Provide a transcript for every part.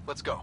Let's go.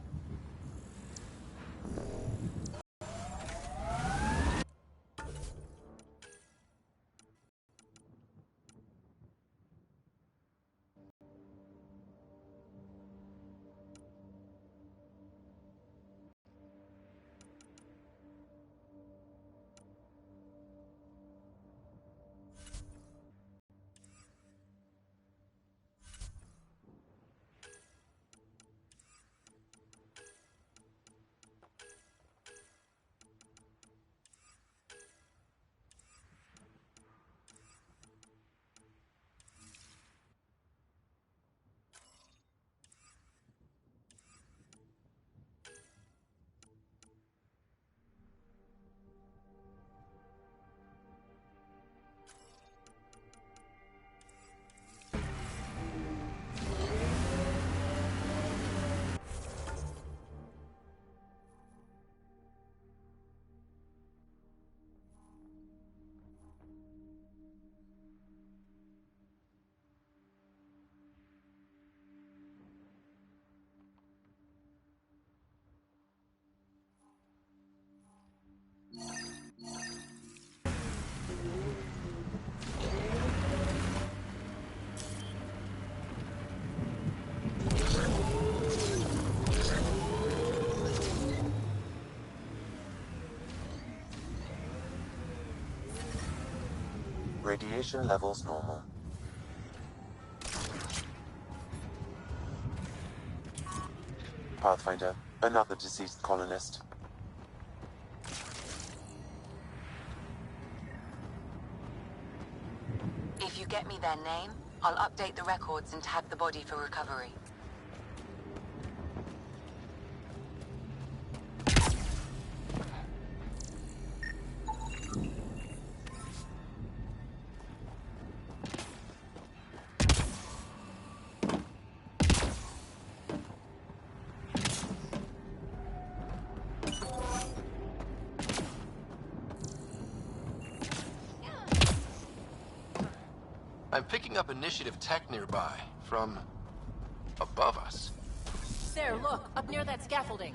Radiation levels normal. Pathfinder, another deceased colonist. If you get me their name, I'll update the records and tag the body for recovery. I'm picking up initiative tech nearby, from above us. There, look, up near that scaffolding.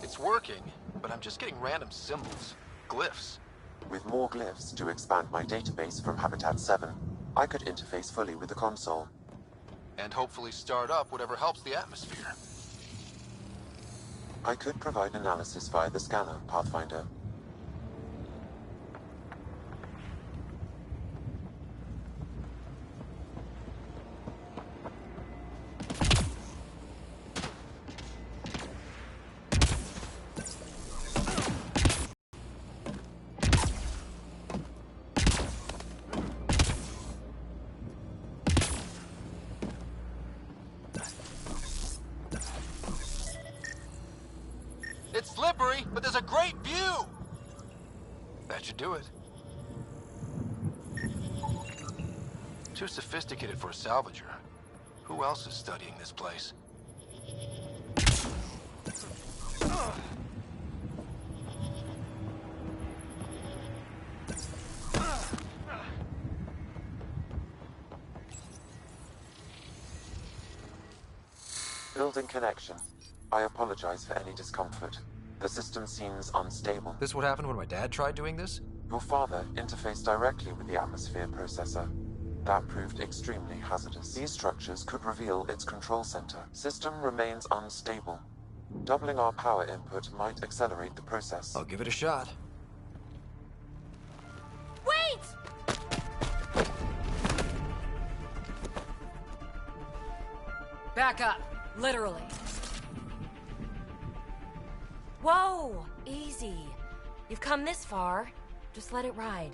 It's working, but I'm just getting random symbols, glyphs. With more glyphs to expand my database from Habitat 7, I could interface fully with the console. And hopefully start up whatever helps the atmosphere. I could provide analysis via the scanner, Pathfinder. It's slippery, but there's a great view! That should do it. Too sophisticated for a salvager. Who else is studying this place? Building connection. I apologize for any discomfort. The system seems unstable. This what happened when my dad tried doing this? Your father interfaced directly with the atmosphere processor. That proved extremely hazardous. These structures could reveal its control center. System remains unstable. Doubling our power input might accelerate the process. I'll give it a shot. Wait! Back up, literally. Whoa! Easy. You've come this far. Just let it ride.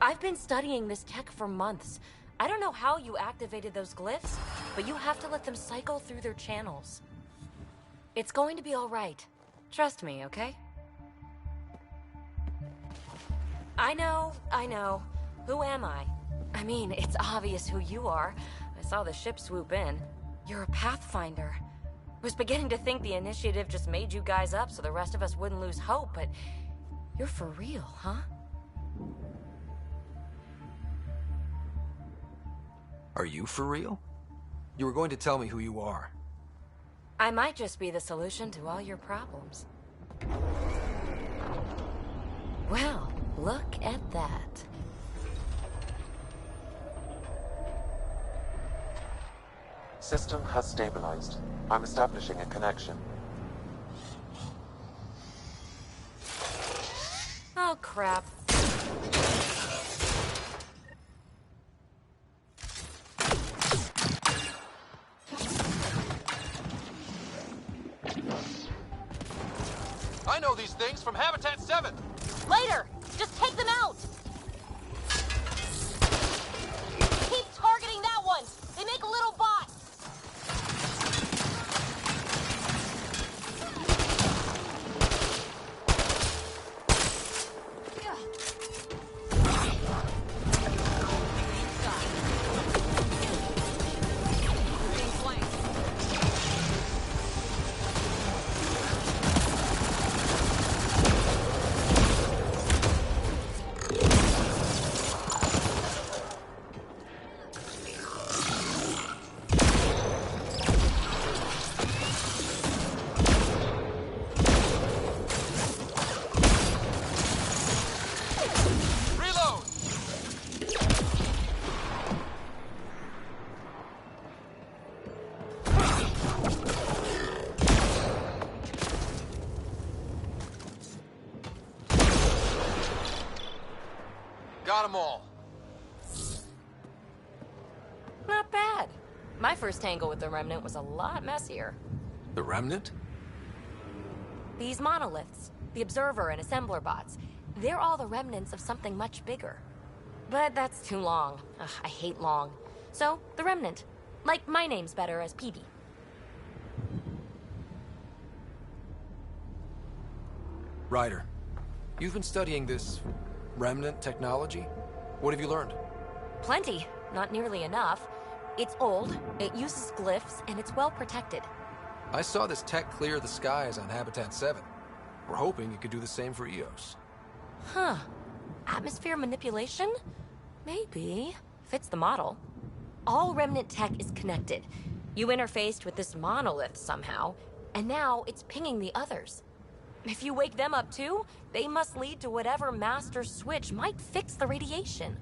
I've been studying this tech for months. I don't know how you activated those glyphs, but you have to let them cycle through their channels. It's going to be all right. Trust me, okay? I know. Who am I? I mean, it's obvious who you are. I saw the ship swoop in. You're a Pathfinder. Was beginning to think the initiative just made you guys up so the rest of us wouldn't lose hope, but you're for real, huh? Are you for real? You were going to tell me who you are. I might just be the solution to all your problems. Well, look at that. System has stabilized. I'm establishing a connection. Oh, crap. I know these things from Habitat 7! Later! Just take them out! Keep targeting that one! They make little bots! Got them all. Not bad. My first tangle with the Remnant was a lot messier. The Remnant? These monoliths, the Observer and Assembler bots, they're all the remnants of something much bigger. But that's too long. Ugh, I hate long. So, the Remnant. Like, my name's better as PB. Ryder, you've been studying this Remnant technology? What have you learned? Plenty. Not nearly enough. It's old, it uses glyphs, and it's well protected. I saw this tech clear the skies on Habitat 7. We're hoping it could do the same for EOS. Huh. Atmosphere manipulation? Maybe. Fits the model. All Remnant tech is connected. You interfaced with this monolith somehow, and now it's pinging the others. If you wake them up too, they must lead to whatever master switch might fix the radiation.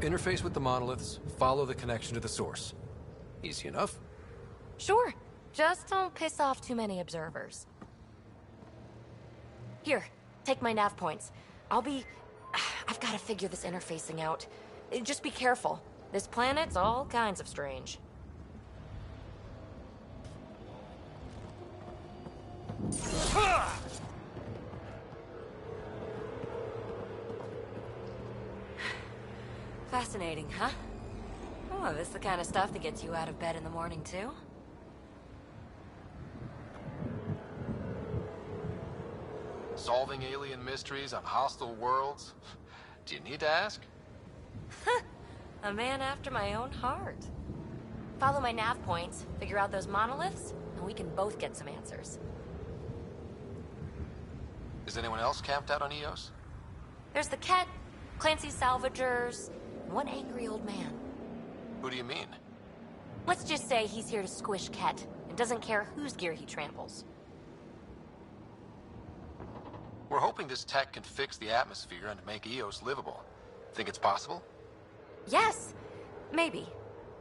Interface with the monoliths, follow the connection to the source. Easy enough. Sure. Just don't piss off too many observers. Here, take my nav points. I've got to figure this interfacing out. Just be careful. This planet's all kinds of strange. Fascinating, huh? Oh, this is the kind of stuff that gets you out of bed in the morning, too? Solving alien mysteries on hostile worlds? Do you need to ask? A man after my own heart. Follow my nav points, figure out those monoliths, and we can both get some answers. Is anyone else camped out on EOS? There's the Ket, Clancy's salvagers, and one angry old man. Who do you mean? Let's just say he's here to squish Ket, and doesn't care whose gear he tramples. We're hoping this tech can fix the atmosphere and make EOS livable. Think it's possible? Yes! Maybe.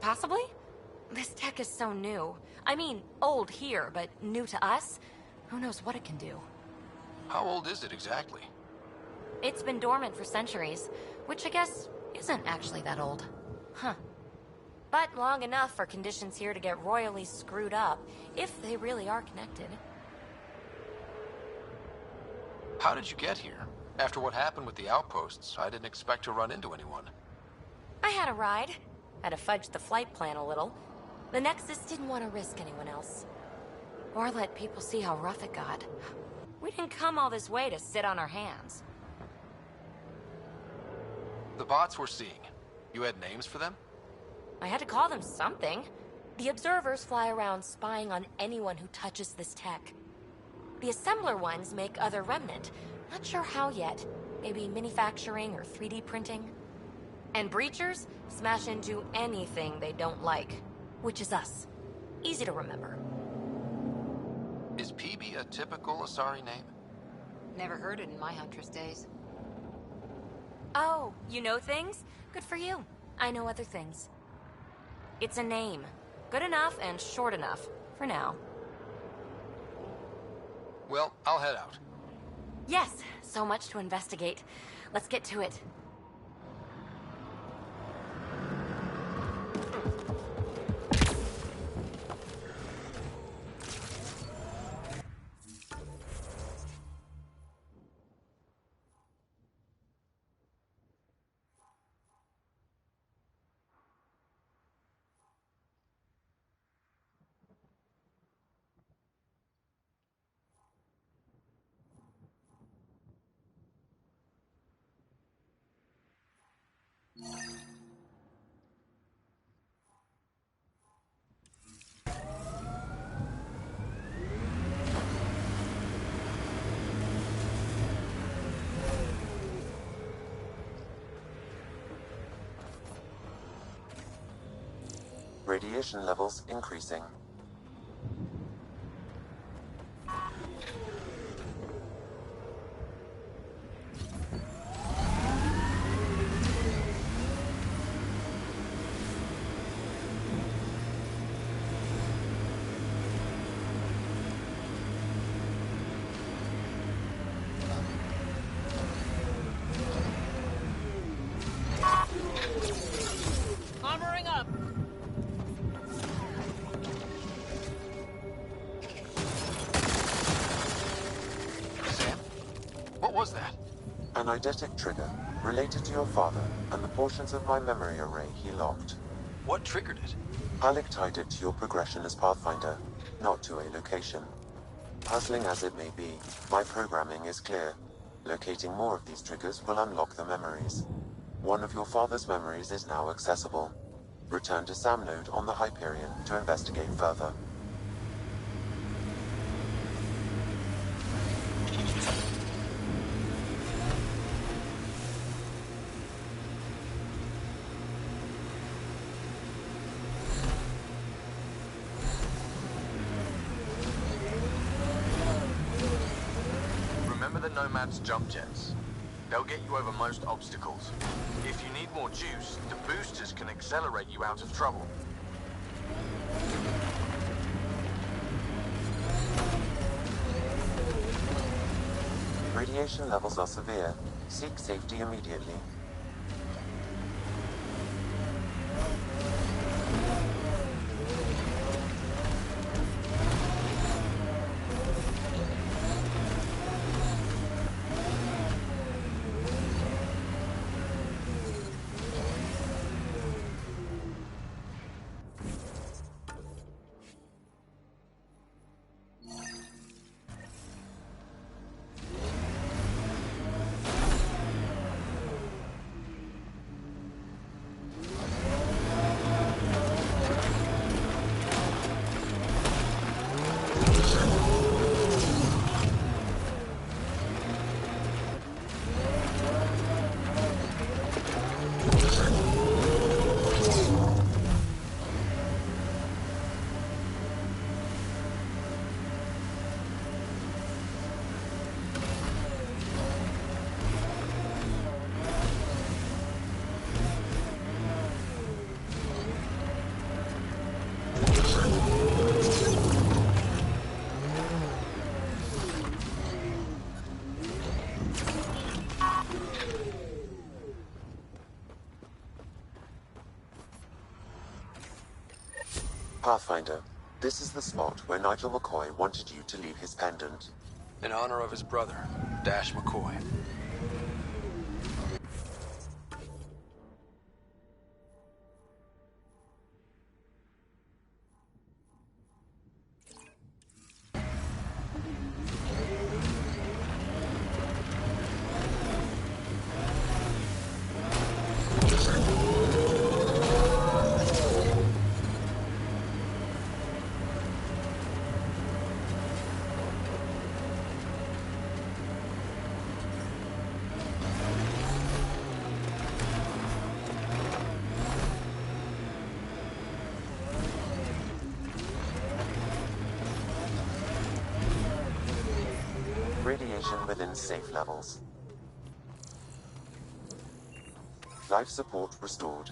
Possibly? This tech is so new. I mean, old here, but new to us? Who knows what it can do? How old is it exactly? It's been dormant for centuries, which I guess isn't actually that old. Huh. But long enough for conditions here to get royally screwed up, if they really are connected. How did you get here? After what happened with the outposts, I didn't expect to run into anyone. I had a ride. Had to fudge the flight plan a little. The Nexus didn't want to risk anyone else. Or let people see how rough it got. We didn't come all this way to sit on our hands. The bots we're seeing, you had names for them? I had to call them something. The observers fly around spying on anyone who touches this tech. The assembler ones make other remnant. Not sure how yet. Maybe manufacturing or 3D printing. And breachers smash into anything they don't like. Which is us. Easy to remember. Is PB a typical Asari name? Never heard it in my Huntress days. Oh, you know things? Good for you. I know other things. It's a name. Good enough and short enough. For now. Well, I'll head out. Yes, so much to investigate. Let's get to it. Radiation levels increasing. Armoring up. Sam? What was that? An eidetic trigger, related to your father, and the portions of my memory array he locked. What triggered it? Alec tied it to your progression as Pathfinder, not to a location. Puzzling as it may be, my programming is clear. Locating more of these triggers will unlock the memories. One of your father's memories is now accessible. Return to Sam Node on the Hyperion to investigate further. Remember the Nomad's jump jets? They'll get you over most obstacles. If you need more juice, the boosters can accelerate you out of trouble. Radiation levels are severe. Seek safety immediately. Pathfinder, this is the spot where Nigel McCoy wanted you to leave his pendant. In honor of his brother, Dash McCoy. radiation within safe levels. Life support restored.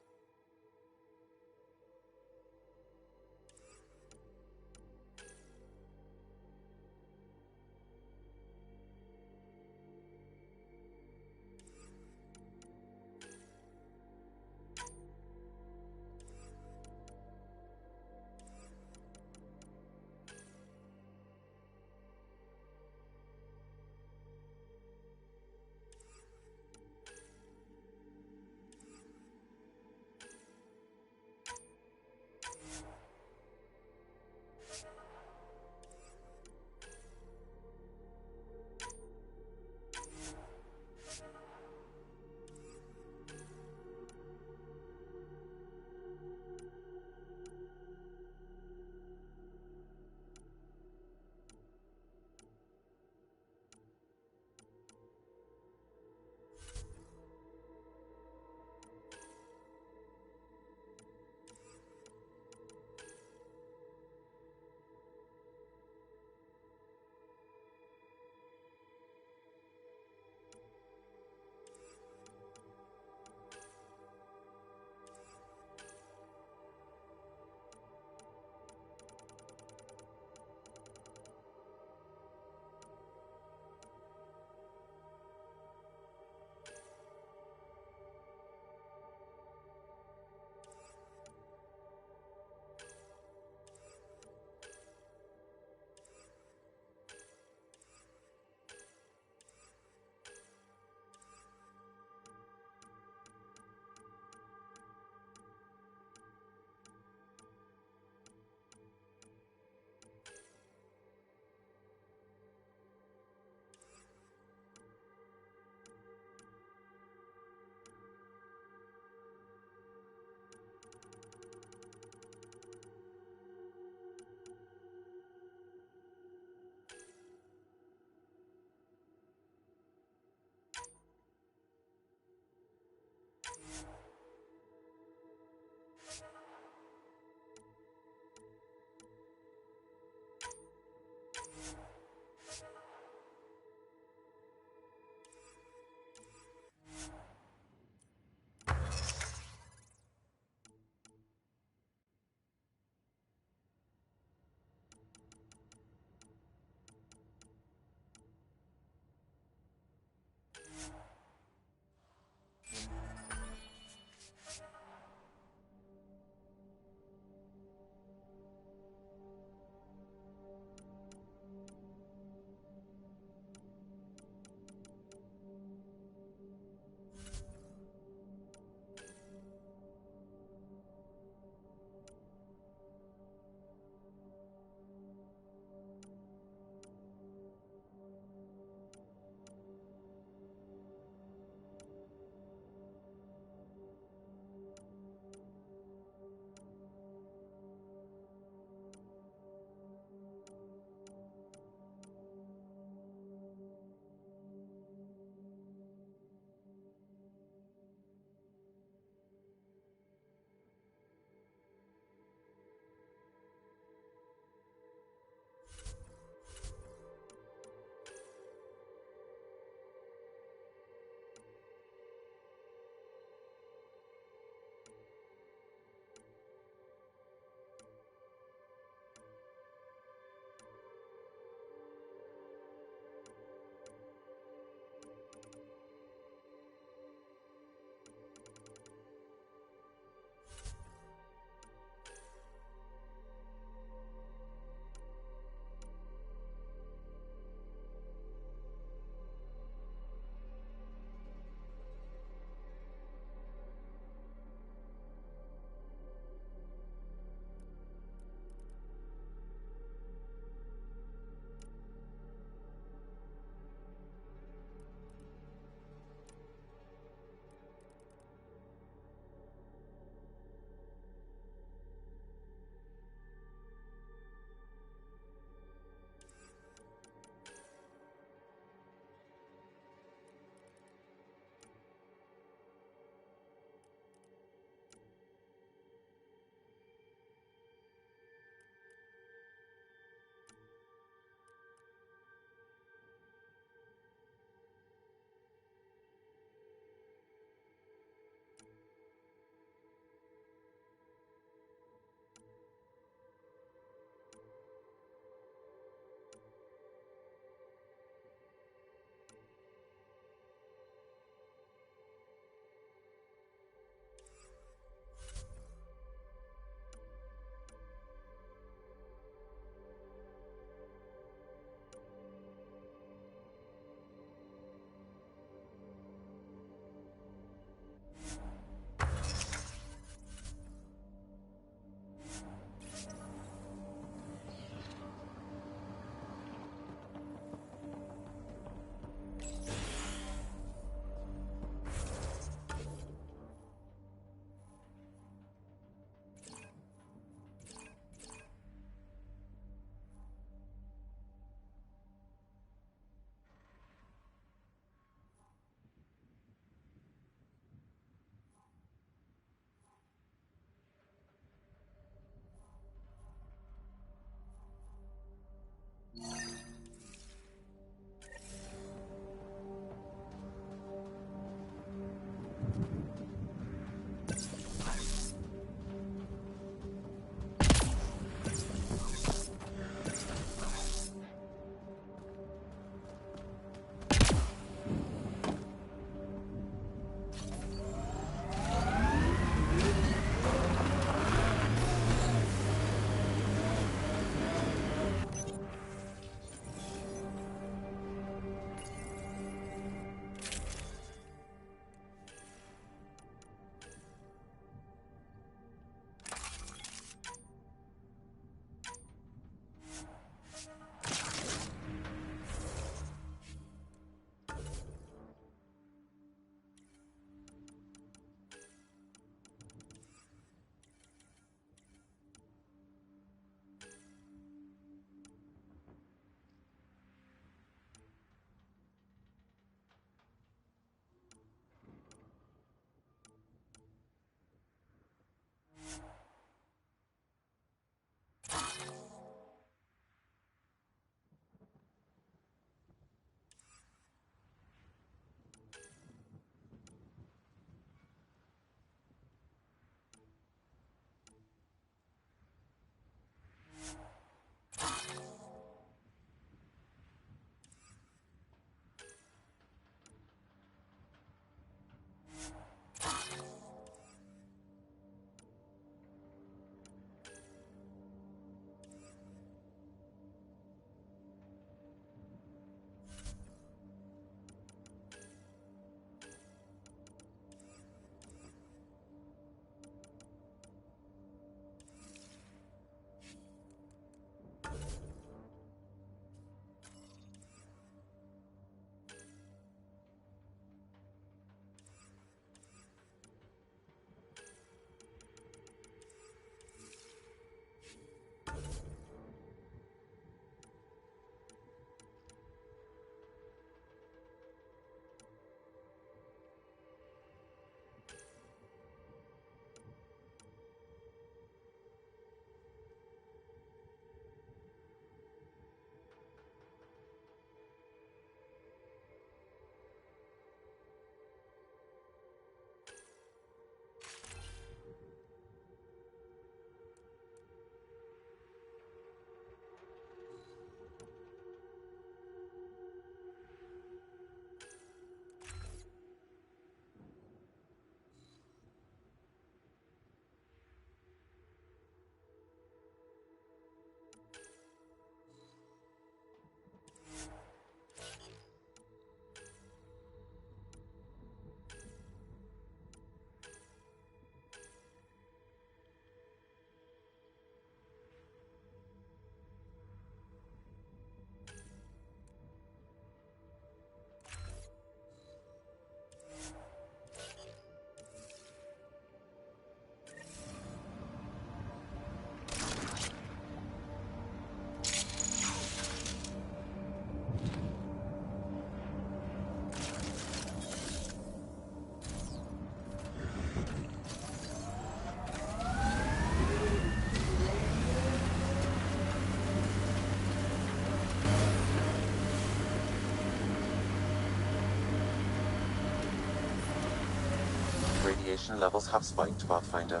Radiation levels have spiked, Pathfinder.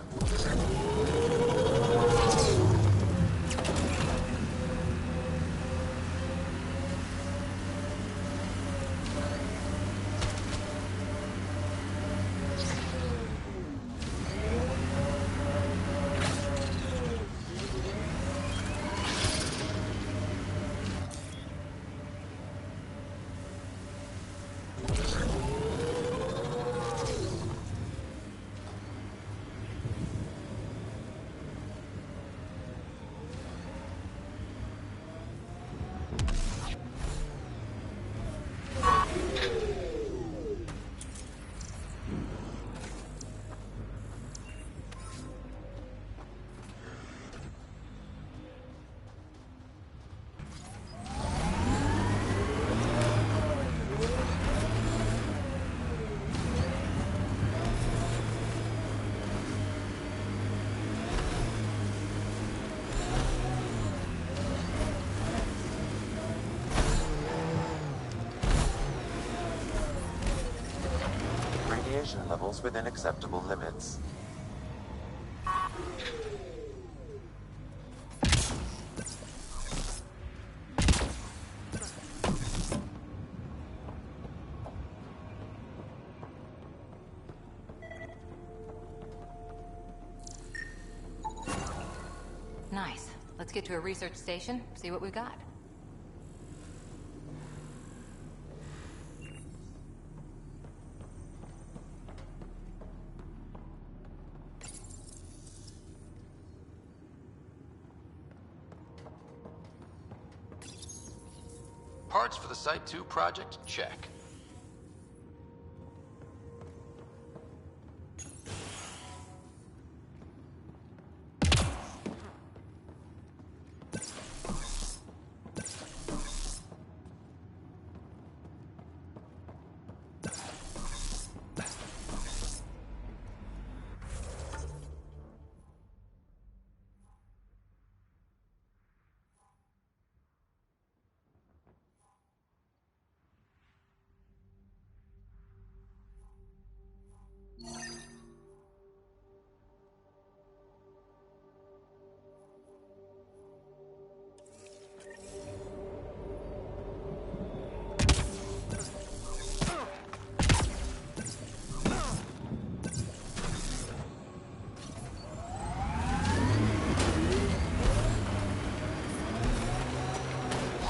Radiation levels within acceptable limits. Nice. Let's get to a research station, see what we've got. Parts for the Site 2 project? Check.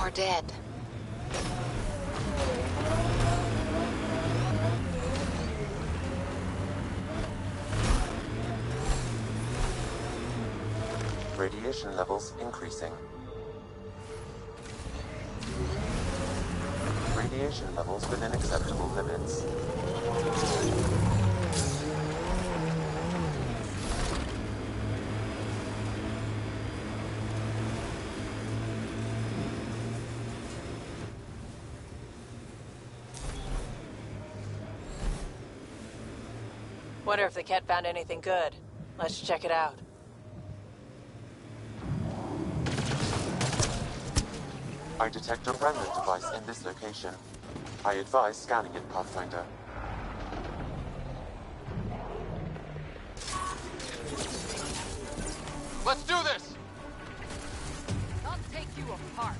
More dead. Radiation levels increasing. Radiation levels within acceptable limits. Wonder if the cat found anything good. Let's check it out. I detect a remnant device in this location. I advise scanning it, Pathfinder. Let's do this! I'll take you apart.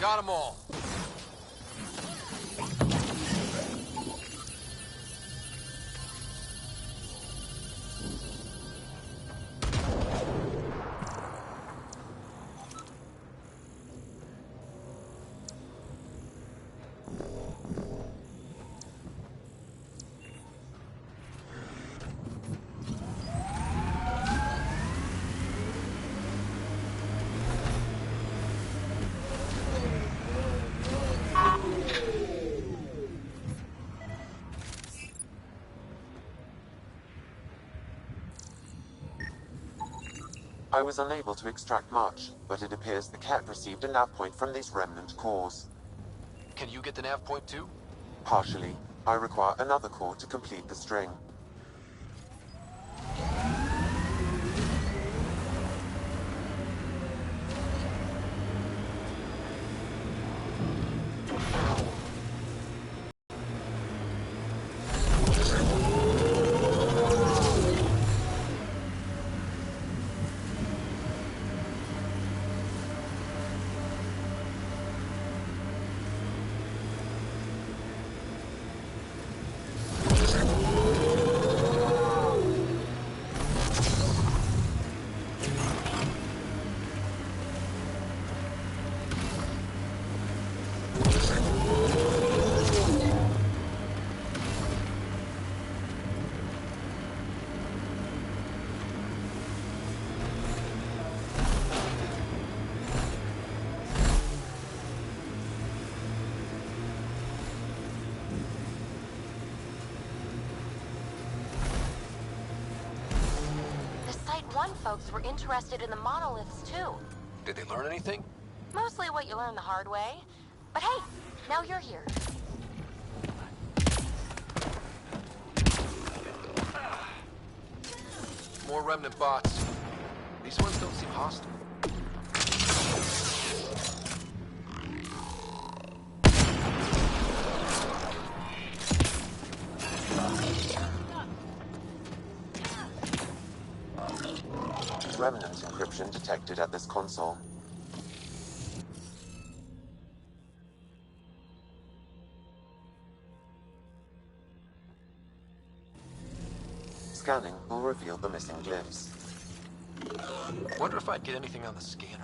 Got them all. I was unable to extract much, but it appears the Ket received a nav point from these remnant cores. Can you get the nav point too? Partially. I require another core to complete the string. Folks were interested in the monoliths too. Did they learn anything? Mostly what you learn the hard way. But hey, now you're here. More remnant bots. These ones don't seem hostile. Remnant encryption detected at this console. Scanning will reveal the missing glyphs. Wonder if I'd get anything on the scanner.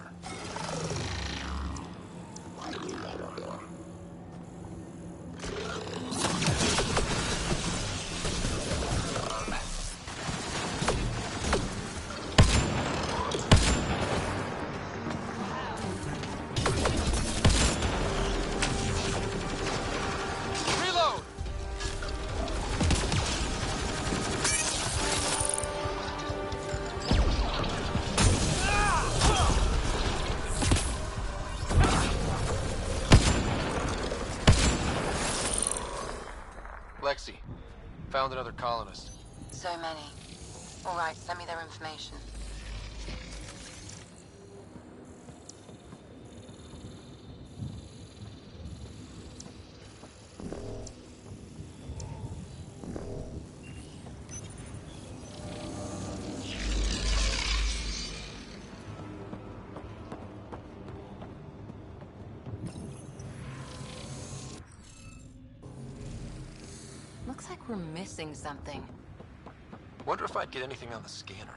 Lexi, found another colonist. So many. All right, send me their information. Looks like we're missing something. Wonder if I'd get anything on the scanner.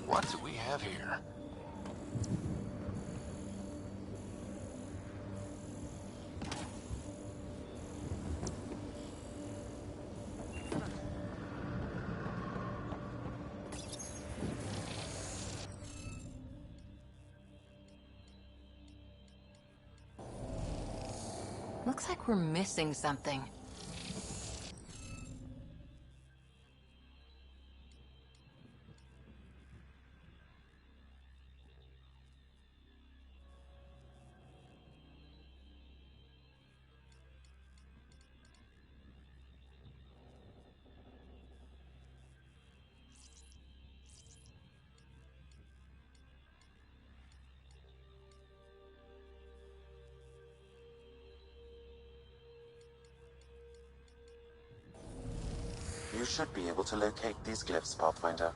What do we have here? Looks like we're missing something. You should be able to locate these glyphs, Pathfinder.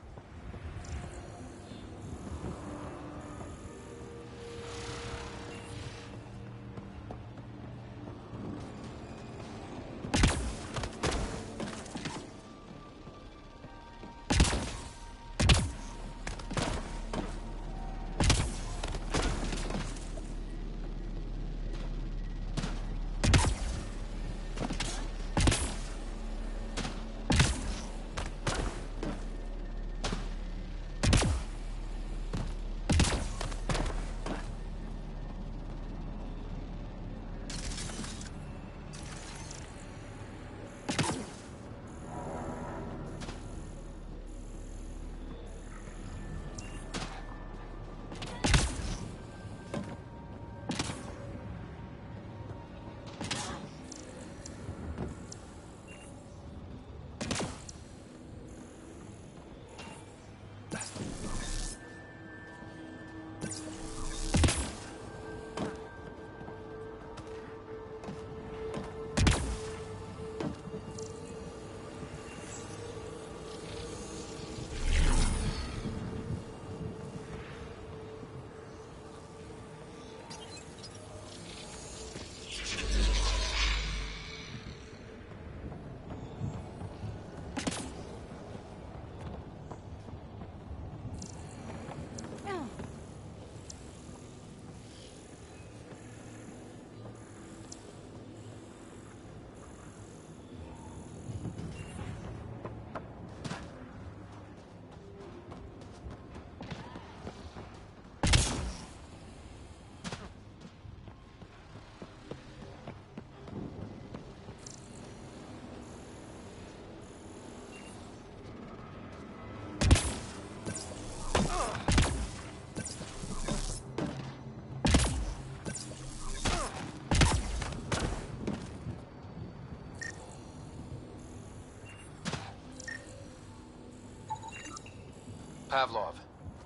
Pavlov.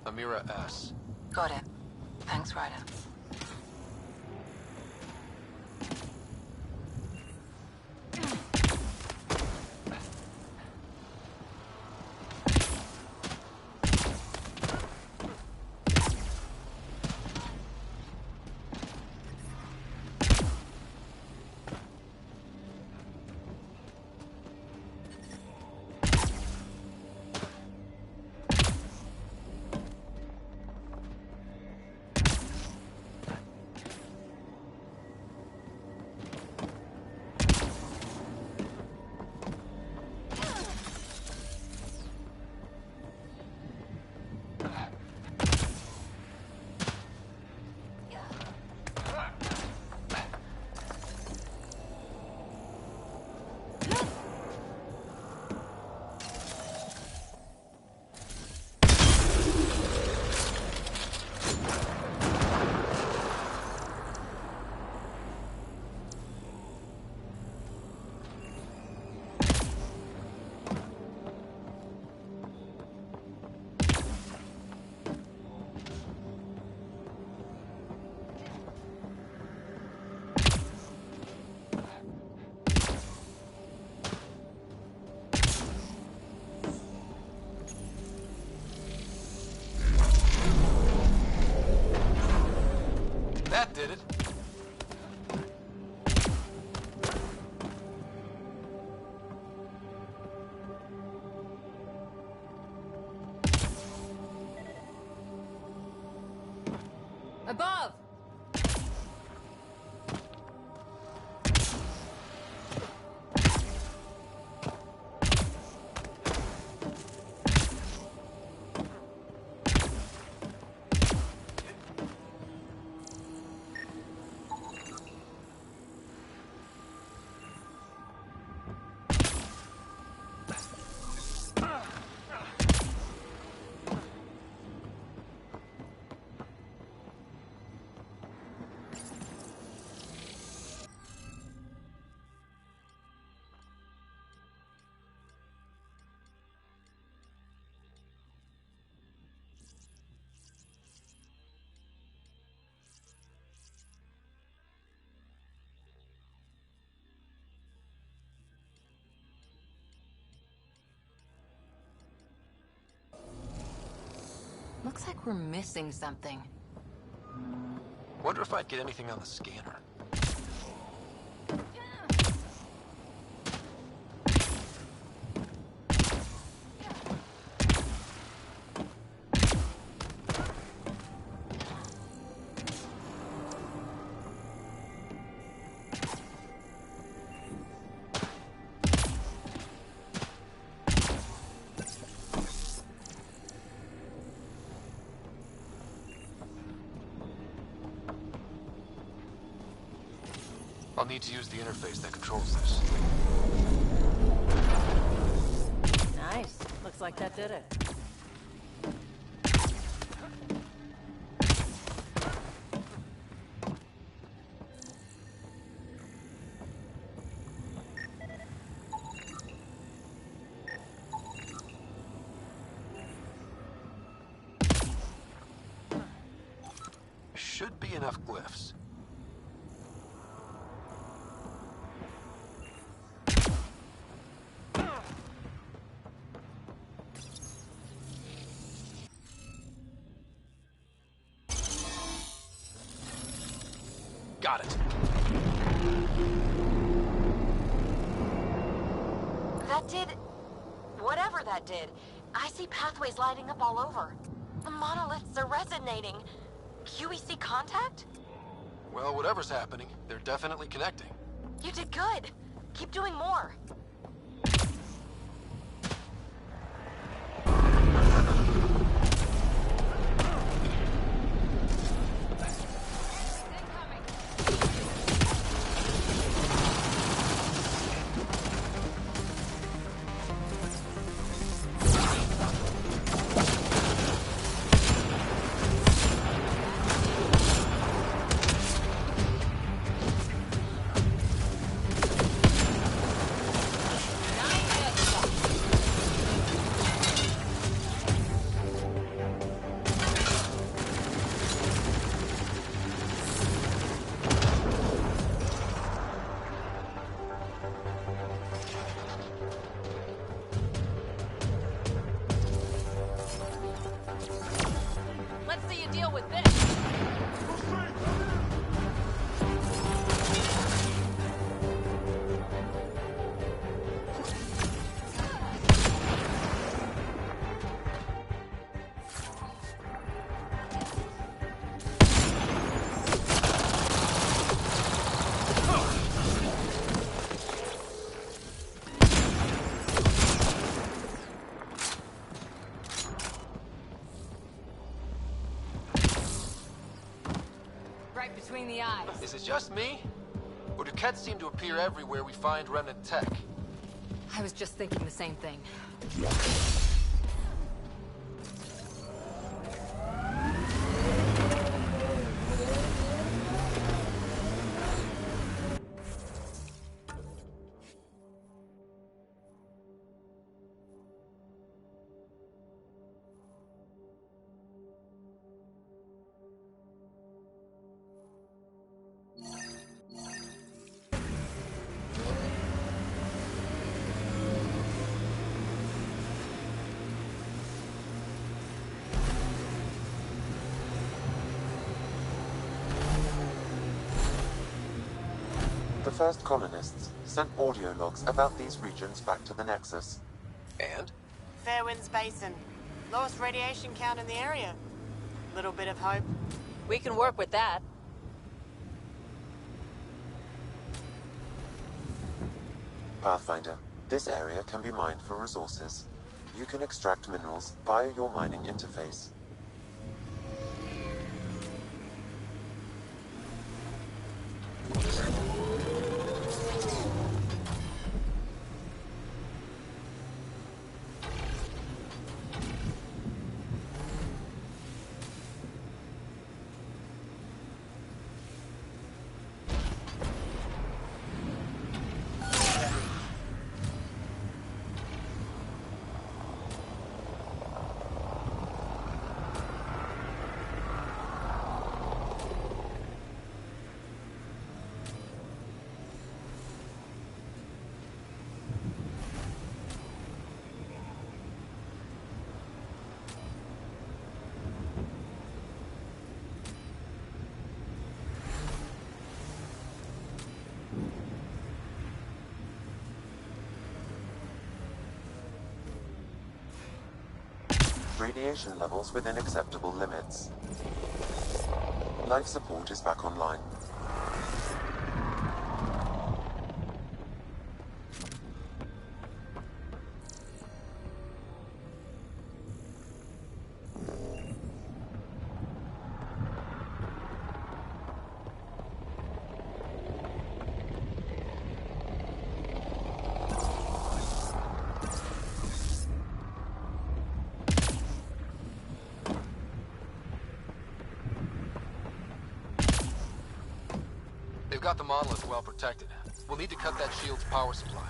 Amira S. Got it. Thanks, Ryder. That did it. Above! Looks like we're missing something. Wonder if I'd get anything on the scanner. I'll need to use the interface that controls this. Nice. Looks like that did it. Should be enough glyphs. Got it. That did... whatever that did. I see pathways lighting up all over. The monoliths are resonating. QEC contact? Well, whatever's happening, they're definitely connecting. You did good. Keep doing more. between the eyes. Is it just me? Or do Kets seem to appear everywhere we find remnant tech? I was just thinking the same thing. The first colonists sent audio logs about these regions back to the Nexus. And? Fairwinds Basin. Lowest radiation count in the area. Little bit of hope. We can work with that. Pathfinder, this area can be mined for resources. You can extract minerals via your mining interface. Radiation levels within acceptable limits. Life support is back online. They've got the monolith well protected. We'll need to cut that shield's power supply.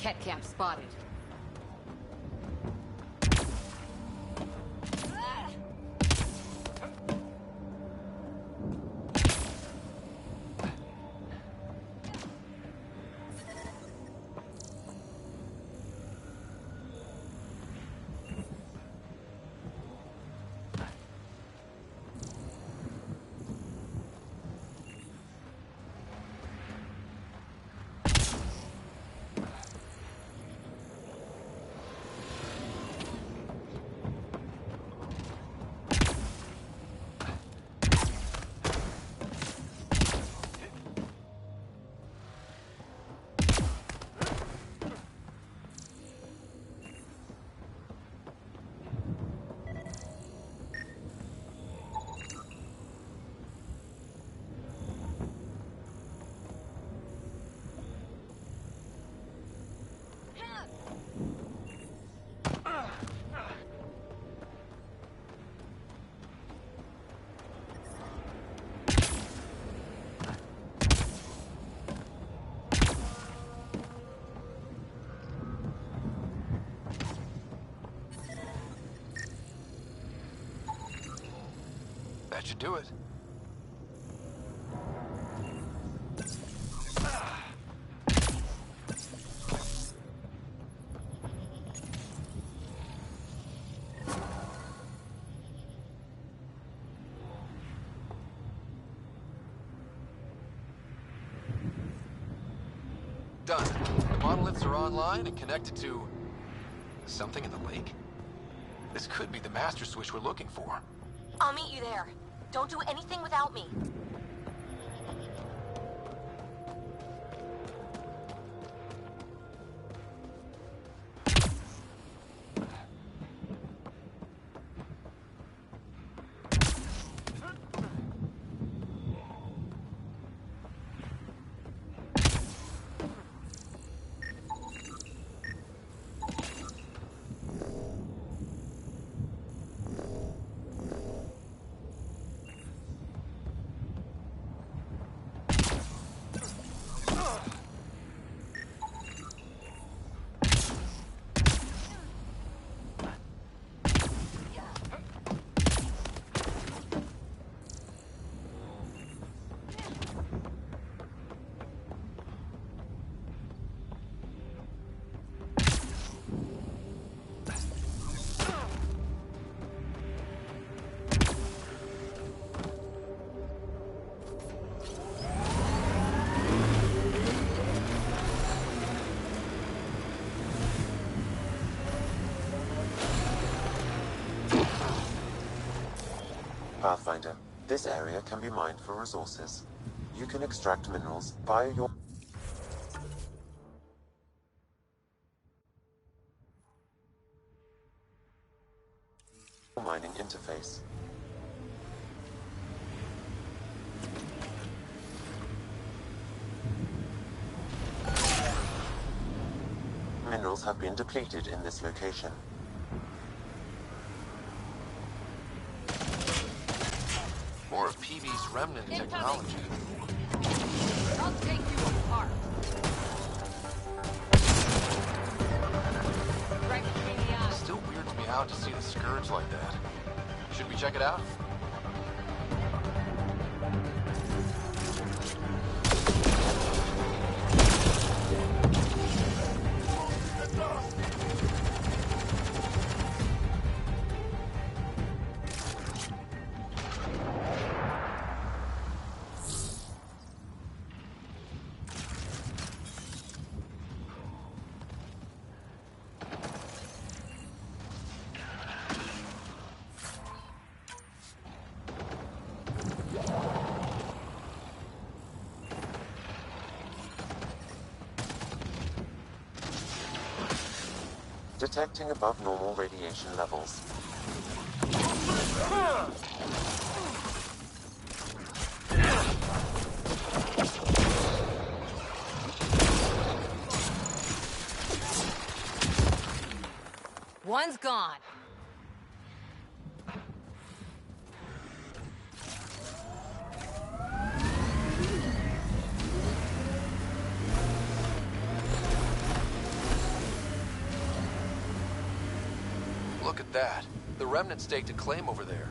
Ket camp spotted. should do it. Done. The monoliths are online and connected to something in the lake. This could be the master switch we're looking for. I'll meet you there. Don't do anything without me. Pathfinder, this area can be mined for resources. You can extract minerals via your mining interface. Minerals have been depleted in this location. More of PB's remnant technology. I'll take you apart. Right between the eyes. Still weirds me out to see the Scourge like that. Should we check it out? Detecting above normal radiation levels. One's gone. Look at that. The remnant staked a claim over there.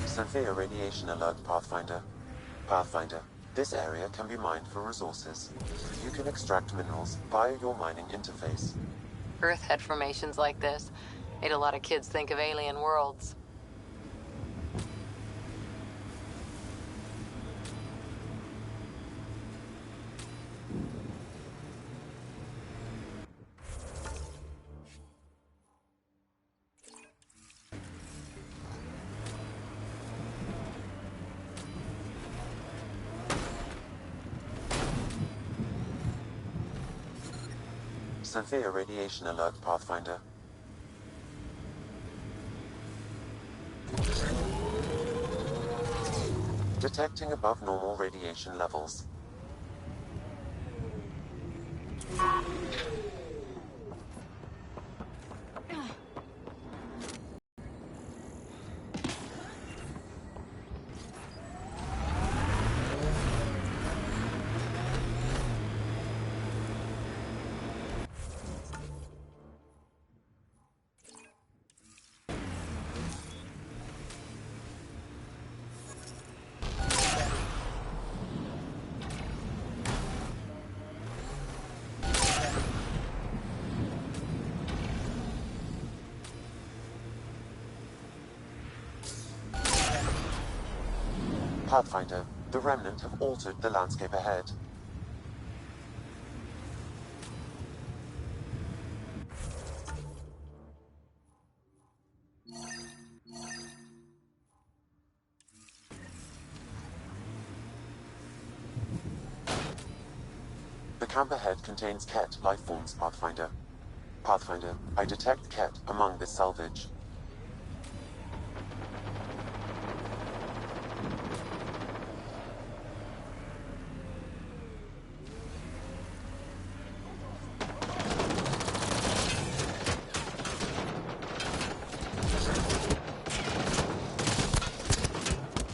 Severe radiation alert, Pathfinder. Pathfinder, this area can be mined for resources. You can extract minerals via your mining interface. Earth had formations like this. Made a lot of kids think of alien worlds. Severe radiation alert, Pathfinder. Detecting above normal radiation levels. Pathfinder, the Remnant have altered the landscape ahead. The camp ahead contains Ket lifeforms, Pathfinder. Pathfinder, I detect Ket among this salvage.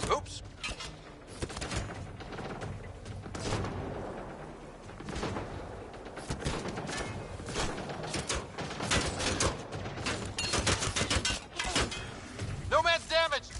Oops. No man's damaged.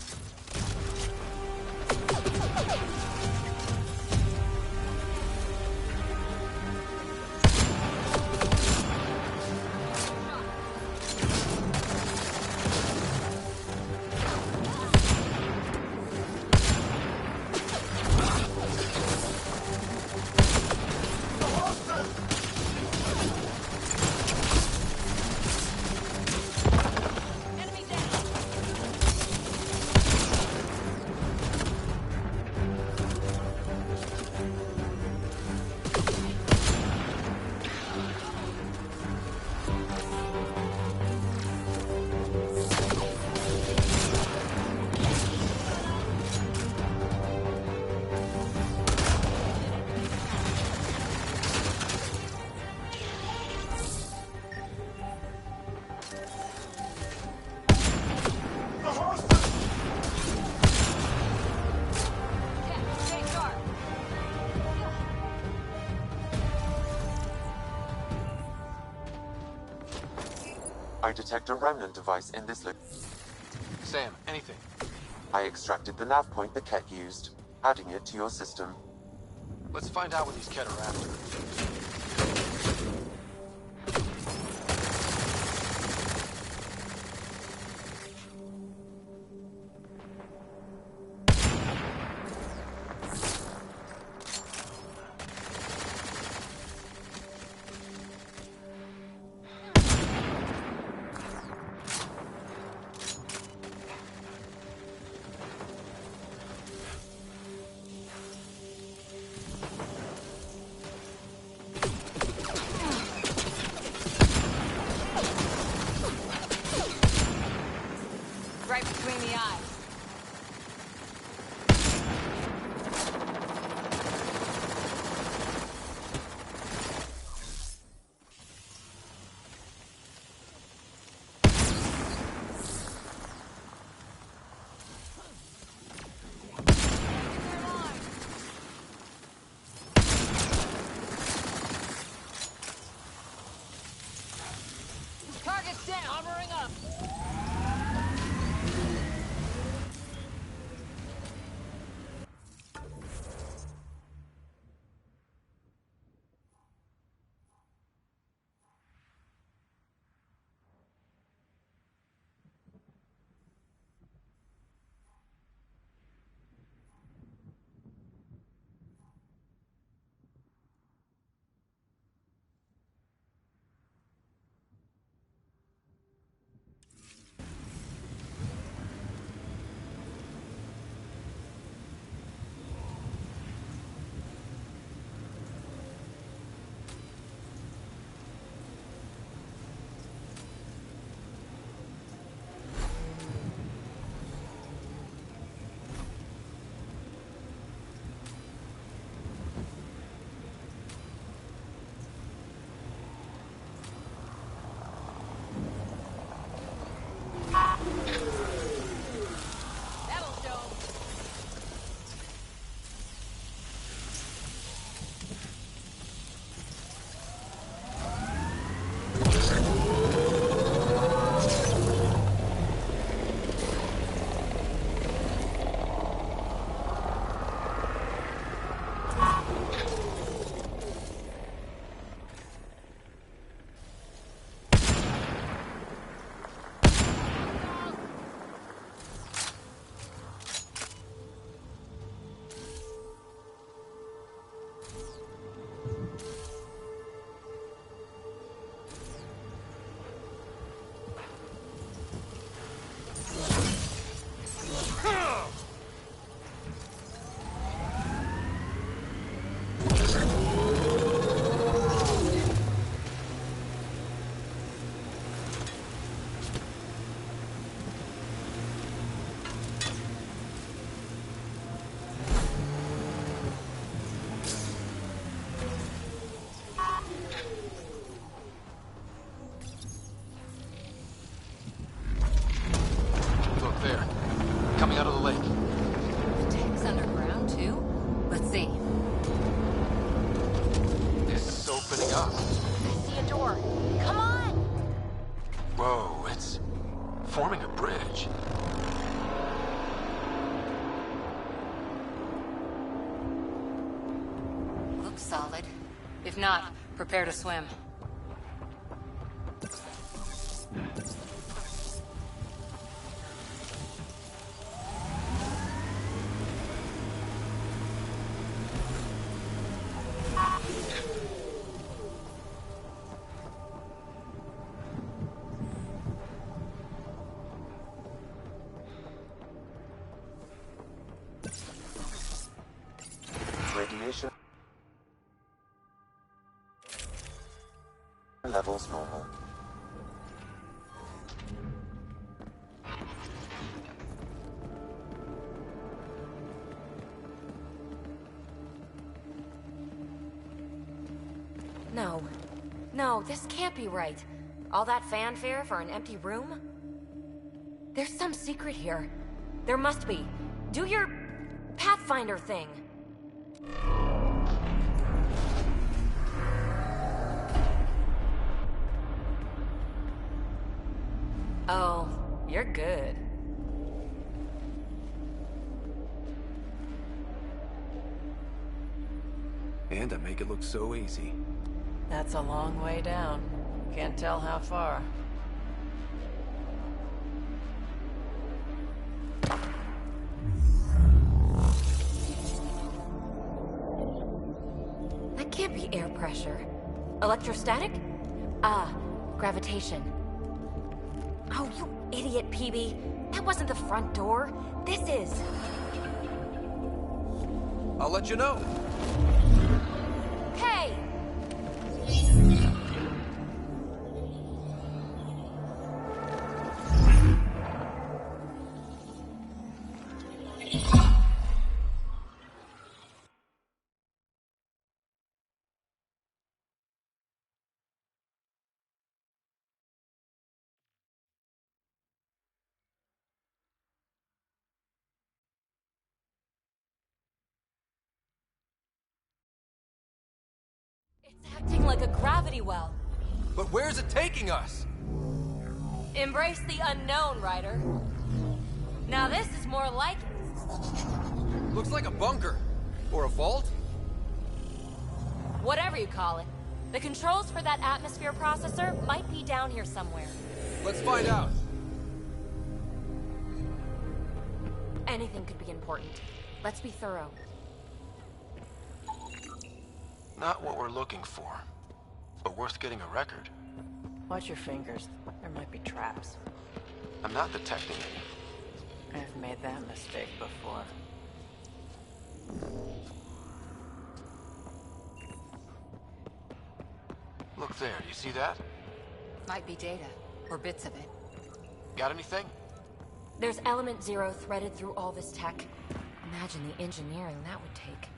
I detect a remnant device in this Sam, anything? I extracted the nav point the Ket used, adding it to your system. Let's find out what these Ket are after. out of the lake. The tank's underground, too? Let's see. It's opening up. I see a door. Come on! Whoa, it's forming a bridge. Looks solid. If not, prepare to swim. Radiation levels normal. No. No, this can't be right. All that fanfare for an empty room? There's some secret here. There must be. Do your Pathfinder thing. Oh, you're good. And I make it look so easy. That's a long way down. Can't tell how far. That can't be air pressure. Electrostatic? Ah, gravitation. Oh, you idiot, PB. That wasn't the front door. This is. I'll let you know. Hey! It's acting like a gravity well. But where's it taking us? Embrace the unknown, Ryder. Now this is more like it. Looks like a bunker. Or a vault? Whatever you call it. The controls for that atmosphere processor might be down here somewhere. Let's find out. Anything could be important. Let's be thorough. Not what we're looking for, but worth getting a record. Watch your fingers. There might be traps. I'm not detecting any. I've made that mistake before. Look there, you see that? Might be data, or bits of it. Got anything? There's element 0 threaded through all this tech. Imagine the engineering that would take.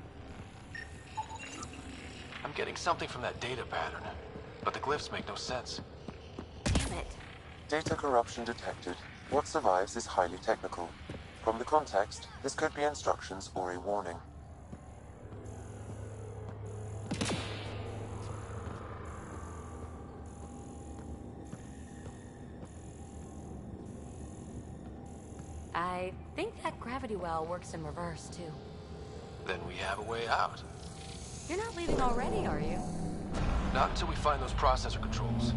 I'm getting something from that data pattern, but the glyphs make no sense. Damn it. Data corruption detected. What survives is highly technical. From the context, this could be instructions or a warning. I think that gravity well works in reverse, too. Then we have a way out. You're not leaving already, are you? Not until we find those processor controls.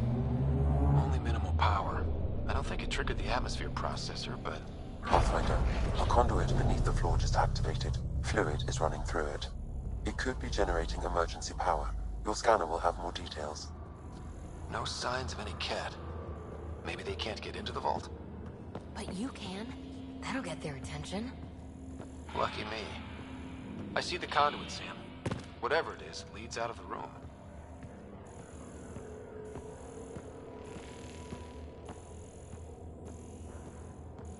Only minimal power. I don't think it triggered the atmosphere processor, but... Pathfinder, a conduit beneath the floor just activated. Fluid is running through it. It could be generating emergency power. Your scanner will have more details. no signs of any cat. Maybe they can't get into the vault? But you can. That'll get their attention. Lucky me. I see the conduit, Sam. Whatever it is, leads out of the room.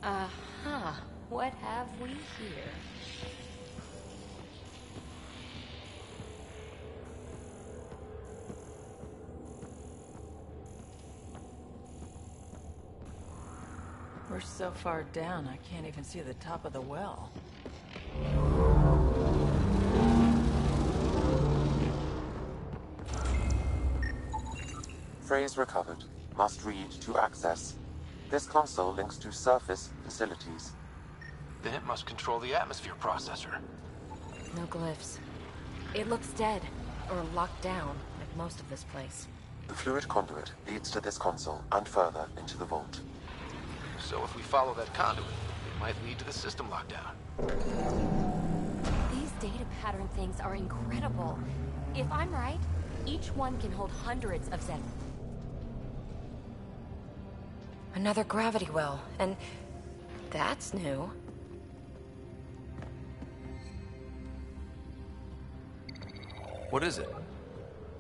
Uh-huh. What have we here? We're so far down, I can't even see the top of the well. Phrase recovered. Must read to access. This console links to surface facilities. Then it must control the atmosphere processor. No glyphs. It looks dead, or locked down, like most of this place. The fluid conduit leads to this console and further into the vault. So if we follow that conduit, it might lead to the system lockdown. These data pattern things are incredible. If I'm right, each one can hold hundreds of Zen. Another gravity well, and that's new. What is it?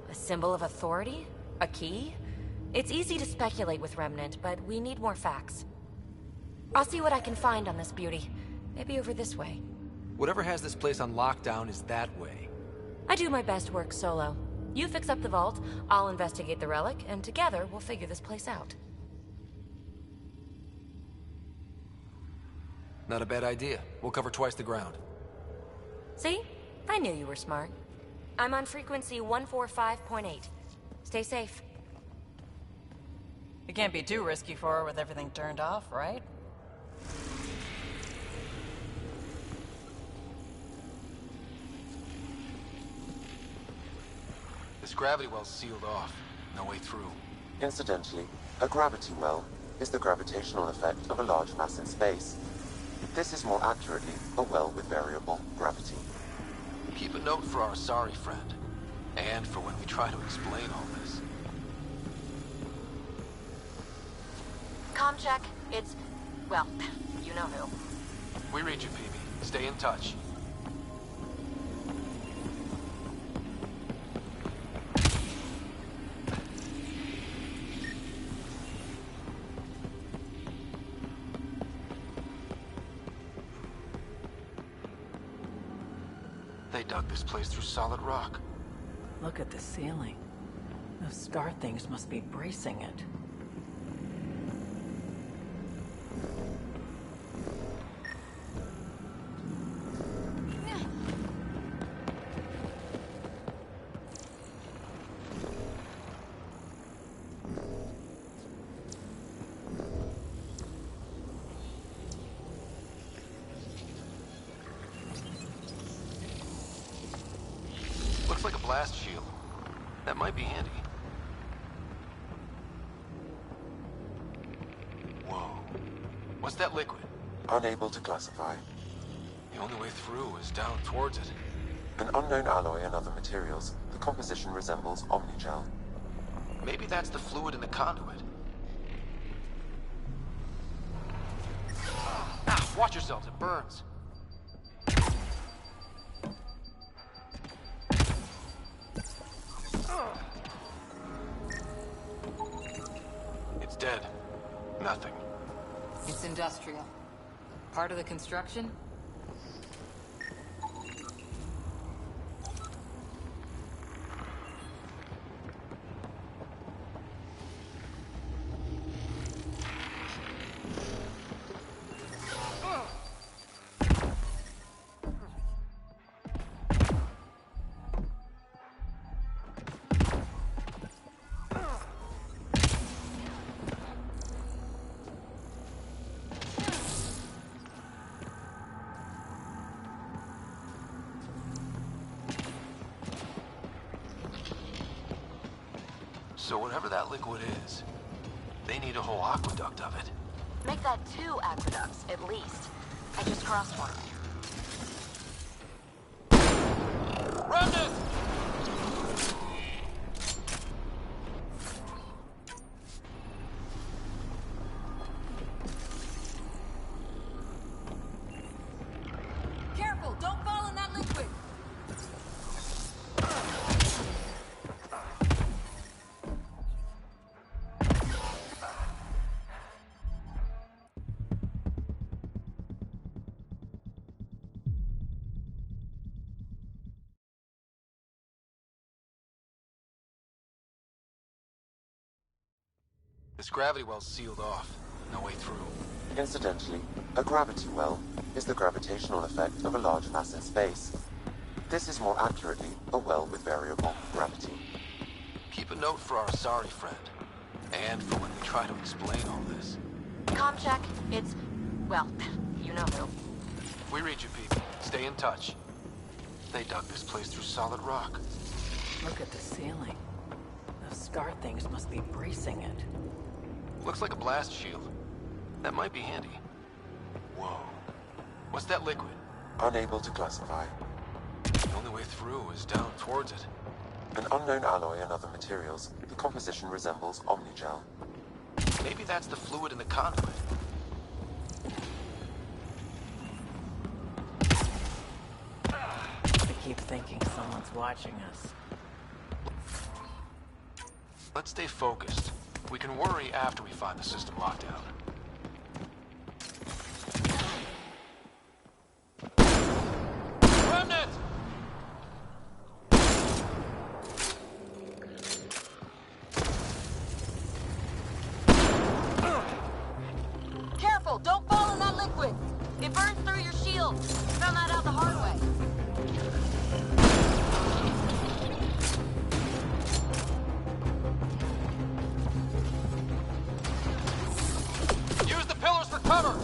A symbol of authority? A key? It's easy to speculate with Remnant, but we need more facts. I'll see what I can find on this beauty. Maybe over this way. Whatever has this place on lockdown is that way. I do my best work solo. You fix up the vault, I'll investigate the relic, and together we'll figure this place out. Not a bad idea. We'll cover twice the ground. See? I knew you were smart. I'm on frequency 145.8. Stay safe. It can't be too risky for her with everything turned off, right? This gravity well's sealed off. No way through. Incidentally, a gravity well is the gravitational effect of a large mass in space. This is more accurately a well with variable gravity. Keep a note for our sorry friend. And for when we try to explain all this. Comm check. It's... well, you know who. We read you, PB. Stay in touch. They dug this place through solid rock. Look at the ceiling. Those star things must be bracing it. Looks like a blast shield. That might be handy. Whoa. What's that liquid? Unable to classify. The only way through is down towards it. An unknown alloy and other materials. The composition resembles omnigel. Maybe that's the fluid in the conduit. Ah, watch yourselves, it burns. It's dead. Nothing. It's industrial. Part of the construction? So whatever that liquid is, they need a whole aqueduct of it. Make that 2 aqueducts, at least. I just crossed one. Remnant! Careful! Don't fall in that liquid! This gravity well's sealed off. No way through. Incidentally, a gravity well is the gravitational effect of a large mass in space. This is more accurately a well with variable gravity. Keep a note for our sorry friend. And for when we try to explain all this. Comm check. It's... well, you know who. We read you, people. Stay in touch. They dug this place through solid rock. Look at the ceiling. Those scar things must be bracing it. Looks like a blast shield. That might be handy. Whoa. What's that liquid? Unable to classify. The only way through is down towards it. An unknown alloy and other materials, the composition resembles omnigel. Maybe that's the fluid in the conduit. I keep thinking someone's watching us. Let's stay focused. We can worry after we find the system lockdown. Remnant! Careful, don't fall in that liquid. It burns through your shield. Found that out the hard way. Use the pillars for cover!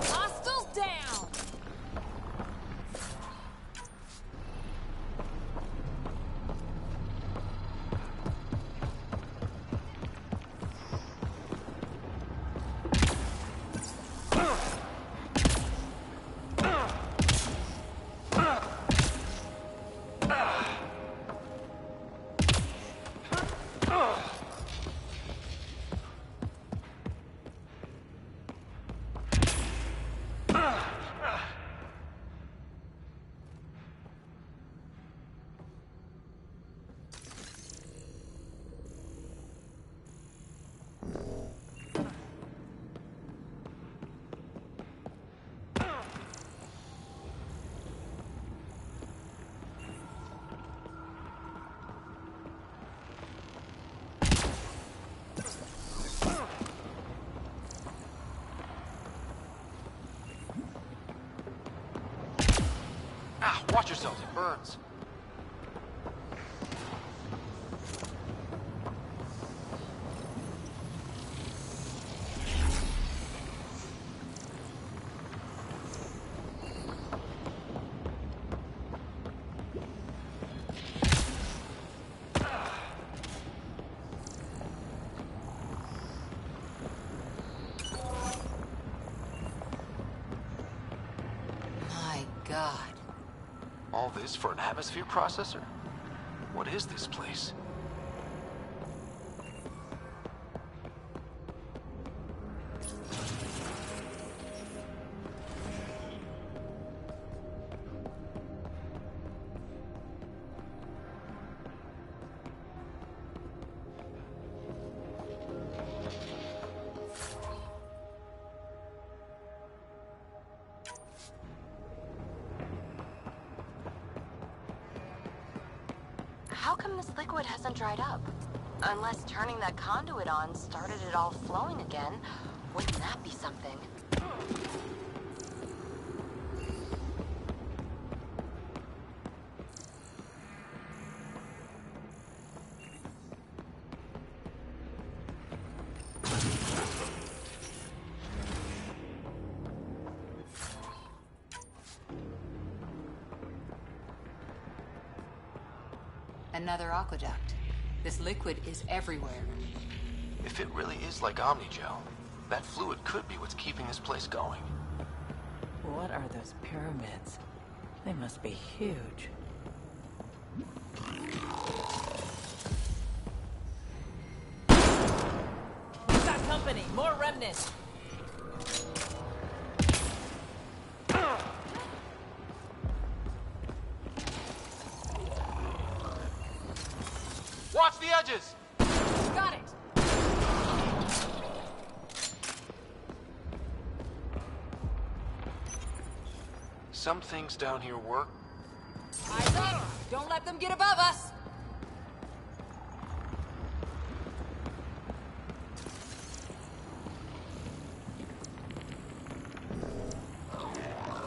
Hostiles down! Ah, watch yourselves, it burns. My God. All this for an atmosphere processor? What is this place? How come this liquid hasn't dried up? Unless turning that conduit on started it all flowing again. Wouldn't that be something? Another aqueduct. This liquid is everywhere. If it really is like Omnigel, that fluid could be what's keeping this place going. What are those pyramids? They must be huge. We've got company! More remnants! Watch the edges! Got it! Some things down here work. Eyes up! Don't let them get above us!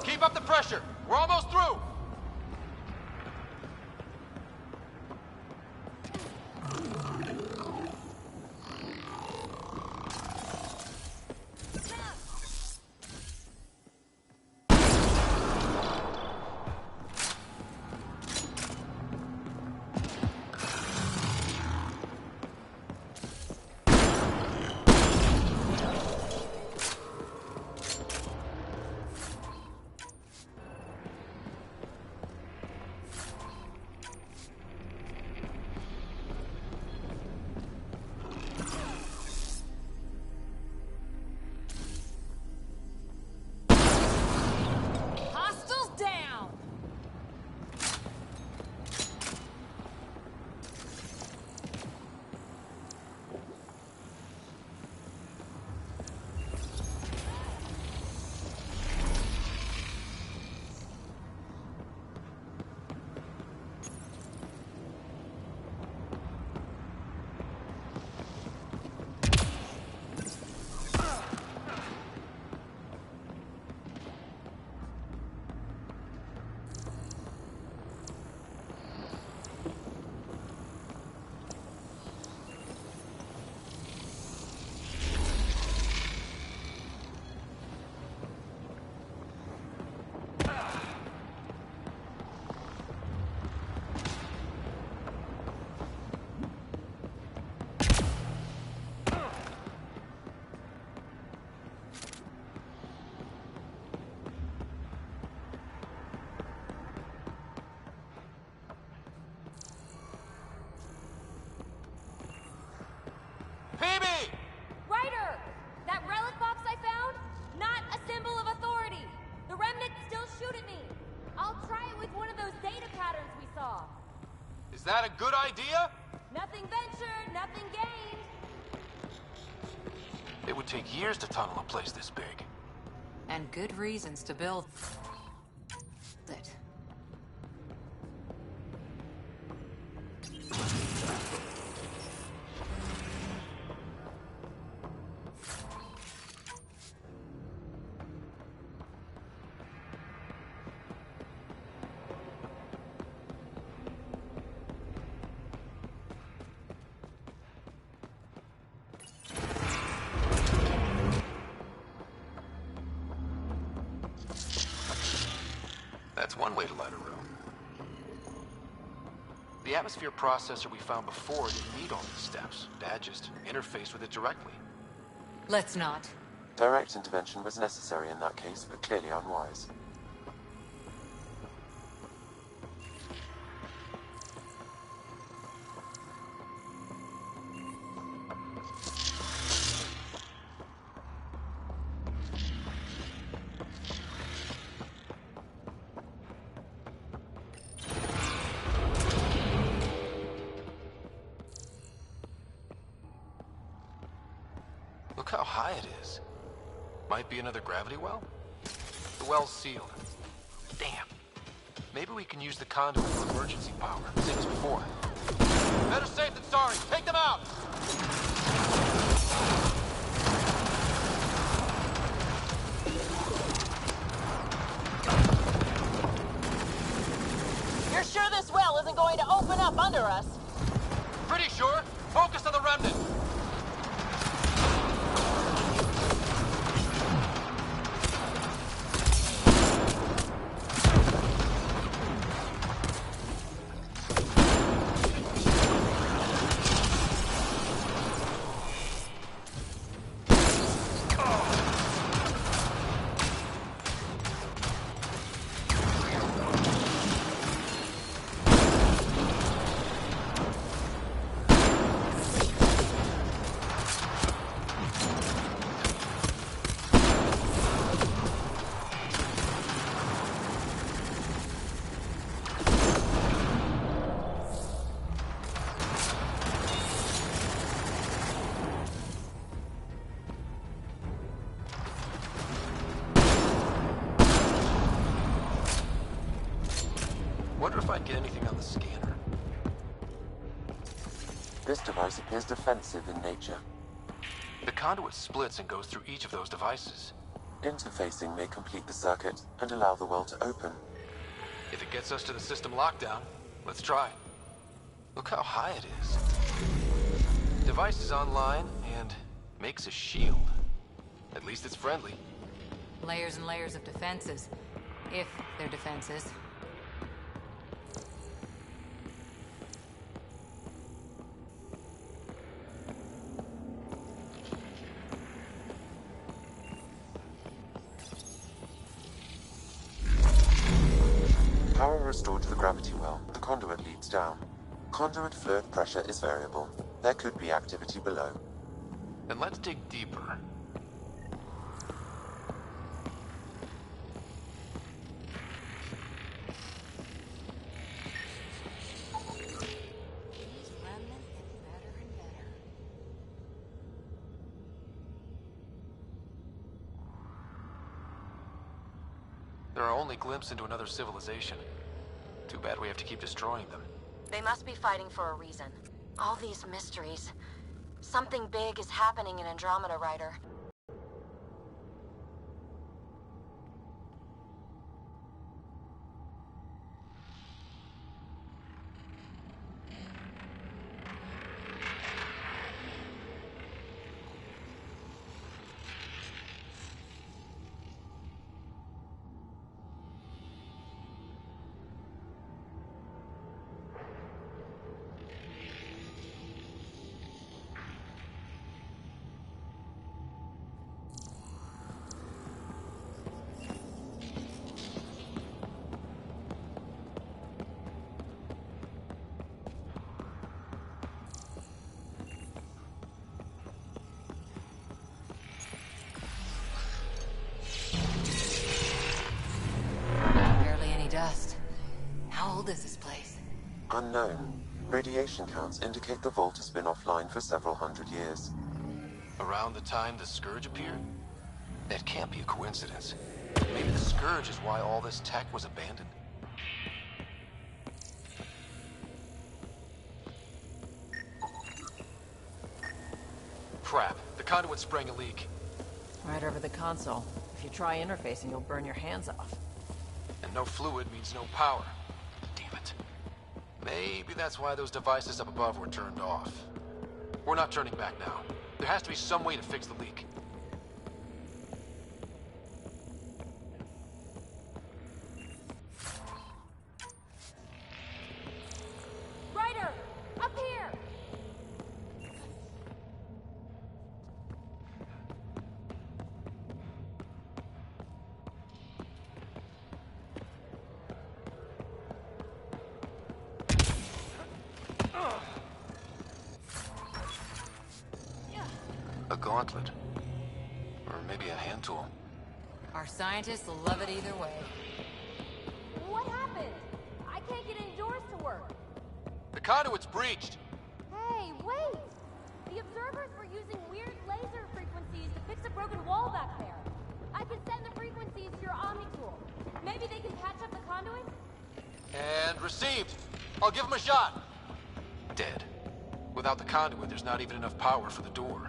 Keep up the pressure! We're almost through! Hostiles down! PB! Ryder! That relic box I found? Not a symbol of authority. The remnants still shoot at me. I'll try it with one of those data patterns we saw. Is that a good idea? Nothing ventured, nothing gained. It would take years to tunnel a place this big. And good reasons to build it. That's one way to light a room. The atmosphere processor we found before didn't need all these steps. Dad just interfaced with it directly. Let's not. Direct intervention was necessary in that case, but clearly unwise. Look how high it is. Might be another gravity well? The well's sealed. Damn. Maybe we can use the conduit for emergency power, same as before. Better safe than sorry. Take them out! You're sure this well isn't going to open up under us? Pretty sure. Focus on the remnant. Wonder if I'd get anything on the scanner. This device appears defensive in nature. The conduit splits and goes through each of those devices. Interfacing may complete the circuit and allow the well to open. If it gets us to the system lockdown, let's try. Look how high it is. Device is online and makes a shield. At least it's friendly. Layers and layers of defenses. If they're defenses. Power restored to the gravity well. The conduit leads down. Conduit fluid pressure is variable. There could be activity below. Then let's dig deeper. These remnants get better and better. There are only glimpses into another civilization. Too bad we have to keep destroying them. They must be fighting for a reason. All these mysteries. Something big is happening in Andromeda, Ryder. Barely any dust. How old is this place? Unknown. Radiation counts indicate the vault has been offline for several hundred years. Around the time the Scourge appeared? That can't be a coincidence. Maybe the Scourge is why all this tech was abandoned. Crap, the conduit sprang a leak. Right over the console. If you try interfacing, you'll burn your hands off. And no fluid means no power. Damn it. Maybe that's why those devices up above were turned off. We're not turning back now. There has to be some way to fix the leak. Ryder! Up here! A gauntlet. Or maybe a hand tool. Our scientists will love it either way. What happened? I can't get indoors to work. The conduit's breached! Hey, wait! The observers were using weird laser frequencies to fix a broken wall back there. I can send the frequencies to your Omni tool. Maybe they can patch up the conduit? And received! I'll give him a shot! Dead. Without the conduit, there's not even enough power for the door.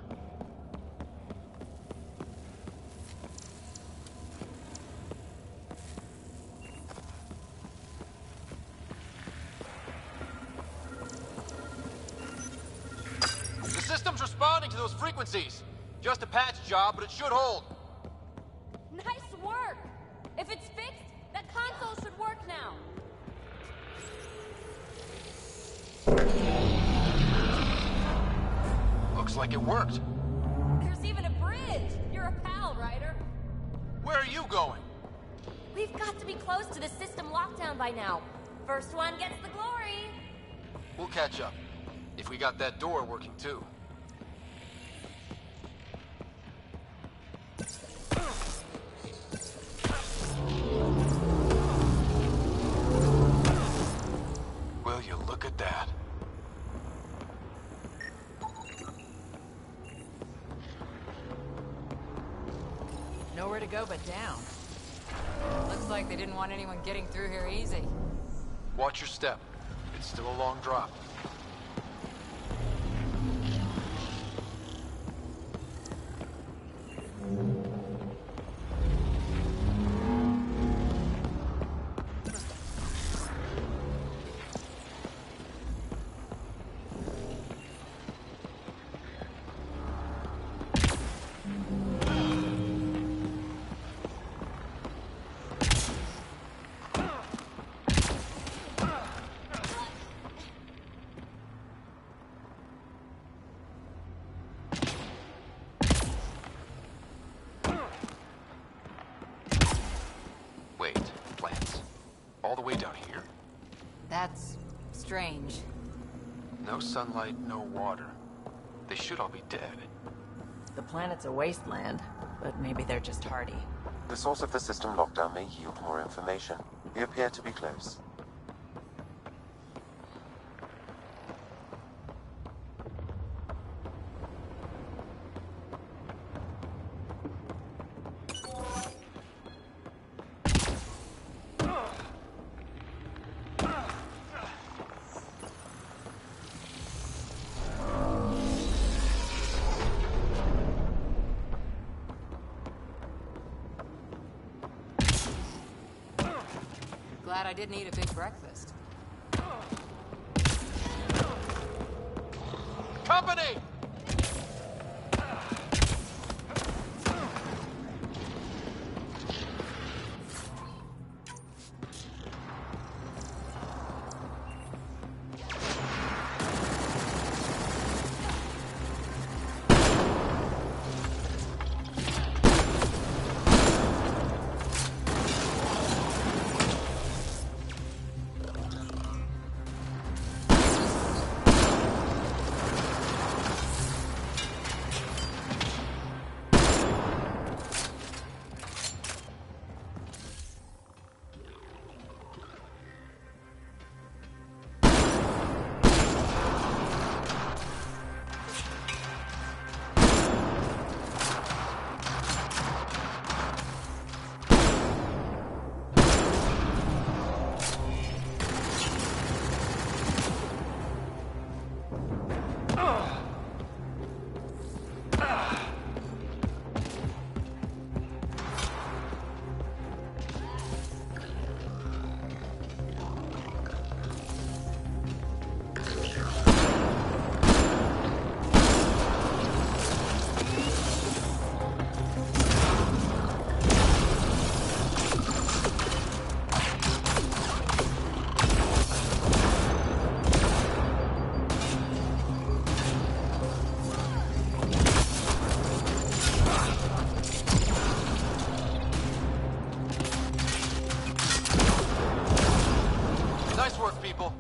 The system's responding to those frequencies. Just a patch job, but it should hold. Nice work! If it's fixed, that console should work now. Looks like it worked. There's even a bridge! You're a pal, Ryder. Where are you going? We've got to be close to the system lockdown by now. First one gets the glory. We'll catch up. If we got that door working too. Will you look at that? Nowhere to go but down. Looks like they didn't want anyone getting through here easy. Watch your step. It's still a long drop. Wait, plants? All the way down here? That's strange. No sunlight, no water. They should all be dead. The planet's a wasteland, but maybe they're just hardy. The source of the system lockdown may yield more information. We appear to be close. Glad I didn't eat a big breakfast. Company! Nice work, people.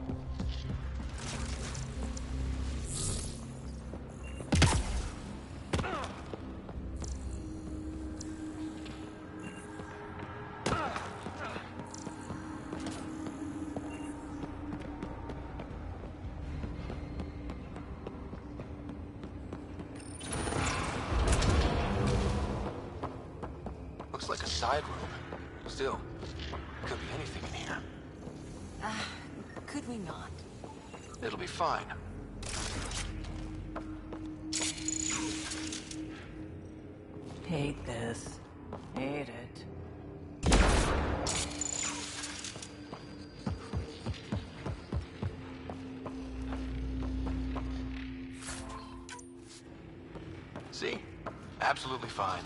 Looks like a side room. Still, could be anything in here. Could we not? It'll be fine. Hate this. Hate it. See? Absolutely fine.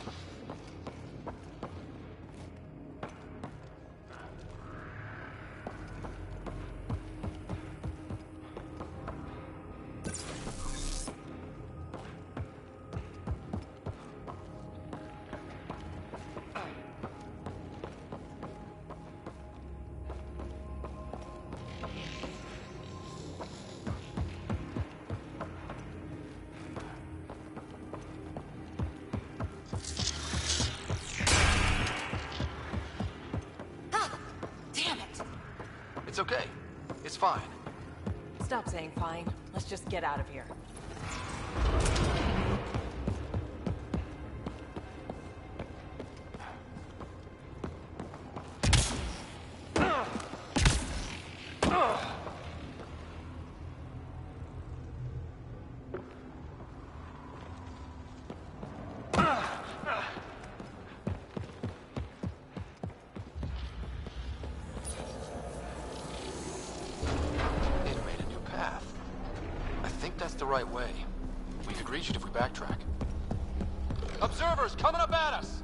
It's okay. It's fine. Stop saying fine. Let's just get out of here. think that's the right way. We could reach it if we backtrack. Observers coming up at us!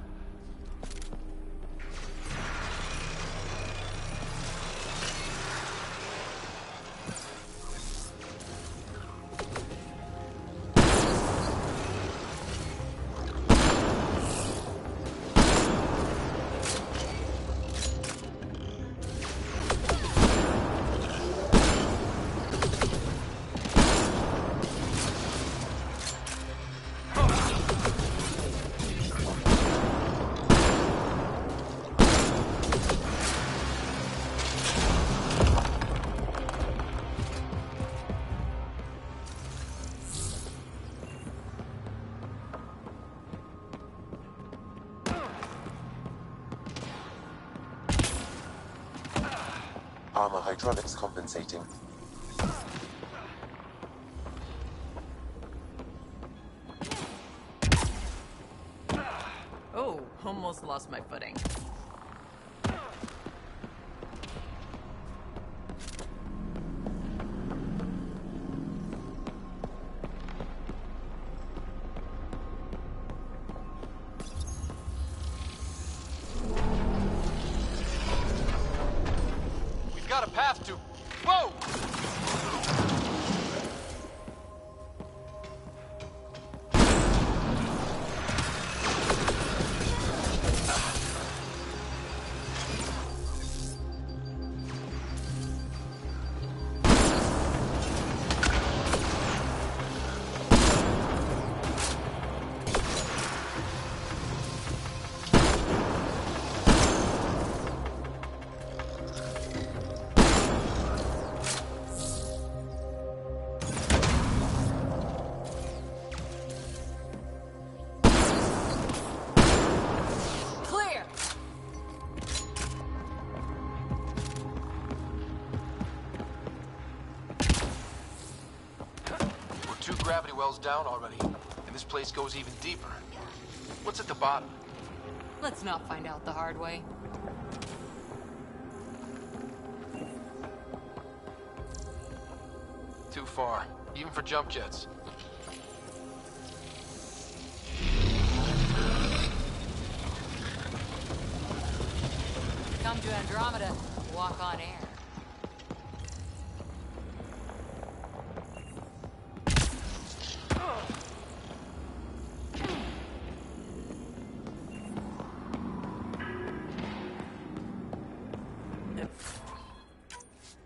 Armor hydraulics compensating. Oh, almost lost my footing. We've got a path to... Whoa! Clear! We're 2 gravity wells down already, and this place goes even deeper. What's at the bottom? Let's not find out the hard way. Too far, even for jump jets. Come to Andromeda, walk on air.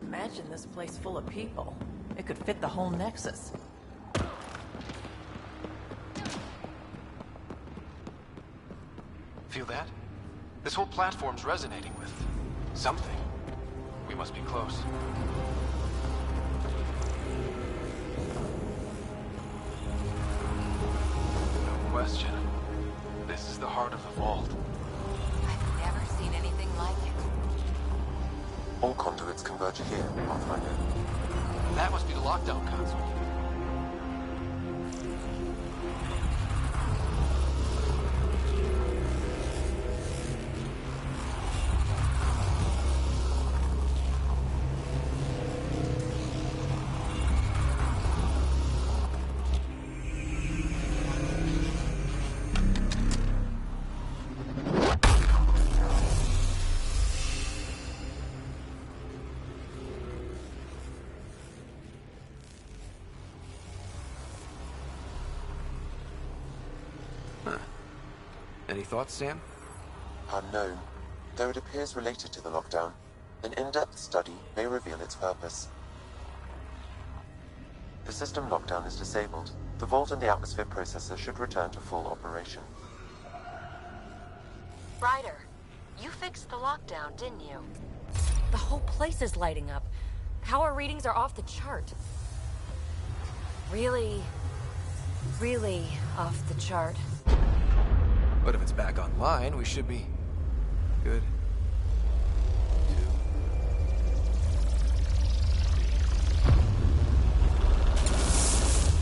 Imagine this place full of people. It could fit the whole Nexus. Feel that? This whole platform's resonating with something. We must be close. No question. This is the heart of the vault. I've never seen anything like it. All conduits converge here, Pathfinder. That must be the lockdown console. Any thoughts, Sam? Unknown. Though it appears related to the lockdown, an in-depth study may reveal its purpose. The system lockdown is disabled. The vault and the atmosphere processor should return to full operation. Ryder, you fixed the lockdown, didn't you? The whole place is lighting up. Power readings are off the chart. Really, really off the chart. But if it's back online, we should be good.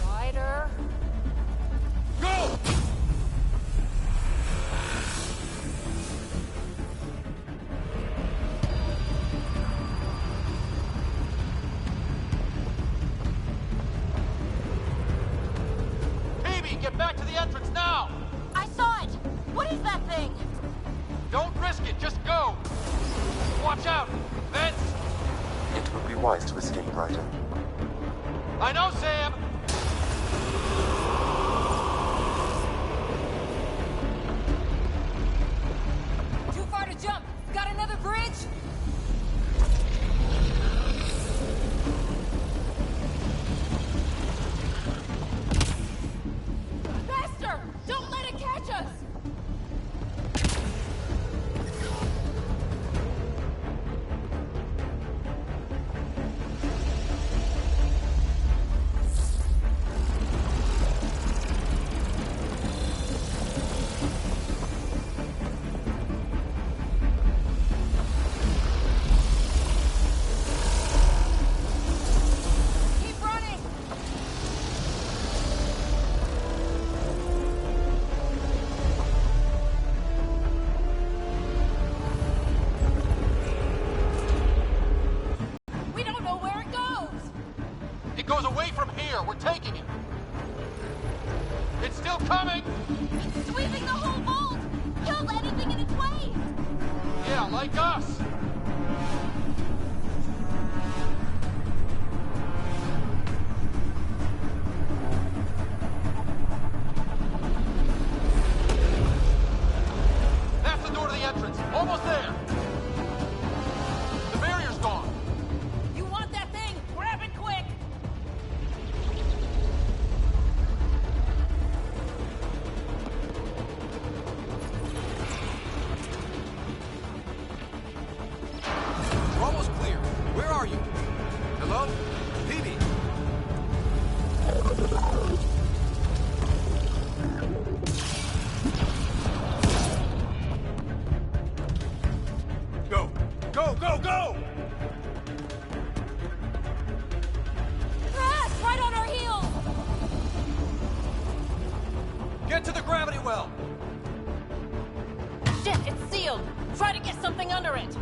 Ryder? Go! the entrance now! I saw it! What is that thing? Don't risk it, just go! Watch out! Vents! It would be wise to escape, Ryder. I know, Sam! Too far to jump. Got another bridge? Faster! Don't let it catch us! Keep running! We don't know where it goes! It goes away from here! We're taking it! It's still coming! It's sweeping the whole vault! Kills anything in its way! Yeah, like us! That's the door to the entrance! Almost there! The barrier's gone! You want that thing? Grab it quick! We're almost clear. Where are you? Hello? Phoebe? Go! Go, go, go! Crash! Right on our heels! Get to the gravity well! Shit, it's sealed! Try to get something under it!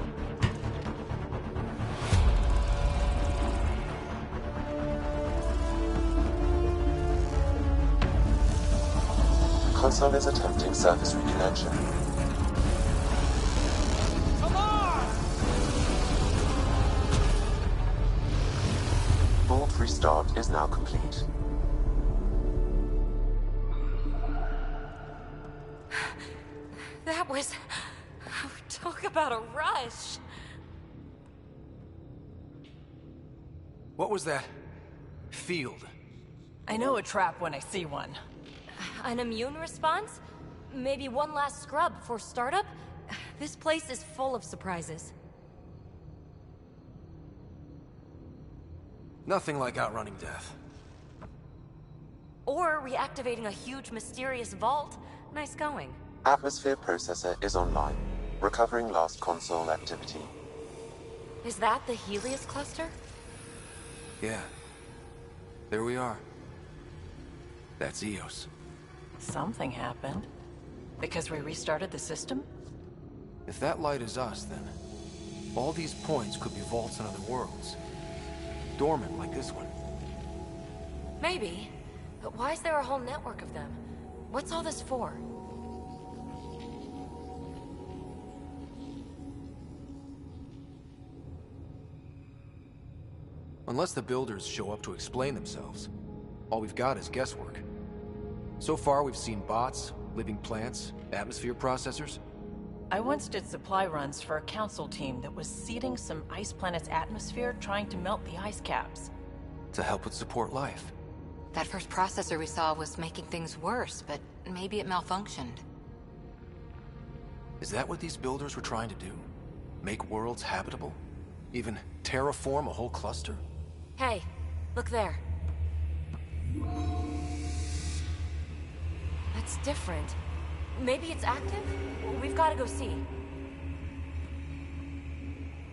Console is attempting surface reconnection. Come on! Vault restart is now complete. That was... Talk about a rush. What was that? Field. I know a trap when I see one. An immune response? Maybe one last scrub for startup? This place is full of surprises. Nothing like outrunning death. Or reactivating a huge mysterious vault. Nice going. Atmosphere processor is online, recovering last console activity. Is that the Helios cluster? Yeah. There we are. That's Eos. Something happened. Because we restarted the system? If that light is us, then all these points could be vaults in other worlds. Dormant like this one. Maybe. But why is there a whole network of them? What's all this for? Unless the builders show up to explain themselves, all we've got is guesswork. So far, we've seen bots, living plants, atmosphere processors. I once did supply runs for a council team that was seeding some ice planet's atmosphere, trying to melt the ice caps. To help with support life. That first processor we saw was making things worse, but maybe it malfunctioned. Is that what these builders were trying to do? Make worlds habitable? Even terraform a whole cluster? Hey, look there. That's different. Maybe it's active? We've got to go see.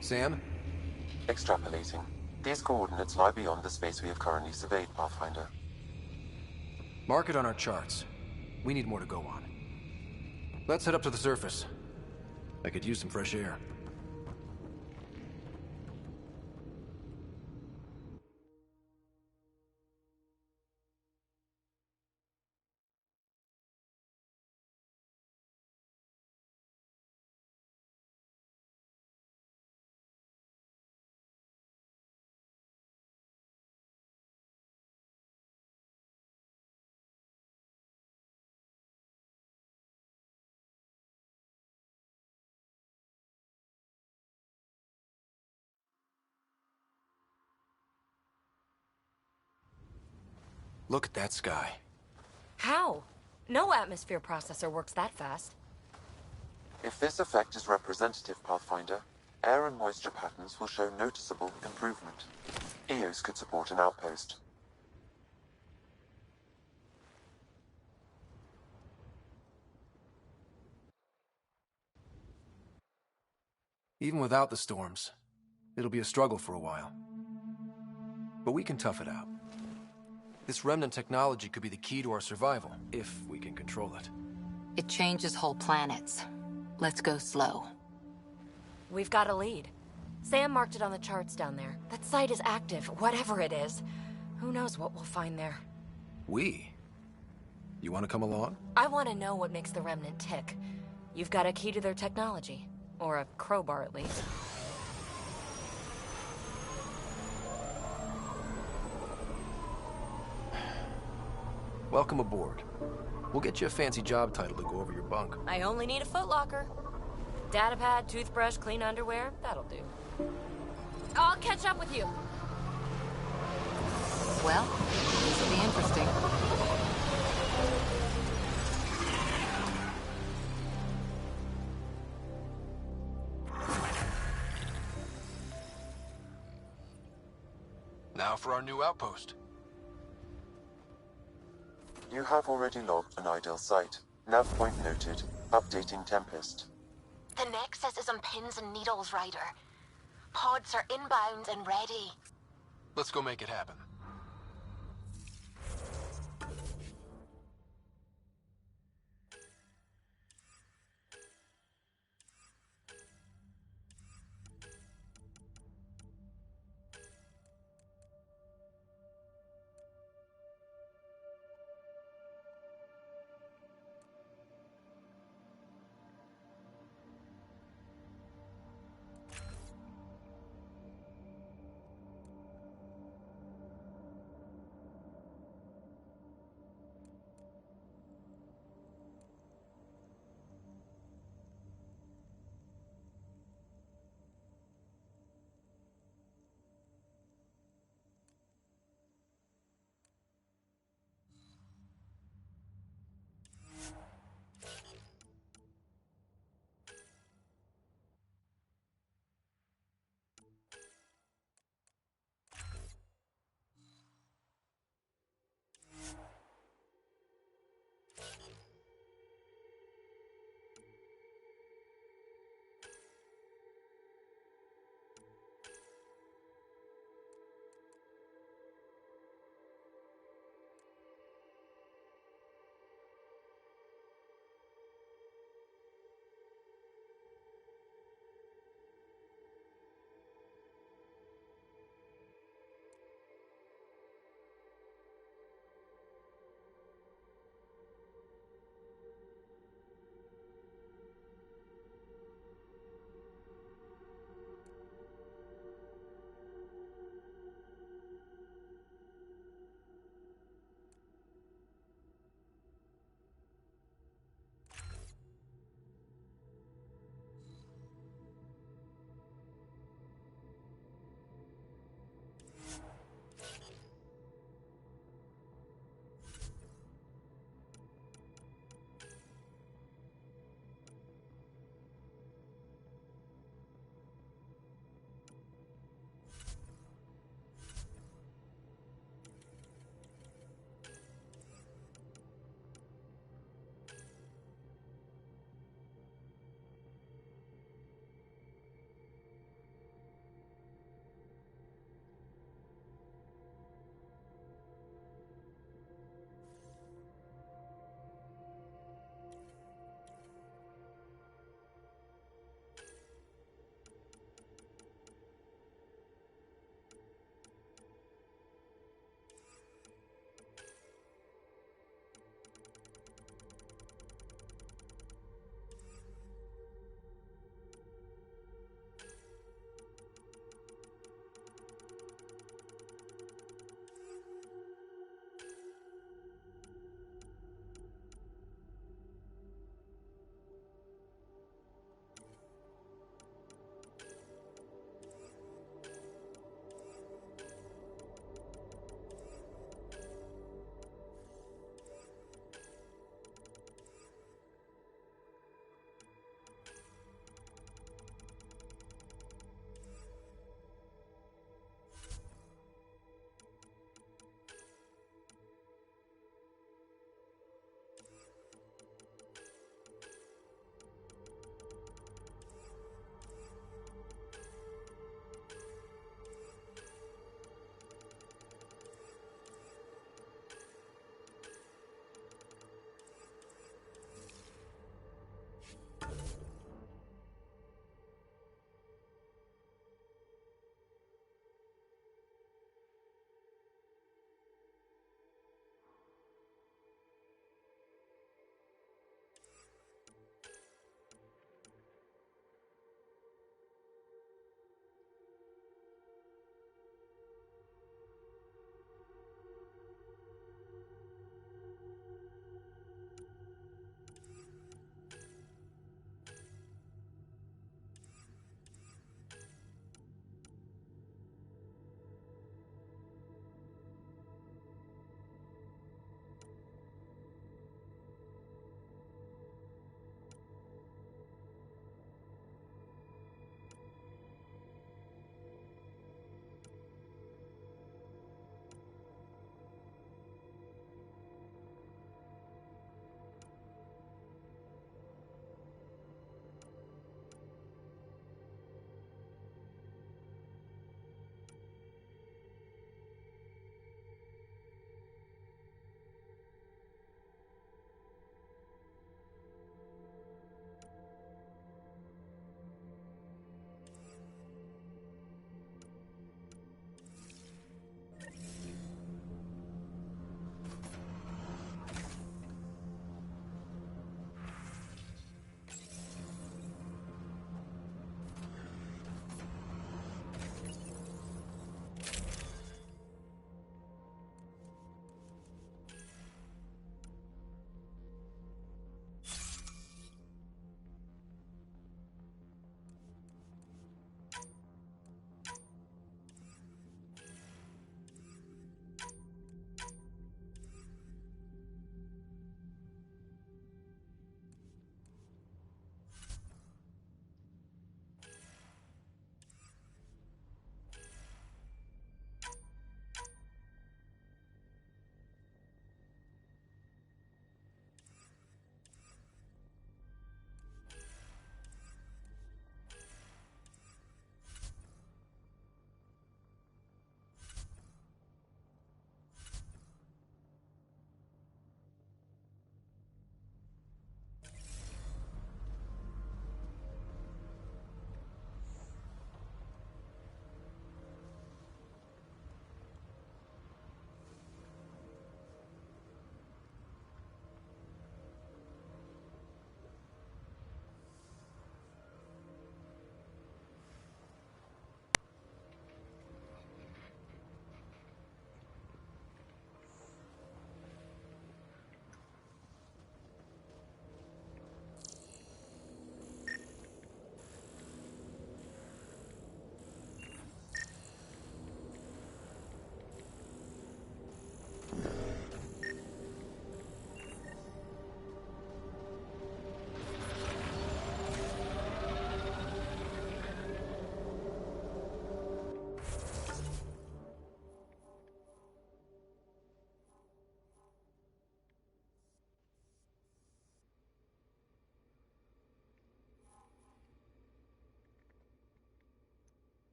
Sam? Extrapolating. These coordinates lie beyond the space we have currently surveyed, Pathfinder. Mark it on our charts. We need more to go on. Let's head up to the surface. I could use some fresh air. Look at that sky. How? No atmosphere processor works that fast. If this effect is representative, Pathfinder, air and moisture patterns will show noticeable improvement. EOS could support an outpost. Even without the storms, it'll be a struggle for a while. But we can tough it out. This remnant technology could be the key to our survival, if we can control it. It changes whole planets. Let's go slow. We've got a lead. Sam marked it on the charts down there. That site is active, whatever it is. Who knows what we'll find there. We? You want to come along? I want to know what makes the remnant tick. You've got a key to their technology. Or a crowbar, at least. Welcome aboard. We'll get you a fancy job title to go over your bunk. I only need a footlocker. Datapad, toothbrush, clean underwear, that'll do. I'll catch up with you. Well, this will be interesting. Now for our new outpost. You have already logged an ideal site. Nav point noted. Updating Tempest. The Nexus is on pins and needles, Ryder. Pods are inbound and ready. Let's go make it happen.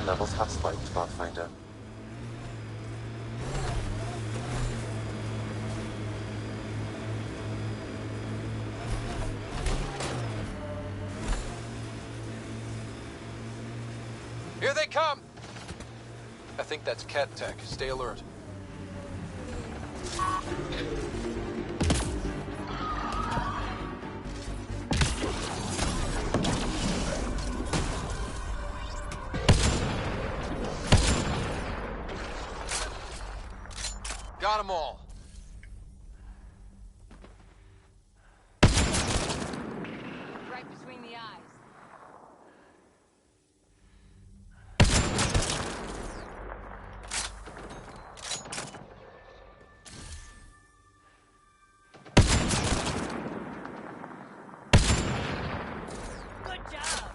radiation levels have spiked, Pathfinder. Here they come! I think that's Cat Tech. Stay alert. Got them all. Right between the eyes. Good job.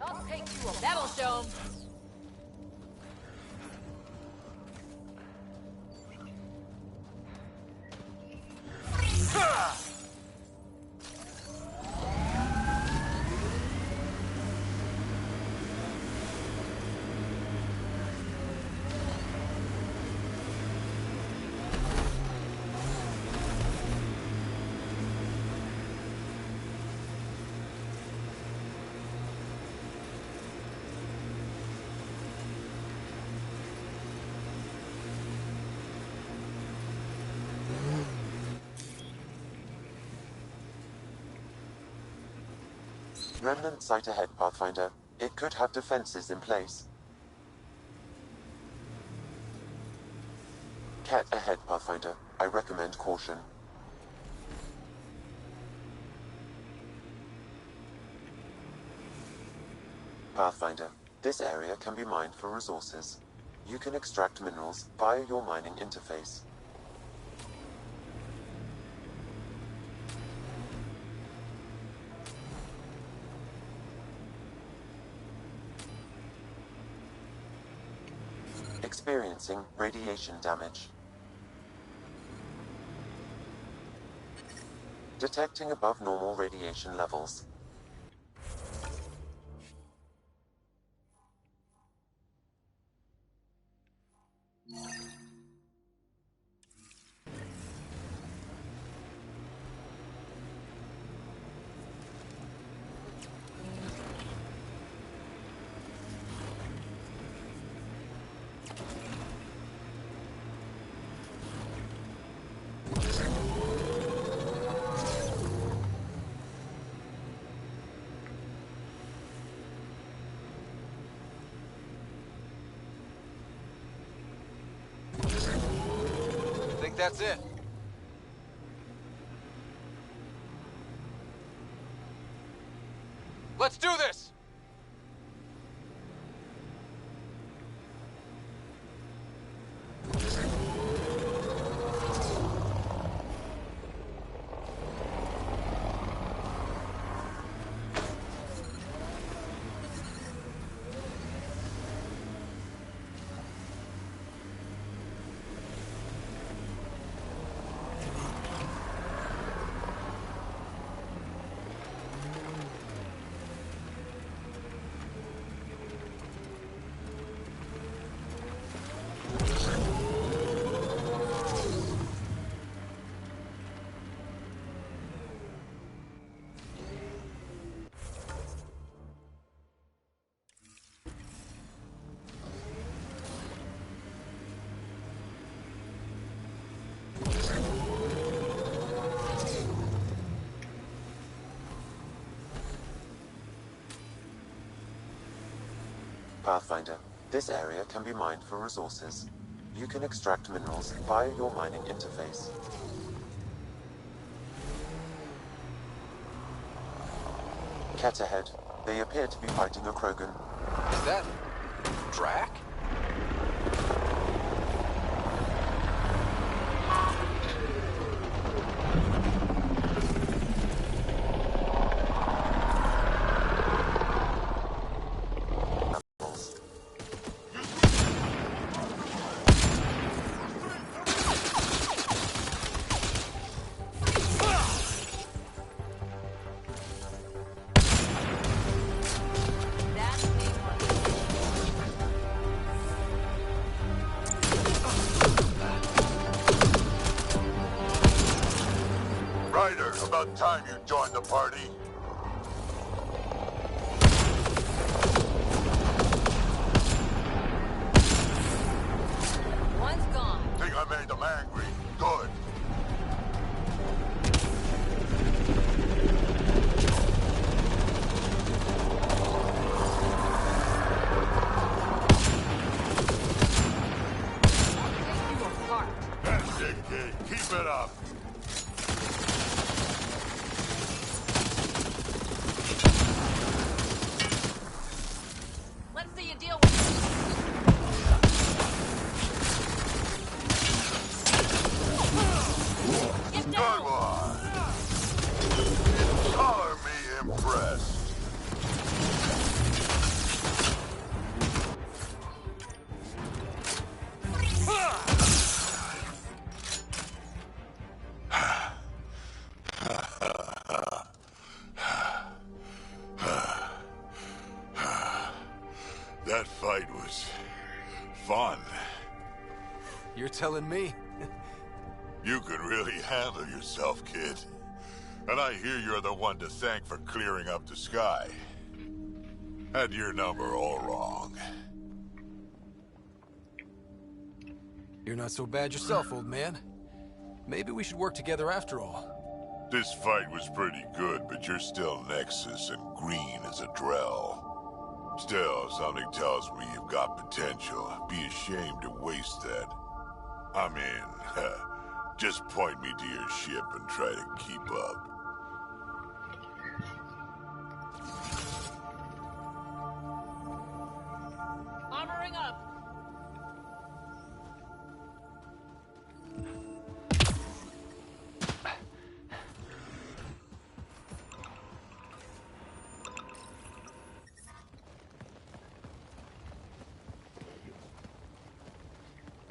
I'll take you a that'll show 'em. Remnant site ahead, Pathfinder. It could have defenses in place. Cat ahead, Pathfinder. I recommend caution. Pathfinder, this area can be mined for resources. You can extract minerals via your mining interface. Experiencing radiation damage. Detecting above normal radiation levels. Think that's it. Let's do this! Pathfinder, this area can be mined for resources. You can extract minerals via your mining interface. Cat ahead. They appear to be fighting a Krogan. Is that... Drac? About time you joined the party. One's gone. Think I made them angry? Good. That's it, kid. Keep it up. That fight was fun. You're telling me? You could really handle yourself, kid. And I hear you're the one to thank for clearing up the sky. Had your number all wrong. You're not so bad yourself, old man. Maybe we should work together after all. This fight was pretty good, but you're still Nexus and green as a Drell. Still, something tells me you've got potential. Be ashamed to waste that. I mean, just point me to your ship and try to keep up. Armoring up.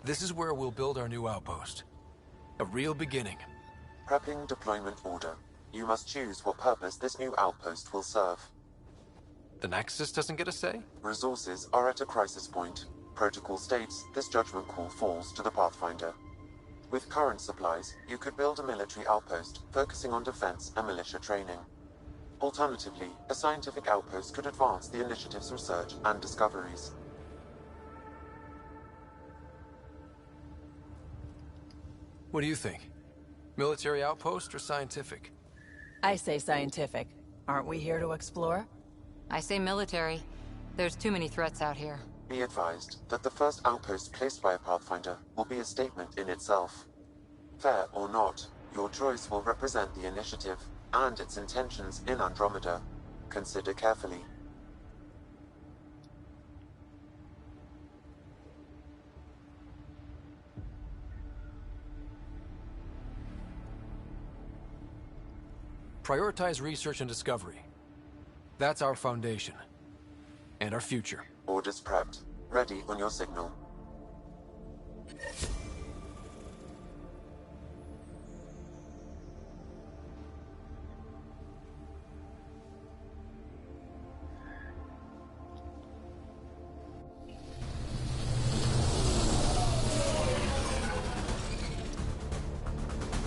This is where we'll build our new outpost. A real beginning. Prepping deployment order. You must choose what purpose this new outpost will serve. The Nexus doesn't get a say? Resources are at a crisis point. Protocol states this judgment call falls to the Pathfinder. With current supplies, you could build a military outpost, focusing on defense and militia training. Alternatively, a scientific outpost could advance the initiative's research and discoveries. What do you think? Military outpost or scientific? I say scientific. Aren't we here to explore? I say military. There's too many threats out here. Be advised that the first outpost placed by a Pathfinder will be a statement in itself. Fair or not, your choice will represent the initiative and its intentions in Andromeda. Consider carefully. Prioritize research and discovery. That's our foundation. And our future. Orders prepped. Ready on your signal.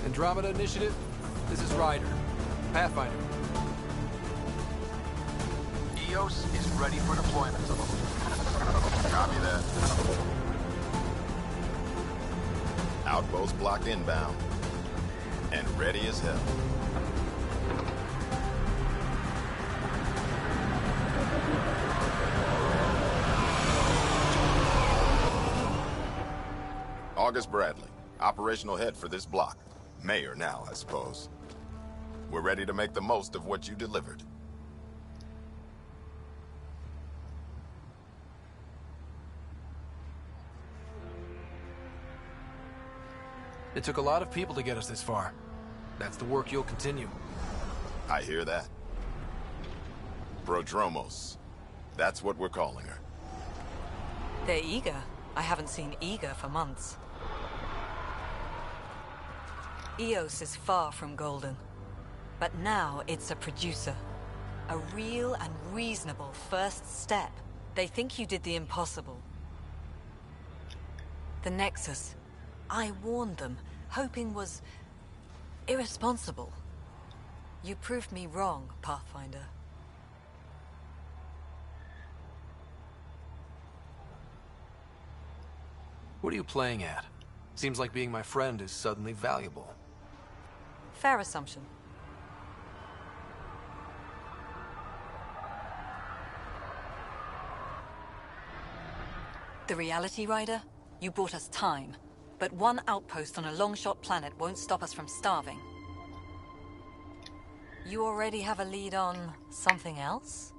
Andromeda Initiative, this is Ryder. Pathfinder. EOS is ready for deployment. Copy that. Outpost blocked inbound. And ready as hell. August Bradley, operational head for this block. Mayor now, I suppose. We're ready to make the most of what you delivered. It took a lot of people to get us this far. That's the work you'll continue. I hear that. Prodromos. That's what we're calling her. They're eager. I haven't seen eager for months. EOS is far from golden. But now it's a producer. A real and reasonable first step. They think you did the impossible. The Nexus. I warned them, hoping was irresponsible. You proved me wrong, Pathfinder. What are you playing at? Seems like being my friend is suddenly valuable. Fair assumption. The Reality Rider? You brought us time. But one outpost on a long-shot planet won't stop us from starving. You already have a lead on something else?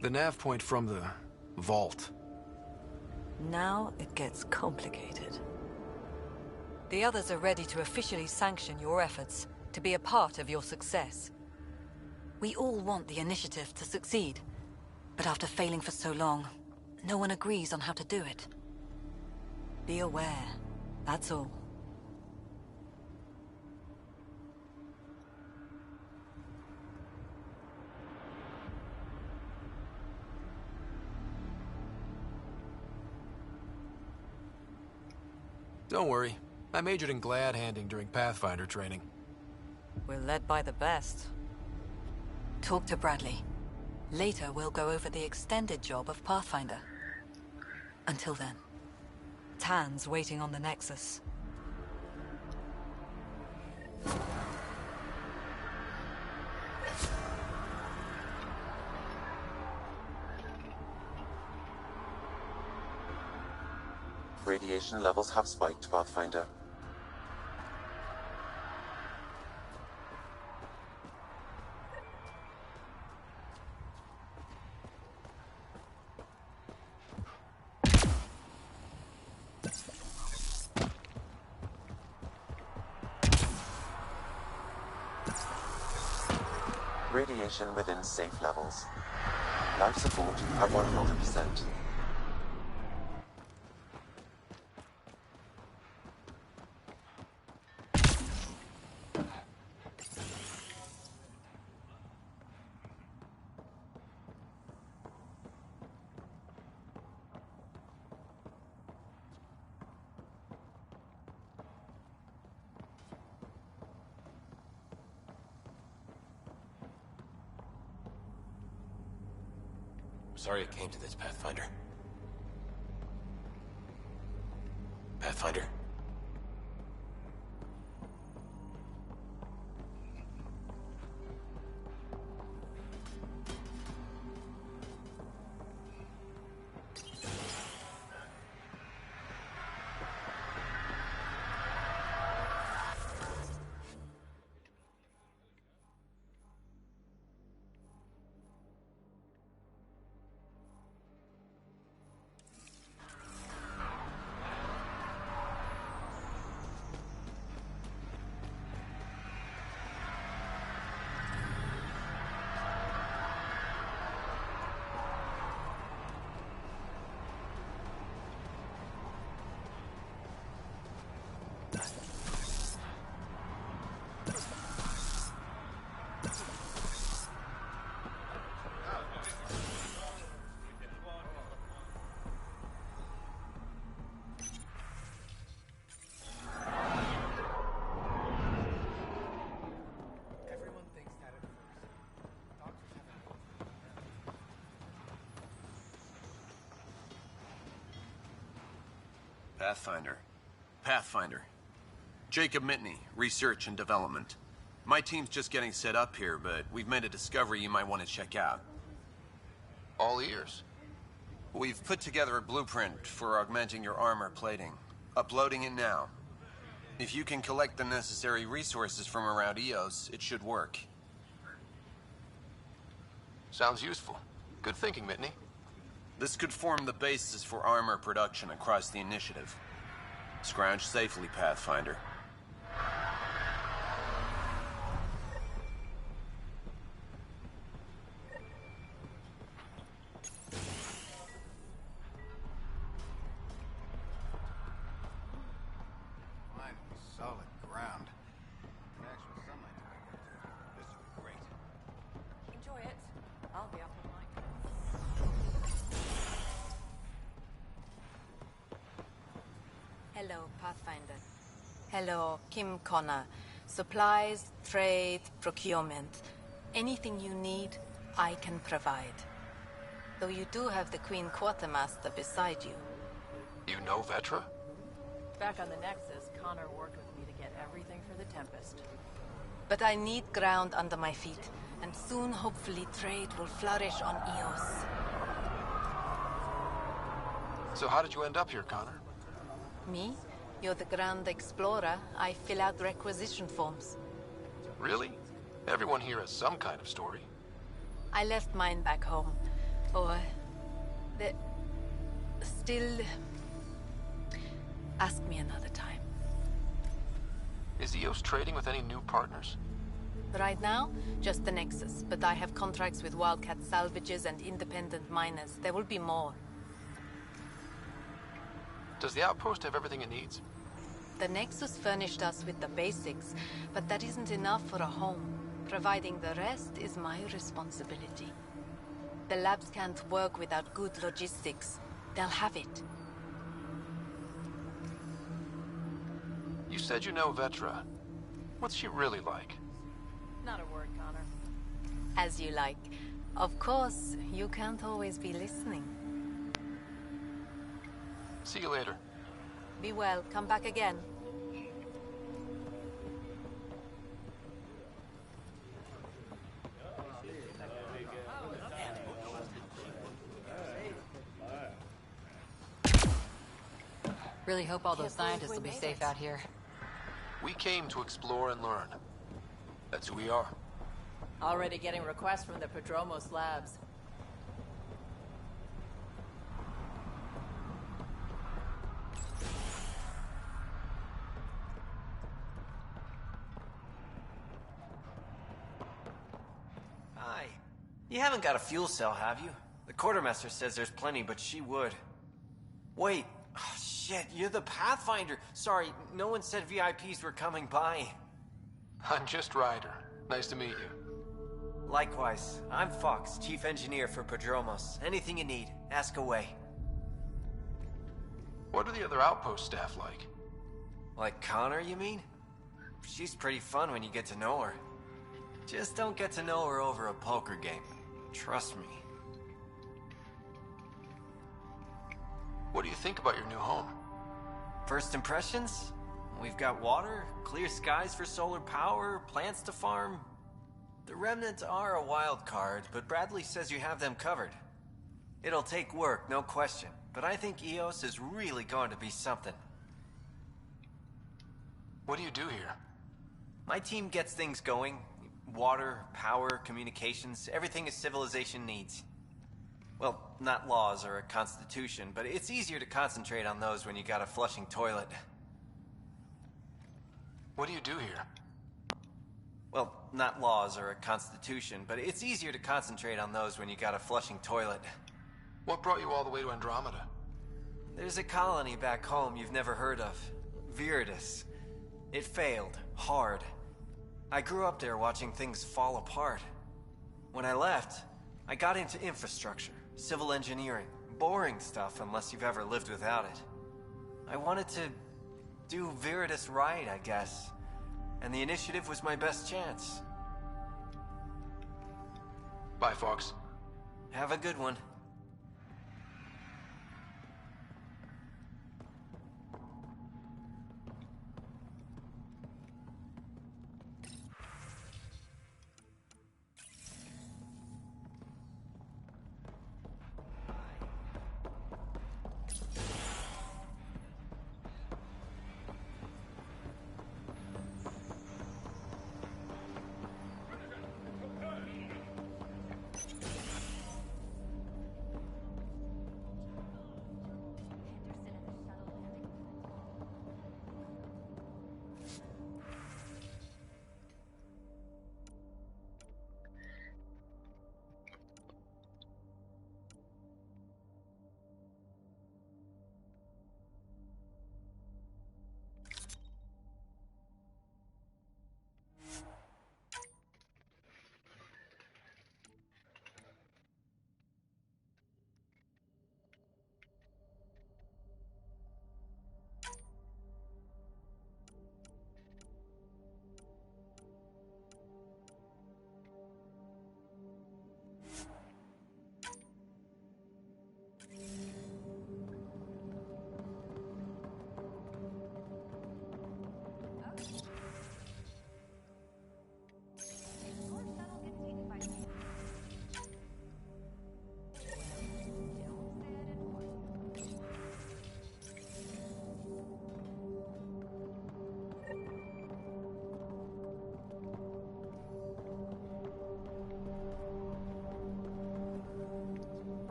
The nav point from the vault. Now it gets complicated. The others are ready to officially sanction your efforts, to be a part of your success. We all want the initiative to succeed, but after failing for so long, no one agrees on how to do it. Be aware, that's all. Don't worry. I majored in glad handing during Pathfinder training. We're led by the best. Talk to Bradley. Later, we'll go over the extended job of Pathfinder. Until then, Tan's waiting on the Nexus. Radiation levels have spiked, Pathfinder. Radiation within safe levels. Life support at 100%. Sorry it came to this, Pathfinder. Pathfinder? Pathfinder. Pathfinder. Jacob Mitney, Research and Development. My team's just getting set up here, but we've made a discovery you might want to check out. All ears. We've put together a blueprint for augmenting your armor plating. Uploading it now. If you can collect the necessary resources from around EOS, it should work. Sounds useful. Good thinking, Mitney. This could form the basis for armor production across the initiative. Scrounge safely, Pathfinder. Solid ground. The actual sunlight to make it. This will be great. Enjoy it. I'll be up all night. Hello, Pathfinder. Hello, Kim Connor. Supplies, trade, procurement. Anything you need, I can provide. Though you do have the Queen Quartermaster beside you. You know Vetra? Back on the Nexus, Connor worked with me to get everything for the Tempest. But I need ground under my feet, and soon, hopefully, trade will flourish on EOS. So how did you end up here, Connor? Me? You're the Grand Explorer. I fill out requisition forms. Really? Everyone here has some kind of story. I left mine back home. Or... Still... Ask me another time. Is EOS trading with any new partners? Right now, just the Nexus, but I have contracts with Wildcat salvages and independent miners. There will be more. Does the outpost have everything it needs? The Nexus furnished us with the basics, but that isn't enough for a home. Providing the rest is my responsibility. The labs can't work without good logistics. They'll have it. You said you know Vetra. What's she really like? Not a word, Connor. As you like. Of course, you can't always be listening. See you later. Be well. Come back again. Really hope all those scientists will be safe out here. We came to explore and learn. That's who we are. Already getting requests from the Prodromos labs. Hi. You haven't got a fuel cell, have you? The quartermaster says there's plenty, but she would. Wait. Oh, shit, you're the Pathfinder. Sorry, no one said VIPs were coming by. I'm just Ryder. Nice to meet you. Likewise. I'm Fox, Chief Engineer for Prodromos. Anything you need, ask away. What are the other outpost staff like? Like Connor, you mean? She's pretty fun when you get to know her. Just don't get to know her over a poker game. Trust me. What do you think about your new home? First impressions? We've got water, clear skies for solar power, plants to farm. The Remnants are a wild card, but Bradley says you have them covered. It'll take work, no question, but I think EOS is really going to be something. What do you do here? My team gets things going. Water, power, communications, everything a civilization needs. Well, not laws or a constitution, but it's easier to concentrate on those when you got a flushing toilet. What do you do here? Well, not laws or a constitution, but it's easier to concentrate on those when you got a flushing toilet. What brought you all the way to Andromeda? There's a colony back home you've never heard of. Viridis. It failed. Hard. I grew up there watching things fall apart. When I left, I got into infrastructure, civil engineering. Boring stuff unless you've ever lived without it. I wanted to do Viridis right, I guess. And the initiative was my best chance. Bye, Fox. Have a good one.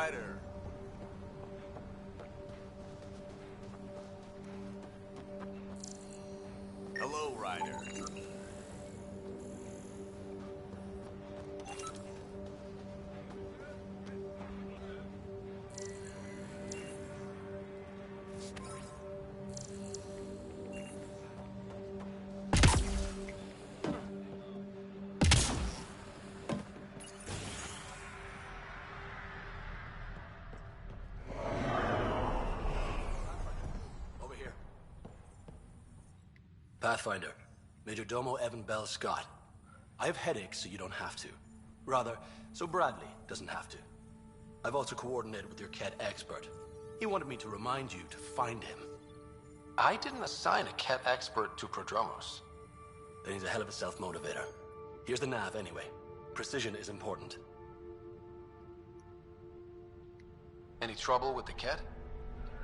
Ryder. Hello, Ryder. Over here. Pathfinder, Major Domo Evan Bell Scott. I have headaches, so you don't have to. Rather, so Bradley doesn't have to. I've also coordinated with your Ket expert. He wanted me to remind you to find him. I didn't assign a Ket expert to Prodromos. Then he's a hell of a self-motivator. Here's the nav anyway. Precision is important. Any trouble with the Ket?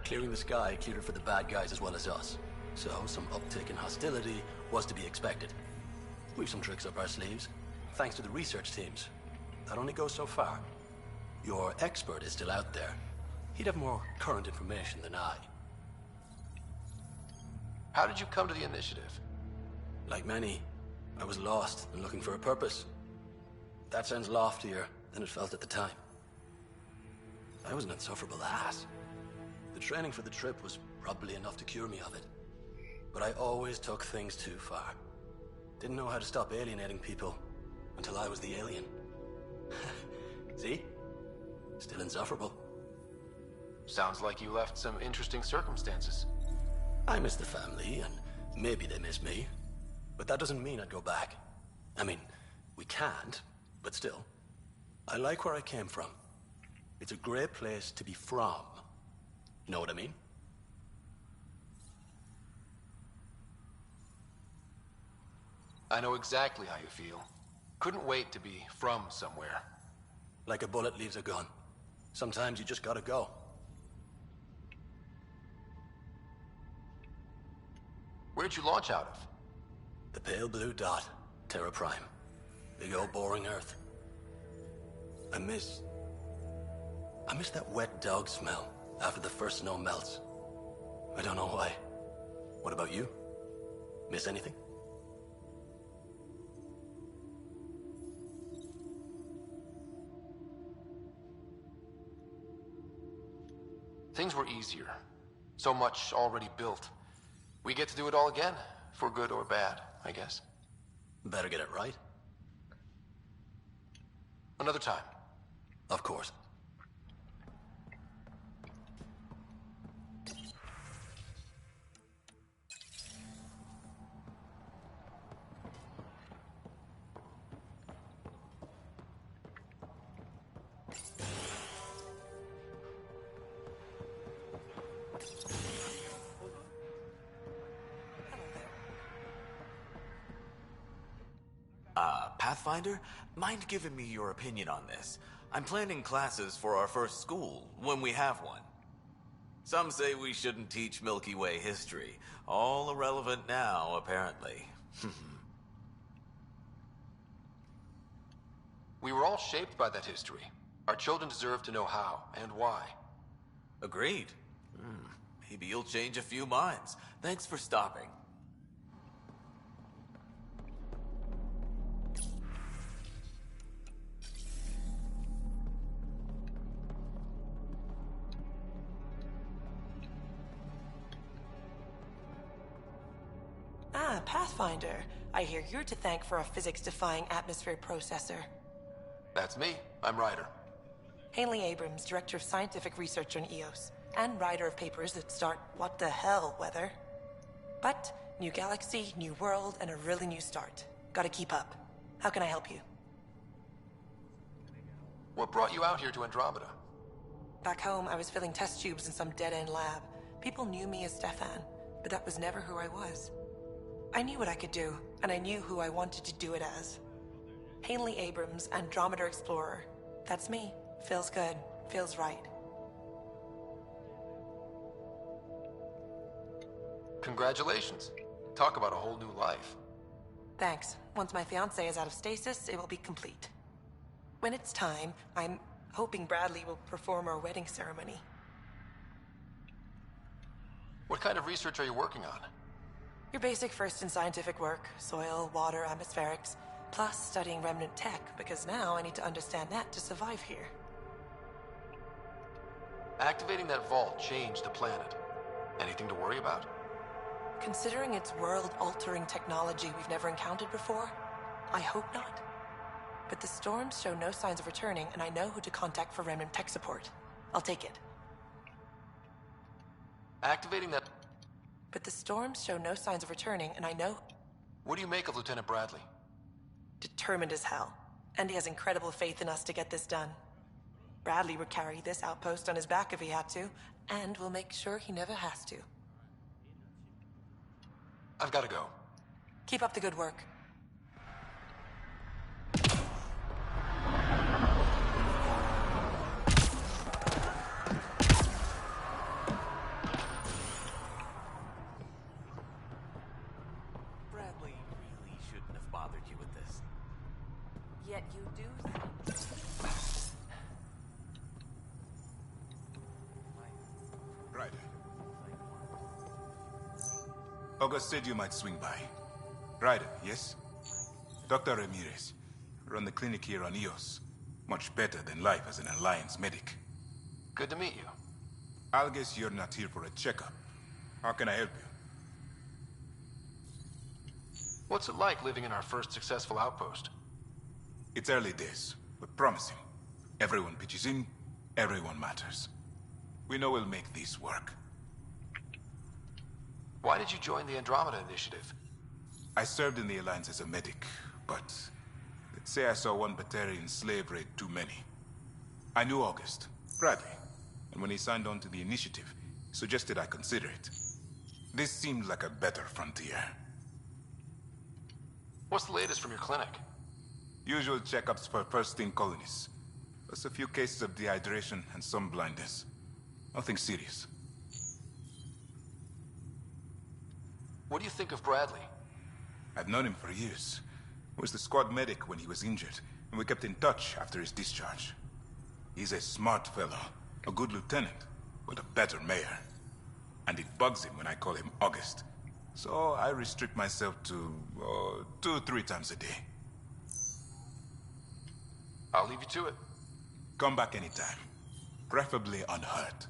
Clearing the sky cleared it for the bad guys as well as us. So, some uptick in hostility was to be expected. We've some tricks up our sleeves, thanks to the research teams. That only goes so far. Your expert is still out there. He'd have more current information than I. How did you come to the initiative? Like many, I was lost and looking for a purpose. That sounds loftier than it felt at the time. I was an insufferable ass. The training for the trip was probably enough to cure me of it. But I always took things too far. Didn't know how to stop alienating people until I was the alien. See? Still insufferable. Sounds like you left some interesting circumstances. I miss the family, and maybe they miss me. But that doesn't mean I'd go back. I mean, we can't, but still. I like where I came from. It's a great place to be from. You know what I mean? I know exactly how you feel. Couldn't wait to be from somewhere. Like a bullet leaves a gun. Sometimes you just gotta go. Where'd you launch out of? The pale blue dot, Terra Prime. Big old boring Earth. I miss that wet dog smell after the first snow melts. I don't know why. What about you? Miss anything? Things were easier. So much already built. We get to do it all again, for good or bad, I guess. Better get it right. Another time. Of course. Pathfinder, mind giving me your opinion on this? I'm planning classes for our first school, when we have one. Some say we shouldn't teach Milky Way history. All irrelevant now, apparently. We were all shaped by that history. Our children deserve to know how and why. Agreed. Maybe you'll change a few minds. Thanks for stopping. Pathfinder, I hear you're to thank for a physics-defying atmosphere processor. That's me. I'm Ryder. Haley Abrams, Director of Scientific Research on EOS, and writer of papers that start what the hell weather. But, new galaxy, new world, and a really new start. Gotta keep up. How can I help you? What brought you out here to Andromeda? Back home, I was filling test tubes in some dead-end lab. People knew me as Stefan, but that was never who I was. I knew what I could do, and I knew who I wanted to do it as. Haley Abrams, Andromeda Explorer. That's me. Feels good. Feels right. Congratulations. Talk about a whole new life. Thanks. Once my fiancé is out of stasis, it will be complete. When it's time, I'm hoping Bradley will perform our wedding ceremony. What kind of research are you working on? Your basic first in scientific work, soil, water, atmospherics, plus studying remnant tech, because now I need to understand that to survive here. Activating that vault changed the planet. Anything to worry about? Considering it's world-altering technology we've never encountered before, I hope not. But the storms show no signs of returning, and I know who to contact for remnant tech support. I'll take it. Activating that... But the storms show no signs of returning, and I know... What do you make of Lieutenant Bradley? Determined as hell. And he has incredible faith in us to get this done. Bradley would carry this outpost on his back if he had to, and we'll make sure he never has to. I've got to go. Keep up the good work. Bradley really shouldn't have bothered you with this. Yet you do think... Right. August said you might swing by. Ryder, yes? Dr. Ramirez. Run the clinic here on EOS. Much better than life as an Alliance medic. Good to meet you. I'll guess you're not here for a checkup. How can I help you? What's it like living in our first successful outpost? It's early days, but promising. Everyone pitches in, everyone matters. We know we'll make this work. Why did you join the Andromeda Initiative? I served in the Alliance as a medic, but let's say I saw one Batarian slave raid too many. I knew August, Bradley, and when he signed on to the initiative, he suggested I consider it. This seemed like a better frontier. What's the latest from your clinic? Usual checkups for first-in colonists, plus a few cases of dehydration and some blindness. Nothing serious. What do you think of Bradley? I've known him for years. He was the squad medic when he was injured, and we kept in touch after his discharge. He's a smart fellow, a good lieutenant, but a better mayor. And it bugs him when I call him August. So I restrict myself to 2-3 times a day. I'll leave you to it. Come back anytime. Preferably unhurt.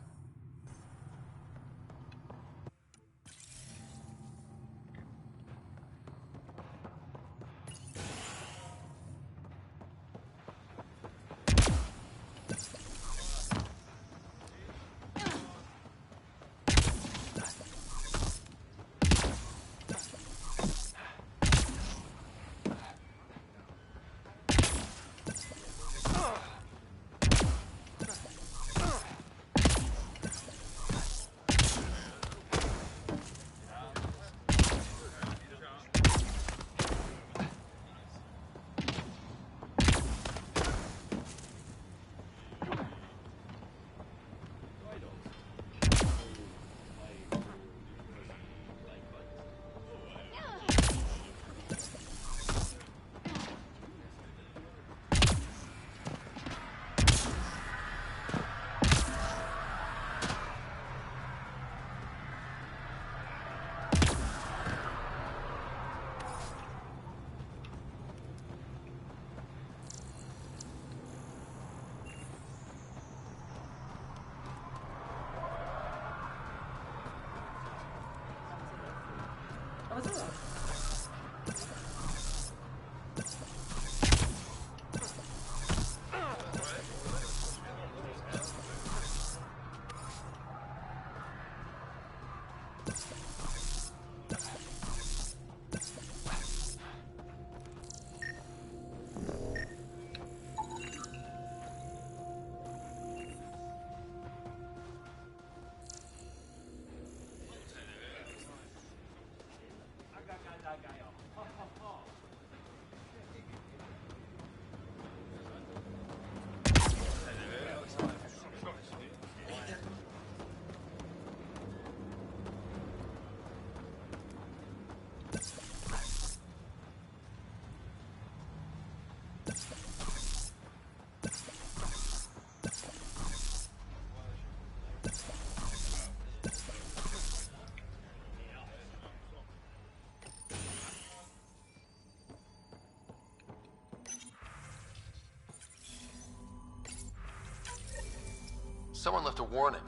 Someone left a warning.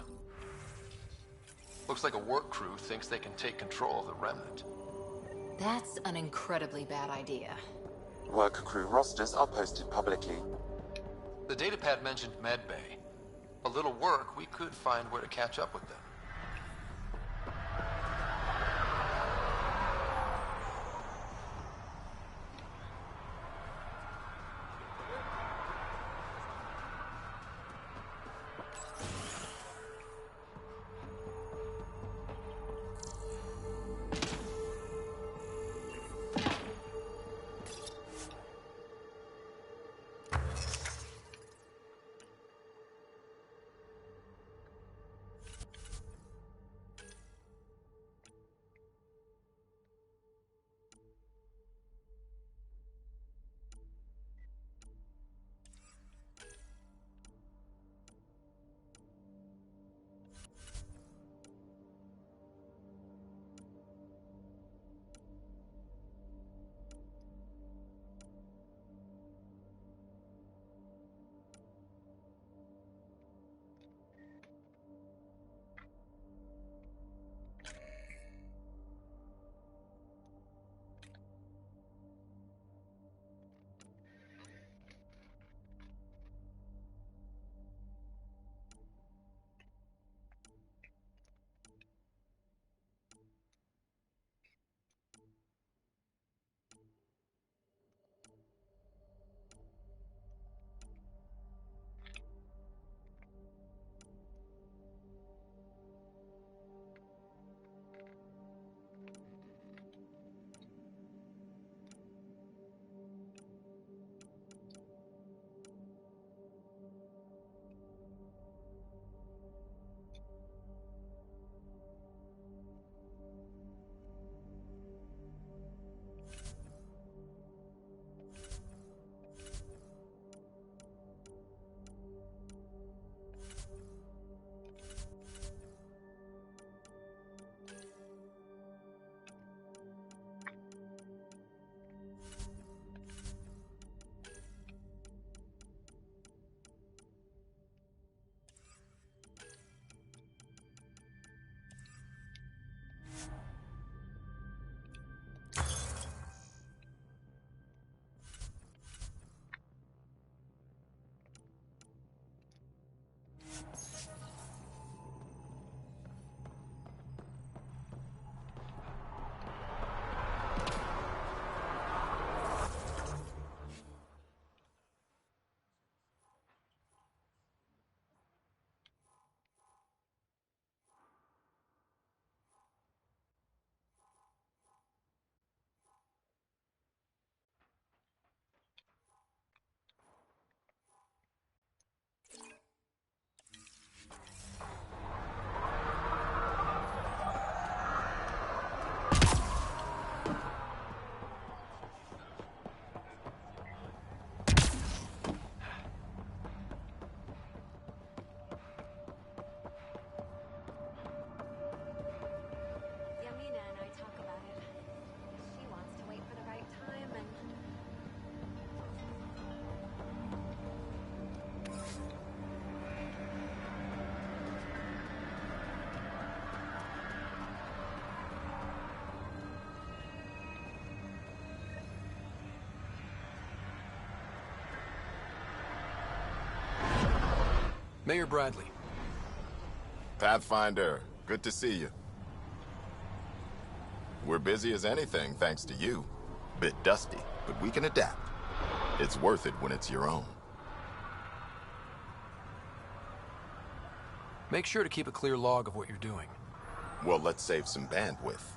Looks like a work crew thinks they can take control of the remnant. That's an incredibly bad idea. Work crew rosters are posted publicly. The datapad mentioned medbay. A little work, we could find where to catch up with them. Mayor Bradley. Pathfinder, good to see you. We're busy as anything, thanks to you. Bit dusty, but we can adapt. It's worth it when it's your own. Make sure to keep a clear log of what you're doing. Well, let's save some bandwidth.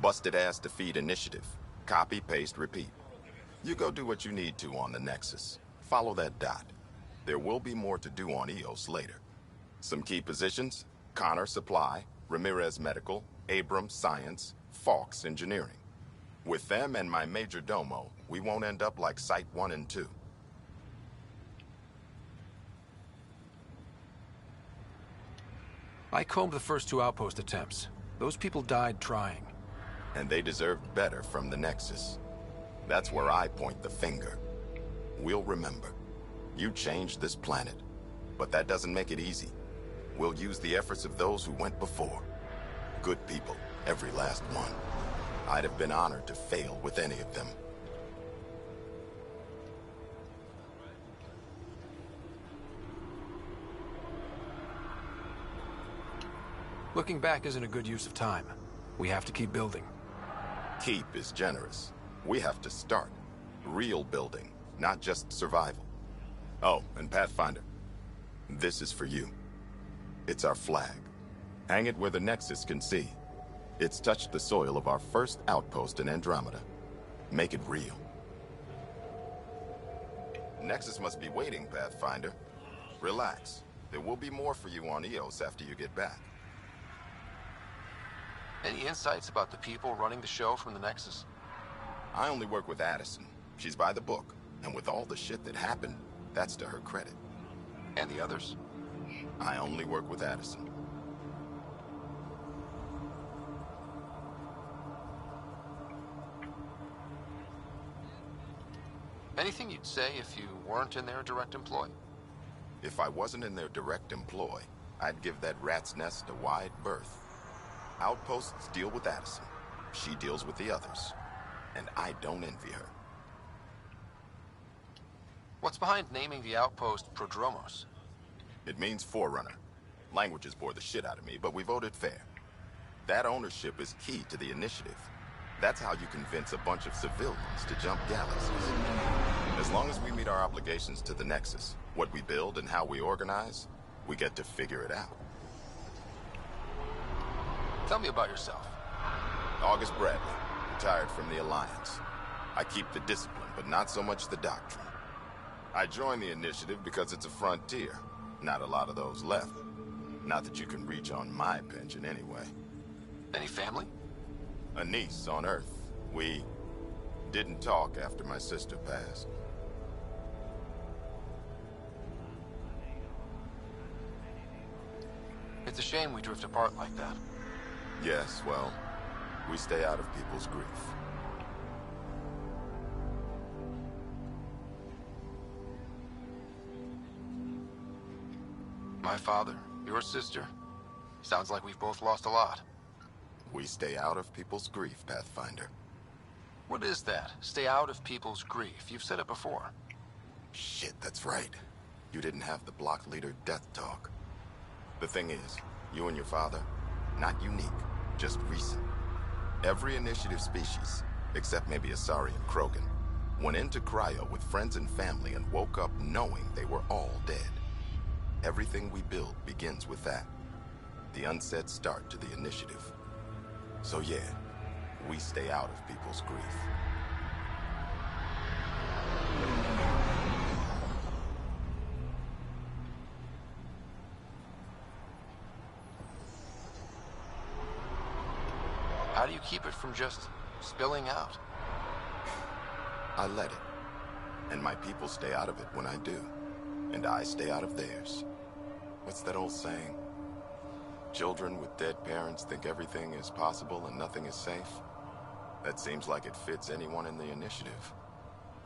Busted ass defeat initiative. Copy, paste, repeat. You go do what you need to on the Nexus. Follow that dot. There will be more to do on EOS later. Some key positions: Connor Supply, Ramirez Medical, Abrams Science, Fawkes Engineering. With them and my major domo, we won't end up like Site 1 and 2. I combed the first 2 outpost attempts. Those people died trying. And they deserved better from the Nexus. That's where I point the finger. We'll remember. You changed this planet. But that doesn't make it easy. We'll use the efforts of those who went before. Good people, every last one. I'd have been honored to fail with any of them. Looking back isn't a good use of time. We have to keep building. Keep is generous. We have to start. Real building, not just survival. Oh, and Pathfinder, this is for you. It's our flag. Hang it where the Nexus can see. It's touched the soil of our first outpost in Andromeda. Make it real. Nexus must be waiting, Pathfinder. Relax. There will be more for you on Eos after you get back. Any insights about the people running the show from the Nexus? I only work with Addison. She's by the book. And with all the shit that happened, that's to her credit. And the others? I only work with Addison. Anything you'd say if you weren't in their direct employ? If I wasn't in their direct employ, I'd give that rat's nest a wide berth. Outposts deal with Addison. She deals with the others. And I don't envy her. What's behind naming the outpost Prodromos? It means Forerunner. Languages bore the shit out of me, but we voted fair. That ownership is key to the initiative. That's how you convince a bunch of civilians to jump galaxies. As long as we meet our obligations to the Nexus, what we build and how we organize, we get to figure it out. Tell me about yourself. August Bradley, retired from the Alliance. I keep the discipline, but not so much the doctrine. I joined the initiative because it's a frontier. Not a lot of those left. Not that you can reach on my pension anyway. Any family? A niece on Earth. We didn't talk after my sister passed. It's a shame we drift apart like that. Yes, well, we stay out of people's grief. My father, your sister. Sounds like we've both lost a lot. We stay out of people's grief, Pathfinder. What is that? Stay out of people's grief. You've said it before. Shit, that's right. You didn't have the block leader death talk. The thing is, you and your father, not unique, just recent. Every initiative species, except maybe Asari and Krogan, went into cryo with friends and family and woke up knowing they were all dead. Everything we build begins with that. The unsaid start to the initiative. So yeah, we stay out of people's grief. How do you keep it from just spilling out? I let it. And my people stay out of it when I do. And I stay out of theirs. What's that old saying? Children with dead parents think everything is possible and nothing is safe. That seems like it fits anyone in the initiative.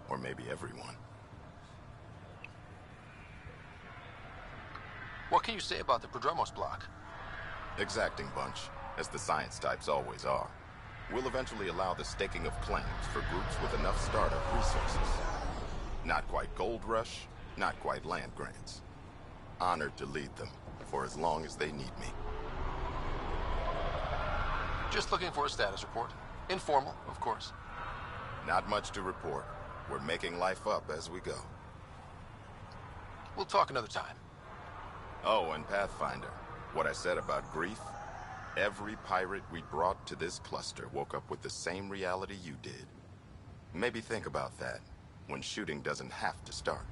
Or maybe everyone. What can you say about the Prodromos block? Exacting bunch, as the science types always are. We'll eventually allow the staking of claims for groups with enough startup resources. Not quite gold rush, not quite land grants. Honored to lead them, for as long as they need me. Just looking for a status report. Informal, of course. Not much to report. We're making life up as we go. We'll talk another time. Oh, and Pathfinder, what I said about grief? Every pirate we brought to this cluster woke up with the same reality you did. Maybe think about that, when shooting doesn't have to start.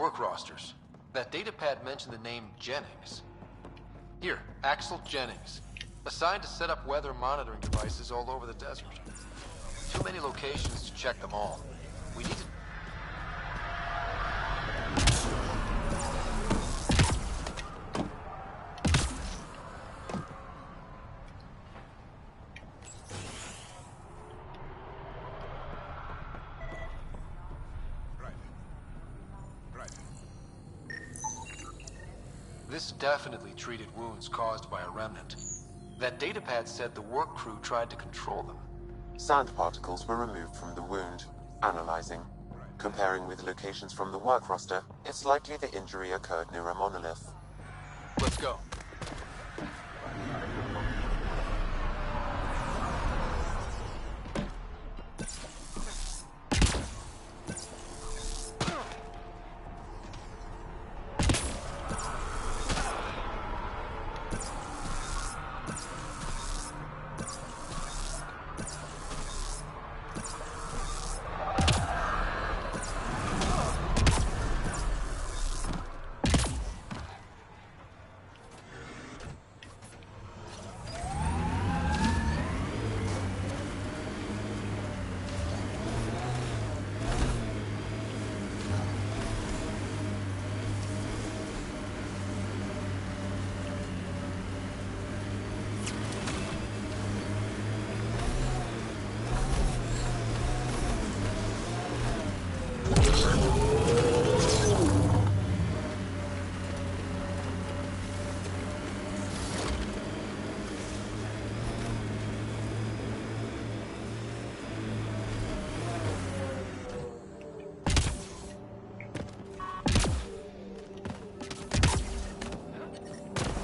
Work rosters. That datapad mentioned the name Jennings. Here, Axel Jennings. Assigned to set up weather monitoring devices all over the desert. Too many locations to check them all. We need to... This definitely treated wounds caused by a remnant. That datapad said the work crew tried to control them. Sand particles were removed from the wound. Analyzing. Comparing with locations from the work roster, it's likely the injury occurred near a monolith. Let's go.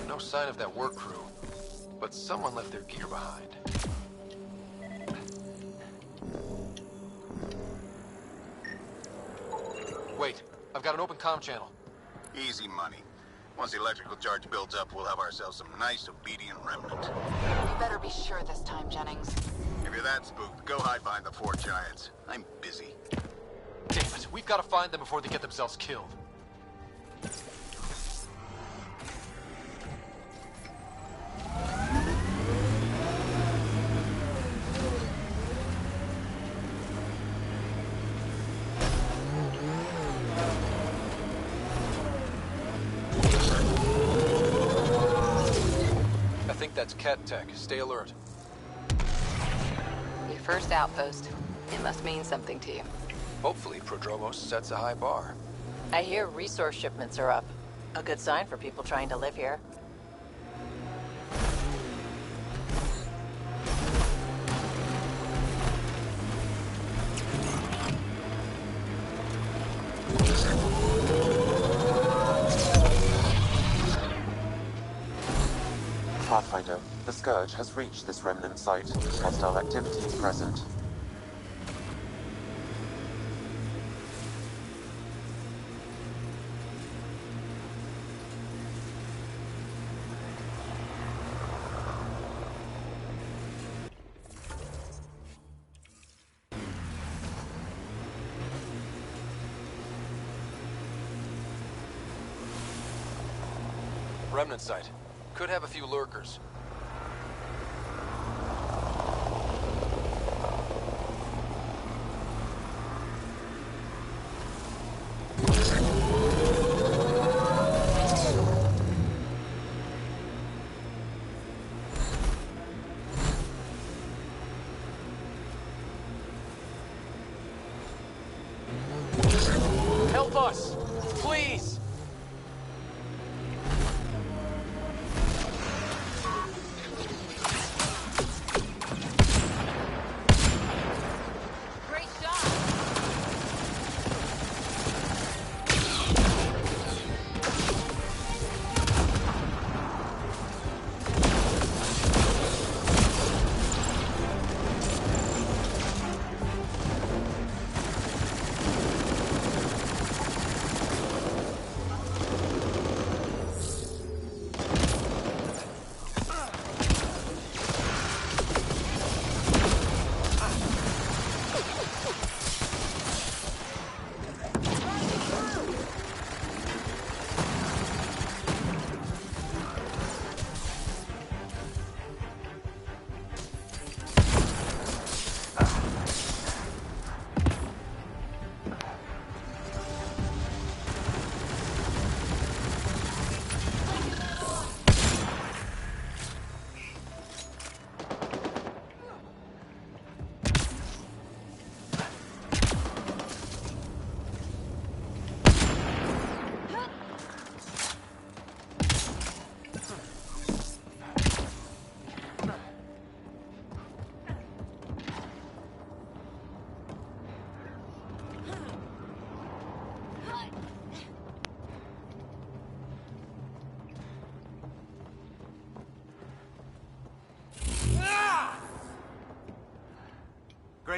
No sign of that work crew, but someone left their gear behind. Wait, I've got an open comm channel. Easy money. Once the electrical charge builds up, we'll have ourselves some nice, obedient remnant. You better be sure this time, Jennings. If you're that spooked, go hide behind the four giants. I'm busy. Damn it, we've got to find them before they get themselves killed. I think that's Cat Tech. Stay alert. Your first outpost. It must mean something to you. Hopefully, Prodromos sets a high bar. I hear resource shipments are up. A good sign for people trying to live here. Pathfinder, the Scourge has reached this remnant site. Hostile activity present. Remnant site. Could have a few lurkers. Help us! Please!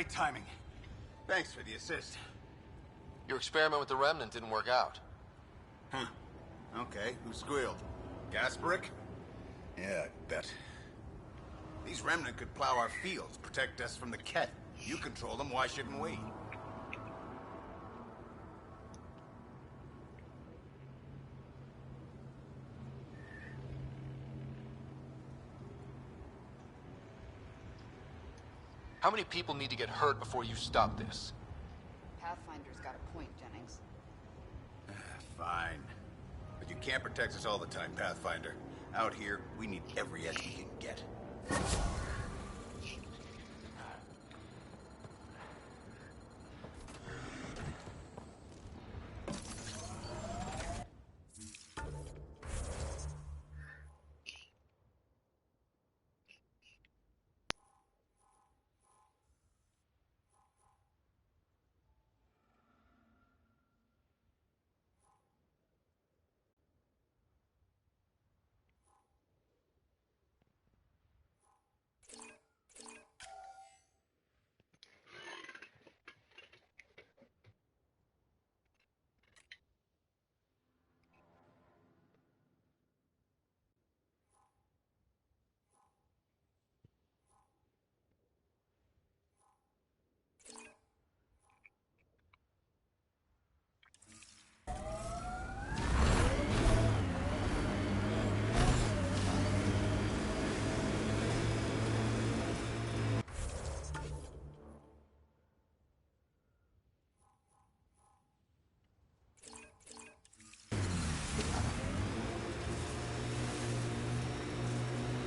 Great timing. Thanks for the assist. Your experiment with the Remnant didn't work out. Huh. Okay, who squealed? Gasberick? Yeah, I bet. These Remnant could plow our fields, protect us from the Ket. You control them, why shouldn't we? How many people need to get hurt before you stop this? Pathfinder's got a point, Jennings. Fine. But you can't protect us all the time, Pathfinder. Out here, we need every edge we can get.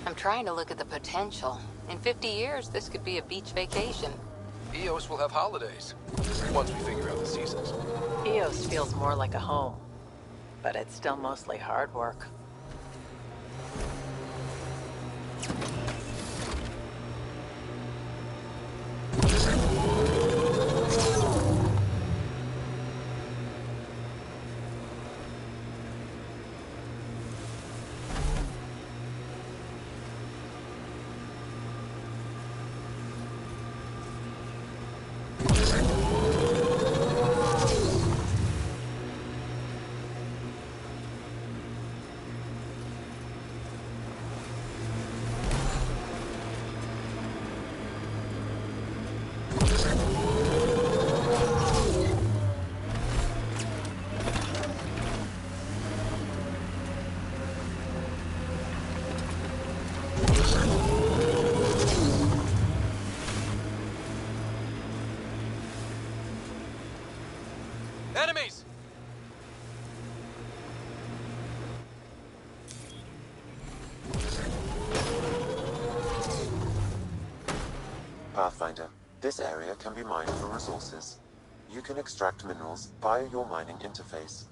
I'm trying to look at the potential. In 50 years, this could be a beach vacation. EOS will have holidays, once we figure out the seasons. EOS feels more like a home, but it's still mostly hard work. Enemies! Pathfinder, this area can be mined for resources. You can extract minerals via your mining interface.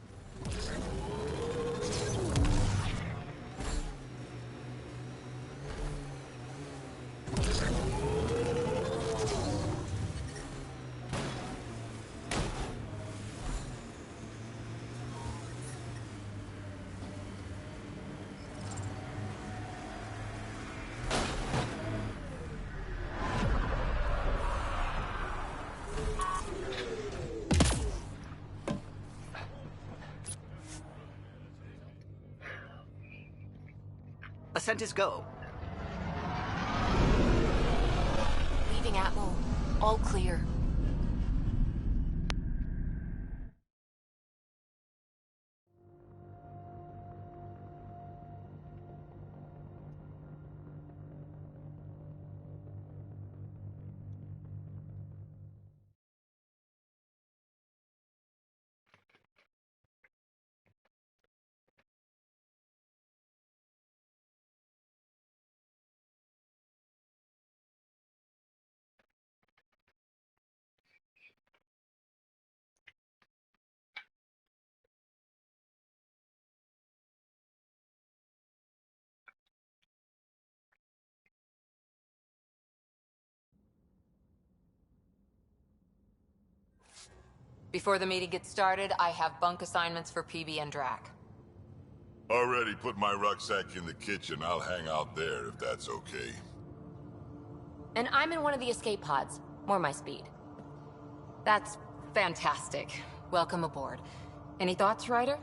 Ascent is go. Leaving Atmo. All clear. Before the meeting gets started, I have bunk assignments for PB and Drac. Already put my rucksack in the kitchen. I'll hang out there if that's okay. And I'm in one of the escape pods. More my speed. That's fantastic. Welcome aboard. Any thoughts, Ryder?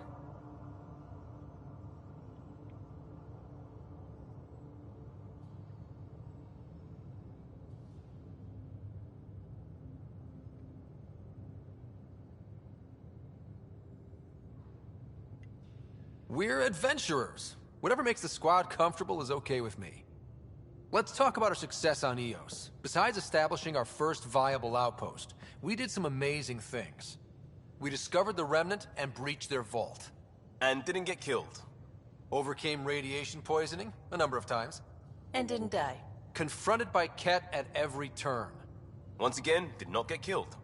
We're adventurers. Whatever makes the squad comfortable is okay with me. Let's talk about our success on Eos. Besides establishing our first viable outpost, we did some amazing things. We discovered the Remnant and breached their vault. And didn't get killed. Overcame radiation poisoning a number of times. And didn't die. Confronted by Ket at every turn. Once again, did not get killed.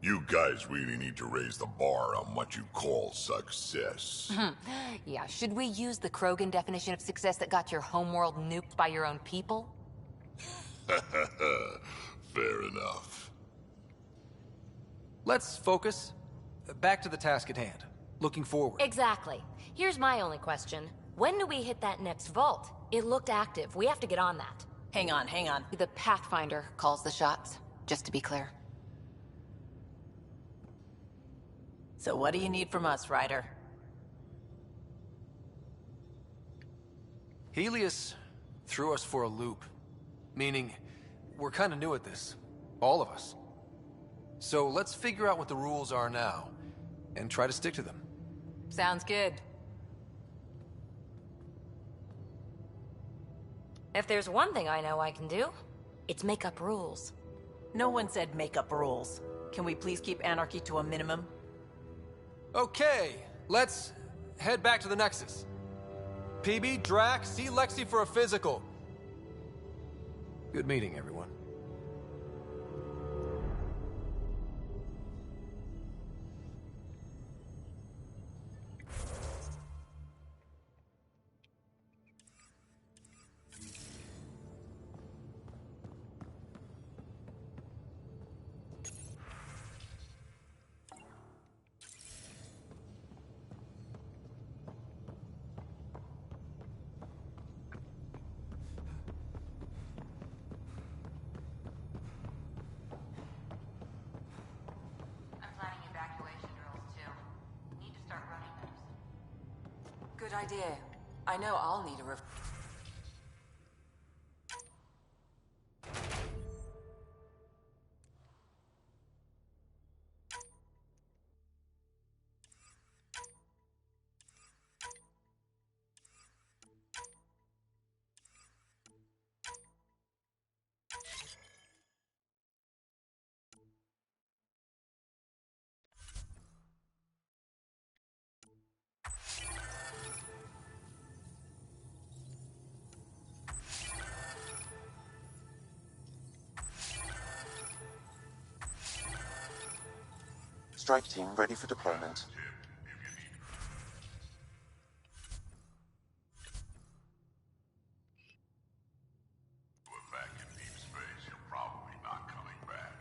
You guys really need to raise the bar on what you call success. Yeah, should we use the Krogan definition of success that got your homeworld nuked by your own people? Fair enough. Let's focus. Back to the task at hand. Looking forward. Exactly. Here's my only question. When do we hit that next vault? It looked active. We have to get on that. Hang on, hang on. The Pathfinder calls the shots, just to be clear. So what do you need from us, Ryder? Helios threw us for a loop. Meaning, we're kind of new at this. All of us. So let's figure out what the rules are now, and try to stick to them. Sounds good. If there's one thing I know I can do, it's make up rules. No one said make up rules. Can we please keep anarchy to a minimum? Okay, let's head back to the Nexus. PB, Drac, see Lexi for a physical. Good meeting, everyone. Good idea. I know I'll need a Strike team ready for deployment. We're back in deep space. You're probably not coming back.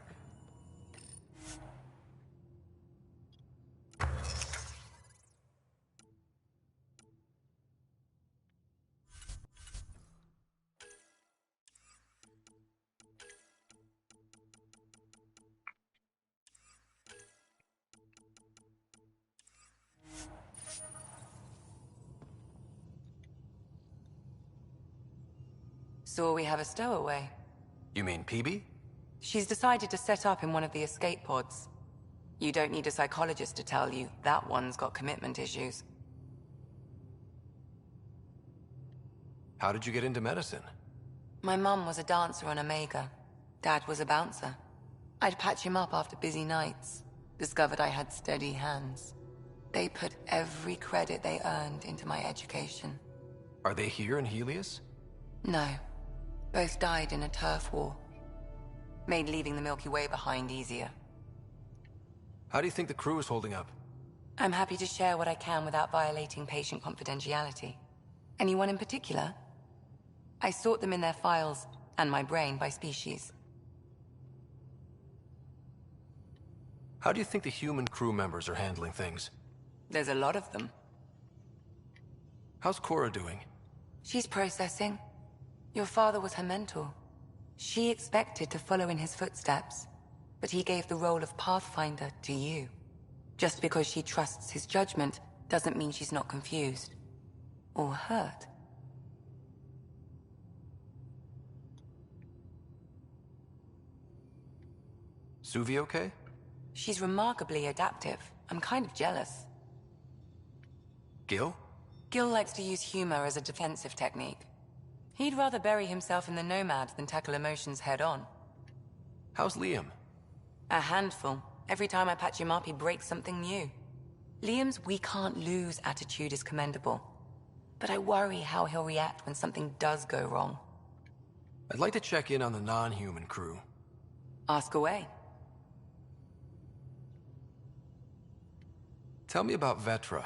So we have a stowaway. You mean PB? She's decided to set up in one of the escape pods. You don't need a psychologist to tell you that one's got commitment issues. How did you get into medicine? My mum was a dancer on Omega. Dad was a bouncer. I'd patch him up after busy nights. Discovered I had steady hands. They put every credit they earned into my education. Are they here in Helios? No. Both died in a turf war. Made leaving the Milky Way behind easier. How do you think the crew is holding up? I'm happy to share what I can without violating patient confidentiality. Anyone in particular? I sort them in their files, and my brain by species. How do you think the human crew members are handling things? There's a lot of them. How's Cora doing? She's processing. Your father was her mentor. She expected to follow in his footsteps, but he gave the role of Pathfinder to you. Just because she trusts his judgment doesn't mean she's not confused. Or hurt. Suvi okay? She's remarkably adaptive. I'm kind of jealous. Gil? Gil likes to use humor as a defensive technique. He'd rather bury himself in the Nomad than tackle emotions head-on. How's Liam? A handful. Every time I patch him up, he breaks something new. Liam's "we can't lose" attitude is commendable. But I worry how he'll react when something does go wrong. I'd like to check in on the non-human crew. Ask away. Tell me about Vetra.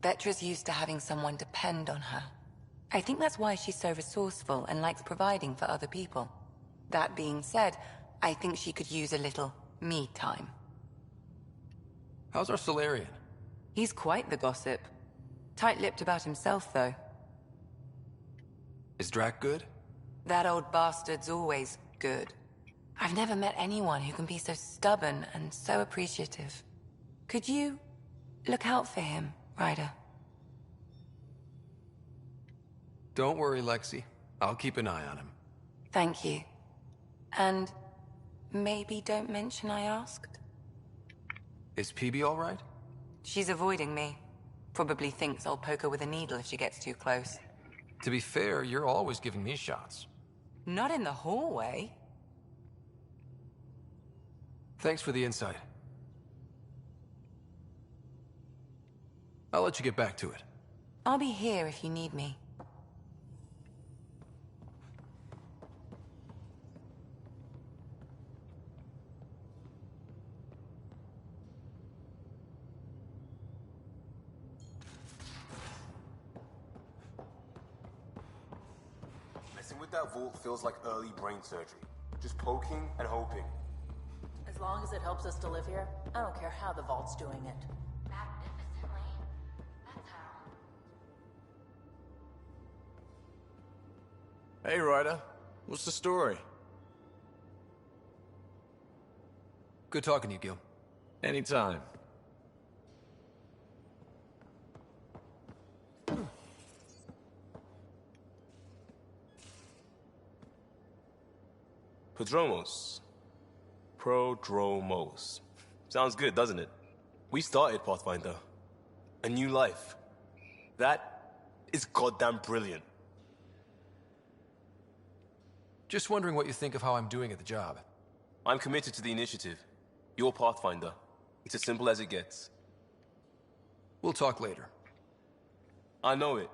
Vetra's used to having someone depend on her. I think that's why she's so resourceful and likes providing for other people. That being said, I think she could use a little me time. How's our Solarian? He's quite the gossip. Tight-lipped about himself, though. Is Drac good? That old bastard's always good. I've never met anyone who can be so stubborn and so appreciative. Could you look out for him, Ryder? Don't worry, Lexi. I'll keep an eye on him. Thank you. And maybe don't mention I asked? Is PB all right? She's avoiding me. Probably thinks I'll poke her with a needle if she gets too close. To be fair, you're always giving me shots. Not in the hallway. Thanks for the insight. I'll let you get back to it. I'll be here if you need me. Messing with that vault feels like early brain surgery. Just poking and hoping. As long as it helps us to live here, I don't care how the vault's doing it. Magnificently. That's how. Hey, Ryder. What's the story? Good talking to you, Gil. Anytime. Prodromos. Sounds good, doesn't it? We started Pathfinder. A new life. That is goddamn brilliant. Just wondering what you think of how I'm doing at the job. I'm committed to the initiative. You're Pathfinder. It's as simple as it gets. We'll talk later. I know it.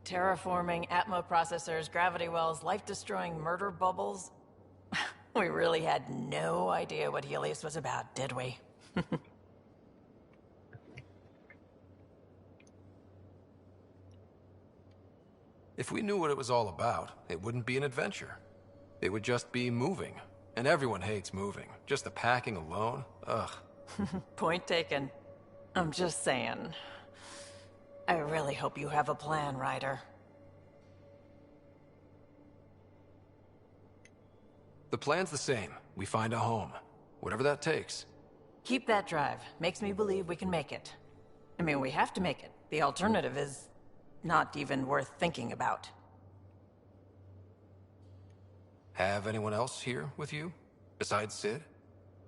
Terraforming, Atmo processors, gravity wells, life-destroying murder bubbles. We really had no idea what Helios was about, did we? If we knew what it was all about, it wouldn't be an adventure. It would just be moving. And everyone hates moving. Just the packing alone, ugh. Point taken. I'm just saying. I really hope you have a plan, Ryder. The plan's the same. We find a home. Whatever that takes. Keep that drive. Makes me believe we can make it. I mean, we have to make it. The alternative is not even worth thinking about. Have anyone else here with you? Besides Sid?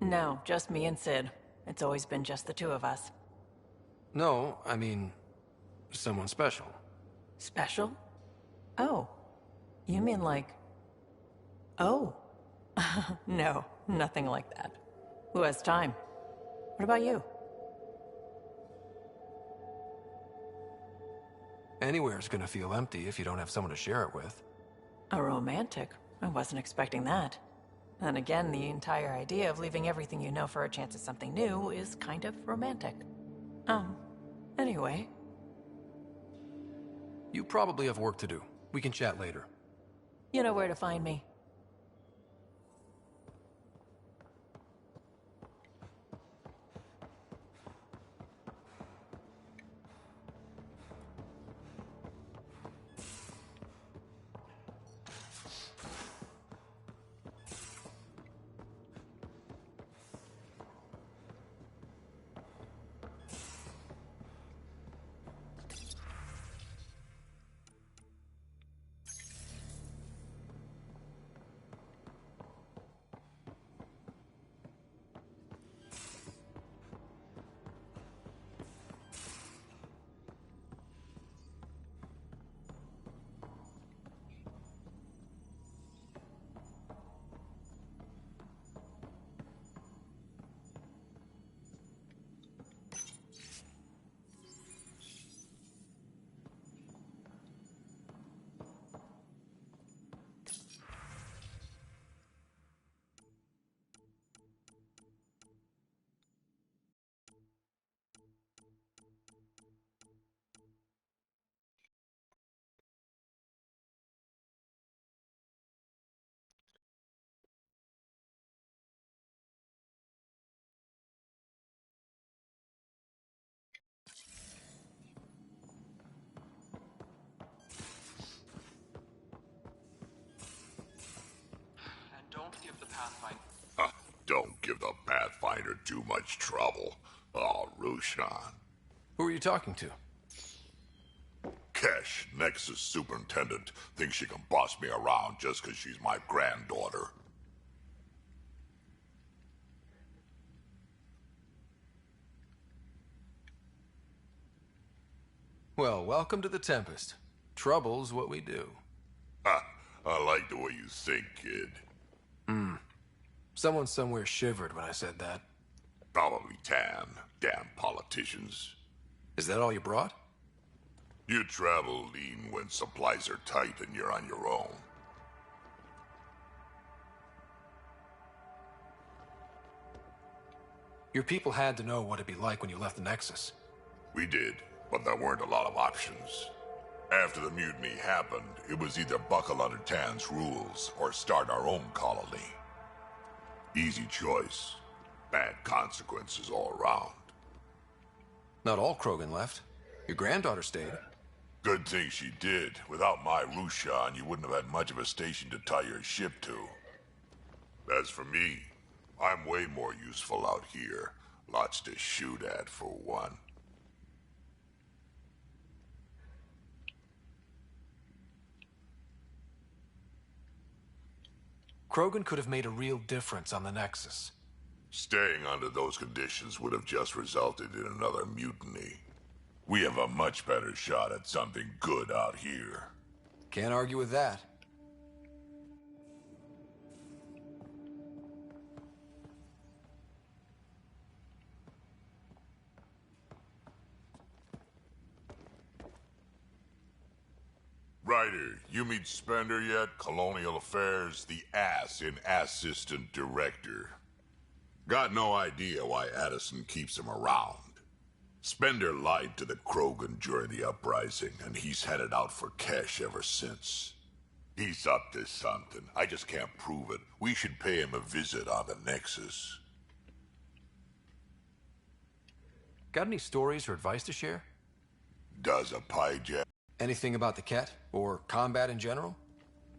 No, just me and Sid. It's always been just the two of us. No, I mean, someone special. Special? Oh. You mean like... Oh. No, nothing like that. Who has time? What about you? Anywhere's gonna feel empty if you don't have someone to share it with. A romantic? I wasn't expecting that. And again, the entire idea of leaving everything you know for a chance at something new is kind of romantic. Anyway. You probably have work to do. We can chat later. You know where to find me. Don't give the Pathfinder... Don't give the Pathfinder too much trouble. Oh, Rushan. Who are you talking to? Kesh, Nexus Superintendent, thinks she can boss me around just because she's my granddaughter. Well, welcome to the Tempest. Trouble's what we do. Ha! I like the way you think, kid. Someone somewhere shivered when I said that. Probably Tan. Damn politicians. Is that all you brought? You travel lean when supplies are tight and you're on your own. Your people had to know what it'd be like when you left the Nexus. We did, but there weren't a lot of options. After the mutiny happened, it was either buckle under Tan's rules or start our own colony. Easy choice. Bad consequences all around. Not all Krogan left. Your granddaughter stayed. Good thing she did. Without my Rushan, you wouldn't have had much of a station to tie your ship to. As for me, I'm way more useful out here. Lots to shoot at, for one. Krogan could have made a real difference on the Nexus. Staying under those conditions would have just resulted in another mutiny. We have a much better shot at something good out here. Can't argue with that. Ryder, you meet Spender yet? Colonial Affairs, the ass in Assistant Director. Got no idea why Addison keeps him around. Spender lied to the Krogan during the uprising, and he's headed out for Kesh ever since. He's up to something. I just can't prove it. We should pay him a visit on the Nexus. Got any stories or advice to share? Does a pyjama... Anything about the Ket? Or combat in general?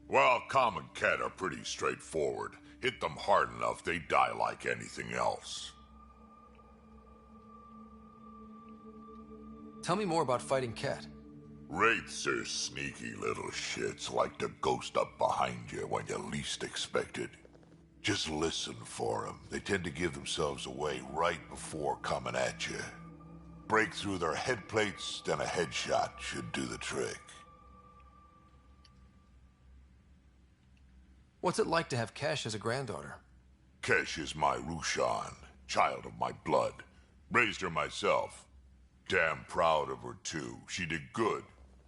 Well, common Ket are pretty straightforward. Hit them hard enough, they die like anything else. Tell me more about fighting Ket. Wraiths are sneaky little shits, like to ghost up behind you when you least expect it. Just listen for them. They tend to give themselves away right before coming at you. Break through their head plates, then a headshot should do the trick. What's it like to have Kesh as a granddaughter? Kesh is my Rushan, child of my blood. Raised her myself. Damn proud of her, too. She did good,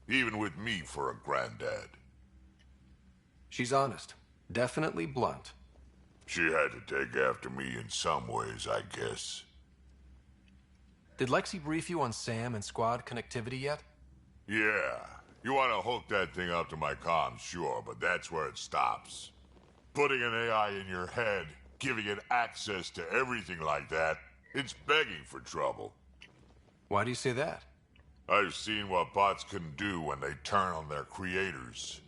even with me for a granddad. She's honest. Definitely blunt. She had to take after me in some ways, I guess. Did Lexi brief you on SAM and squad connectivity yet? Yeah. You want to hook that thing up to my comms, sure, but that's where it stops. Putting an AI in your head, giving it access to everything like that, it's begging for trouble. Why do you say that? I've seen what bots can do when they turn on their creators.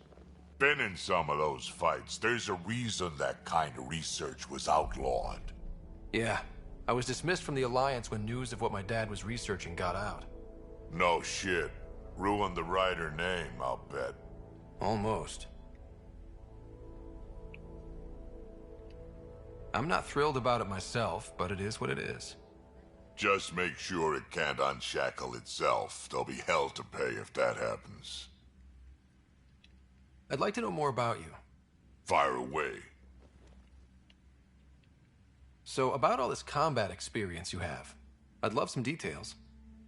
Been in some of those fights. There's a reason that kind of research was outlawed. Yeah. I was dismissed from the Alliance when news of what my dad was researching got out. No shit. Ruined the writer name, I'll bet. Almost. I'm not thrilled about it myself, but it is what it is. Just make sure it can't unshackle itself. There'll be hell to pay if that happens. I'd like to know more about you. Fire away. So, about all this combat experience you have, I'd love some details.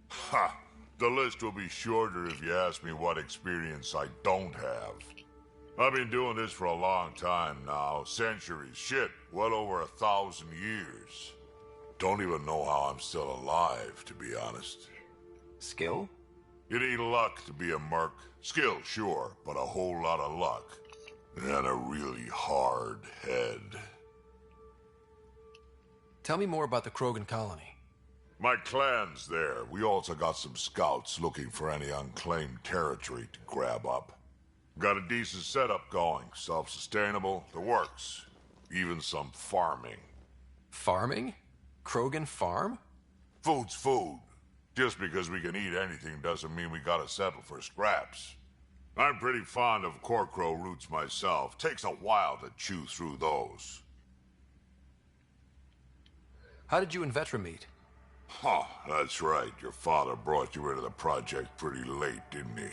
Ha! The list will be shorter if you ask me what experience I don't have. I've been doing this for a long time now. Centuries. Shit, well over 1,000 years. Don't even know how I'm still alive, to be honest. Skill? You need luck to be a merc. Skill, sure, but a whole lot of luck. And a really hard head. Tell me more about the Krogan colony. My clan's there. We also got some scouts looking for any unclaimed territory to grab up. Got a decent setup going. Self-sustainable. The works. Even some farming. Farming? Krogan farm? Food's food. Just because we can eat anything doesn't mean we gotta settle for scraps. I'm pretty fond of Corcrow roots myself. Takes a while to chew through those. How did you and Vetra meet? Huh, that's right. Your father brought you into the project pretty late, didn't he?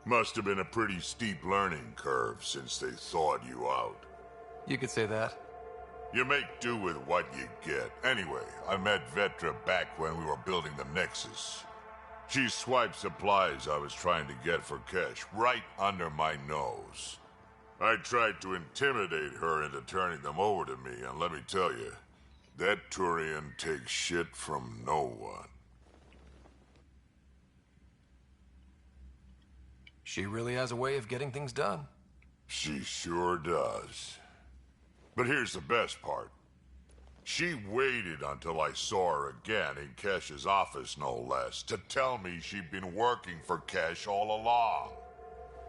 Must have been a pretty steep learning curve since they thawed you out. You could say that. You make do with what you get. Anyway, I met Vetra back when we were building the Nexus. She swiped supplies I was trying to get for Kesh right under my nose. I tried to intimidate her into turning them over to me, and let me tell you, that Turian takes shit from no one. She really has a way of getting things done. She sure does. But here's the best part. She waited until I saw her again in Kesh's office, no less, to tell me she'd been working for Kesh all along.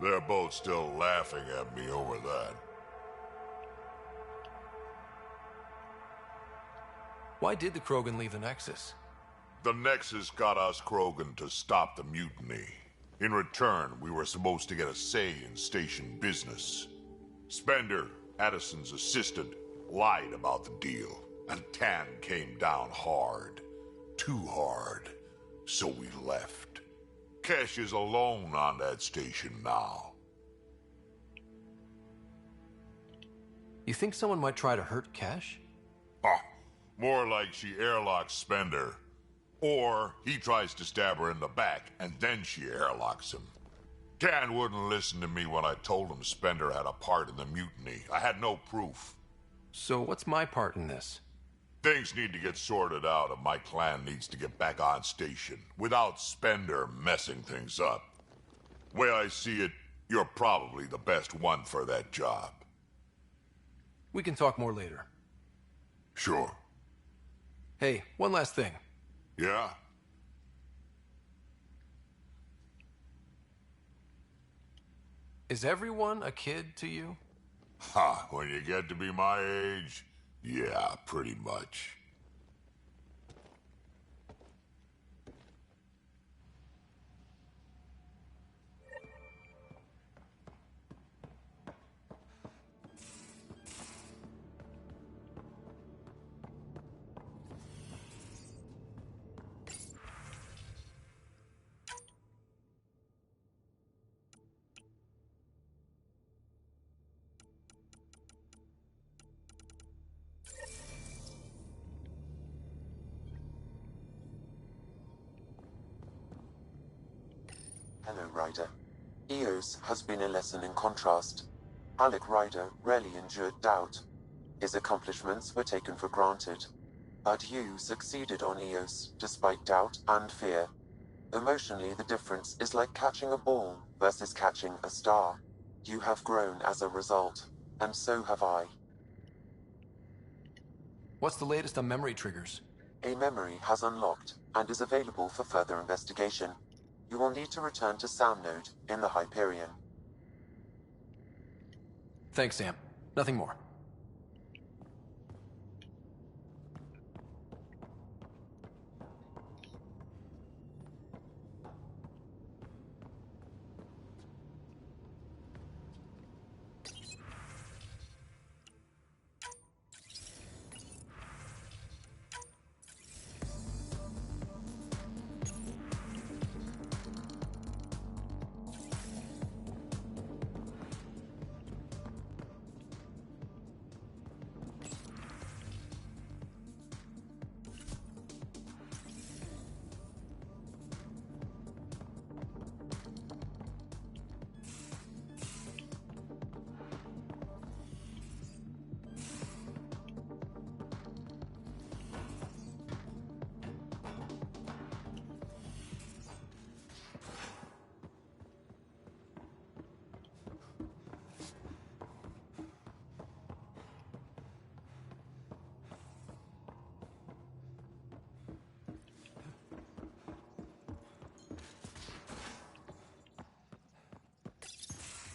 They're both still laughing at me over that. Why did the Krogan leave the Nexus? The Nexus got us Krogan to stop the mutiny. In return, we were supposed to get a say in station business. Spender, Addison's assistant, lied about the deal, and Tan came down hard. Too hard. So we left. Kesh is alone on that station now. You think someone might try to hurt Kesh? More like she airlocks Spender. Or he tries to stab her in the back, and then she airlocks him. Tan wouldn't listen to me when I told him Spender had a part in the mutiny. I had no proof. So what's my part in this? Things need to get sorted out, and my clan needs to get back on station, without Spender messing things up. Way I see it, you're probably the best one for that job. We can talk more later. Sure. Hey, one last thing. Yeah? Is everyone a kid to you? Ha, when you get to be my age, yeah, pretty much. Hello, Ryder. EOS has been a lesson in contrast. Alec Ryder rarely endured doubt. His accomplishments were taken for granted. But you succeeded on Eos, despite doubt and fear. Emotionally, the difference is like catching a ball versus catching a star. You have grown as a result, and so have I. What's the latest on memory triggers? A memory has unlocked, and is available for further investigation. You will need to return to Sound Node in the Hyperion. Thanks, Sam. Nothing more.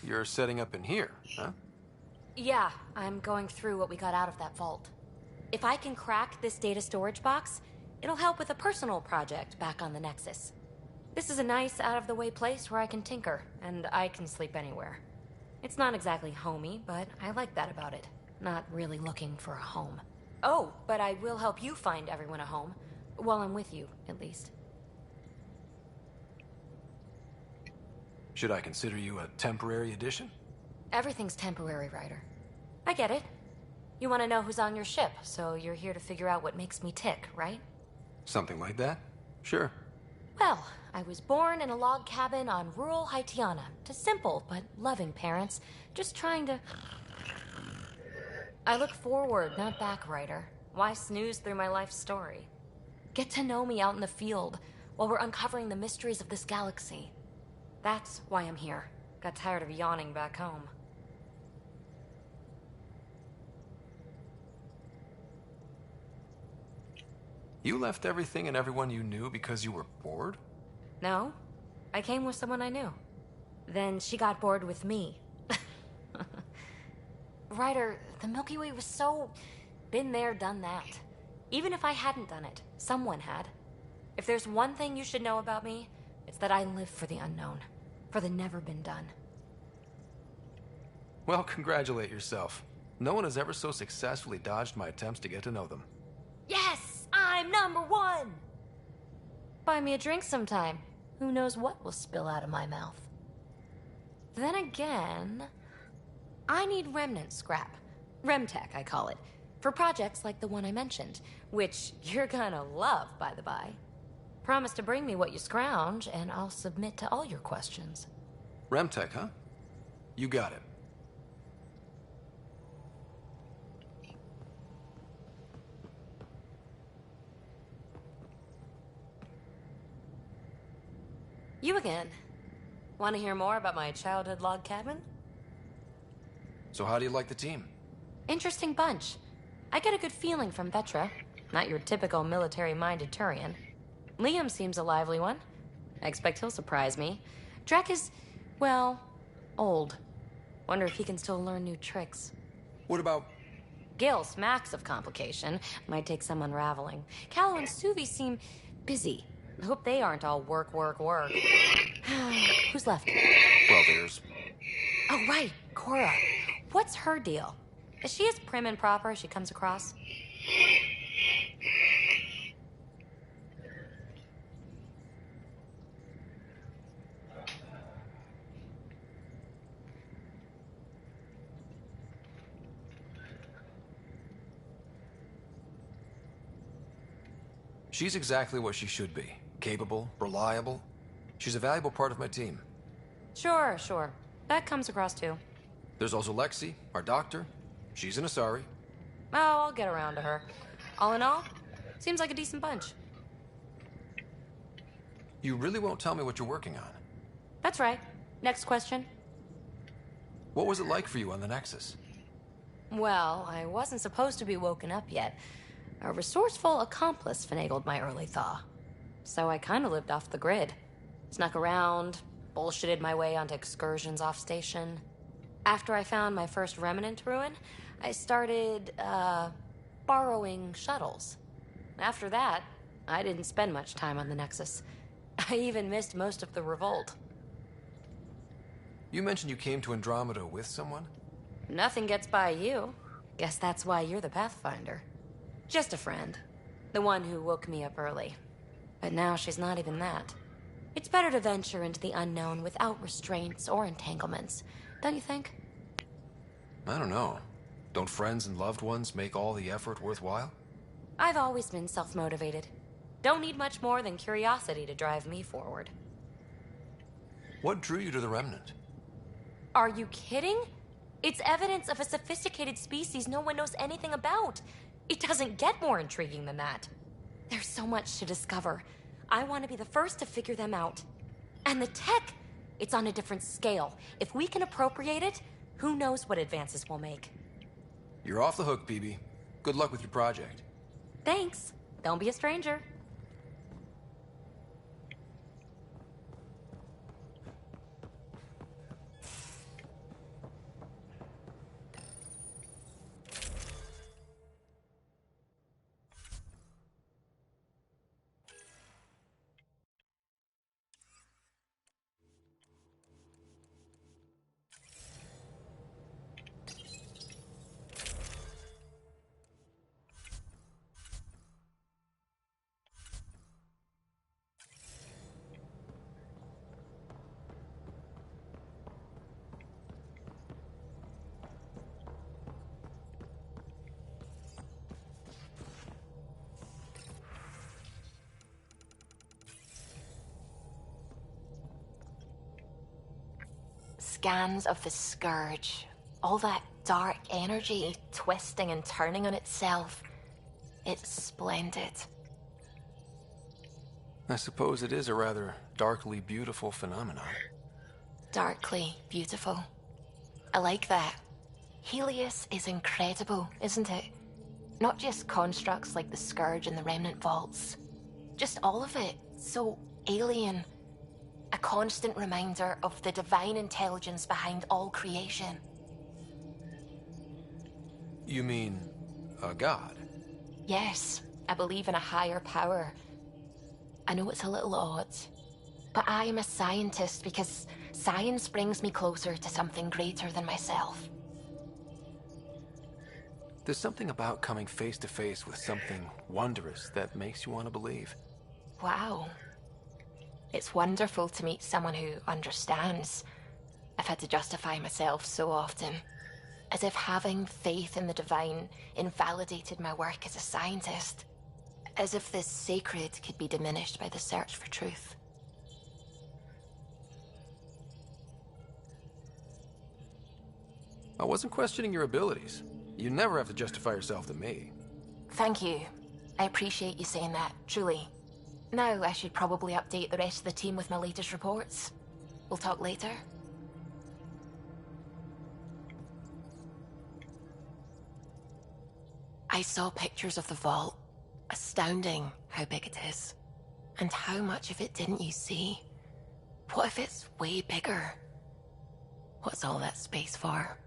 You're setting up in here, huh? Yeah, I'm going through what we got out of that vault. If I can crack this data storage box, it'll help with a personal project back on the Nexus. This is a nice, out-of-the-way place where I can tinker, and I can sleep anywhere. It's not exactly homey, but I like that about it. Not really looking for a home. Oh, but I will help you find everyone a home. While I'm with you, at least. Should I consider you a temporary addition? Everything's temporary, Ryder. I get it. You want to know who's on your ship, so you're here to figure out what makes me tick, right? Something like that? Sure. Well, I was born in a log cabin on rural Haitiana to simple but loving parents, just trying to... I look forward, not back, Ryder. Why snooze through my life story? Get to know me out in the field while we're uncovering the mysteries of this galaxy. That's why I'm here. Got tired of yawning back home. You left everything and everyone you knew because you were bored? No, I came with someone I knew. Then she got bored with me. Ryder, the Milky Way was so... been there, done that. Even if I hadn't done it, someone had. If there's one thing you should know about me, it's that I live for the unknown. For the never been done. Well, congratulate yourself. No one has ever so successfully dodged my attempts to get to know them. Yes! I'm #1! Buy me a drink sometime. Who knows what will spill out of my mouth. Then again... I need remnant scrap. Remtech, I call it. For projects like the one I mentioned. Which you're gonna love, by the by. Promise to bring me what you scrounge, and I'll submit to all your questions. Remtech, huh? You got it. You again. Want to hear more about my childhood log cabin? So how do you like the team? Interesting bunch. I get a good feeling from Vetra. Not your typical military-minded Turian. Liam seems a lively one. I expect he'll surprise me. Drek is, well, old. Wonder if he can still learn new tricks. What about... Gil smacks of complication. Might take some unraveling. Callow and Suvi seem busy. Hope they aren't all work, work, work. Who's left? Well, there's... Oh, right. Cora. What's her deal? Is she as prim and proper as she comes across? She's exactly what she should be. Capable, reliable. She's a valuable part of my team. Sure, sure. That comes across too. There's also Lexi, our doctor. She's an Asari. Oh, I'll get around to her. All in all, Seems like a decent bunch. You really won't tell me what you're working on? That's right. Next question. What was it like for you on the Nexus? Well, I wasn't supposed to be woken up yet. A resourceful accomplice finagled my early thaw. So I kind of lived off the grid. Snuck around, bullshitted my way onto excursions off station. After I found my first remnant ruin, I started, borrowing shuttles. After that, I didn't spend much time on the Nexus. I even missed most of the revolt. You mentioned you came to Andromeda with someone? Nothing gets by you. Guess that's why you're the Pathfinder. Just a friend. The one who woke me up early. But now she's not even that. It's better to venture into the unknown without restraints or entanglements, don't you think? I don't know. Don't friends and loved ones make all the effort worthwhile? I've always been self-motivated. Don't need much more than curiosity to drive me forward. What drew you to the Remnant? Are you kidding? It's evidence of a sophisticated species no one knows anything about. It doesn't get more intriguing than that. There's so much to discover. I want to be the first to figure them out. And the tech, it's on a different scale. If we can appropriate it, who knows what advances we'll make. You're off the hook, BB. Good luck with your project. Thanks. Don't be a stranger. Scans of the Scourge. All that dark energy twisting and turning on itself. It's splendid. I suppose it is a rather darkly beautiful phenomenon. Darkly beautiful. I like that. Helios is incredible, isn't it? Not just constructs like the Scourge and the Remnant Vaults. Just all of it. So alien. A constant reminder of the divine intelligence behind all creation. You mean a god? Yes, I believe in a higher power. I know it's a little odd, but I am a scientist because science brings me closer to something greater than myself. There's something about coming face to face with something wondrous that makes you want to believe. Wow. It's wonderful to meet someone who understands. I've had to justify myself so often, as if having faith in the divine invalidated my work as a scientist. As if the sacred could be diminished by the search for truth. I wasn't questioning your abilities. You never have to justify yourself to me. Thank you. I appreciate you saying that, truly. Now I should probably update the rest of the team with my latest reports. We'll talk later. I saw pictures of the vault. Astounding how big it is. And how much of it didn't you see? What if it's way bigger? What's all that space for?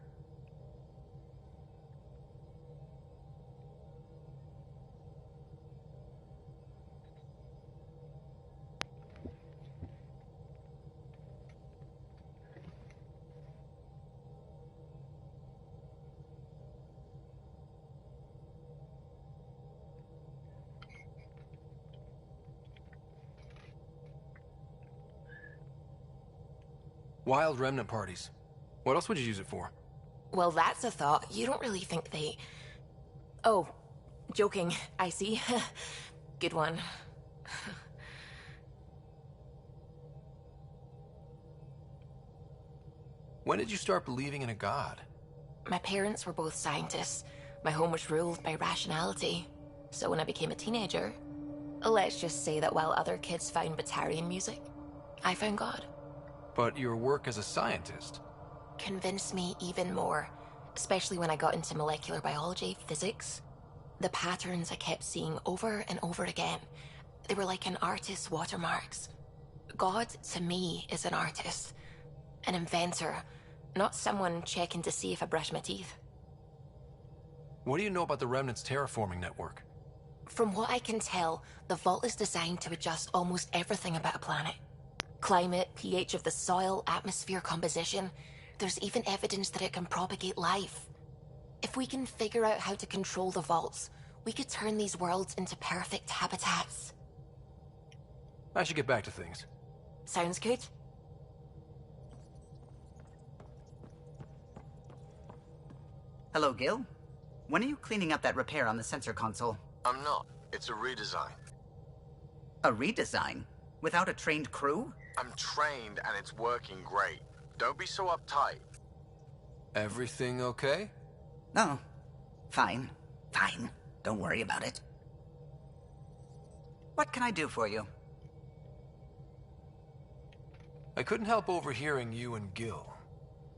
Wild remnant parties. What else would you use it for? Well, that's a thought. You don't really think they... Oh, joking. I see. Good one. When did you start believing in a god? My parents were both scientists. My home was ruled by rationality. So when I became a teenager, let's just say that while other kids found Batarian music, I found God. But your work as a scientist Convinced me even more, especially when I got into molecular biology, physics. The patterns I kept seeing over and over again, they were like an artist's watermarks. God, to me, is an artist, an inventor, not someone checking to see if I brush my teeth. What do you know about the Remnant's terraforming network? From what I can tell, the vault is designed to adjust almost everything about a planet. Climate, pH of the soil, atmosphere composition. There's even evidence that it can propagate life. If we can figure out how to control the vaults, we could turn these worlds into perfect habitats. I should get back to things. Sounds good. Hello, Gil. When are you cleaning up that repair on the sensor console? I'm not. It's a redesign. A redesign? Without a trained crew? I'm trained and it's working great. Don't be so uptight. Everything okay? No. Fine. Fine. Don't worry about it. What can I do for you? I couldn't help overhearing you and Gil.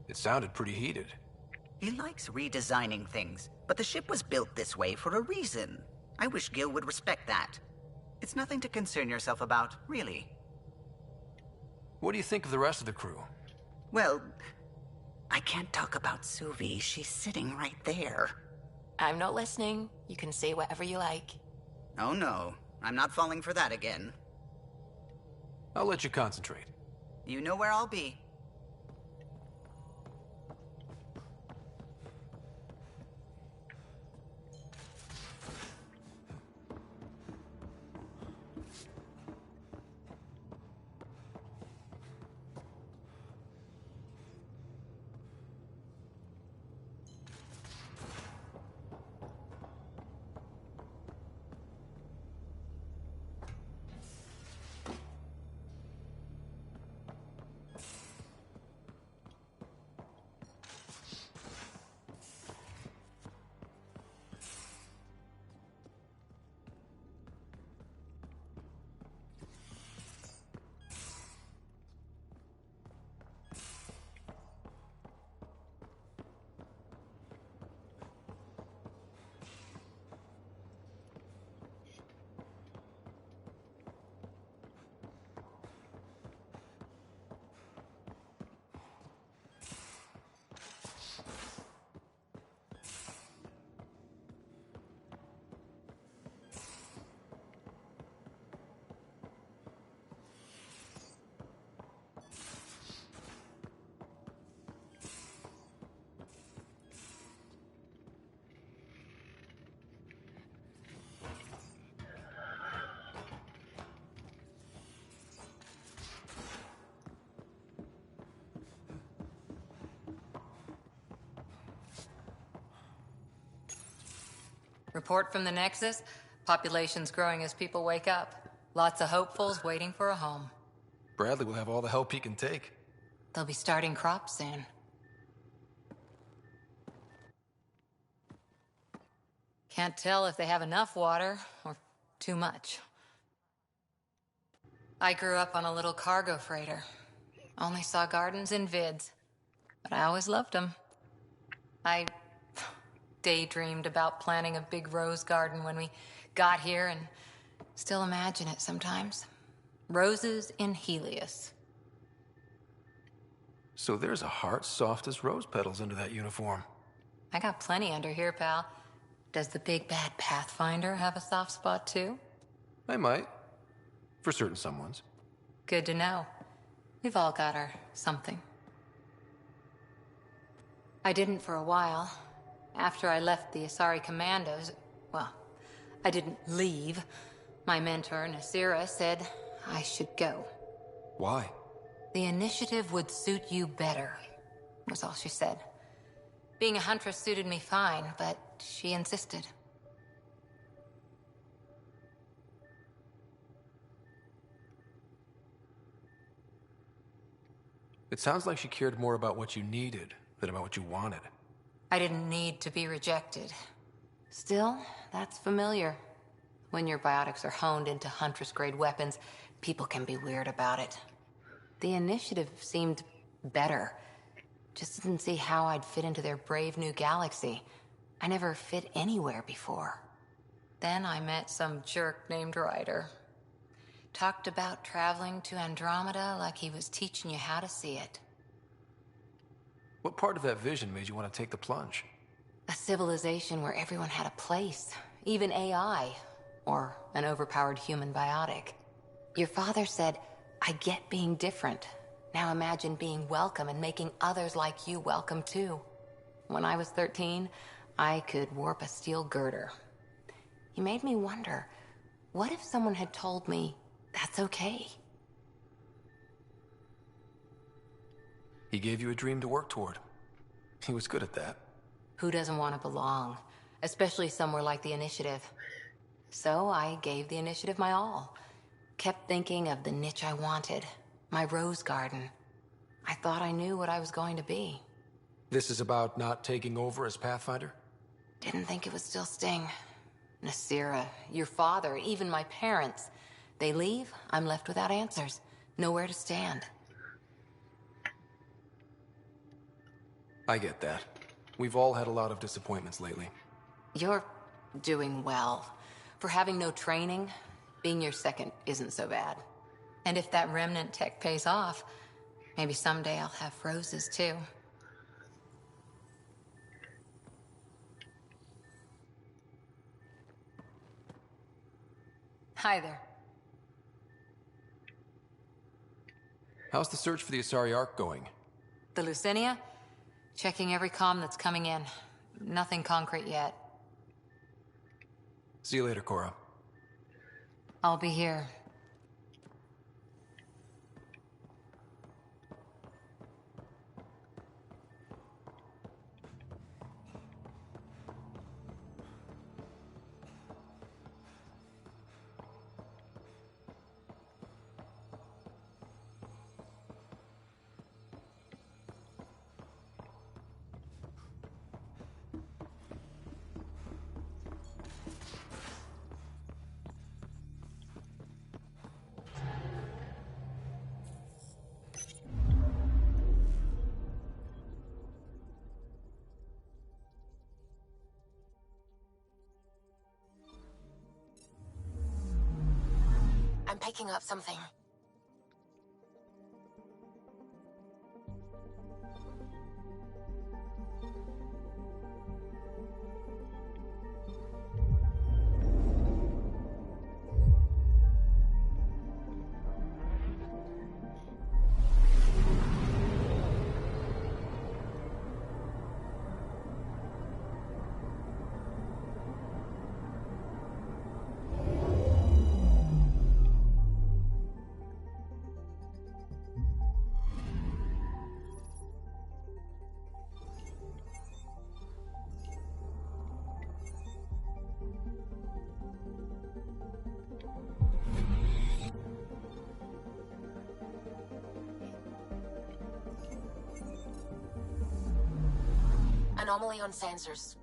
It sounded pretty heated. He likes redesigning things, but the ship was built this way for a reason. I wish Gil would respect that. It's nothing to concern yourself about, really. What do you think of the rest of the crew? Well, I can't talk about Suvi. She's sitting right there. I'm not listening. You can say whatever you like. Oh no, I'm not falling for that again. I'll let you concentrate. You know where I'll be. Report from the Nexus. Population's growing as people wake up. Lots of hopefuls waiting for a home. Bradley will have all the help he can take. They'll be starting crops soon. Can't tell if they have enough water or too much. I grew up on a little cargo freighter. Only saw gardens in vids, but I always loved them. I daydreamed about planting a big rose garden when we got here and still imagine it sometimes. Roses in Helios. So there's a heart soft as rose petals under that uniform. I got plenty under here, pal. Does the big bad Pathfinder have a soft spot too? I might. For certain someones. Good to know. We've all got our something. I didn't for a while. After I left the Asari Commandos, well, I didn't leave. My mentor, Nasira, said I should go. Why? The initiative would suit you better, was all she said. Being a huntress suited me fine, but she insisted. It sounds like she cared more about what you needed than about what you wanted. I didn't need to be rejected. Still, that's familiar. When your biotics are honed into Huntress-grade weapons, people can be weird about it. The initiative seemed better. Just didn't see how I'd fit into their brave new galaxy. I never fit anywhere before. Then I met some jerk named Ryder. Talked about traveling to Andromeda like he was teaching you how to see it. What part of that vision made you want to take the plunge? A civilization where everyone had a place, even AI, or an overpowered human biotic. Your father said, I get being different. Now imagine being welcome and making others like you welcome too. When I was 13, I could warp a steel girder. He made me wonder, what if someone had told me that's okay? He gave you a dream to work toward. He was good at that. Who doesn't want to belong? Especially somewhere like the Initiative. So I gave the Initiative my all. Kept thinking of the niche I wanted. My rose garden. I thought I knew what I was going to be. This is about not taking over as Pathfinder? Didn't think it would still sting. Nasira, your father, even my parents. They leave, I'm left without answers. Nowhere to stand. I get that. We've all had a lot of disappointments lately. You're doing well. For having no training, being your second isn't so bad. And if that remnant tech pays off, maybe someday I'll have roses too. Hi there. How's the search for the Asari Ark going? The Lucinia? Checking every comm that's coming in. Nothing concrete yet. See you later, Cora. I'll be here. I'm picking up something. Anomaly on sensors.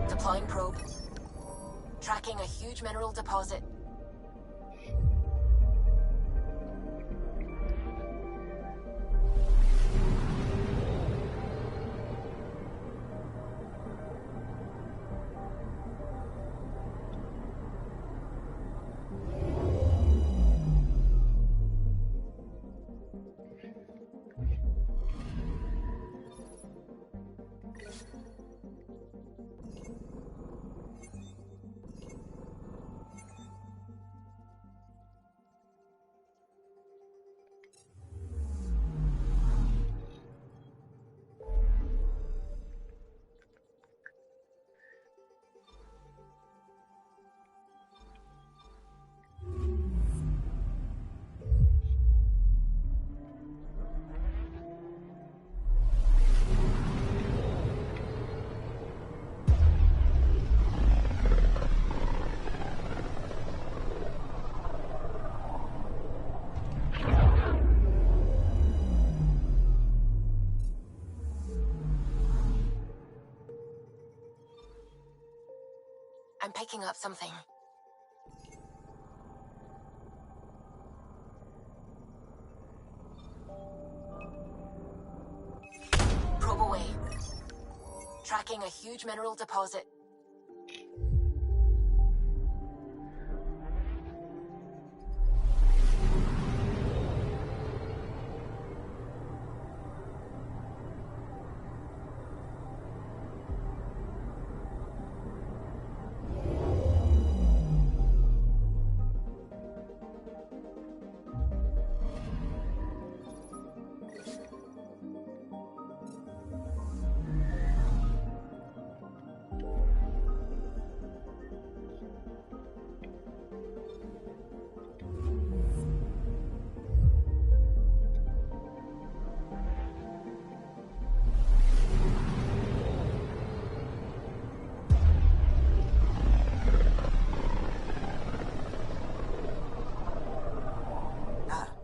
Deploying probe. Tracking a huge mineral deposit. I'm picking up something. Probe away. Tracking a huge mineral deposit.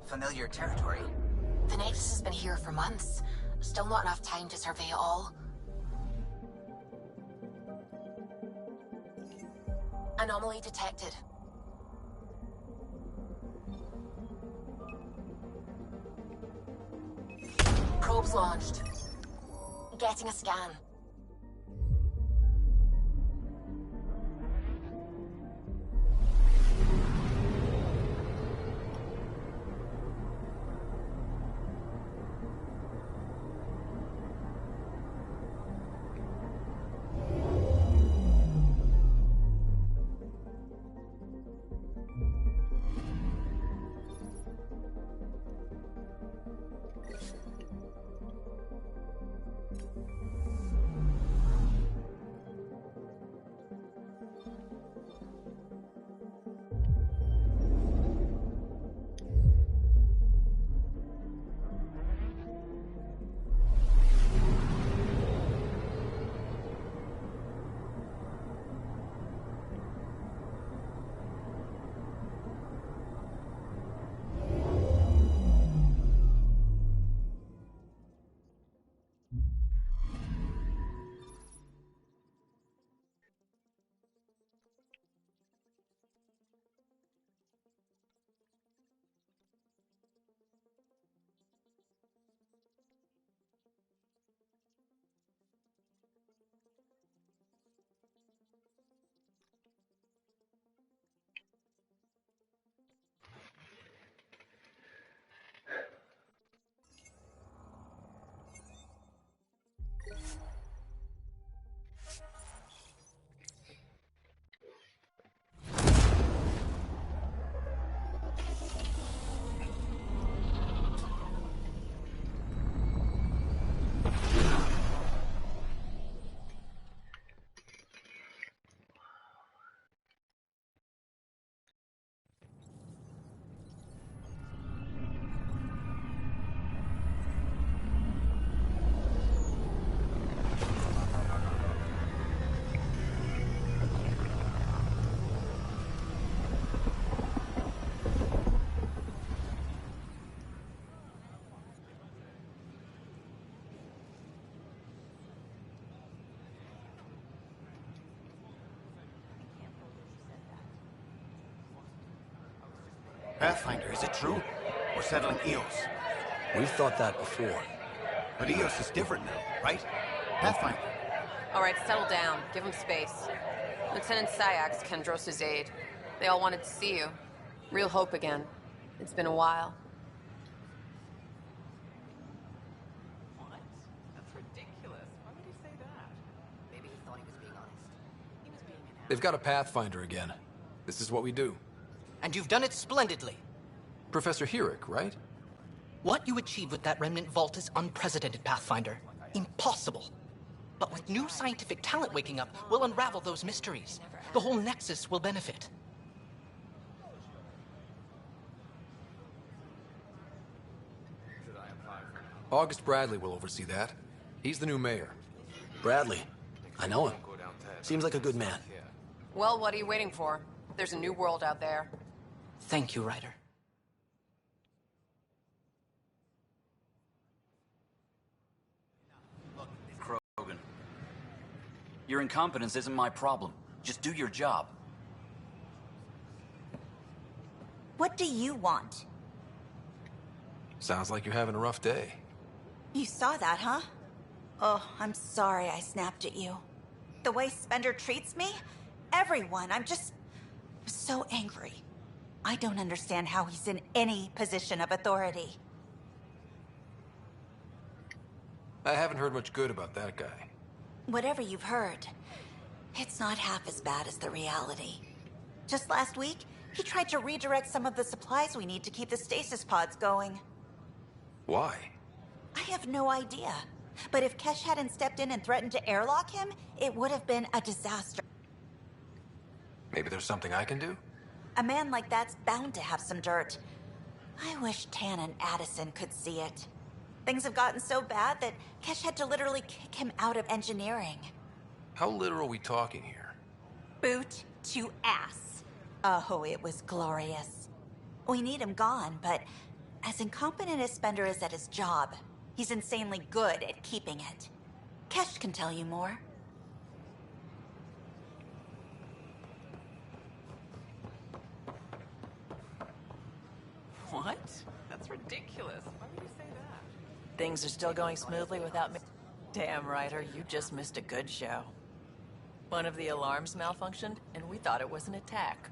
Familiar territory. The Nexus has been here for months. Still not enough time to survey it all. Anomaly detected. Probes launched. Getting a scan. Pathfinder, is it true? We're settling Eos. We've thought that before. But Eos is different now, right? Pathfinder. All right, settle down. Give him space. Lieutenant Sayak's Kendros' aide. They all wanted to see you. Real hope again. It's been a while. What? That's ridiculous. Why would he say that? Maybe he thought he was being honest. He was being an ass. They've got a Pathfinder again. This is what we do. And you've done it splendidly. Professor Herrick, right? What you achieved with that remnant vault is unprecedented, Pathfinder. Impossible. But with new scientific talent waking up, we'll unravel those mysteries. The whole Nexus will benefit. August Bradley will oversee that. He's the new mayor. Bradley. I know him. Seems like a good man. Well, what are you waiting for? There's a new world out there. Thank you, Ryder. Krogan. Your incompetence isn't my problem. Just do your job. What do you want? Sounds like you're having a rough day. You saw that, huh? Oh, I'm sorry I snapped at you. The way Spender treats me? Everyone, I'm just so angry. I don't understand how he's in any position of authority. I haven't heard much good about that guy. Whatever you've heard, it's not half as bad as the reality. Just last week, he tried to redirect some of the supplies we need to keep the stasis pods going. Why? I have no idea. But if Kesh hadn't stepped in and threatened to airlock him, it would have been a disaster. Maybe there's something I can do? A man like that's bound to have some dirt. I wish Tan and Addison could see it. Things have gotten so bad that Kesh had to literally kick him out of engineering. How literal are we talking here? Boot to ass. Oh, it was glorious. We need him gone, but as incompetent as Spender is at his job, he's insanely good at keeping it. Kesh can tell you more. What? That's ridiculous. Why would you say that? Things are still going smoothly without me. Damn, Ryder, you just missed a good show. One of the alarms malfunctioned, and we thought it was an attack.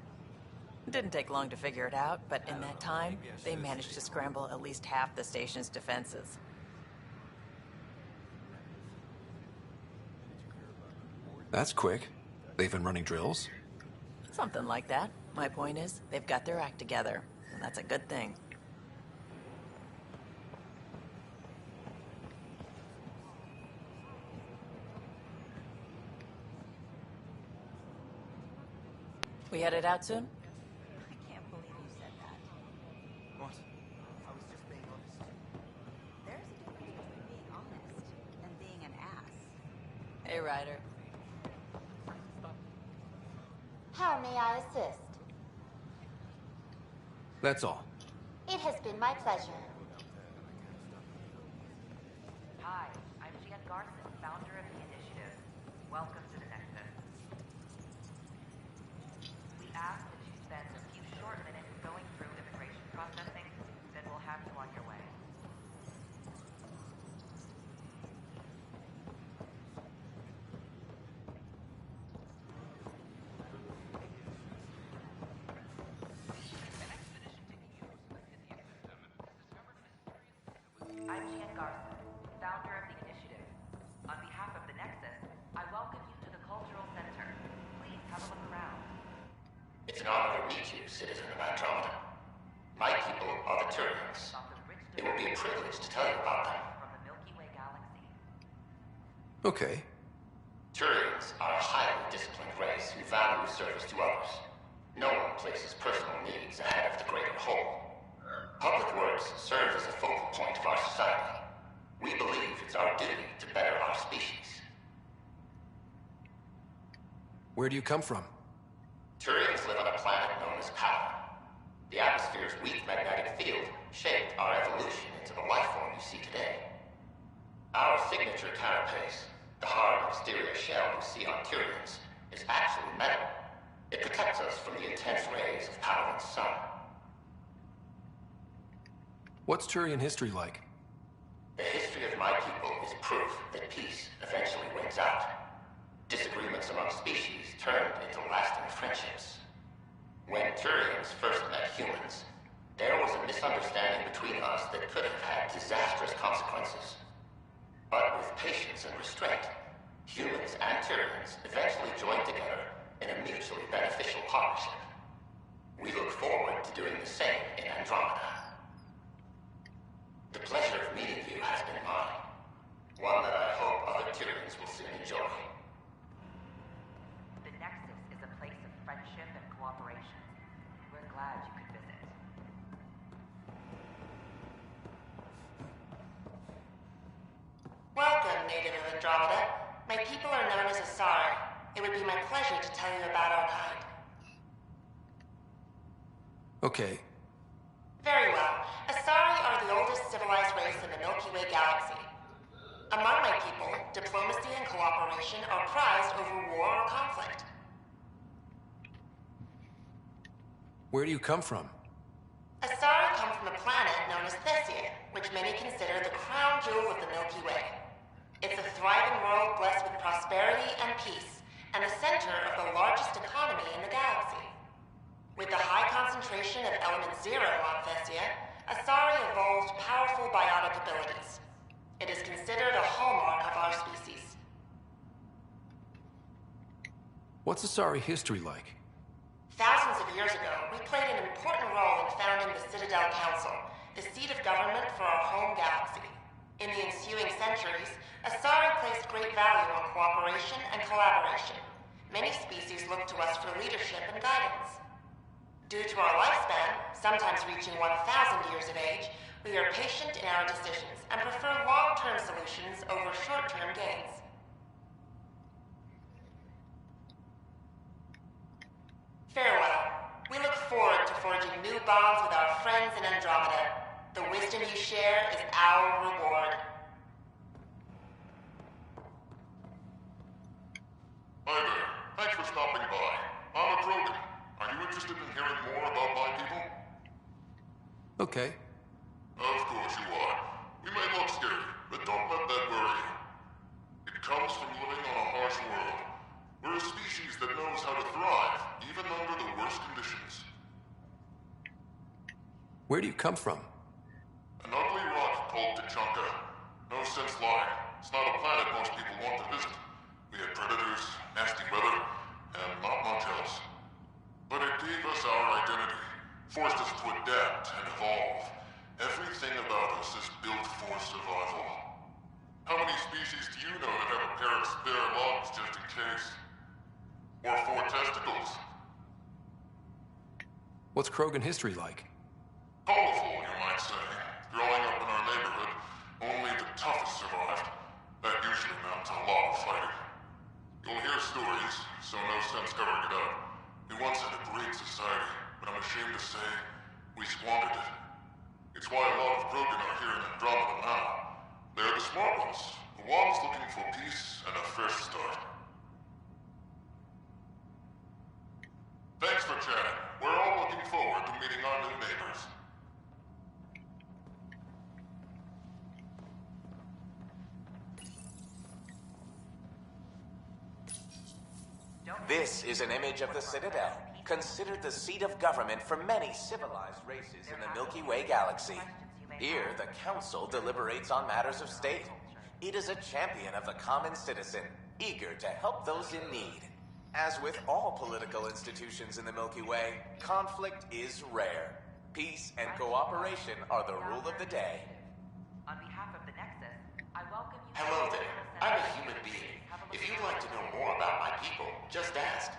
It didn't take long to figure it out, but in that time, they managed to scramble at least half the station's defenses. That's quick. They've been running drills? Something like that. My point is, they've got their act together, and that's a good thing. We headed out soon? I can't believe you said that. What? I was just being honest. There's a difference between being honest and being an ass. Hey, Ryder. How may I assist? That's all. It has been my pleasure. Hi, I'm Gian Garson, founder of the initiative. Welcome to the Nexus. We ask that you spend a few short minutes going through immigration processing, then we'll have you on your way. I'm Gian Garson, founder of the initiative. On behalf of the Nexus, I welcome you to the Cultural Center. Please have a look around. It's an honor to meet you, citizen of Andromeda. My people are the Turians. It will be a privilege to tell you about them. From the Milky Way galaxy. Okay. Turians are a highly disciplined race who value service to others. No one places personal needs ahead of the greater whole. Public works serves as a focal point of our society. We believe it's our duty to better our species. Where do you come from? Turians live on a planet known as Power. The atmosphere's weak magnetic field shaped our evolution into the life form you see today. Our signature carapace, the hard exterior shell you see on Turians, is actually metal. It protects us from the intense rays of Power's sun. What's Turian history like? The history of my people is proof that peace eventually wins out. Disagreements among species turned into lasting friendships. When Turians first met humans, there was a misunderstanding between us that could have had disastrous consequences. But with patience and restraint, humans and Turians eventually joined together in a mutually beneficial partnership. We look forward to doing the same in Andromeda. The pleasure of meeting you has been mine. One that I hope other Turians will soon enjoy. The Nexus is a place of friendship and cooperation. We're glad you could visit. Welcome, native of Andromeda. My people are known as Asari. It would be my pleasure to tell you about our kind. Okay. Very well. Asari are the oldest civilized race in the Milky Way galaxy. Among my people, diplomacy and cooperation are prized over war or conflict. Where do you come from? Asari come from a planet known as Thessia, which many consider the crown jewel of the Milky Way. It's a thriving world blessed with prosperity and peace, and the center of the largest economy in the galaxy. With the high concentration of element zero on Thessia, Asari evolved powerful biotic abilities. It is considered a hallmark of our species. What's Asari history like? Thousands of years ago, we played an important role in founding the Citadel Council, the seat of government for our home galaxy. In the ensuing centuries, Asari placed great value on cooperation and collaboration. Many species look to us for leadership and guidance. Due to our lifespan, sometimes reaching 1,000 years of age, we are patient in our decisions and prefer long-term solutions over short-term gains. Farewell. We look forward to forging new bonds with our friends in Andromeda. The wisdom you share is our reward. Hi there. Thanks for stopping by. I'm a Krogan. Are you interested in hearing more about my people? Okay. Of course you are. We may look scary, but don't let that worry you. It comes from living on a harsh world. We're a species that knows how to thrive, even under the worst conditions. Where do you come from? An ugly rock called Tachanka. No sense lying. It's not a planet most people want to visit. We had predators, nasty weather, and not much else. But it gave us our identity, forced us to adapt and evolve. Everything about us is built for survival. How many species do you know that have a pair of spare lungs just in case? Or 4 testicles? What's Krogan history like? Colorful, you might say. Growing up in our neighborhood, only the toughest survived. That usually meant a lot of fighting. You'll hear stories, so no sense covering it up. We once had a great society, but I'm ashamed to say, we squandered it. It's why a lot of Krogan are here in Andromeda now. They're the smart ones, the ones looking for peace and a fresh start. Thanks for chatting. We're all looking forward to meeting our new neighbors. This is an image of the Citadel, considered the seat of government for many civilized races in the Milky Way galaxy. Here, the Council deliberates on matters of state. It is a champion of the common citizen, eager to help those in need. As with all political institutions in the Milky Way, conflict is rare. Peace and cooperation are the rule of the day. On behalf of the Nexus, I welcome you. Hello there. I'm a human being. If you'd like to know more about my people, just ask.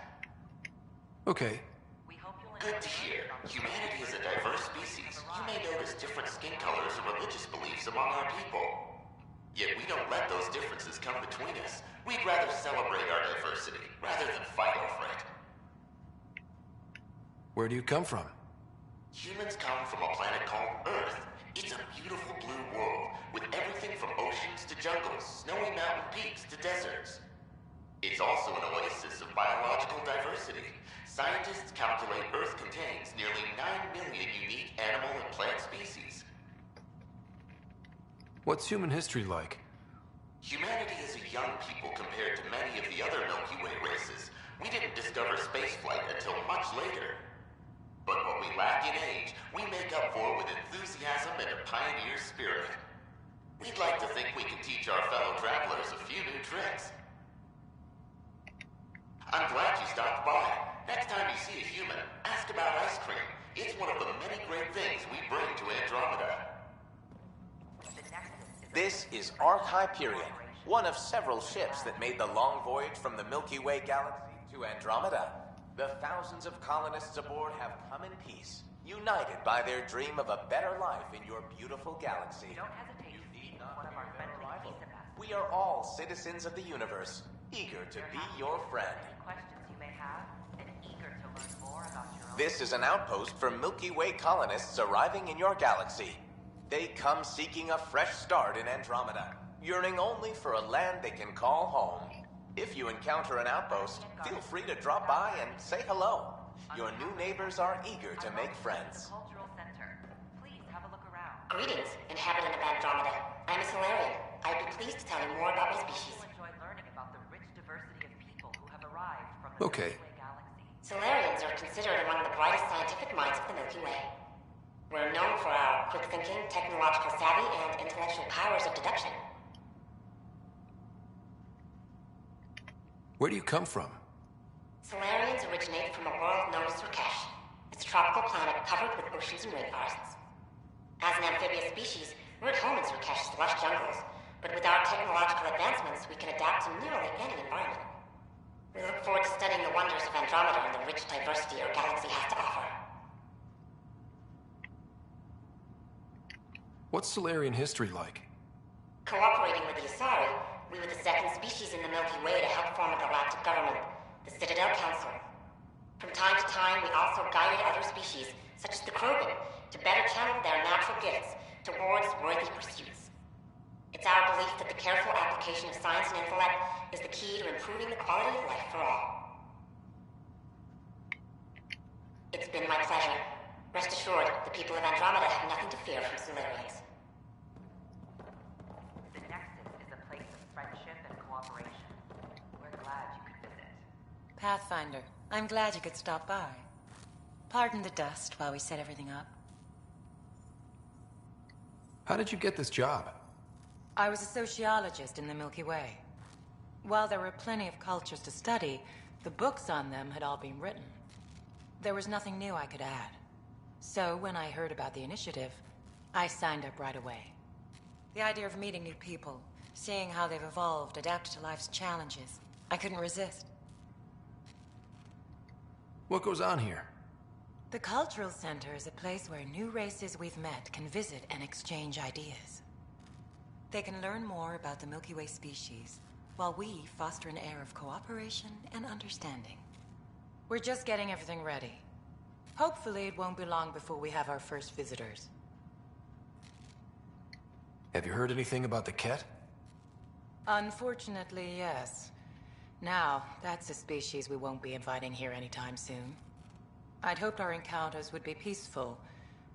Okay. Good to hear. Humanity is a diverse species. You may notice different skin colors or religious beliefs among our people. Yet we don't let those differences come between us. We'd rather celebrate our diversity, rather than fight over it. Where do you come from? Humans come from a planet called Earth. It's a beautiful blue world, with everything from oceans to jungles, snowy mountain peaks to deserts. It's also an oasis of biological diversity. Scientists calculate Earth contains nearly 9 million unique animal and plant species. What's human history like? Humanity is a young people compared to many of the other Milky Way races. We didn't discover spaceflight until much later. But what we lack in age, we make up for with enthusiasm and a pioneer spirit. We'd like to think we can teach our fellow travelers a few new tricks. I'm glad you stopped by. Next time you see a human, ask about ice cream. It's one of the many great things we bring to Andromeda. This is Ark Hyperion, one of several ships that made the long voyage from the Milky Way galaxy to Andromeda. The thousands of colonists aboard have come in peace, united by their dream of a better life in your beautiful galaxy. You need not fear their arrival. We are all citizens of the universe, eager to be your friend. This is an outpost for Milky Way colonists arriving in your galaxy. They come seeking a fresh start in Andromeda, yearning only for a land they can call home. If you encounter an outpost, feel free to drop by and say hello. Your new neighbors are eager to make friends. Cultural Center. Please have a look around. Greetings, inhabitant of Andromeda. I'm a Solarian. I'd be pleased to tell you more about my species. You'll enjoy learning about the rich diversity of people who have arrived from the Okay. Milky Way galaxy. Solarians are considered among the brightest scientific minds of the Milky Way. We're known for our quick thinking, technological savvy, and intellectual powers of deduction. Where do you come from? Solarians originate from a world known as Surkesh. It's a tropical planet covered with oceans and rainforests. As an amphibious species, we're at home in Surkesh's lush jungles, but with our technological advancements, we can adapt to nearly any environment. We look forward to studying the wonders of Andromeda and the rich diversity our galaxy has to offer. What's Solarian history like? Cooperating with the Asari, we were the second species in the Milky Way to help form a galactic government, the Citadel Council. From time to time, we also guided other species, such as the Krogan, to better channel their natural gifts towards worthy pursuits. It's our belief that the careful application of science and intellect is the key to improving the quality of life for all. It's been my pleasure. Rest assured, the people of Andromeda have nothing to fear from Solarians. The Nexus is a place of friendship and cooperation. We're glad you could visit. Pathfinder, I'm glad you could stop by. Pardon the dust while we set everything up. How did you get this job? I was a sociologist in the Milky Way. While there were plenty of cultures to study, the books on them had all been written. There was nothing new I could add. So when I heard about the initiative, I signed up right away. The idea of meeting new people, seeing how they've evolved, adapted to life's challenges, I couldn't resist. What goes on here? The Cultural Center is a place where new races we've met can visit and exchange ideas. They can learn more about the Milky Way species, while we foster an air of cooperation and understanding. We're just getting everything ready. Hopefully it won't be long before we have our first visitors. Have you heard anything about the Ket? Unfortunately, yes. Now, that's a species we won't be inviting here anytime soon. I'd hoped our encounters would be peaceful,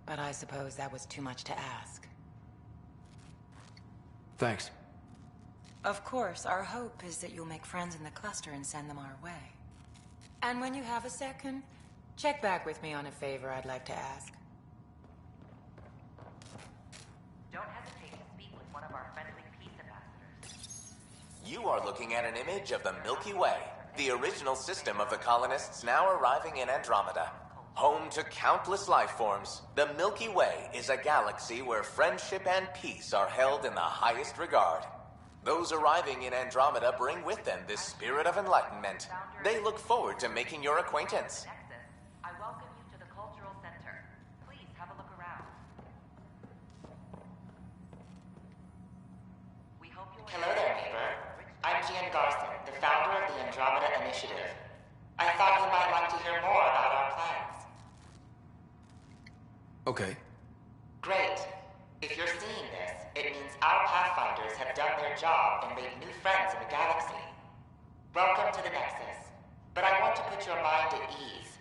but I suppose that was too much to ask. Thanks. Of course, our hope is that you'll make friends in the cluster and send them our way. And when you have a second, check back with me on a favor I'd like to ask. Don't hesitate to speak with one of our friendly peace ambassadors. You are looking at an image of the Milky Way, the original system of the colonists now arriving in Andromeda. Home to countless life forms, the Milky Way is a galaxy where friendship and peace are held in the highest regard. Those arriving in Andromeda bring with them this spirit of enlightenment. They look forward to making your acquaintance. I welcome you to the Cultural Center. Please have a look around. We hope you Hello there, neighbor. I'm Gian Garson, the founder of the Andromeda Initiative. I thought you might like to hear more about our plans. Okay. Great. If you're seeing this, it means our Pathfinders have done their job and made new friends in the galaxy. Welcome to the Nexus. But I want to put your mind at ease.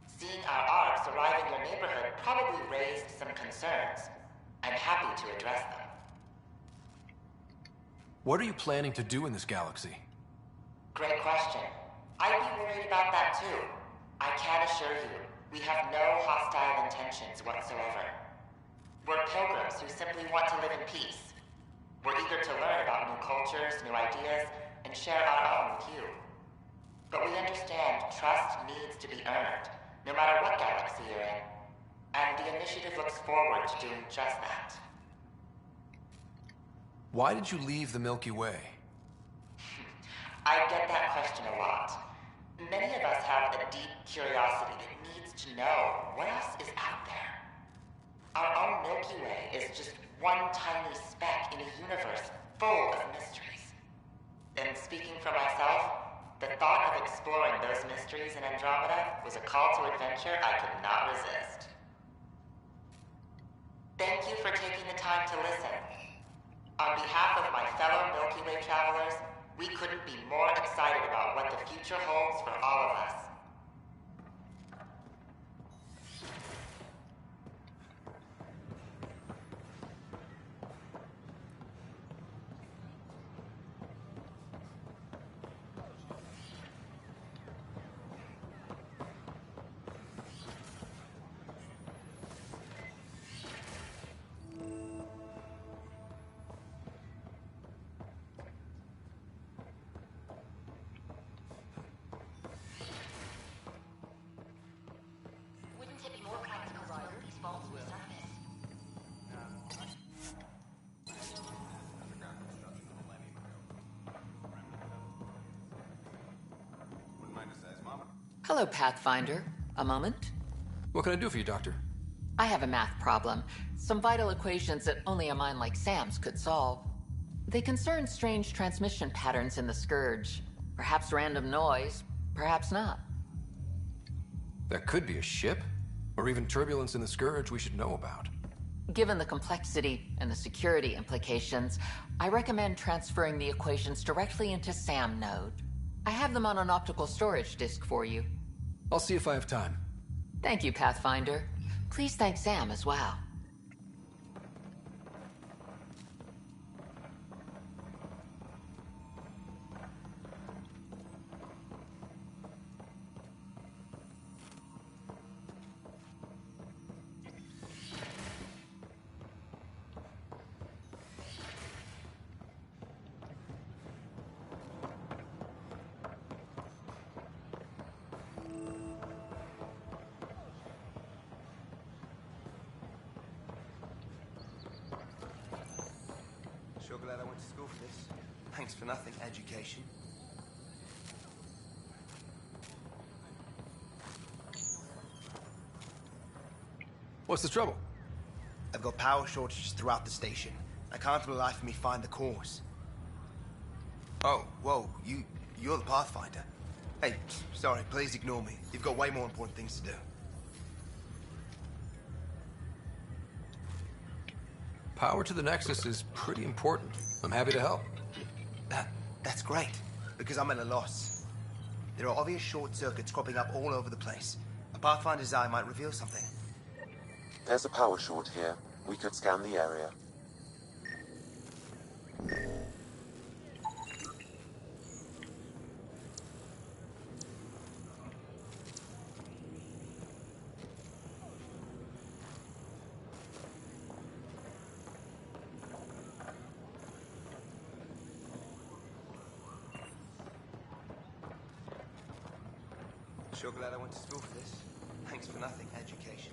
Seeing our arcs arrive in your neighborhood probably raised some concerns. I'm happy to address them. What are you planning to do in this galaxy? Great question. I'd be worried about that too. I can assure you, we have no hostile intentions whatsoever. We're pilgrims who simply want to live in peace. We're eager to learn about new cultures, new ideas, and share our own with you. But we understand trust needs to be earned, no matter what galaxy you're in. And the initiative looks forward to doing just that. Why did you leave the Milky Way? I get that question a lot. Many of us have a deep curiosity that needs to know what else is out there. Our own Milky Way is just one tiny speck in a universe full of mysteries. And speaking for myself, the thought of exploring those mysteries in Andromeda was a call to adventure I could not resist. Thank you for taking the time to listen. On behalf of my fellow Milky Way travelers, we couldn't be more excited about what the future holds for all of us. Hello, Pathfinder. A moment? What can I do for you, Doctor? I have a math problem. Some vital equations that only a mind like Sam's could solve. They concern strange transmission patterns in the Scourge. Perhaps random noise, perhaps not. That could be a ship, or even turbulence in the Scourge we should know about. Given the complexity and the security implications, I recommend transferring the equations directly into SAM node. I have them on an optical storage disk for you. I'll see if I have time. Thank you, Pathfinder. Please thank Sam as well. Sure glad I went to school for this. Thanks for nothing, education. What's the trouble? I've got power shortages throughout the station. I can't for the life of me find the cause. Oh, whoa, you're the Pathfinder. Hey, sorry, please ignore me. You've got way more important things to do. Power to the Nexus is pretty important. I'm happy to help. That's great, because I'm at a loss. There are obvious short circuits cropping up all over the place. A Pathfinder's eye might reveal something. There's a power short here. We could scan the area. Sure glad I went to school for this. Thanks for nothing, education.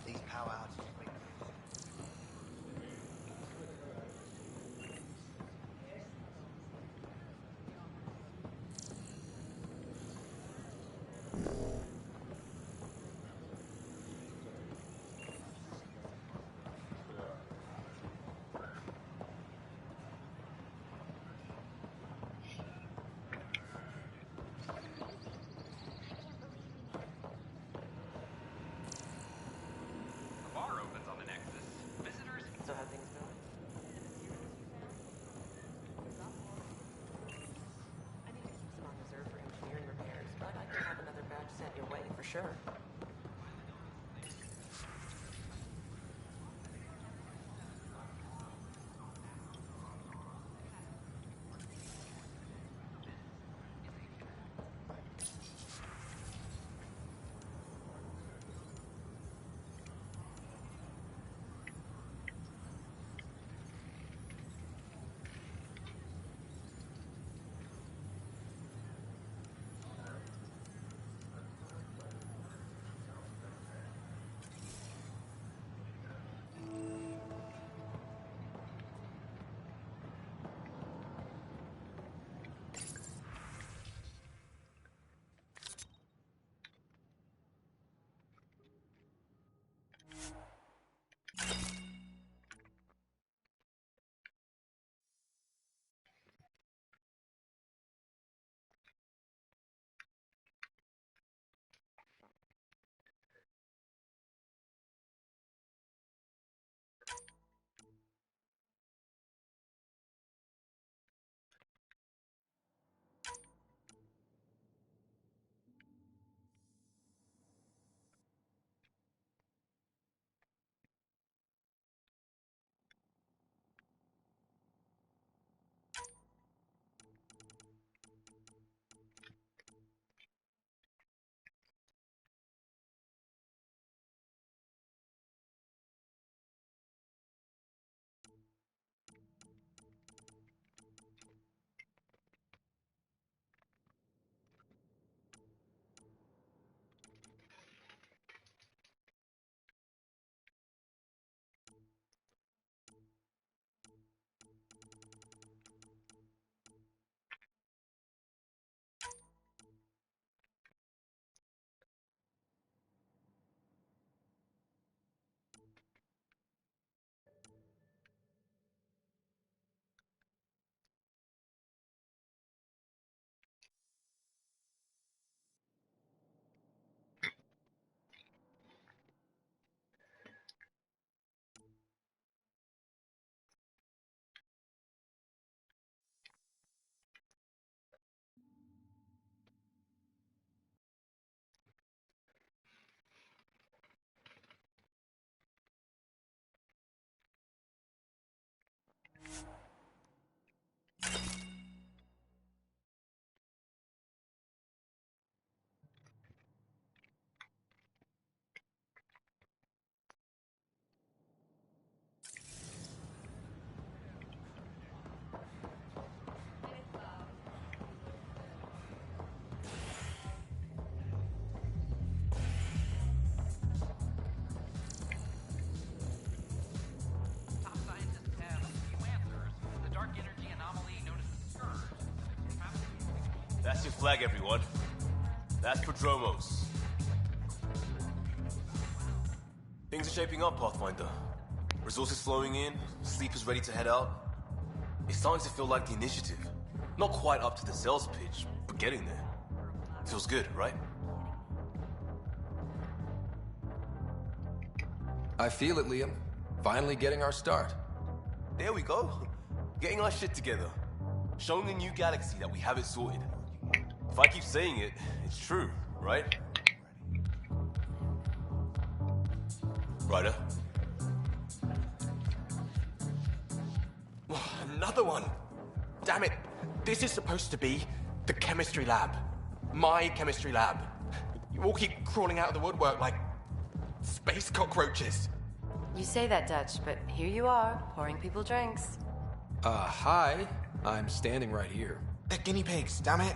These power outages make Sure. flag, everyone. That's Prodromos. Things are shaping up, Pathfinder. Resources flowing in, sleepers ready to head out. It's starting to feel like the initiative. Not quite up to the sales pitch, but getting there. Feels good, right? I feel it, Liam. Finally getting our start. There we go. Getting our shit together. Showing the new galaxy that we have it sorted. If I keep saying it, it's true, right? Ryder? Another one! Damn it! This is supposed to be the chemistry lab. My chemistry lab. You all keep crawling out of the woodwork like space cockroaches. You say that, Dutch, but here you are, pouring people drinks. Hi. I'm standing right here. They're guinea pigs, damn it.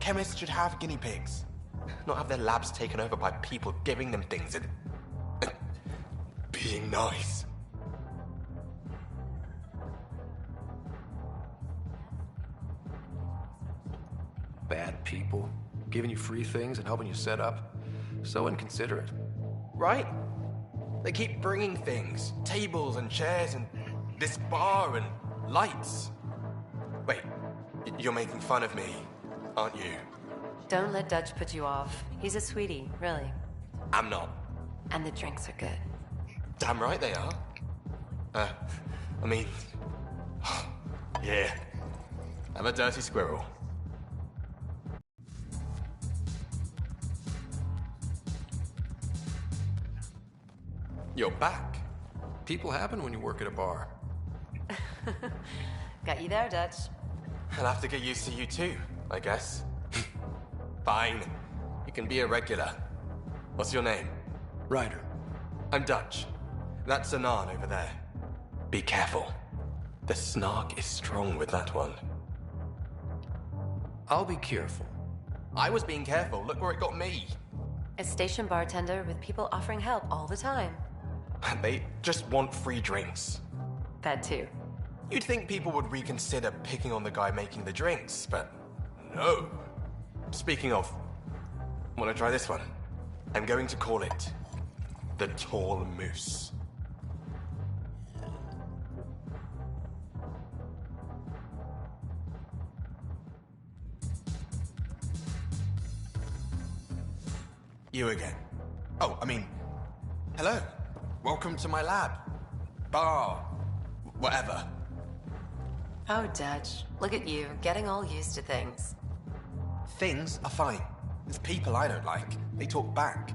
Chemists should have guinea pigs. Not have their labs taken over by people giving them things and being nice. Bad people. Giving you free things and helping you set up. So inconsiderate. Right? They keep bringing things. Tables and chairs and this bar and lights. Wait, you're making fun of me, aren't you? Don't let Dutch put you off. He's a sweetie, really. I'm not. And the drinks are good. Damn right they are. I mean... yeah. I'm a dirty squirrel. You're back. People happen when you work at a bar. Got you there, Dutch. I'll have to get used to you too, I guess. Fine. You can be a regular. What's your name? Ryder. I'm Dutch. That's Anan over there. Be careful. The snark is strong with that one. I'll be careful. I was being careful. Look where it got me. A station bartender with people offering help all the time. They just want free drinks. That too. You'd think people would reconsider picking on the guy making the drinks, but no. Speaking of, wanna try this one? I'm going to call it the Tall Moose. You again. Oh, I mean, hello. Welcome to my lab. Bar. Whatever. Oh, Dutch. Look at you, getting all used to things. Things are fine. There's people I don't like. They talk back.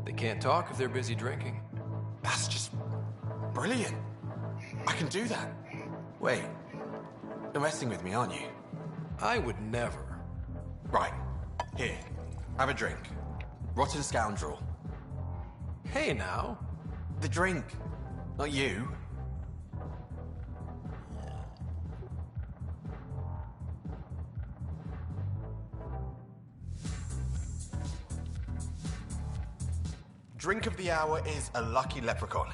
They can't talk if they're busy drinking. That's just brilliant. I can do that. Wait. You're messing with me, aren't you? I would never. Right. Here. Have a drink. Rotten scoundrel. Hey now. The drink. Not you. Drink of the hour is a lucky leprechaun.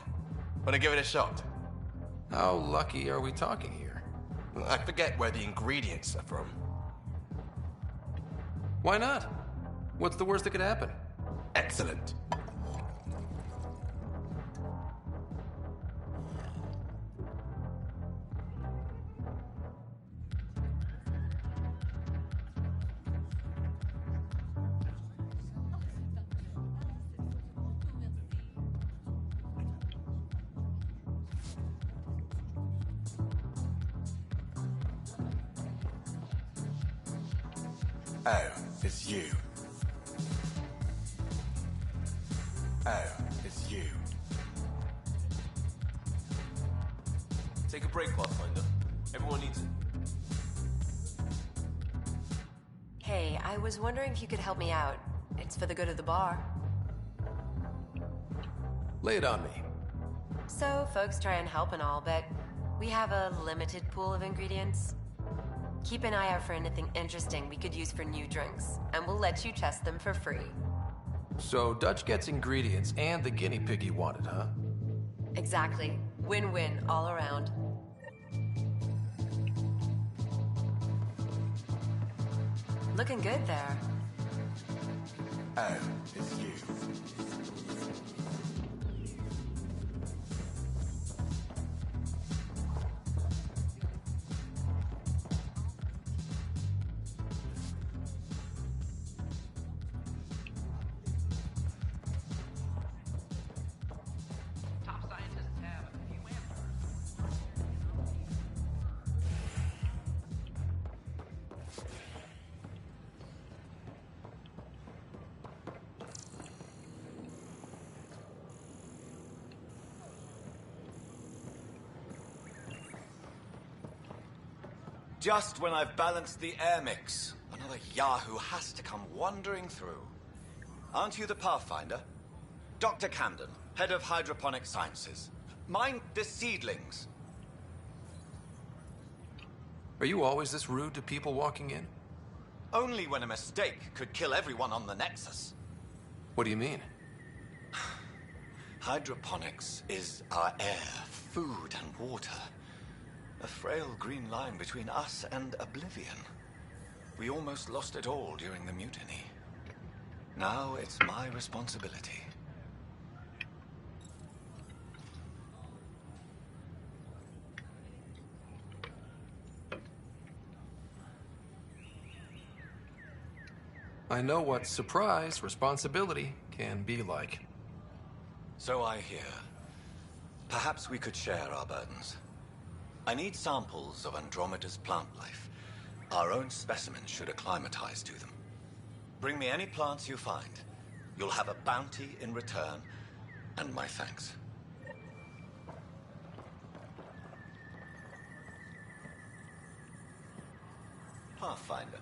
Wanna give it a shot? How lucky are we talking here? I forget where the ingredients are from. Why not? What's the worst that could happen? Excellent. Oh, it's you. Oh, it's you. Take a break, Pathfinder. Everyone needs it. Hey, I was wondering if you could help me out. It's for the good of the bar. Lay it on me. So, folks try and help and all, but we have a limited pool of ingredients. Keep an eye out for anything interesting we could use for new drinks, and we'll let you test them for free. So Dutch gets ingredients and the guinea pig he wanted, huh? Exactly. Win-win all around. Looking good there. Oh, it's you. Just when I've balanced the air mix, another Yahoo has to come wandering through. Aren't you the Pathfinder? Dr. Camden, head of hydroponic sciences. Mind the seedlings. Are you always this rude to people walking in? Only when a mistake could kill everyone on the Nexus. What do you mean? Hydroponics is our air, food, and water. A frail green line between us and oblivion. We almost lost it all during the mutiny. Now it's my responsibility. I know what surprise responsibility can be like. So I hear. Perhaps we could share our burdens. I need samples of Andromeda's plant life. Our own specimens should acclimatize to them. Bring me any plants you find. You'll have a bounty in return, and my thanks. Pathfinder.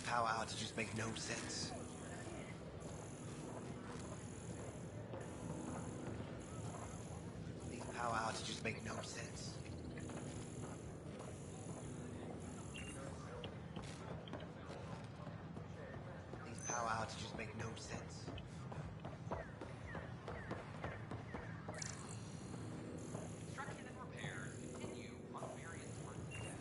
Power outages make no sense. These power outages make no sense. These power outages make no sense. Construction and repairs continue on various parts of the net.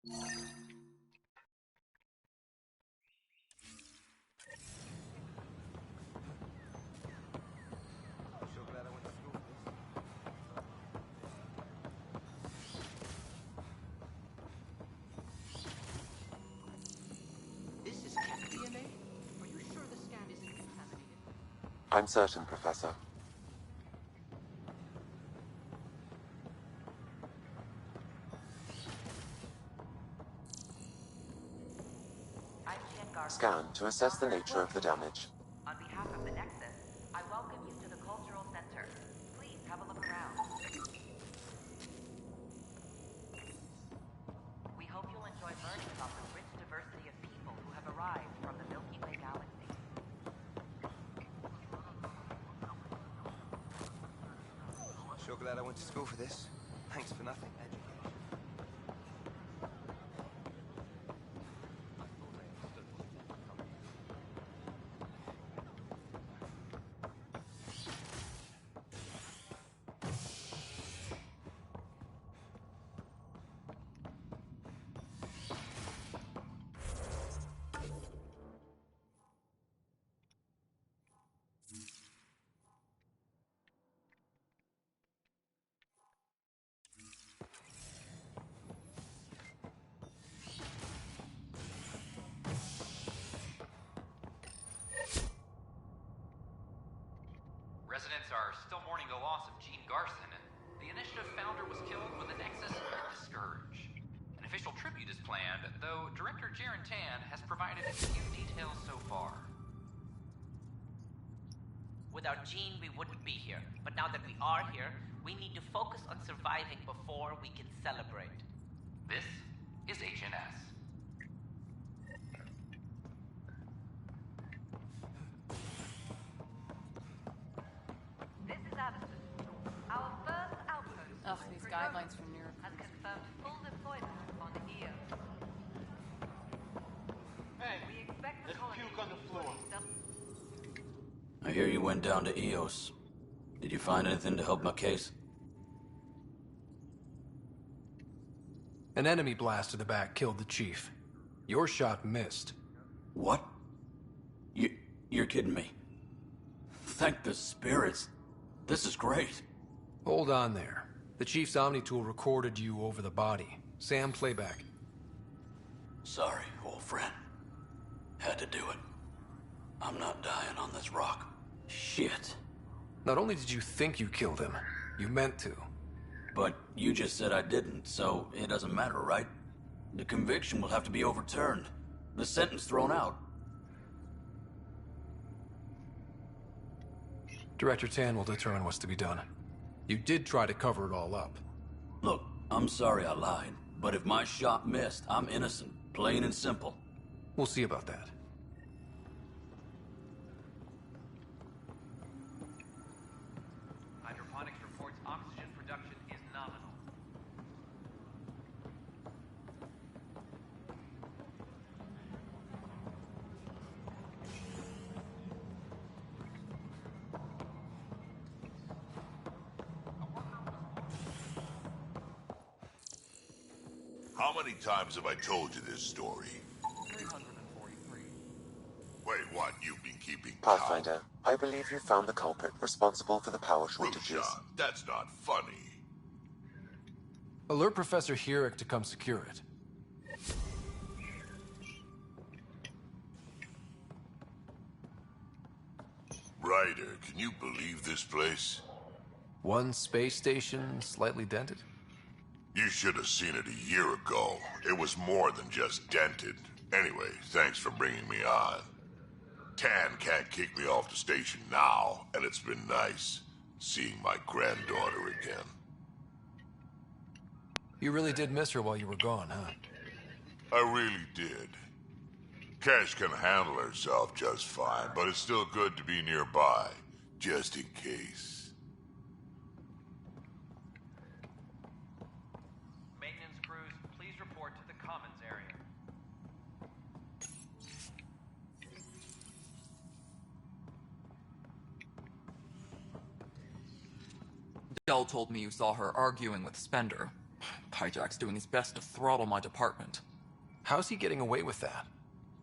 This is cat DNA? Are you sure the scan isn't contaminated? I'm certain, Professor. Scan to assess the nature of the damage. On behalf of the Nexus, I welcome you to the Cultural Center. Please have a look around. We hope you'll enjoy learning about the rich diversity of people who have arrived from the Milky Way galaxy. Sure glad I went to school for this. Thanks for nothing. Residents are still mourning the loss of Gene Garson. The Initiative founder was killed when the Nexus hit the Scourge. An official tribute is planned, though Director Jaren Tan has provided few details so far. Without Gene, we wouldn't be here. But now that we are here, we need to focus on surviving before we can celebrate. This is HNS. This is Addison. Our first outpost. Ugh, these guidelines from New York has confirmed full deployment on EO. Hey, We expect the let's colony puke on the floor. I hear you went down to EOS. Did you find anything to help my case? An enemy blast to the back killed the chief. Your shot missed. What? You're kidding me. Thank the spirits. This is great. Hold on there. The chief's Omni tool recorded you over the body. Sam, playback. Sorry, old friend. Had to do it. I'm not dying on this rock. Shit. Not only did you think you killed him, you meant to. But you just said I didn't, so it doesn't matter, right? The conviction will have to be overturned. The sentence thrown out. Director Tan will determine what's to be done. You did try to cover it all up. Look, I'm sorry I lied, but if my shot missed, I'm innocent. Plain and simple. We'll see about that. Hydroponics reports oxygen production is nominal. How many times have I told you this story? 343. Wait, what? You've been keeping Pathfinder, I believe you found the culprit responsible for the power shortages. Rushan, that's not funny. Alert Professor Herrick to come secure it. Ryder, can you believe this place? One space station slightly dented? You should have seen it a year ago. It was more than just dented. Anyway, thanks for bringing me on. Tan can't kick me off the station now, and it's been nice seeing my granddaughter again. You really did miss her while you were gone, huh? I really did. Cash can handle herself just fine, but it's still good to be nearby, just in case. Maintenance crews, please report to the commons area. Dell told me you saw her arguing with Spender. Hijack's doing his best to throttle my department. How's he getting away with that?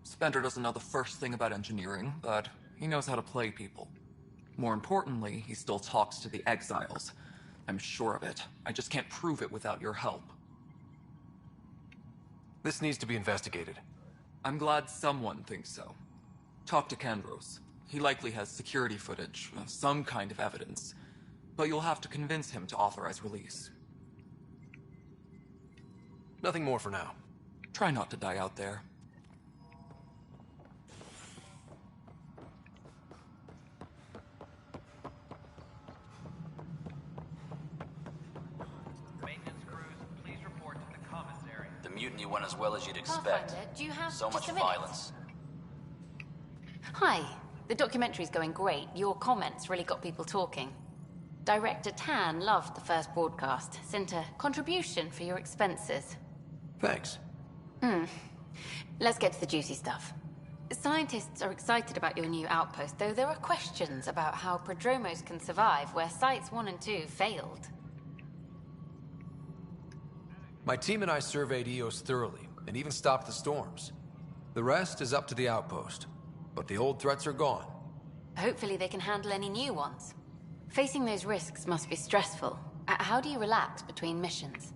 Spender doesn't know the first thing about engineering, but he knows how to play people. More importantly, he still talks to the exiles. I'm sure of it. I just can't prove it without your help. This needs to be investigated. I'm glad someone thinks so. Talk to Kandros. He likely has security footage, some kind of evidence. But you'll have to convince him to authorize release. Nothing more for now. Try not to die out there. Maintenance crews, please report to the commissary. The mutiny went as well as you'd expect. Pathfinder, do you have so just much a minute? violence. Hi. The documentary's going great. Your comments really got people talking. Director Tan loved the first broadcast. Sent a contribution for your expenses. Thanks. Let's get to the juicy stuff. Scientists are excited about your new outpost, though there are questions about how prodromos can survive where Sites 1 and 2 failed. My team and I surveyed EOS thoroughly, and even stopped the storms. The rest is up to the outpost, but the old threats are gone. Hopefully they can handle any new ones. Facing those risks must be stressful. How do you relax between missions?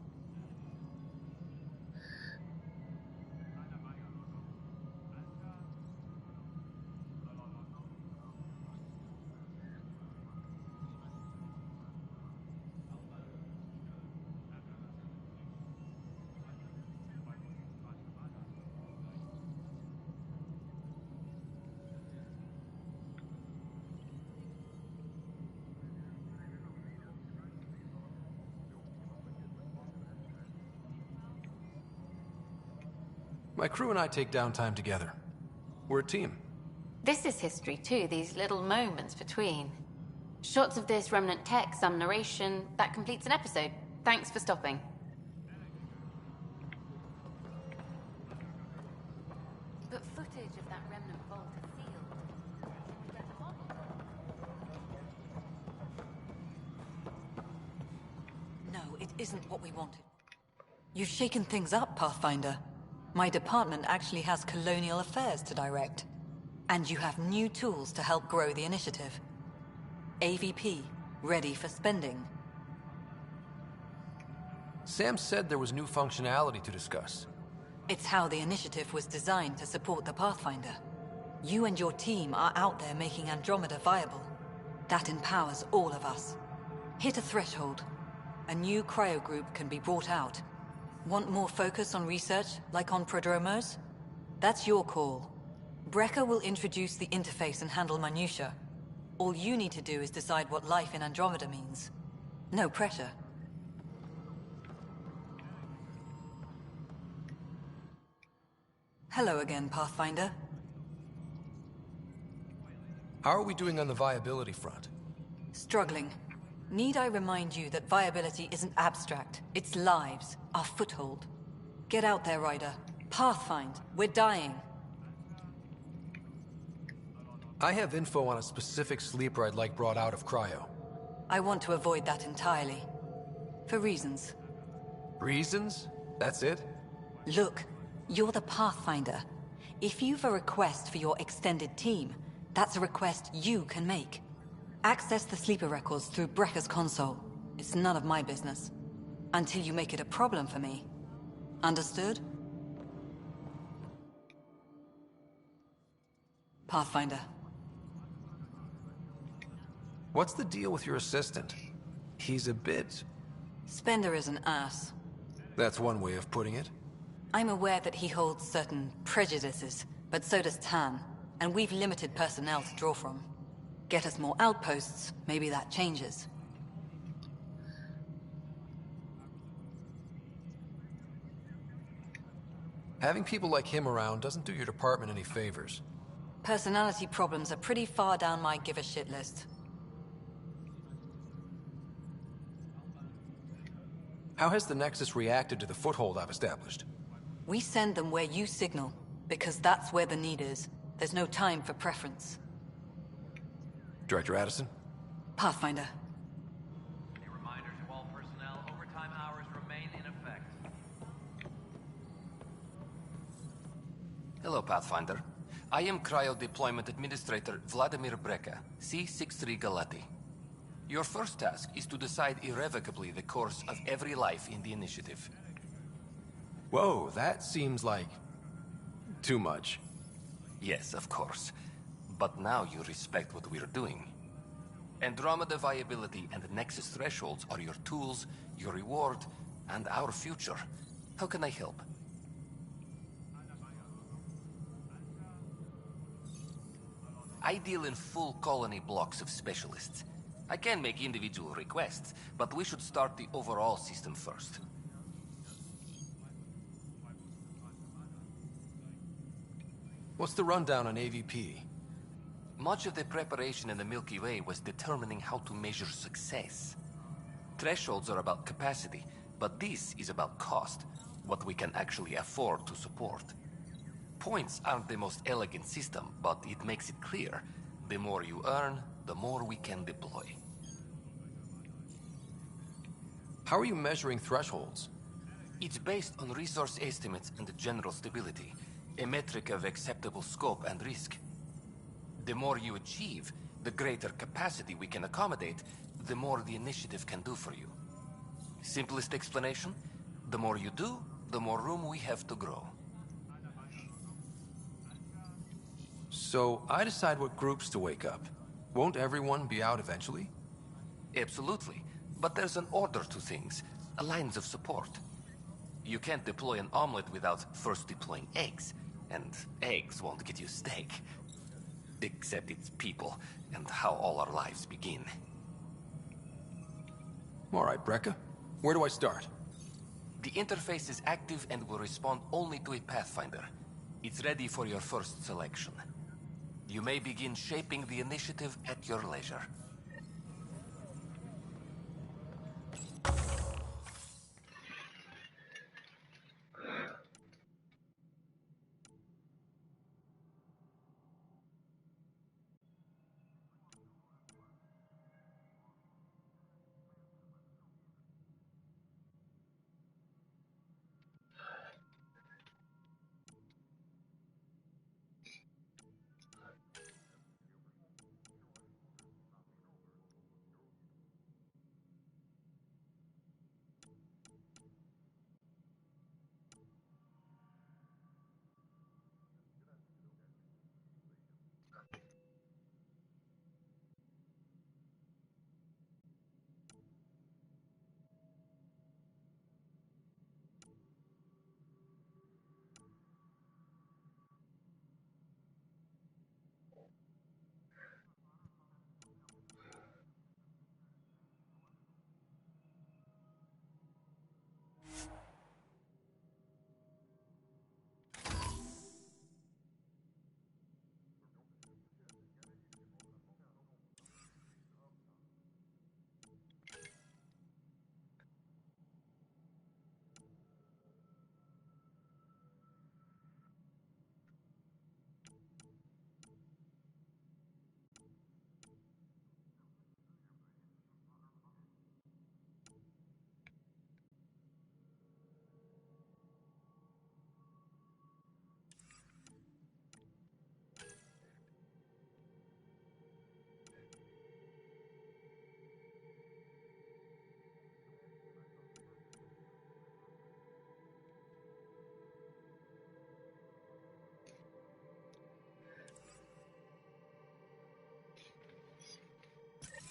My crew and I take downtime together. We're a team. This is history too, these little moments between. Shots of this remnant tech, some narration, that completes an episode. Thanks for stopping. But footage of that remnant vault is sealed. No, it isn't what we wanted. You've shaken things up, Pathfinder. My department actually has colonial affairs to direct. And you have new tools to help grow the initiative. AVP, ready for spending. Sam said there was new functionality to discuss. It's how the initiative was designed to support the Pathfinder. You and your team are out there making Andromeda viable. That empowers all of us. Hit a threshold. A new cryo group can be brought out. Want more focus on research, like on prodromos? That's your call. Brecker will introduce the interface and handle minutiae. All you need to do is decide what life in Andromeda means. No pressure. Hello again, Pathfinder. How are we doing on the viability front? Struggling. Need I remind you that viability isn't abstract? It's lives, our foothold. Get out there, Ryder. Pathfind. We're dying. I have info on a specific sleeper I'd like brought out of cryo. I want to avoid that entirely. For reasons. Reasons? That's it? Look, you're the Pathfinder. If you've a request for your extended team, that's a request you can make. Access the sleeper records through Brecker's console. It's none of my business. Until you make it a problem for me. Understood? Pathfinder. What's the deal with your assistant? He's a bit... Spender is an ass. That's one way of putting it. I'm aware that he holds certain prejudices, but so does Tan, and we've limited personnel to draw from. Get us more outposts, maybe that changes. Having people like him around doesn't do your department any favors. Personality problems are pretty far down my give-a-shit list. How has the Nexus reacted to the foothold I've established? We send them where you signal, because that's where the need is. There's no time for preference. Director Addison? Pathfinder. A reminder to all personnel, overtime hours remain in effect. Hello, Pathfinder. I am Cryo Deployment Administrator Vladimir Breka, C-63 Galati. Your first task is to decide irrevocably the course of every life in the initiative. Whoa, that seems like... too much. Yes, of course. But now you respect what we're doing. Andromeda viability and Nexus thresholds are your tools, your reward, and our future. How can I help? I deal in full colony blocks of specialists. I can make individual requests, but we should start the overall system first. What's the rundown on AVP? Much of the preparation in the Milky Way was determining how to measure success. Thresholds are about capacity, but this is about cost, what we can actually afford to support. Points aren't the most elegant system, but it makes it clear. The more you earn, the more we can deploy. How are you measuring thresholds? It's based on resource estimates and general stability, a metric of acceptable scope and risk. The more you achieve, the greater capacity we can accommodate, the more the initiative can do for you. Simplest explanation? The more you do, the more room we have to grow. So, I decide what groups to wake up. Won't everyone be out eventually? Absolutely. But there's an order to things, lines of support. You can't deploy an omelet without first deploying eggs, and eggs won't get you steak. Except it's people, and how all our lives begin. All right, Breka. Where do I start? The interface is active and will respond only to a Pathfinder. It's ready for your first selection. You may begin shaping the initiative at your leisure.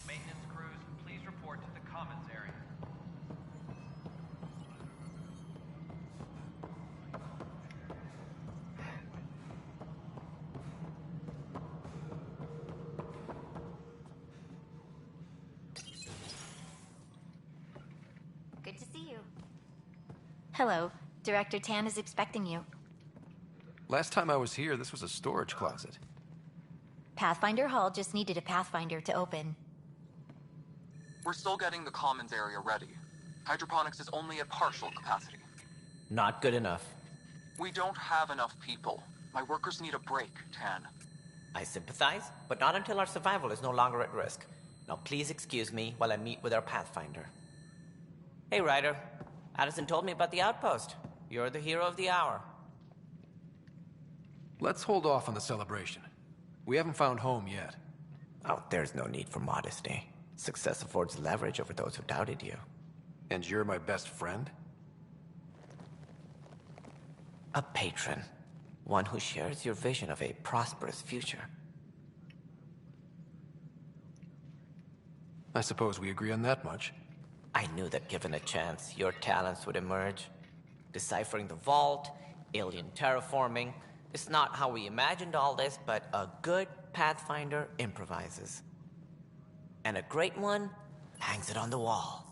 Maintenance crews, please report to the commons area. Good to see you. Hello. Director Tan is expecting you. Last time I was here, this was a storage closet. Pathfinder Hall just needed a Pathfinder to open. We're still getting the commons area ready. Hydroponics is only at partial capacity. Not good enough. We don't have enough people. My workers need a break, Tan. I sympathize, but not until our survival is no longer at risk. Now please excuse me while I meet with our Pathfinder. Hey, Ryder. Addison told me about the outpost. You're the hero of the hour. Let's hold off on the celebration. We haven't found home yet. Oh, there's no need for modesty. Success affords leverage over those who doubted you. And you're my best friend? A patron. One who shares your vision of a prosperous future. I suppose we agree on that much. I knew that given a chance, your talents would emerge. Deciphering the vault, alien terraforming. It's not how we imagined all this, but a good Pathfinder improvises. And a great one hangs it on the wall.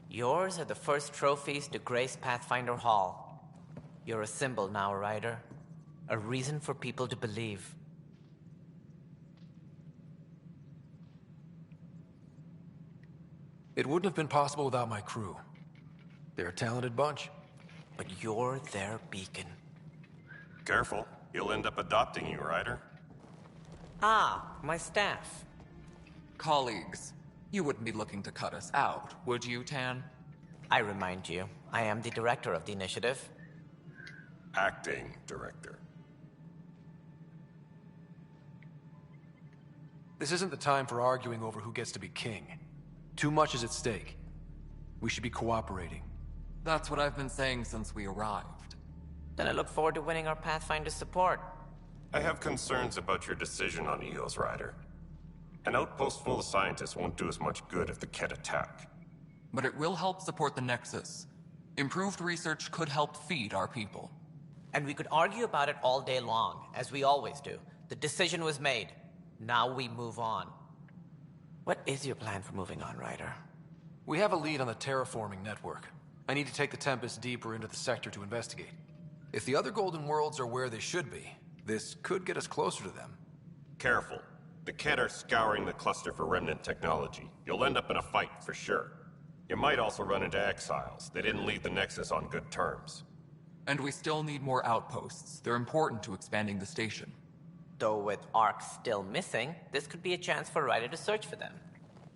Yours are the first trophies to grace Pathfinder Hall. You're a symbol now, Ryder. A reason for people to believe. It wouldn't have been possible without my crew. They're a talented bunch. But you're their beacon. Careful. He'll end up adopting you, Ryder. Ah, my staff. Colleagues, you wouldn't be looking to cut us out, would you, Tan? I remind you, I am the director of the initiative. Acting director. This isn't the time for arguing over who gets to be king. Too much is at stake. We should be cooperating. That's what I've been saying since we arrived. Then I look forward to winning our Pathfinder support. I have concerns about your decision on Eos, Ryder. An outpost full of scientists won't do as much good if the Kett attack. But it will help support the Nexus. Improved research could help feed our people. And we could argue about it all day long, as we always do. The decision was made. Now we move on. What is your plan for moving on, Ryder? We have a lead on the terraforming network. I need to take the Tempest deeper into the sector to investigate. If the other Golden Worlds are where they should be, this could get us closer to them. Careful. The Kett are scouring the cluster for remnant technology. You'll end up in a fight for sure. You might also run into exiles. They didn't leave the Nexus on good terms. And we still need more outposts. They're important to expanding the station. Though with Ark still missing, this could be a chance for Ryder to search for them.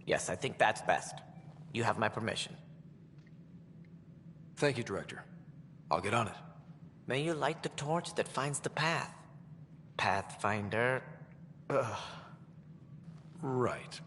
Yes, I think that's best. You have my permission. Thank you, Director. I'll get on it. May you light the torch that finds the path. Pathfinder... Ugh. Right.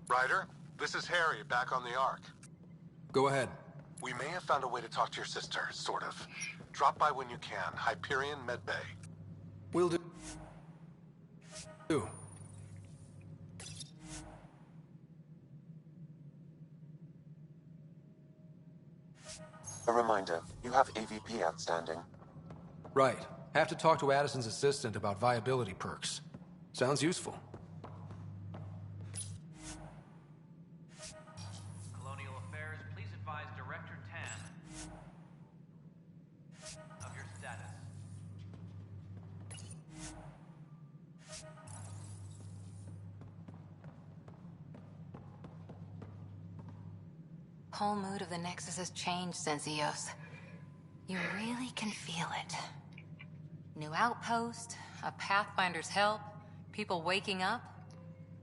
Ryder, this is Harry, back on the Ark. Go ahead. We may have found a way to talk to your sister, sort of. Drop by when you can. Hyperion Med Bay. Will do. A reminder, you have AVP outstanding. Right. Have to talk to Addison's assistant about viability perks. Sounds useful. Colonial Affairs, please advise Director Tan of your status. Whole mood of the Nexus has changed since EOS. You really can feel it. New outpost, a Pathfinder's help, people waking up.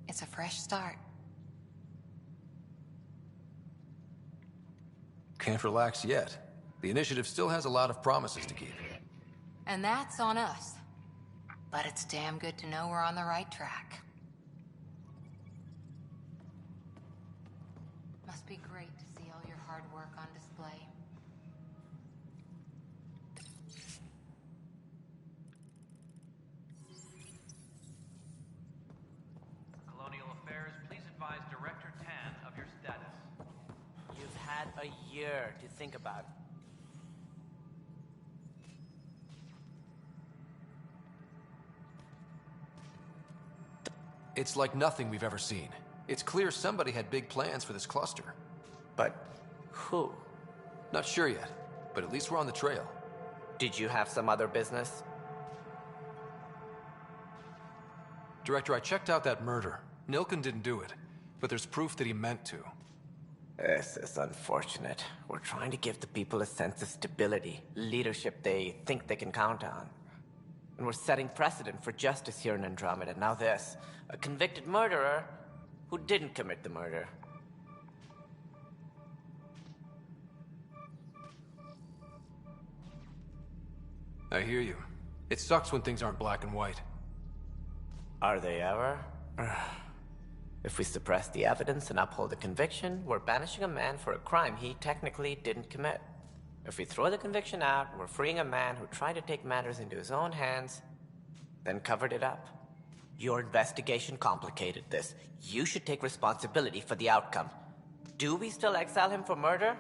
It's a fresh start. Can't relax yet. The initiative still has a lot of promises to keep. And that's on us. But it's damn good to know we're on the right track. Must be great to see all your hard work on display. Colonial Affairs, please advise Director Tan of your status. You've had a year to think about it. It's like nothing we've ever seen. It's clear somebody had big plans for this cluster. But who? Not sure yet, but at least we're on the trail. Did you have some other business? Director, I checked out that murder. Nilken didn't do it, but there's proof that he meant to. This is unfortunate. We're trying to give the people a sense of stability, leadership they think they can count on. And we're setting precedent for justice here in Andromeda. Now this, a convicted murderer who didn't commit the murder. I hear you. It sucks when things aren't black and white. Are they ever? If we suppress the evidence and uphold the conviction, we're banishing a man for a crime he technically didn't commit. If we throw the conviction out, we're freeing a man who tried to take matters into his own hands, then covered it up. Your investigation complicated this. You should take responsibility for the outcome. Do we still exile him for murder?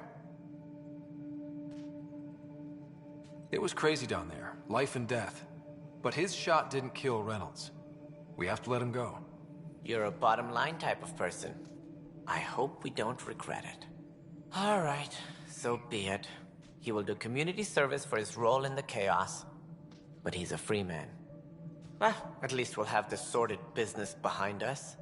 It was crazy down there, life and death. But his shot didn't kill Reynolds. We have to let him go. You're a bottom line type of person. I hope we don't regret it. All right, so be it. He will do community service for his role in the chaos. But he's a free man. Well, at least we'll have this sordid business behind us.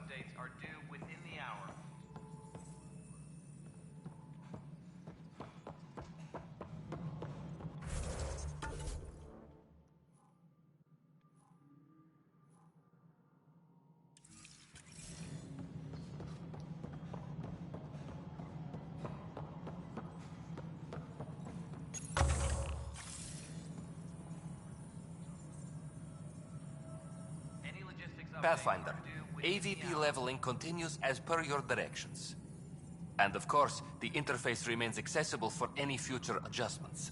updates are due within the hour. Pathfinder, AVP leveling continues as per your directions. And of course, the interface remains accessible for any future adjustments.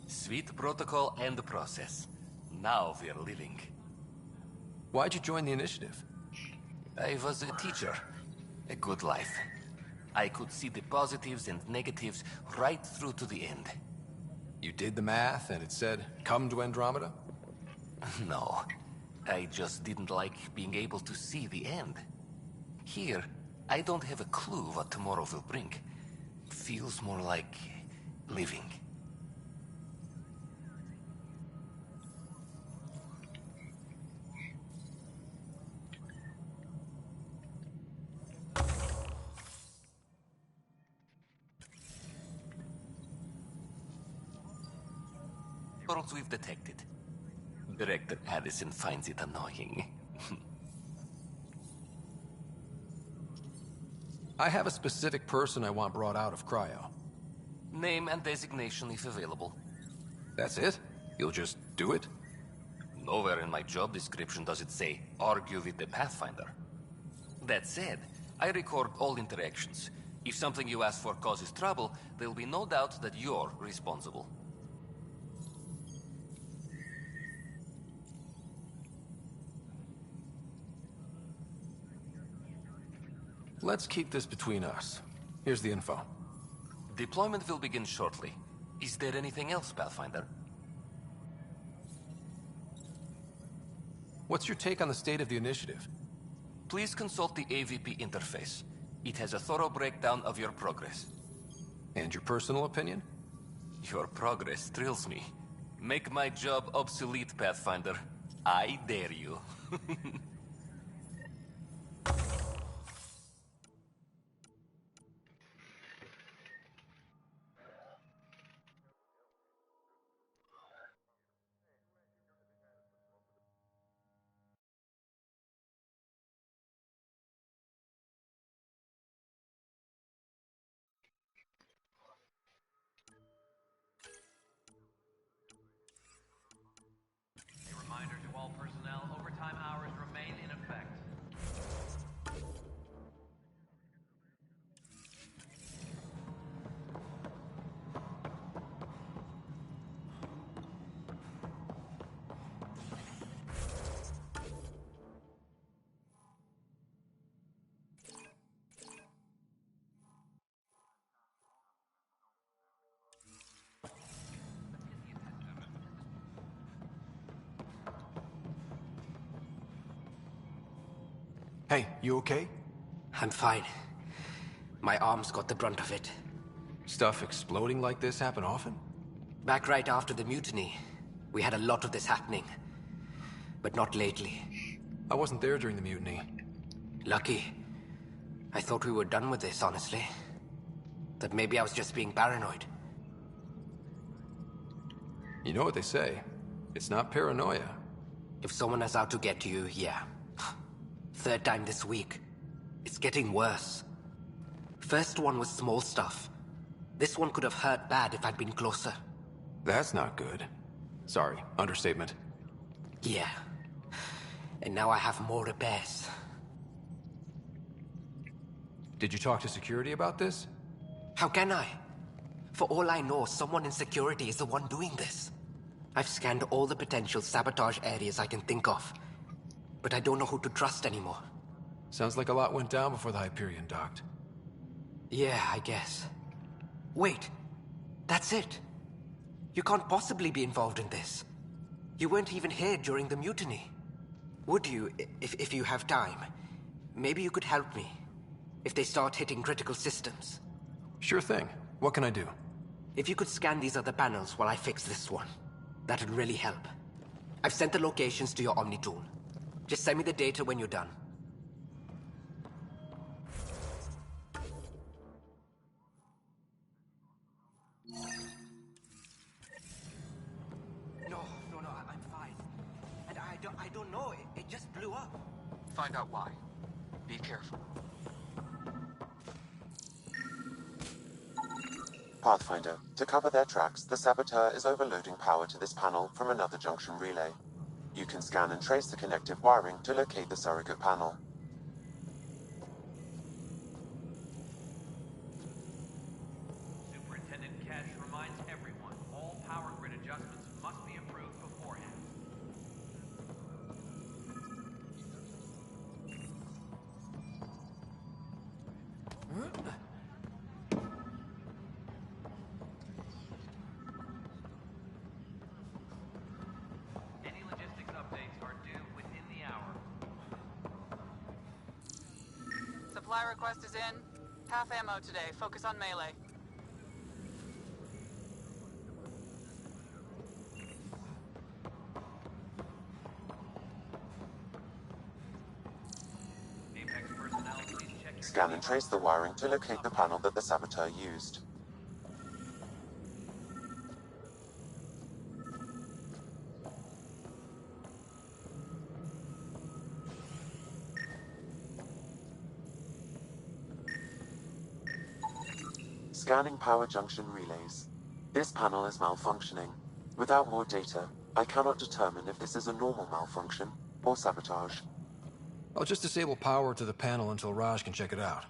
Sweet protocol and process. Now we're living. Why'd you join the initiative? I was a teacher. A good life. I could see the positives and negatives right through to the end. You did the math and it said, come to Andromeda? No. I just didn't like being able to see the end. Here, I don't have a clue what tomorrow will bring. Feels more like living. Worlds we've detected. Director Addison finds it annoying. I have a specific person I want brought out of cryo. Name and designation if available. That's it? You'll just do it? Nowhere in my job description does it say, argue with the Pathfinder. That said, I record all interactions. If something you ask for causes trouble, there'll be no doubt that you're responsible. Let's keep this between us. Here's the info. Deployment will begin shortly. Is there anything else, Pathfinder? What's your take on the state of the initiative? Please consult the AVP interface. It has a thorough breakdown of your progress. And your personal opinion? Your progress thrills me. Make my job obsolete, Pathfinder. I dare you. Reminder to all personnel, overtime hours remain in effect. Hey, you okay? I'm fine. My arms got the brunt of it. Stuff exploding like this happen often? Back right after the mutiny, we had a lot of this happening. But not lately. I wasn't there during the mutiny. Lucky. I thought we were done with this, honestly. That maybe I was just being paranoid. You know what they say. It's not paranoia. If someone is out to get you, yeah. Third time this week. It's getting worse. First one was small stuff. This one could have hurt bad if I'd been closer. That's not good. Sorry, understatement. Yeah. And now I have more repairs. Did you talk to security about this? How can I? For all I know, someone in security is the one doing this. I've scanned all the potential sabotage areas I can think of. But I don't know who to trust anymore. Sounds like a lot went down before the Hyperion docked. Yeah, I guess. Wait. That's it. You can't possibly be involved in this. You weren't even here during the mutiny. Would you, if you have time? Maybe you could help me. If they start hitting critical systems. Sure thing. What can I do? If you could scan these other panels while I fix this one, that'd really help. I've sent the locations to your Omni tool. Just send me the data when you're done. Find out why. Be careful. Pathfinder, to cover their tracks, the saboteur is overloading power to this panel from another junction relay. You can scan and trace the connective wiring to locate the surrogate panel. Superintendent Cash reminds everyone, all power grid adjustments must be approved beforehand. Any logistics updates are due within the hour. Supply request is in. Half ammo today. Focus on melee. Apex personnel, please check your Scan and trace the wiring to locate the panel that the saboteur used. Scanning power junction relays. This panel is malfunctioning. Without more data, I cannot determine if this is a normal malfunction or sabotage. I'll just disable power to the panel until Raj can check it out.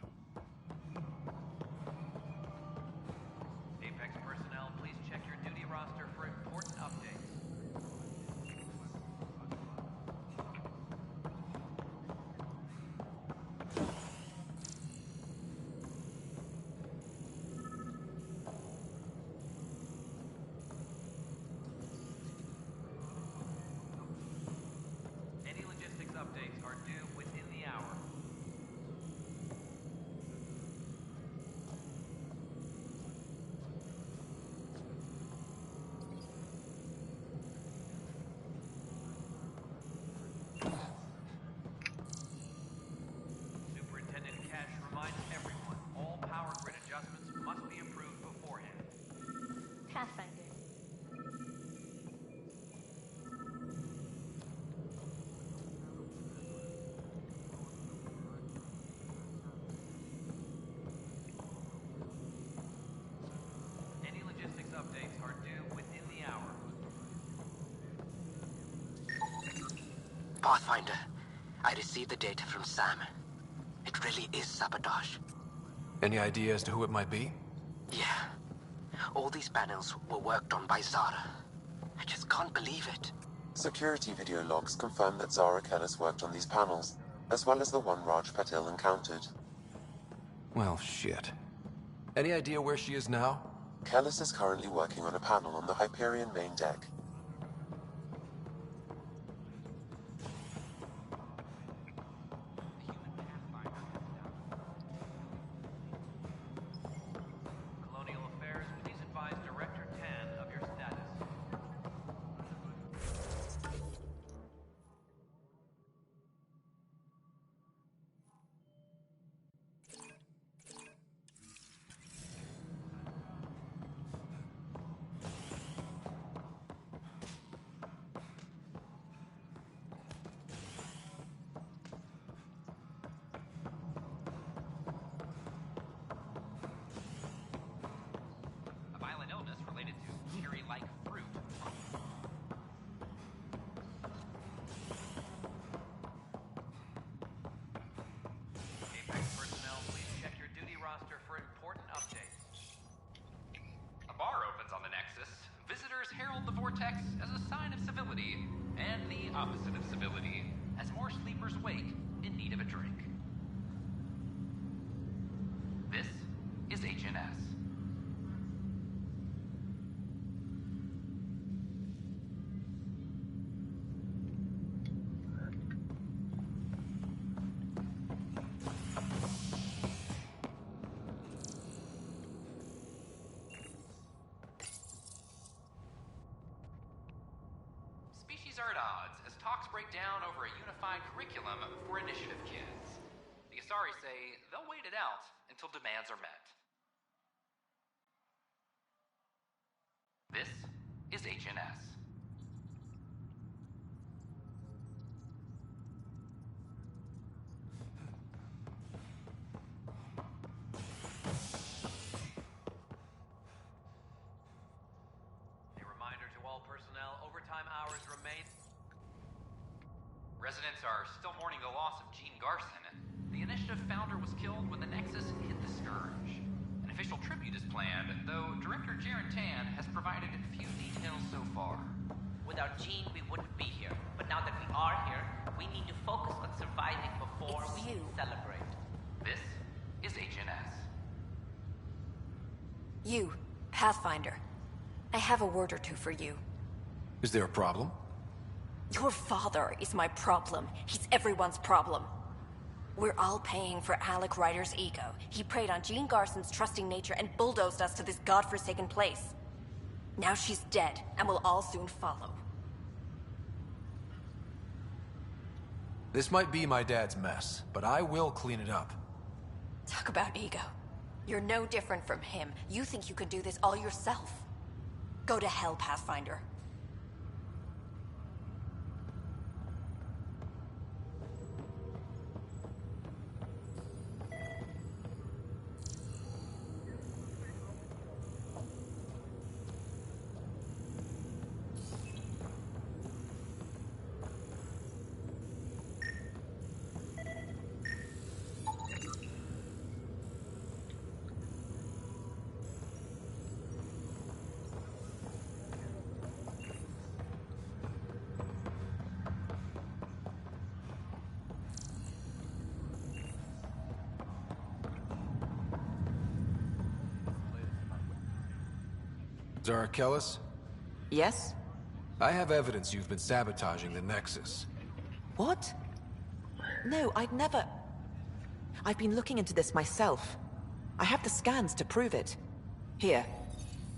Apex personnel, please check your duty roster for important updates. Any logistics updates are due within the hour. Superintendent Cash reminds everyone, all power grid adjustments must be approved beforehand. Pathfinder. Any logistics updates are due within the hour. Pathfinder, I received the data from Sam. It really is sabotage. Any idea as to who it might be? Yeah. All these panels were worked on by Zara. I just can't believe it. Security video logs confirm that Zara Kellis worked on these panels, as well as the one Raj Patil encountered. Well, shit. Any idea where she is now? Kellis is currently working on a panel on the Hyperion main deck. Colonial Affairs, please advise Director Tan of your status. A violent illness related to cherry-like fruit. Apex personnel, please check your duty roster for important updates. A bar opens on the Nexus. Visitors herald the vortex as a sign of civility, and the opposite of civility, as more sleepers wake in need of a drink. This is HNS. Species are at odds as talks break down over a unified curriculum for initiative kids. The Asari say they'll wait it out until demands are met. This is HNS. provided few details so far. Without Jean, we wouldn't be here. But now that we are here, we need to focus on surviving before we can celebrate. This is HNS. You, Pathfinder. I have a word or two for you. Is there a problem? Your father is my problem. He's everyone's problem. We're all paying for Alec Ryder's ego. He preyed on Jean Garson's trusting nature and bulldozed us to this godforsaken place. Now she's dead, and we'll all soon follow. This might be my dad's mess, but I will clean it up. Talk about ego. You're no different from him. You think you could do this all yourself. Go to hell, Pathfinder. Zarakellis? Yes? I have evidence you've been sabotaging the Nexus. What? No, I'd never... I've been looking into this myself. I have the scans to prove it. Here.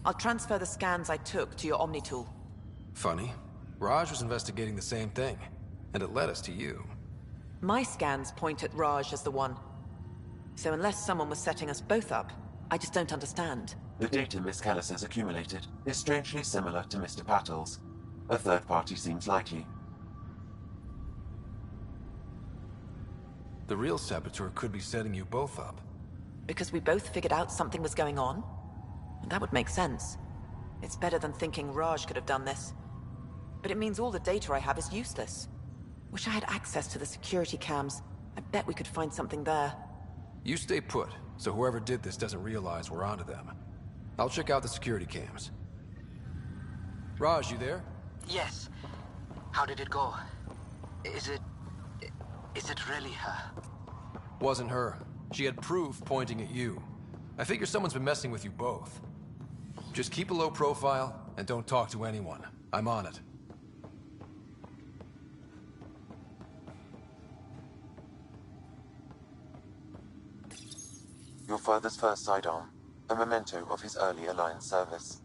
I'll transfer the scans I took to your Omni tool. Funny. Raj was investigating the same thing, and it led us to you. My scans point at Raj as the one. So unless someone was setting us both up, I just don't understand. The data Miss Kellis has accumulated is strangely similar to Mr. Patel's. A third party seems likely. The real saboteur could be setting you both up. Because we both figured out something was going on? That would make sense. It's better than thinking Raj could have done this. But it means all the data I have is useless. Wish I had access to the security cams. I bet we could find something there. You stay put, so whoever did this doesn't realize we're onto them. I'll check out the security cams. Raj, you there? Yes. How did it go? Is it really her? Wasn't her. She had proof pointing at you. I figure someone's been messing with you both. Just keep a low profile and don't talk to anyone. I'm on it. Your father's first sidearm, a memento of his early Alliance service.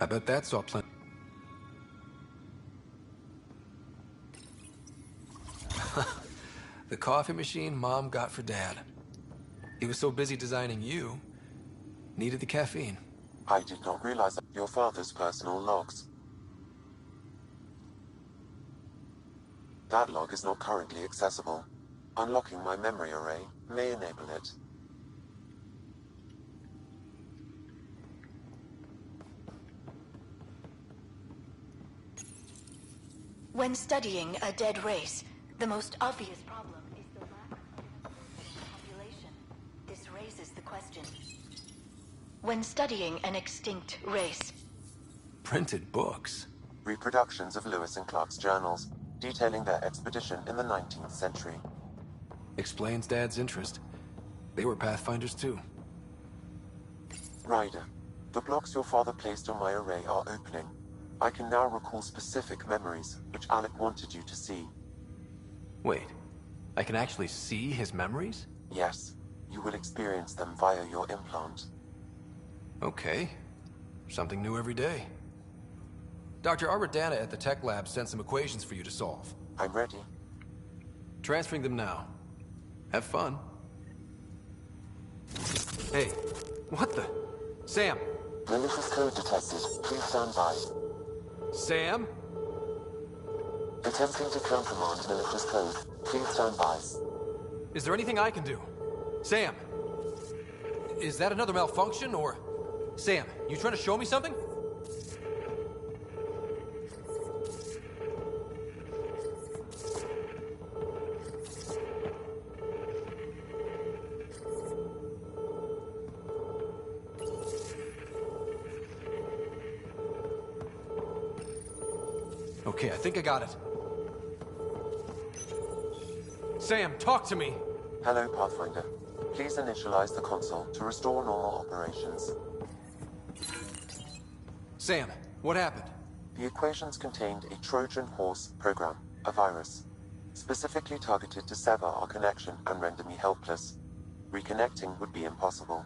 I bet that saw plenty. The coffee machine Mom got for Dad. He was so busy designing you, needed the caffeine. I did not realize that your father's personal logs. That log is not currently accessible. Unlocking my memory array may enable it. When studying a dead race, the most obvious problem is the lack of population. This raises the question. When studying an extinct race... Printed books? Reproductions of Lewis and Clark's journals, detailing their expedition in the 19th century. Explains Dad's interest. They were Pathfinders too. Ryder, the blocks your father placed on my array are opening. I can now recall specific memories, which Alec wanted you to see. Wait, I can actually see his memories? Yes, you will experience them via your implant. Okay. Something new every day. Dr. Arbordana at the tech lab sent some equations for you to solve. I'm ready. Transferring them now. Have fun. Hey, what the? Sam! Malicious code detected. Please stand by. Sam? Attempting to countermand malicious code. Please stand by. Is there anything I can do? Sam! Is that another malfunction, or... Sam, you trying to show me something? Okay, I think I got it. Sam, talk to me! Hello, Pathfinder. Please initialize the console to restore normal operations. Sam, what happened? The equations contained a Trojan horse program, a virus, specifically targeted to sever our connection and render me helpless. Reconnecting would be impossible.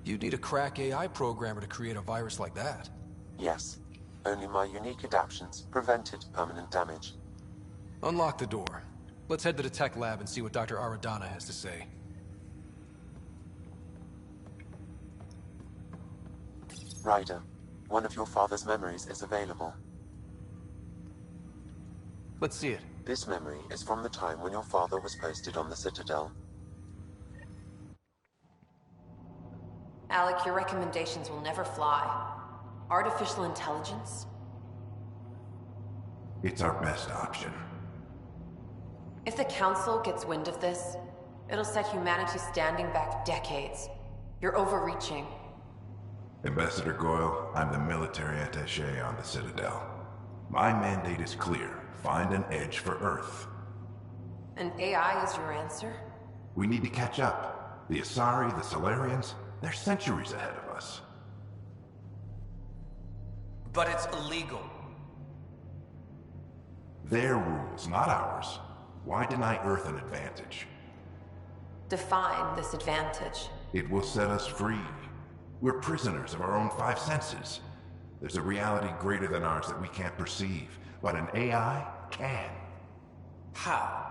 You'd need a crack AI programmer to create a virus like that. Yes. Only my unique adaptions prevented permanent damage. Unlock the door. Let's head to the tech lab and see what Dr. Aradana has to say. Ryder, one of your father's memories is available. Let's see it. This memory is from the time when your father was posted on the Citadel. Alec, your recommendations will never fly. Artificial intelligence? It's our best option. If the Council gets wind of this, it'll set humanity standing back decades. You're overreaching. Ambassador Goyle, I'm the military attaché on the Citadel. My mandate is clear. Find an edge for Earth. And AI is your answer? We need to catch up. The Asari, the Solarians, they're centuries ahead of us. But it's illegal. Their rules, not ours. Why deny Earth an advantage? Define this advantage. It will set us free. We're prisoners of our own five senses. There's a reality greater than ours that we can't perceive, but an AI can. How?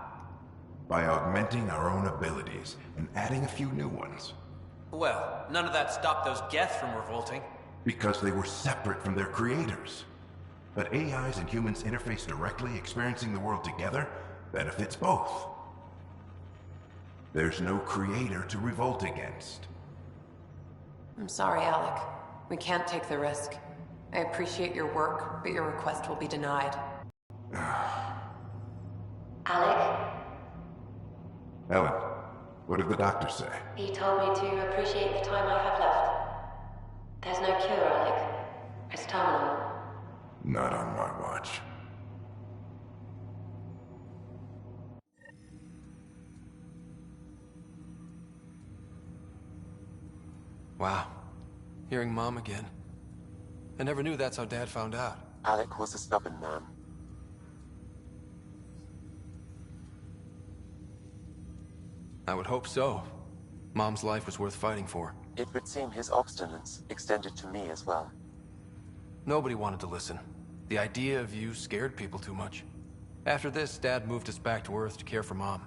By augmenting our own abilities and adding a few new ones. Well, none of that stopped those Geth from revolting. Because they were separate from their creators. But AIs and humans interface directly, experiencing the world together, benefits both. There's no creator to revolt against. I'm sorry, Alec. We can't take the risk. I appreciate your work, but your request will be denied. Alec? Ellen, what did the doctor say? He told me to appreciate the time I have left. There's no cure, Alec. It's terminal. Not on my watch. Wow. Hearing Mom again. I never knew that's how Dad found out. Alec was a stubborn man. I would hope so. Mom's life was worth fighting for. It would seem his obstinance extended to me as well. Nobody wanted to listen. The idea of you scared people too much. After this, Dad moved us back to Earth to care for Mom.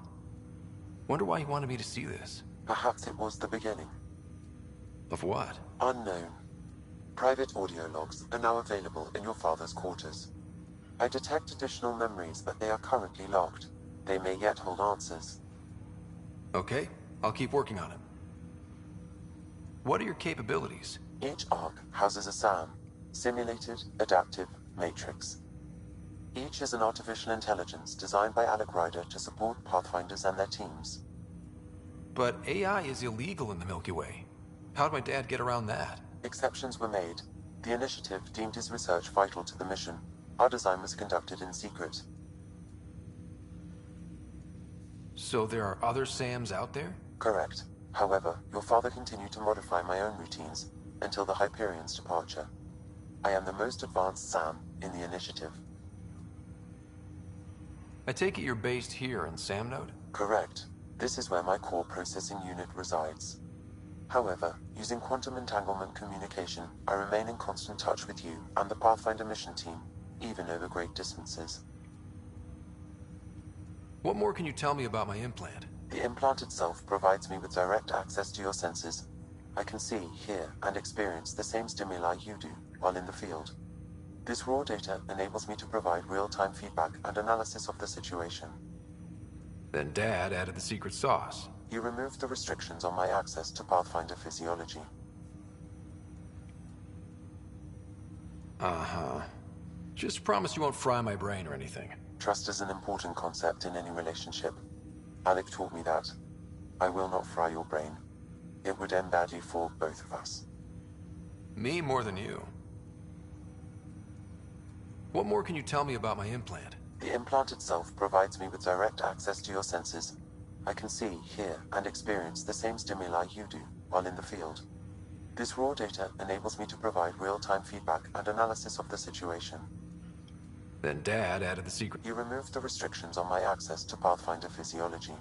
Wonder why he wanted me to see this. Perhaps it was the beginning. Of what? Unknown. Private audio logs are now available in your father's quarters. I detect additional memories, but they are currently locked. They may yet hold answers. Okay, I'll keep working on it. What are your capabilities? Each arc houses a SAM, Simulated Adaptive Matrix. Each is an artificial intelligence designed by Alec Ryder to support Pathfinders and their teams. But AI is illegal in the Milky Way. How'd my dad get around that? Exceptions were made. The initiative deemed his research vital to the mission. Our design was conducted in secret. So there are other SAMs out there? Correct. However, your father continued to modify my own routines until the Hyperion's departure. I am the most advanced SAM in the initiative. I take it you're based here in Samnode? Correct. This is where my core processing unit resides. However, using quantum entanglement communication, I remain in constant touch with you and the Pathfinder mission team, even over great distances. What more can you tell me about my implant? The implant itself provides me with direct access to your senses. I can see, hear, and experience the same stimuli you do while in the field. This raw data enables me to provide real-time feedback and analysis of the situation. Then Dad added the secret sauce. You removed the restrictions on my access to Pathfinder physiology. Uh-huh. Just promise you won't fry my brain or anything. Trust is an important concept in any relationship. Alec taught me that. I will not fry your brain. It would end badly for both of us. Me more than you. What more can you tell me about my implant? The implant itself provides me with direct access to your senses. I can see, hear, and experience the same stimuli you do while in the field. This raw data enables me to provide real-time feedback and analysis of the situation. Then Dad added the secret. You removed the restrictions on my access to Pathfinder physiology.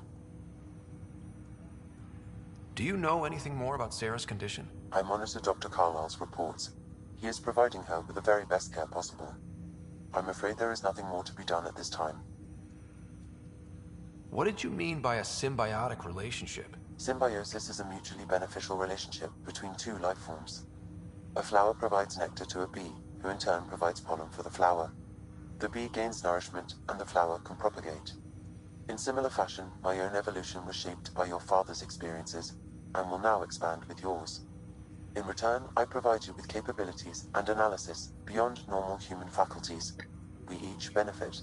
Do you know anything more about Sarah's condition? I monitor Dr. Carlisle's reports. He is providing her with the very best care possible. I'm afraid there is nothing more to be done at this time. What did you mean by a symbiotic relationship? Symbiosis is a mutually beneficial relationship between two life forms. A flower provides nectar to a bee, who in turn provides pollen for the flower. The bee gains nourishment, and the flower can propagate. In similar fashion, my own evolution was shaped by your father's experiences, and will now expand with yours. In return, I provide you with capabilities and analysis beyond normal human faculties. We each benefit.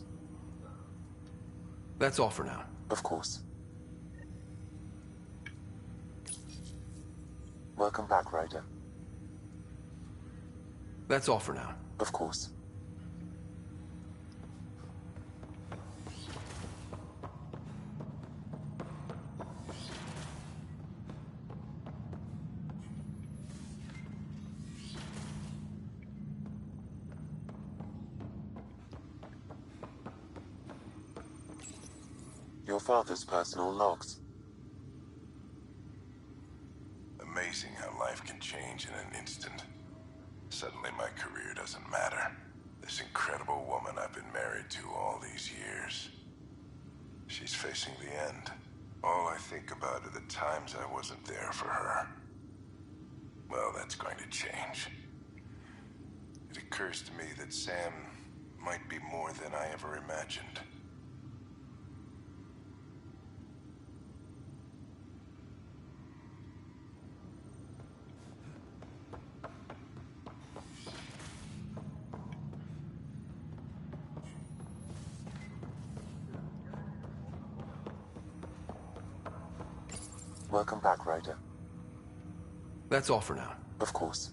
That's all for now. Of course. Welcome back, Ryder. That's all for now. Of course. Your father's personal logs. Amazing how life can change in an instant. Suddenly my career doesn't matter. This incredible woman I've been married to all these years. She's facing the end. All I think about are the times I wasn't there for her. Well, that's going to change. It occurs to me that Sam might be more than I ever imagined. Welcome back, Ryder. That's all for now. Of course.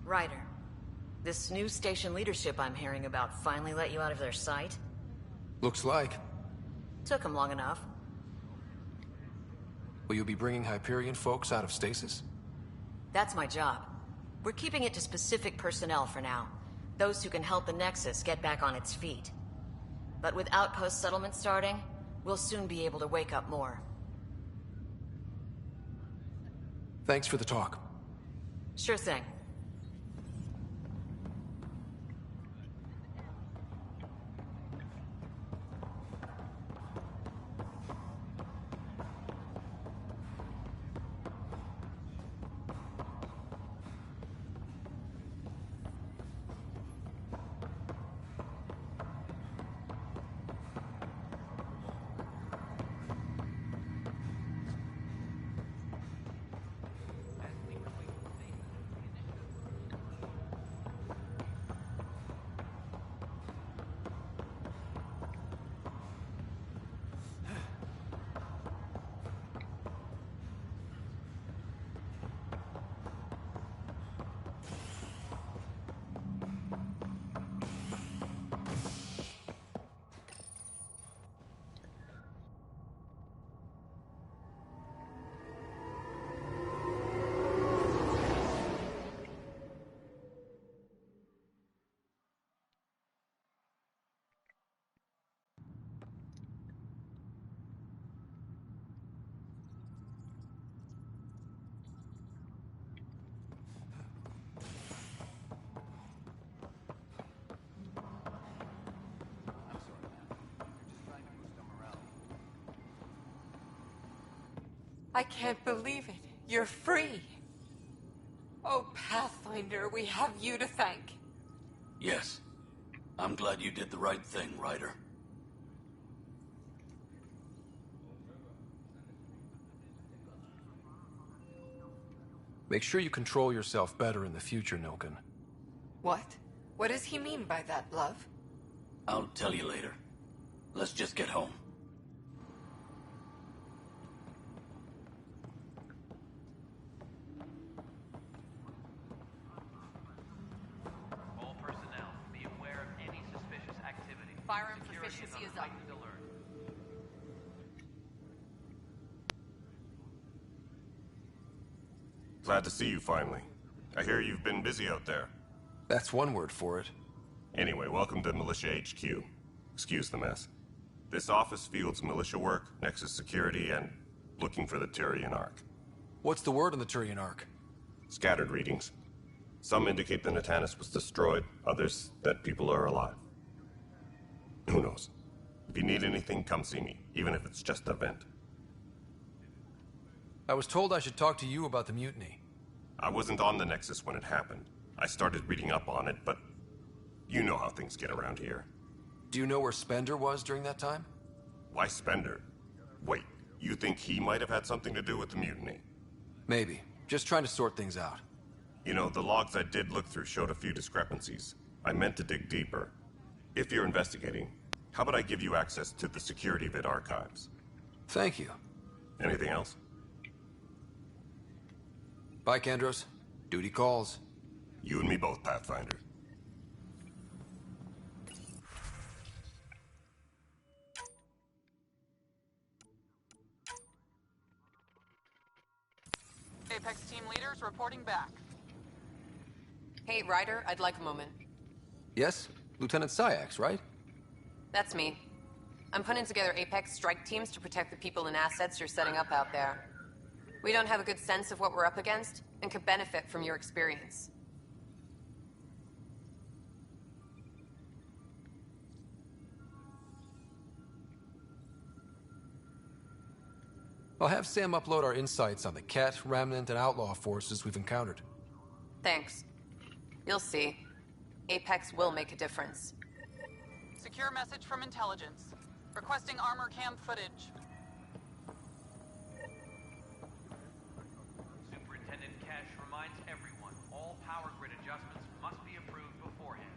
Ryder, this new station leadership I'm hearing about finally let you out of their sight? Looks like. Took them long enough. Will you be bringing Hyperion folks out of stasis? That's my job. We're keeping it to specific personnel for now. Those who can help the Nexus get back on its feet. But with outpost settlement starting, we'll soon be able to wake up more. Thanks for the talk. Sure thing. I can't believe it. You're free. Oh, Pathfinder, we have you to thank. Yes. I'm glad you did the right thing, Ryder. Make sure you control yourself better in the future, Nilken. What? What does he mean by that, love? I'll tell you later. Let's just get home. All personnel, be aware of any suspicious activity. Firearm Security proficiency on is up. heightened alert. Glad to see you finally. I hear you've been busy out there. That's one word for it. Anyway, welcome to Militia HQ. Excuse the mess. This office fields militia work, Nexus security, and looking for the Tyrian Ark. What's the word on the Tyrian Ark? Scattered readings. Some indicate the Natanus was destroyed, others that people are alive. Who knows? If you need anything, come see me, even if it's just a vent. I was told I should talk to you about the mutiny. I wasn't on the Nexus when it happened. I started reading up on it, but you know how things get around here. Do you know where Spender was during that time? Why Spender? Wait, you think he might have had something to do with the mutiny? Maybe. Just trying to sort things out. You know, the logs I did look through showed a few discrepancies. I meant to dig deeper. If you're investigating, how about I give you access to the security vid archives? Thank you. Anything else? Bye, Kandros. Duty calls. You and me both, Pathfinder. Apex team leaders reporting back. Hey, Ryder, I'd like a moment. Yes? Lieutenant Syax, right? That's me. I'm putting together Apex strike teams to protect the people and assets you're setting up out there. We don't have a good sense of what we're up against, and could benefit from your experience. I'll have Sam upload our insights on the Ket, Remnant, and Outlaw forces we've encountered. Thanks. You'll see. Apex will make a difference. Secure message from intelligence. Requesting armor cam footage. Superintendent Cash reminds everyone, all power grid adjustments must be approved beforehand.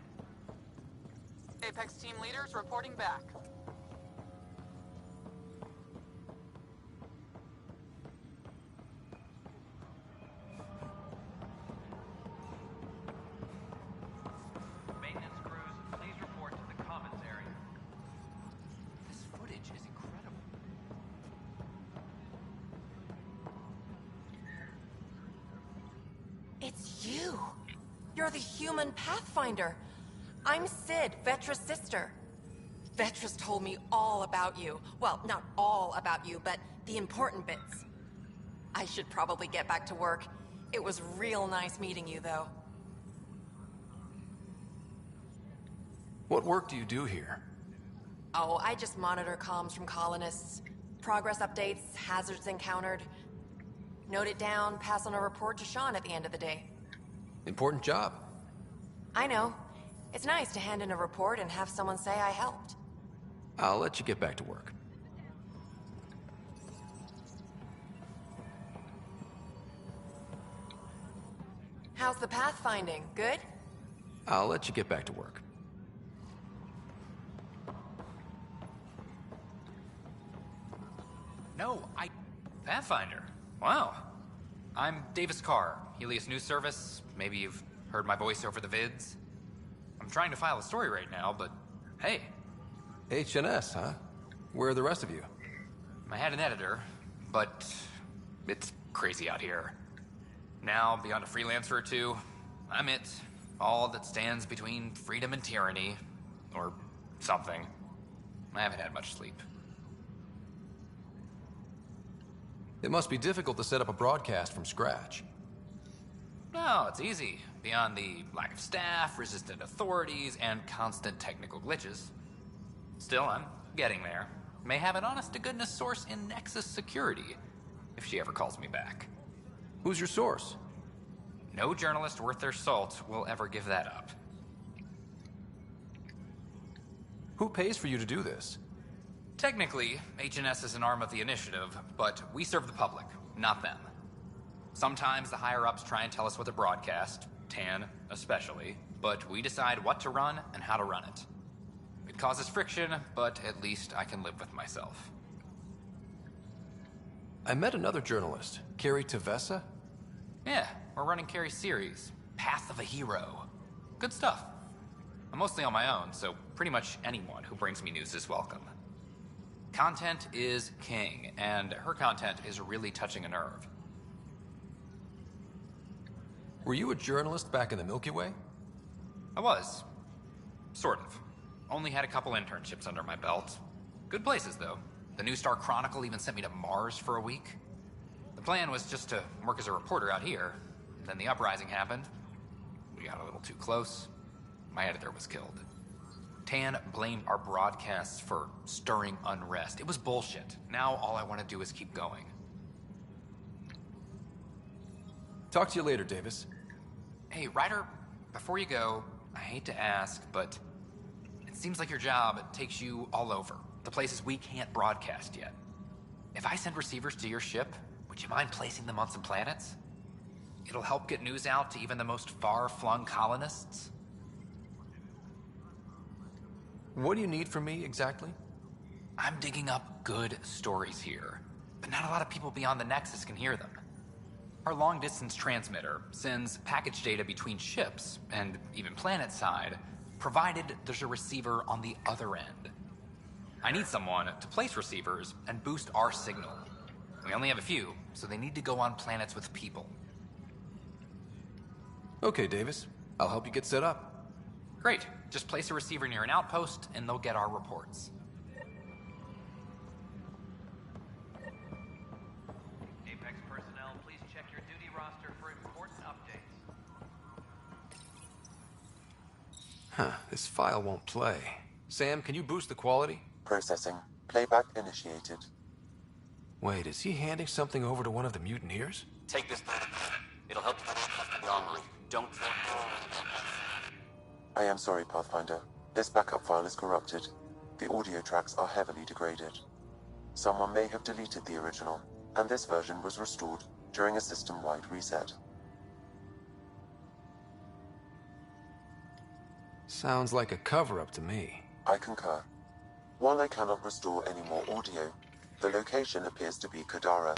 Apex team leaders reporting back. Maintenance crews, please report to the commons area. This footage is incredible. It's you! You're the human Pathfinder! I'm Sid, Vetra's sister. Vetra's told me all about you. Well, not all about you, but the important bits. I should probably get back to work. It was real nice meeting you, though. What work do you do here? Oh, I just monitor comms from colonists. Progress updates, hazards encountered. Note it down, pass on a report to Sean at the end of the day. Important job. I know. It's nice to hand in a report and have someone say I helped. I'll let you get back to work. How's the pathfinding? Good? I'll let you get back to work. No, Pathfinder. Wow. I'm Davis Carr, Helios News Service. Maybe you've heard my voice over the vids. I'm trying to file a story right now, but hey. HNS, huh? Where are the rest of you? I had an editor, but it's crazy out here. Now, beyond a freelancer or two, I'm it. All that stands between freedom and tyranny. Or something. I haven't had much sleep. It must be difficult to set up a broadcast from scratch. No, it's easy. Beyond the lack of staff, resistant authorities, and constant technical glitches. Still, I'm getting there. May have an honest-to-goodness source in Nexus security, if she ever calls me back. Who's your source? No journalist worth their salt will ever give that up. Who pays for you to do this? Technically, HNS is an arm of the initiative, but we serve the public, not them. Sometimes the higher-ups try and tell us what to broadcast, Tan especially, but we decide what to run and how to run it. It causes friction, but at least I can live with myself. I met another journalist, Carrie Tavessa. Yeah, we're running Carrie's series, Path of a Hero. Good stuff. I'm mostly on my own, so pretty much anyone who brings me news is welcome. Content is king, and her content is really touching a nerve. Were you a journalist back in the Milky Way? I was. Sort of. Only had a couple internships under my belt. Good places, though. The New Star Chronicle even sent me to Mars for a week. The plan was just to work as a reporter out here. Then the uprising happened. We got a little too close. My editor was killed. Tan blamed our broadcasts for stirring unrest. It was bullshit. Now all I want to do is keep going. Talk to you later, Davis. Hey, Ryder, before you go, I hate to ask, but it seems like your job takes you all over. The places we can't broadcast yet. If I send receivers to your ship, would you mind placing them on some planets? It'll help get news out to even the most far-flung colonists. What do you need from me, exactly? I'm digging up good stories here, but not a lot of people beyond the Nexus can hear them. Our long-distance transmitter sends package data between ships, and even planet-side, provided there's a receiver on the other end. I need someone to place receivers and boost our signal. We only have a few, so they need to go on planets with people. Okay, Davis. I'll help you get set up. Great. Just place a receiver near an outpost, and they'll get our reports. Apex personnel, please check your duty roster for important updates. Huh, this file won't play. Sam, can you boost the quality? Processing. Playback initiated. Wait, is he handing something over to one of the mutineers? Take this. It'll help you armory. Don't. I am sorry, Pathfinder. This backup file is corrupted. The audio tracks are heavily degraded. Someone may have deleted the original, and this version was restored during a system-wide reset. Sounds like a cover-up to me. I concur. While I cannot restore any more audio, the location appears to be Kadara.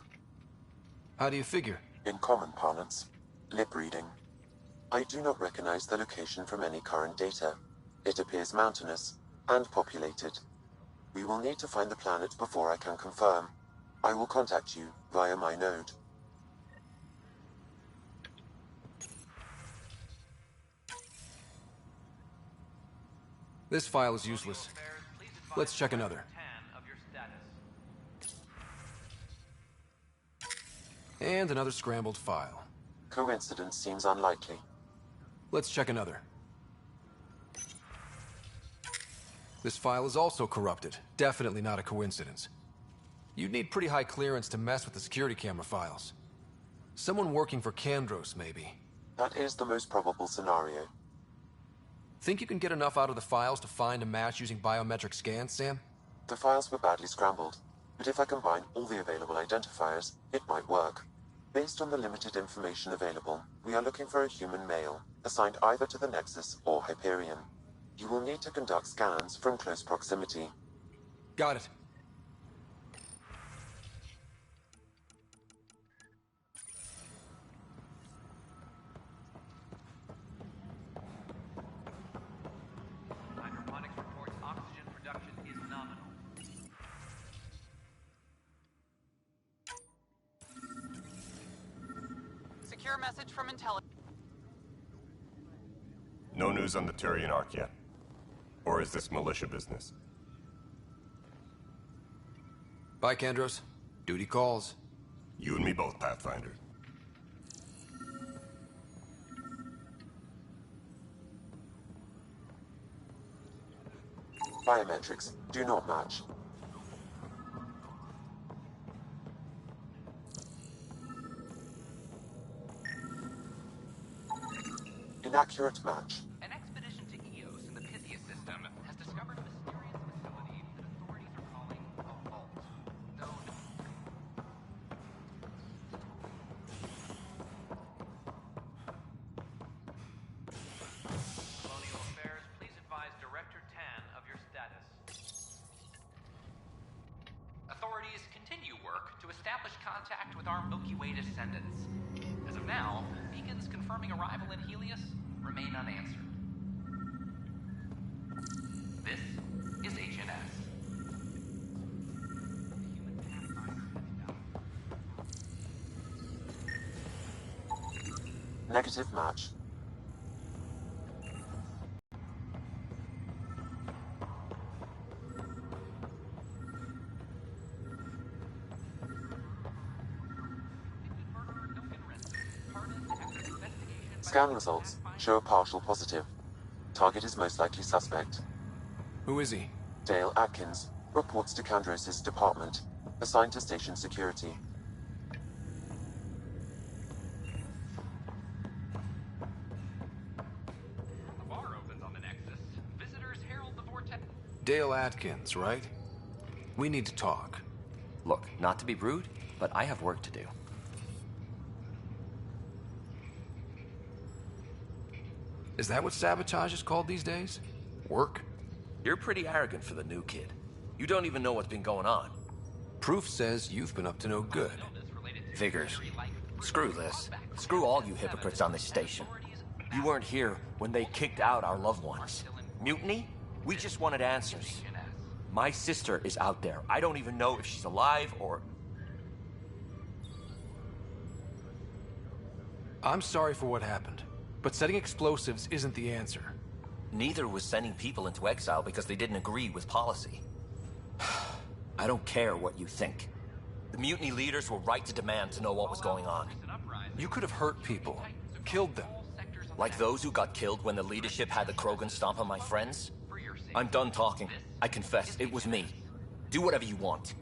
How do you figure? In common parlance, lip reading. I do not recognize the location from any current data. It appears mountainous and populated. We will need to find the planet before I can confirm. I will contact you via my node. This file is useless. Let's check another. And another scrambled file. Coincidence seems unlikely. Let's check another. This file is also corrupted. Definitely not a coincidence. You'd need pretty high clearance to mess with the security camera files. Someone working for Kandros, maybe. That is the most probable scenario. Think you can get enough out of the files to find a match using biometric scans, Sam? The files were badly scrambled, but if I combine all the available identifiers, it might work. Based on the limited information available, we are looking for a human male, assigned either to the Nexus or Hyperion. You will need to conduct scans from close proximity. Got it. Hydroponics reports oxygen production is nominal. Secure message from intelligence. No news on the Turian Ark yet. Or is this militia business? Bye, Kandros. Duty calls. You and me both, Pathfinder. Biometrics do not match. Inaccurate match. An expedition to Eos in the Pythia system has discovered a mysterious facility that authorities are calling a vault. Though Colonial Affairs, please advise Director Tan of your status. Authorities continue work to establish contact with our Milky Way descendants. As of now, beacons confirming arrival in Helios remain unanswered. This is HNS. Negative match. Scan results show a partial positive. Target is most likely suspect. Who is he? Dale Atkins, reports to Kandros' department, assigned to station security. The bar opens on the Nexus. Visitors herald the vortex. Dale Atkins, right? We need to talk. Look, not to be rude, but I have work to do. Is that what sabotage is called these days? Work? You're pretty arrogant for the new kid. You don't even know what's been going on. Proof says you've been up to no good. Figures. Screw this. Screw all you hypocrites on this station. You weren't here when they kicked out our loved ones. Mutiny? We just wanted answers. My sister is out there. I don't even know if she's alive or... I'm sorry for what happened, but setting explosives isn't the answer. Neither was sending people into exile because they didn't agree with policy. I don't care what you think. The mutiny leaders were right to demand to know what was going on. You could have hurt people, killed them. Like those who got killed when the leadership had the Krogan stomp on my friends? I'm done talking. I confess, it was me. Do whatever you want.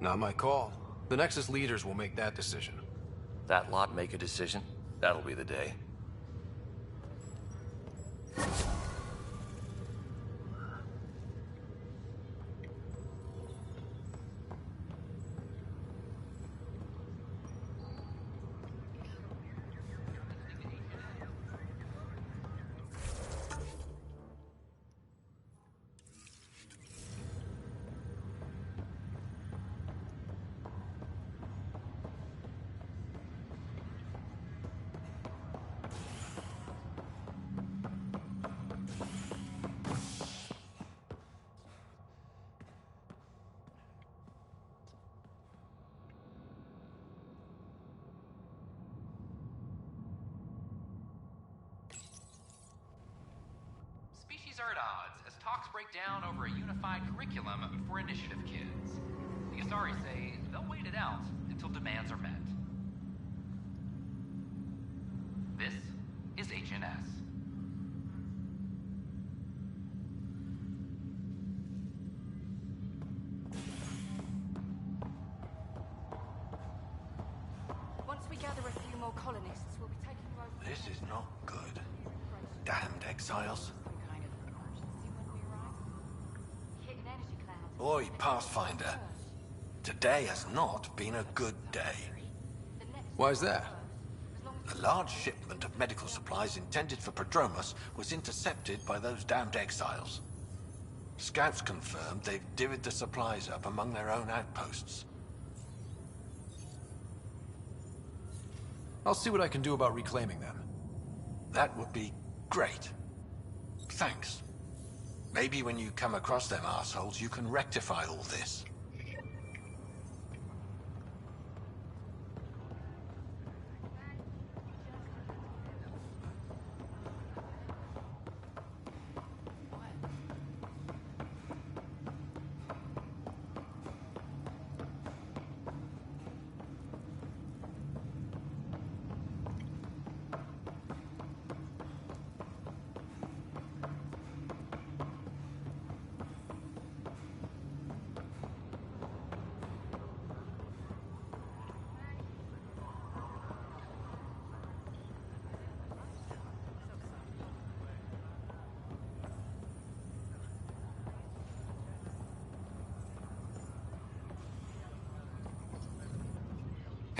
Not my call. The Nexus leaders will make that decision. That lot make a decision? That'll be the day. Species are at odds as talks break down over a unified curriculum for initiative kids. The Asari say they'll wait it out until demands are met. This is HNS. Once we gather a few more colonists, we'll be taking over. This is not good. Damned exiles. Oi, Pathfinder. Today has not been a good day. Why's that? A large shipment of medical supplies intended for Prodromus was intercepted by those damned exiles. Scouts confirmed they've divvied the supplies up among their own outposts. I'll see what I can do about reclaiming them. That would be great. Thanks. Maybe when you come across them assholes, you can rectify all this.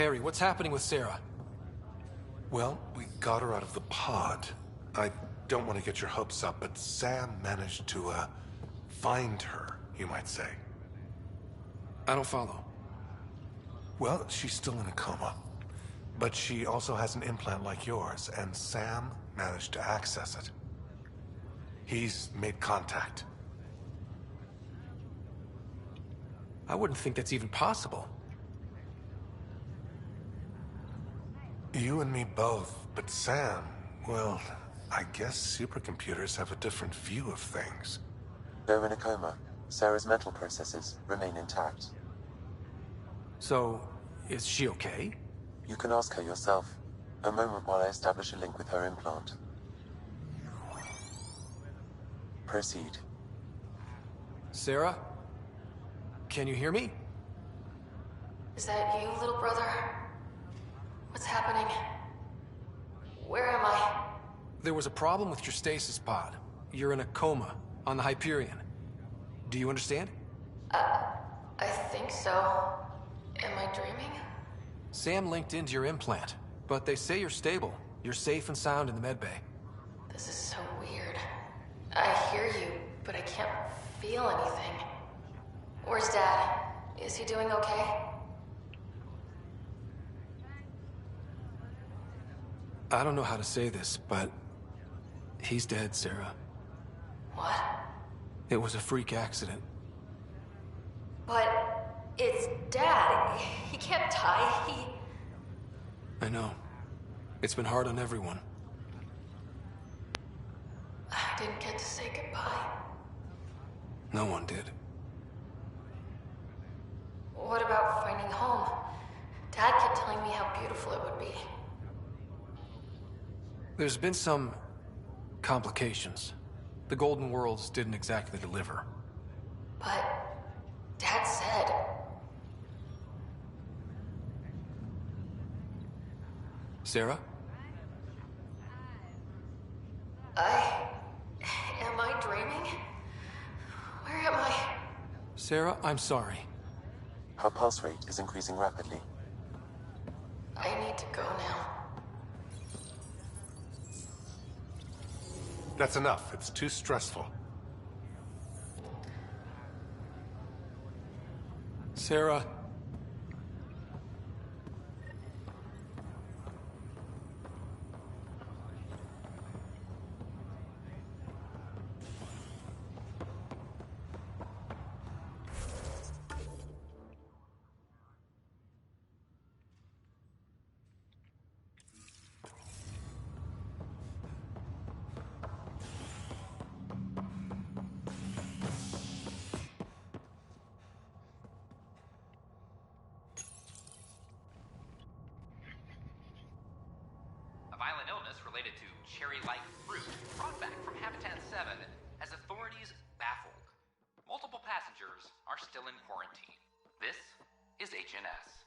Harry, what's happening with Sarah? Well, we got her out of the pod. I don't want to get your hopes up, but Sam managed to, find her, you might say. I don't follow. Well, she's still in a coma. But she also has an implant like yours, and Sam managed to access it. He's made contact. I wouldn't think that's even possible. You and me both, but Sam, well, I guess supercomputers have a different view of things. Though in a coma, Sarah's mental processes remain intact. So, is she okay? You can ask her yourself. A moment while I establish a link with her implant. Proceed. Sarah? Can you hear me? Is that you, little brother? What's happening? Where am I? There was a problem with your stasis pod. You're in a coma on the Hyperion. Do you understand? I think so. Am I dreaming? Sam linked into your implant, but they say you're stable. You're safe and sound in the medbay. This is so weird. I hear you, but I can't feel anything. Where's Dad? Is he doing okay? I don't know how to say this, but he's dead, Sarah. What? It was a freak accident. But it's Dad. He can't die. I know. It's been hard on everyone. I didn't get to say goodbye. No one did. What about finding home? Dad kept telling me how beautiful it would be. There's been some complications. The Golden Worlds didn't exactly deliver. But Dad said... Sarah? Am I dreaming? Where am I? Sarah, I'm sorry. Her pulse rate is increasing rapidly. I need to go now. That's enough. It's too stressful. Sarah. Violent illness related to cherry-like fruit brought back from Habitat 7 has authorities baffled. Multiple passengers are still in quarantine. This is HNS.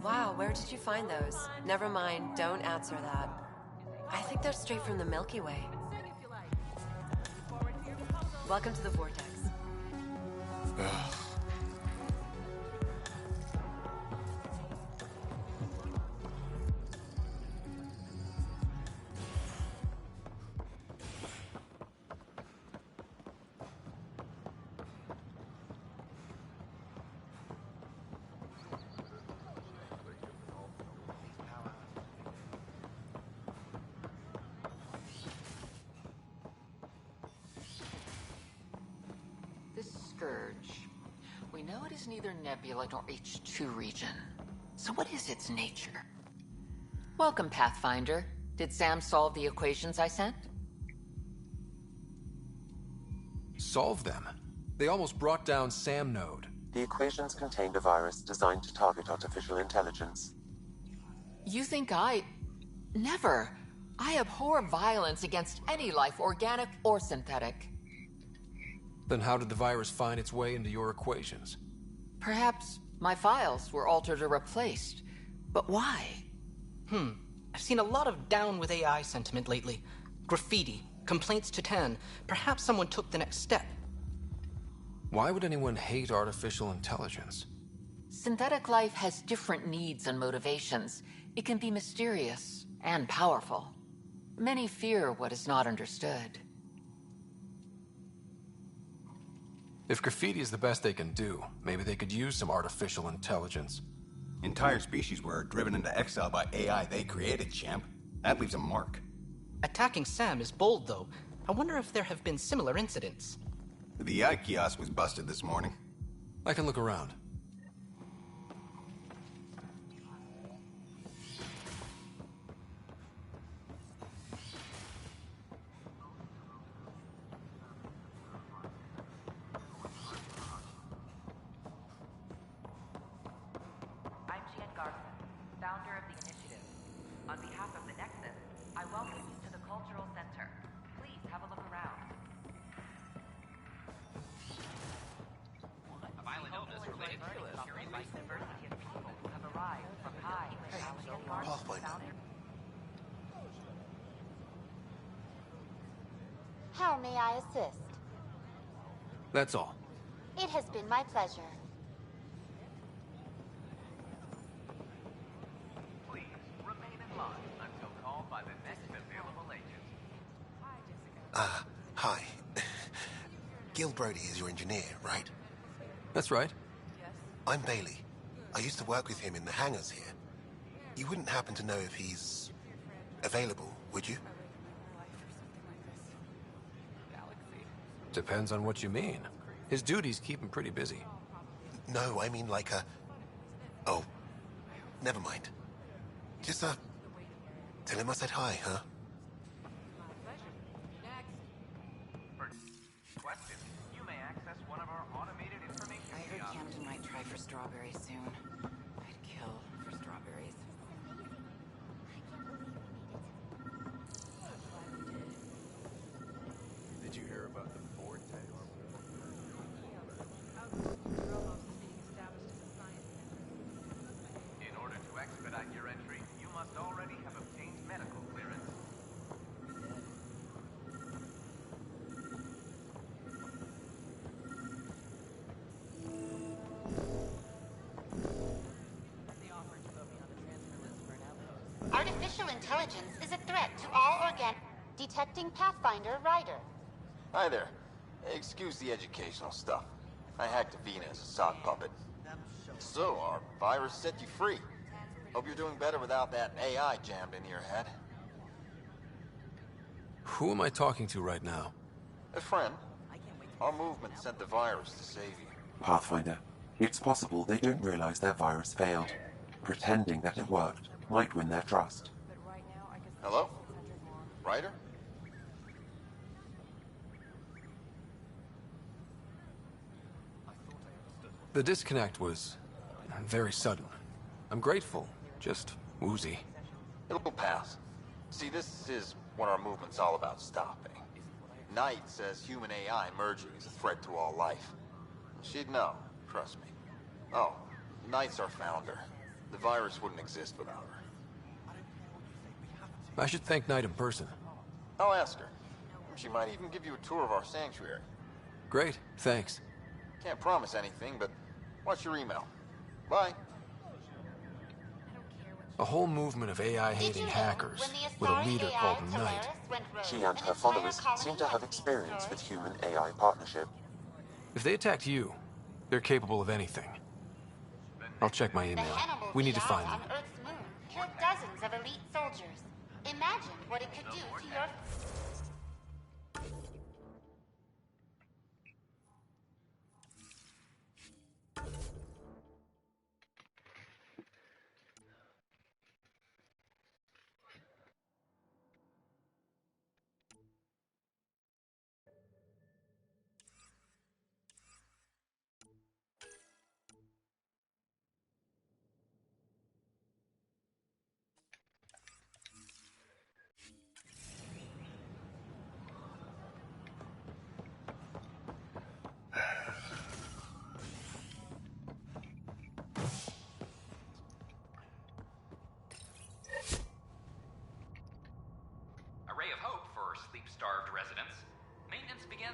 Wow, where did you find those? Never mind, don't answer that. I think they're straight from the Milky Way. Welcome to the Vortex. Scourge. We know it is neither nebula nor H2 region. So what is its nature? Welcome, Pathfinder. Did Sam solve the equations I sent? Solve them? They almost brought down Sam Node. The equations contained a virus designed to target artificial intelligence. You think I... Never. I abhor violence against any life, organic or synthetic. Then how did the virus find its way into your equations? Perhaps my files were altered or replaced. But why? I've seen a lot of down with AI sentiment lately. Graffiti, complaints to 10. Perhaps someone took the next step. Why would anyone hate artificial intelligence? Synthetic life has different needs and motivations. It can be mysterious and powerful. Many fear what is not understood. If graffiti is the best they can do, maybe they could use some artificial intelligence. Entire species were driven into exile by AI they created, champ. That leaves a mark. Attacking Sam is bold, though. I wonder if there have been similar incidents. The AI kiosk was busted this morning. I can look around. How may I assist? That's all. It has been my pleasure. Please remain in line until called by the next available agent. Hi. Gil Brody is your engineer, right? That's right. I'm Bailey. I used to work with him in the hangars here. You wouldn't happen to know if he's available, would you? Depends on what you mean. His duties keep him pretty busy. No, I mean like a... Oh, never mind. Just, tell him I said hi, huh? Question. You may access one of our automated information I heard kiosks. Camden might try for strawberries soon. I'd kill for strawberries. Did you hear about the board tail? In order to expedite your entry, you must already have obtained medical clearance. Artificial intelligence is a threat to all organic... Detecting Pathfinder Rider. Hi there. Excuse the educational stuff. I hacked Avena as a sock puppet. So, our virus set you free. Hope you're doing better without that AI jammed into your head. Who am I talking to right now? A friend. Our movement sent the virus to save you. Pathfinder, it's possible they don't realize their virus failed. Pretending that it worked might win their trust. Hello? Ryder? The disconnect was very sudden. I'm grateful, just woozy. It'll pass. See, this is what our movement's all about stopping. Knight says human AI merging is a threat to all life. She'd know, trust me. Oh, Knight's our founder. The virus wouldn't exist without her. I should thank Knight in person. I'll ask her. She might even give you a tour of our sanctuary. Great, thanks. Can't promise anything, but watch your email. Bye. A whole movement of AI-hating hackers with a leader called Knight. She and her followers seem to have experience with human-AI partnership. If they attacked you, they're capable of anything. I'll check my email. We need to find them. On Earth's moon killed dozens of elite soldiers. Imagine what it could do to your...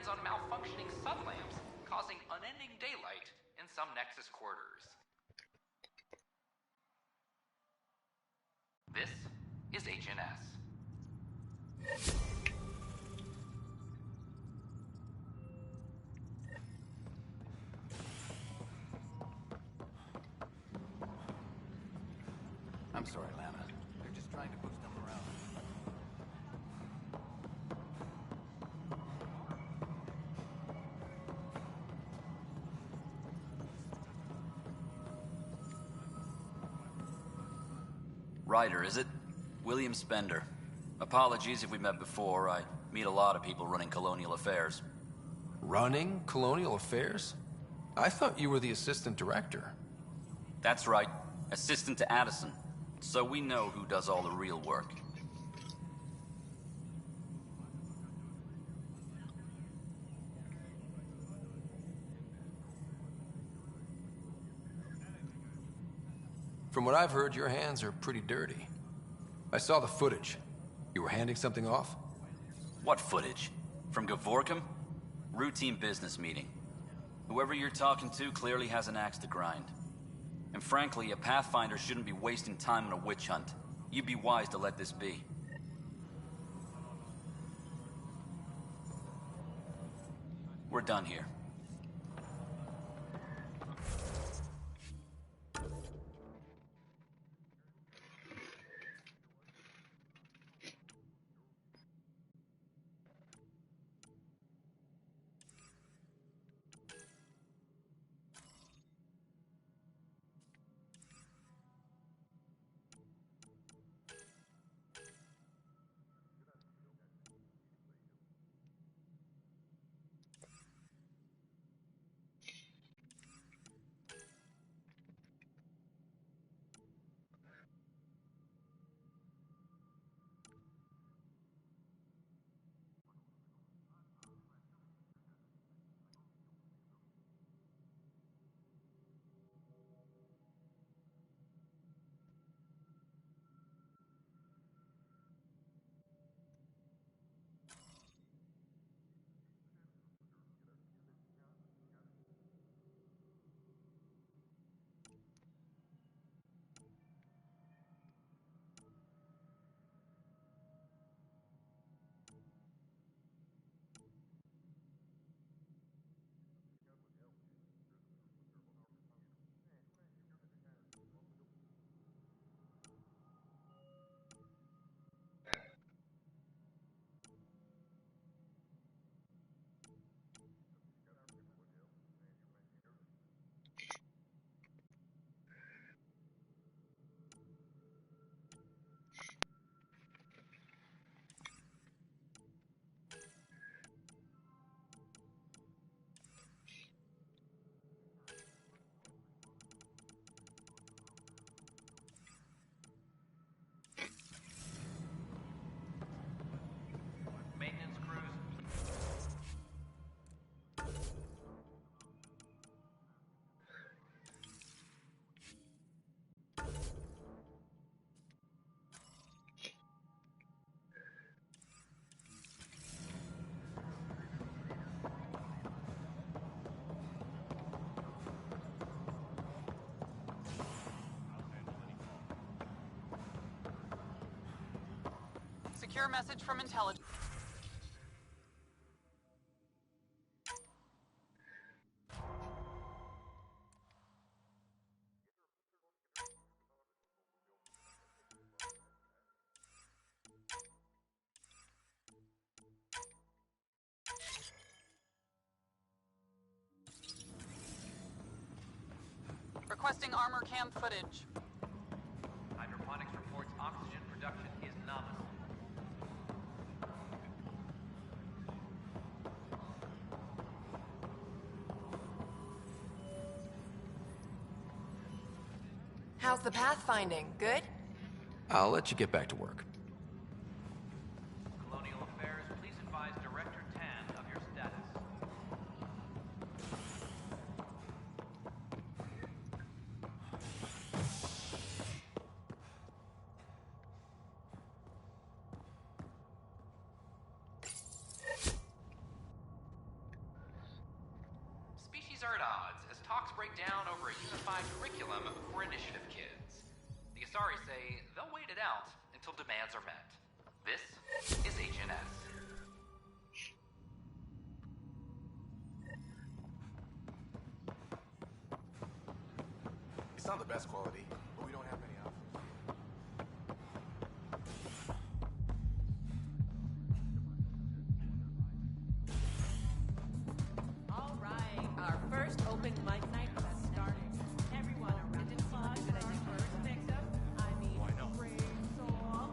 on malfunctioning sublamps, causing unending daylight in some Nexus quarters. This is HNS. I'm sorry, Lana. They're just trying to boost them around. Ryder, is it? William Spender. Apologies if we met before. I meet a lot of people running Colonial Affairs. Running Colonial Affairs? I thought you were the assistant director. That's right. Assistant to Addison. So we know who does all the real work. From what I've heard, your hands are pretty dirty. I saw the footage. You were handing something off? What footage? From Gavorkum? Routine business meeting. Whoever you're talking to clearly has an axe to grind. And frankly, a Pathfinder shouldn't be wasting time on a witch hunt. You'd be wise to let this be. We're done here. Maintenance crews. Secure message from intelligence. Requesting armor cam footage. Hydroponics reports oxygen production is nominal. How's the pathfinding? Good? I'll let you get back to work. Colonial Affairs, please advise Director Tan of your status. absurd odds as talks break down over a unified curriculum for initiative kids. The Asari say they'll wait it out until demands are met. This is HNS. It's not the best quality, but we don't have many options. All right, our first open mic night has started. Everyone around the clock, did I do first mix up? I mean, why not? Brave soul.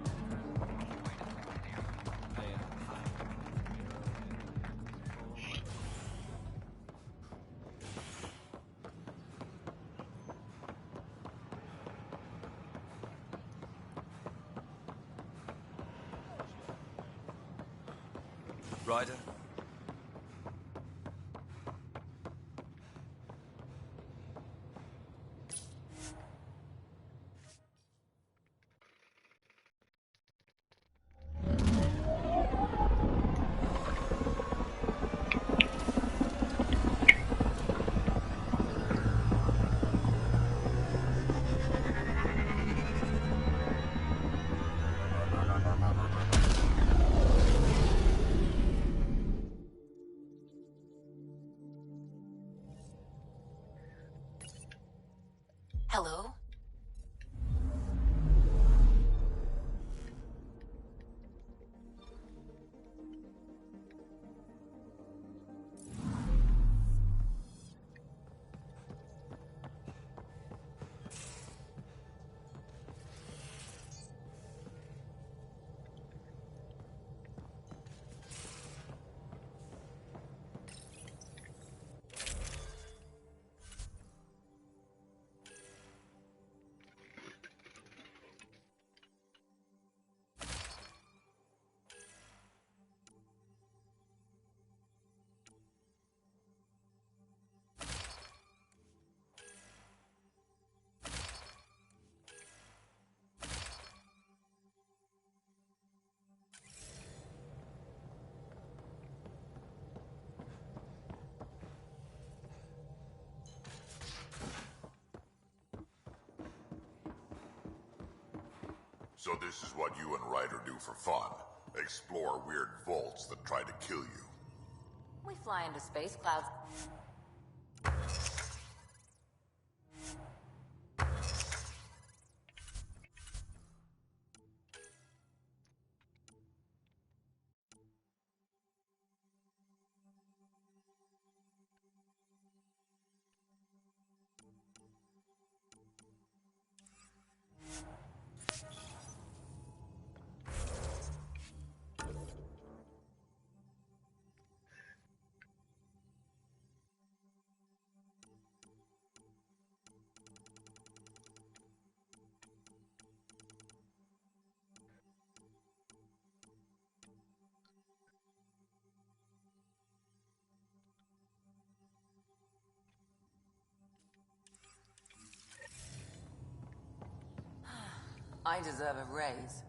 Ryder? Hello? So this is what you and Ryder do for fun. Explore weird vaults that try to kill you. We fly into space clouds. I deserve a raise.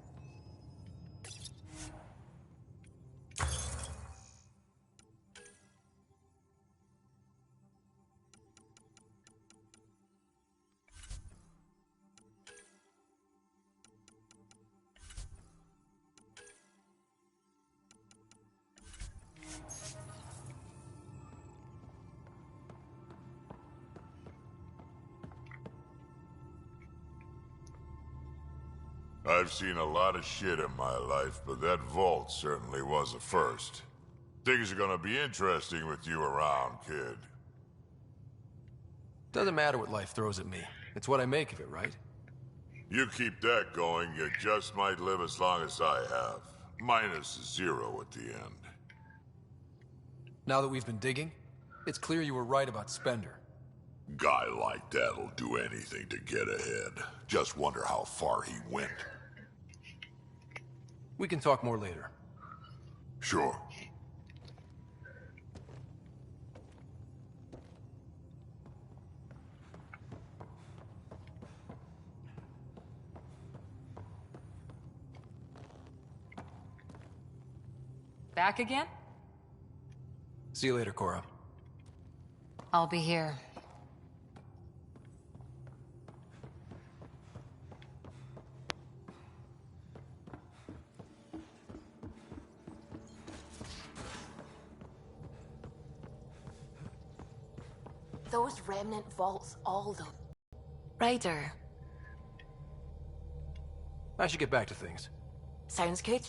I've seen a lot of shit in my life, but that vault certainly was a first. Things are gonna be interesting with you around, kid. Doesn't matter what life throws at me. It's what I make of it, right? You keep that going, you just might live as long as I have. Minus 0 at the end. Now that we've been digging, it's clear you were right about Spender. Guy like that'll do anything to get ahead. Just wonder how far he went. We can talk more later. Sure. Back again? See you later, Cora. I'll be here. Those remnant vaults, all those... Ryder. I should get back to things. Sounds good.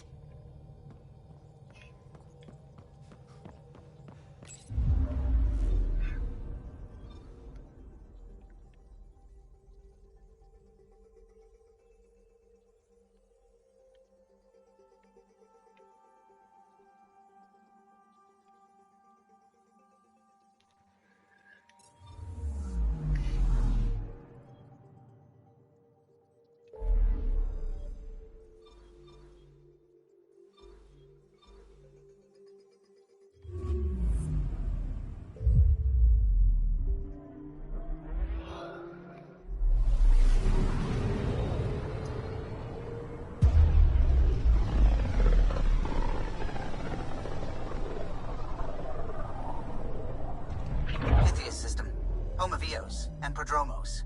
System, home of Eos and Prodromos.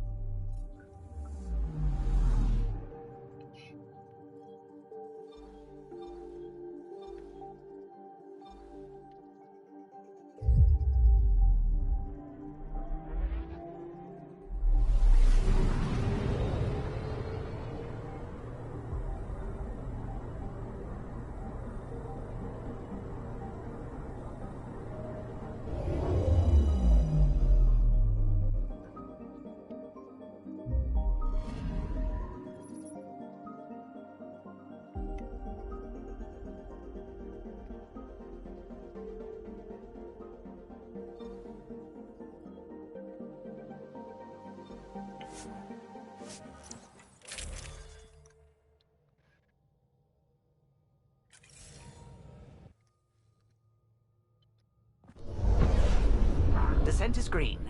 Descent is green.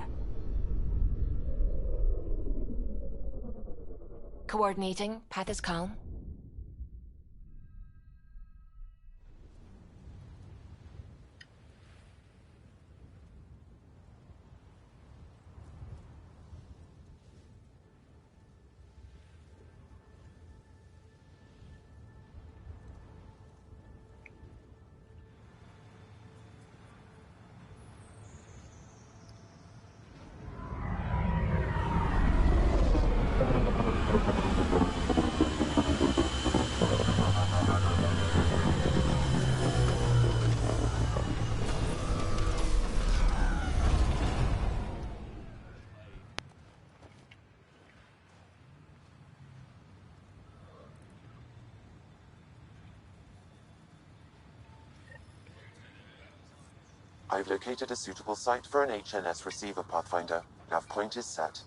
Coordinating. Path is calm. I've located a suitable site for an HNS receiver, Pathfinder. Nav point is set.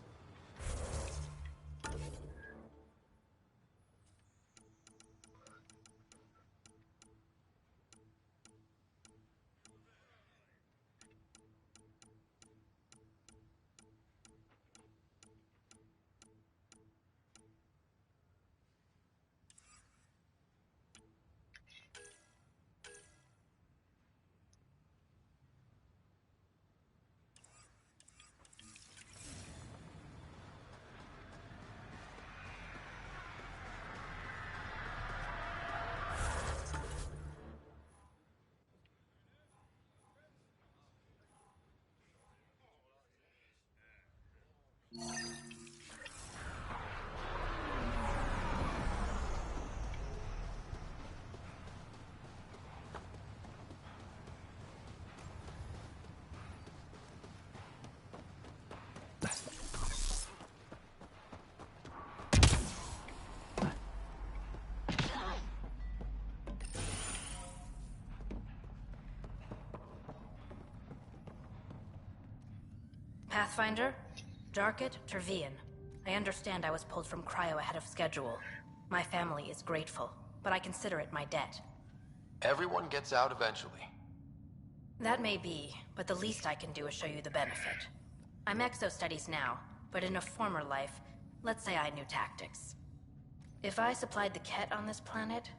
Pathfinder? Darket, Tervian. I understand I was pulled from Cryo ahead of schedule. My family is grateful, but I consider it my debt. Everyone gets out eventually. That may be, but the least I can do is show you the benefit. I'm exo-studies now, but in a former life, let's say I knew tactics. If I supplied the Ket on this planet,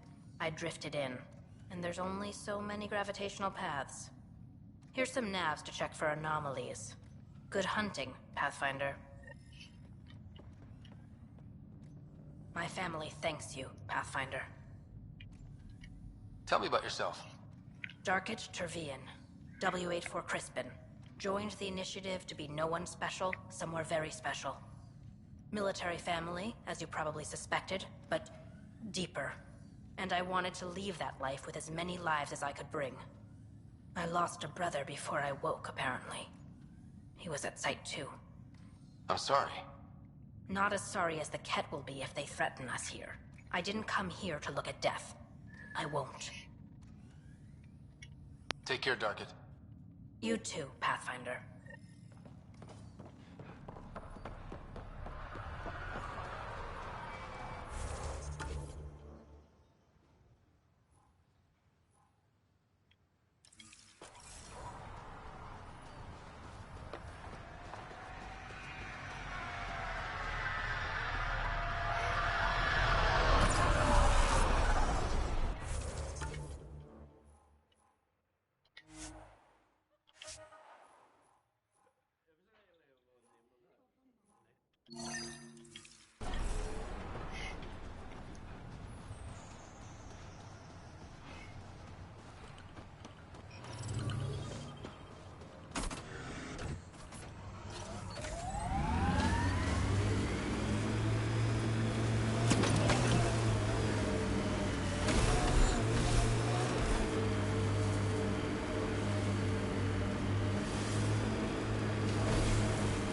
I drifted in, and there's only so many gravitational paths. Here's some navs to check for anomalies. Good hunting, Pathfinder. My family thanks you, Pathfinder. Tell me about yourself. Darkit Tervian, W84 Crispin. Joined the initiative to be no one special, somewhere very special. Military family, as you probably suspected, but deeper. And I wanted to leave that life with as many lives as I could bring. I lost a brother before I woke, apparently. He was at Site 2. I'm sorry. Not as sorry as the Ket will be if they threaten us here. I didn't come here to look at death. I won't. Take care, Darkit. You too, Pathfinder.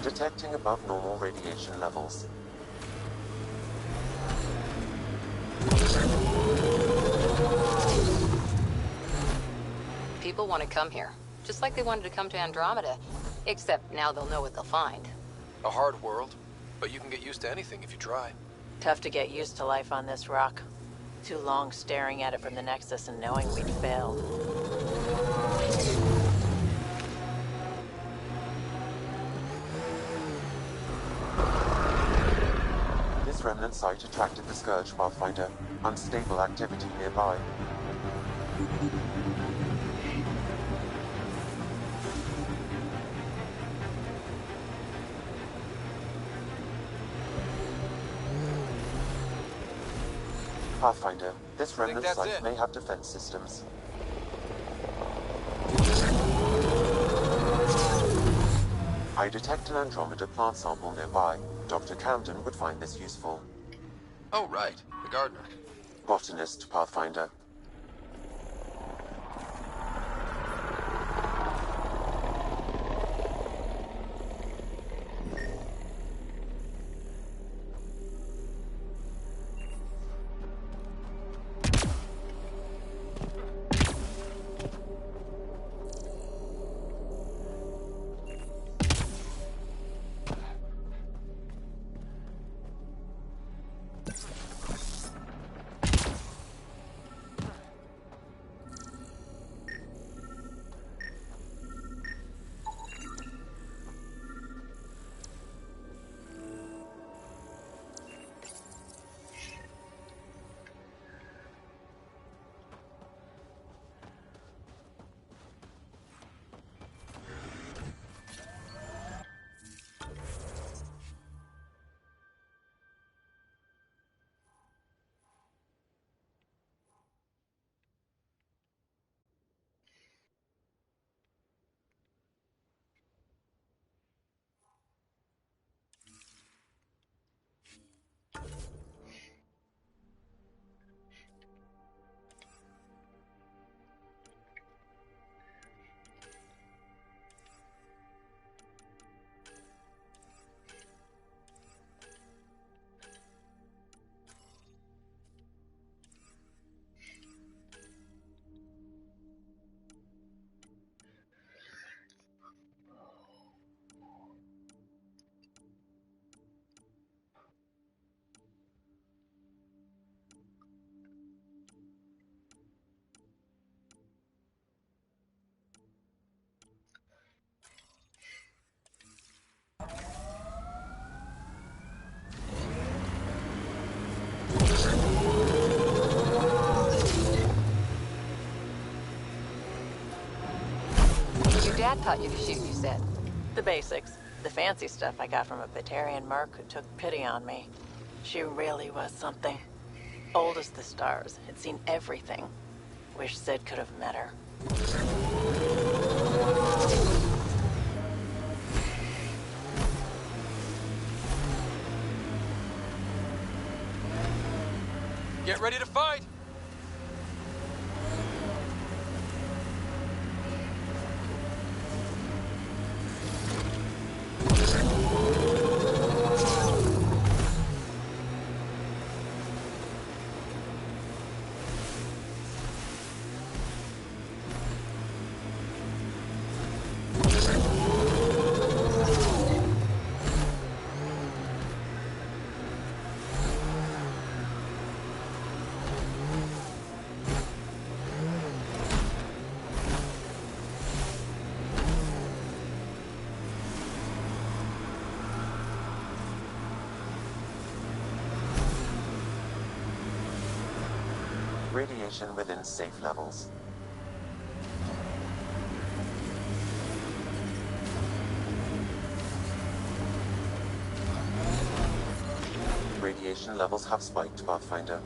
Detecting above normal radiation levels. People want to come here, just like they wanted to come to Andromeda. Except now they'll know what they'll find. A hard world, but you can get used to anything if you try. Tough to get used to life on this rock. Too long staring at it from the Nexus and knowing we'd failed. This remnant site attracted the Scourge, Pathfinder. Unstable activity nearby. Pathfinder, this remnant site may have defense systems. I detect an Andromeda plant sample nearby. Dr. Camden would find this useful. Oh, right. The gardener. Botanist, Pathfinder. Your dad taught you to shoot, you said. The basics. The fancy stuff I got from a Batarian merc who took pity on me. She really was something. Old as the stars, had seen everything. Wish Sid could have met her. Get ready to fight! Radiation within safe levels. Radiation levels have spiked, Pathfinder.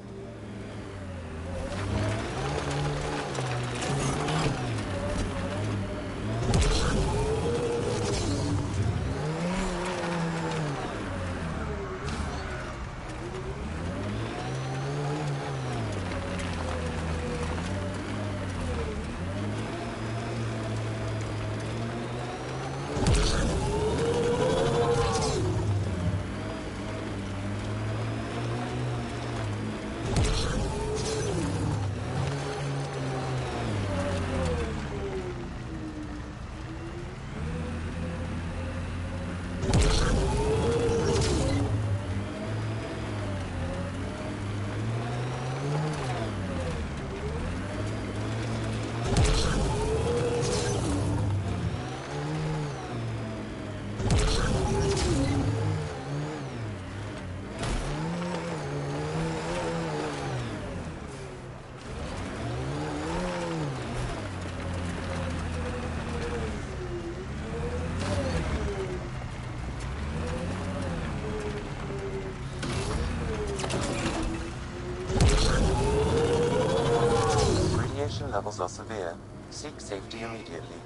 Radiation levels are severe. Seek safety immediately.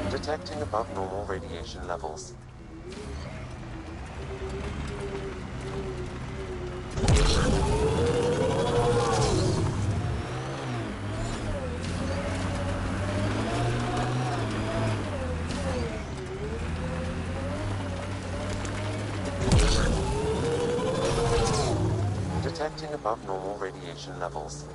Detecting above normal radiation levels. Detecting above normal radiation levels.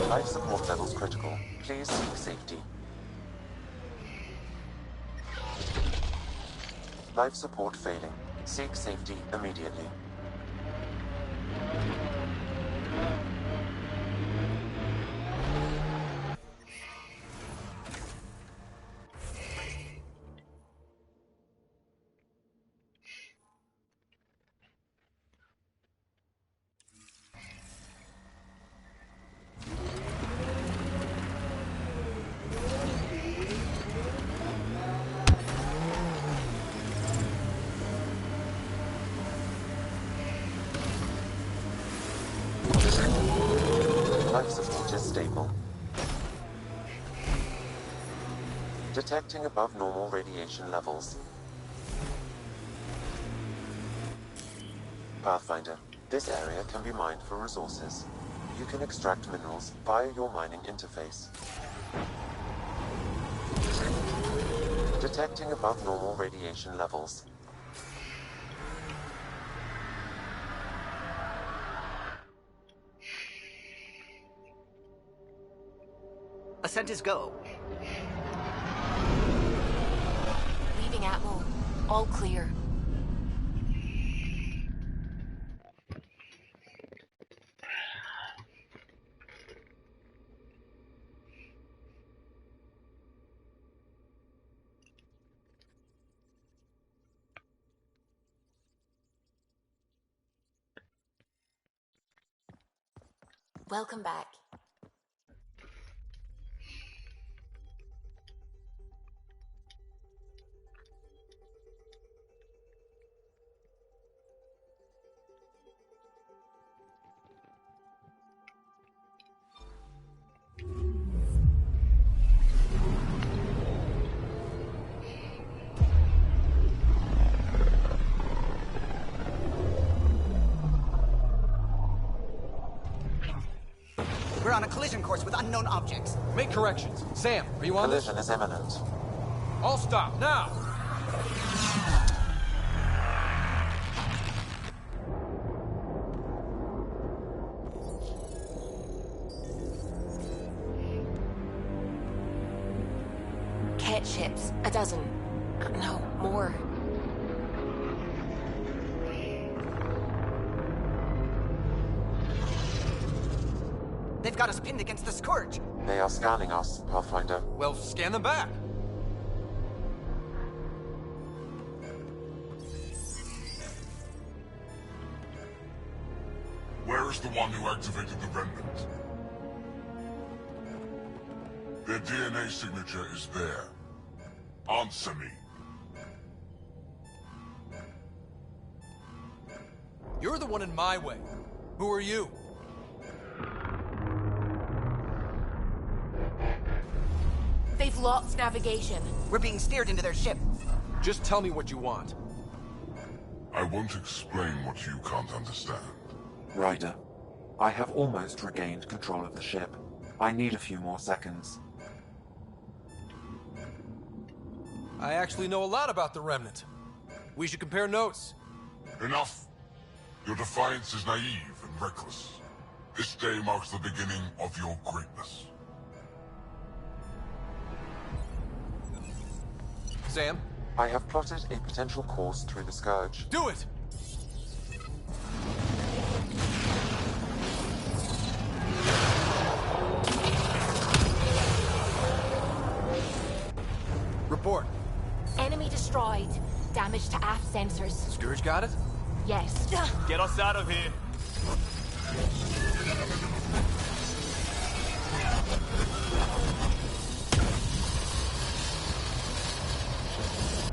Life support levels critical. Please seek safety. Life support failing. Seek safety immediately. Life support is stable. Detecting above normal radiation levels. Pathfinder, this area can be mined for resources. You can extract minerals via your mining interface. Detecting above normal radiation levels. Ascent is go. Leaving Atmo. All clear. Welcome back. We're on a collision course with unknown objects. Make corrections. Sam, are you on this? Collision is imminent. All stop, now! Cat ships. A dozen. No, more. They've got us pinned against the Scourge. They are scanning us, Pathfinder. Well, scan them back. Where is the one who activated the remnant? Their DNA signature is there. Answer me. You're the one in my way. Who are you? They've lost navigation. We're being steered into their ship. Just tell me what you want. I won't explain what you can't understand. Ryder, I have almost regained control of the ship. I need a few more seconds. I actually know a lot about the Remnant. We should compare notes. Enough! Your defiance is naive and reckless. This day marks the beginning of your greatness. Sam? I have plotted a potential course through the Scourge. Do it! Report. Enemy destroyed. Damage to aft sensors. Scourge got it? Yes. Get us out of here.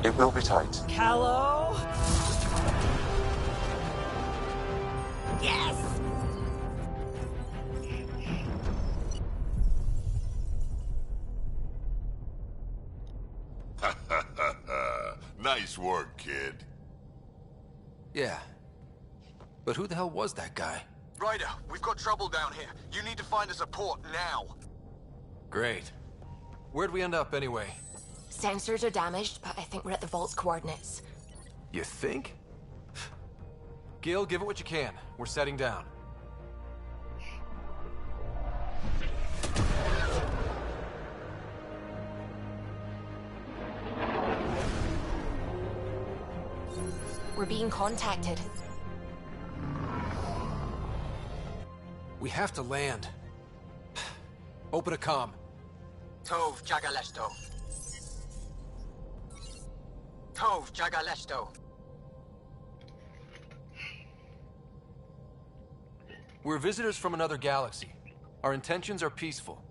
It will be tight. Hello? Yes! Nice work, kid. Yeah. But who the hell was that guy? Ryder, we've got trouble down here. You need to find us a port now. Great. Where'd we end up anyway? Sensors are damaged, but I think we're at the vault's coordinates. You think? Gil, give it what you can. We're setting down. We're being contacted. We have to land. Open a comm. Tov Jagaleshto. Tov Jagaleshto. We're visitors from another galaxy. Our intentions are peaceful.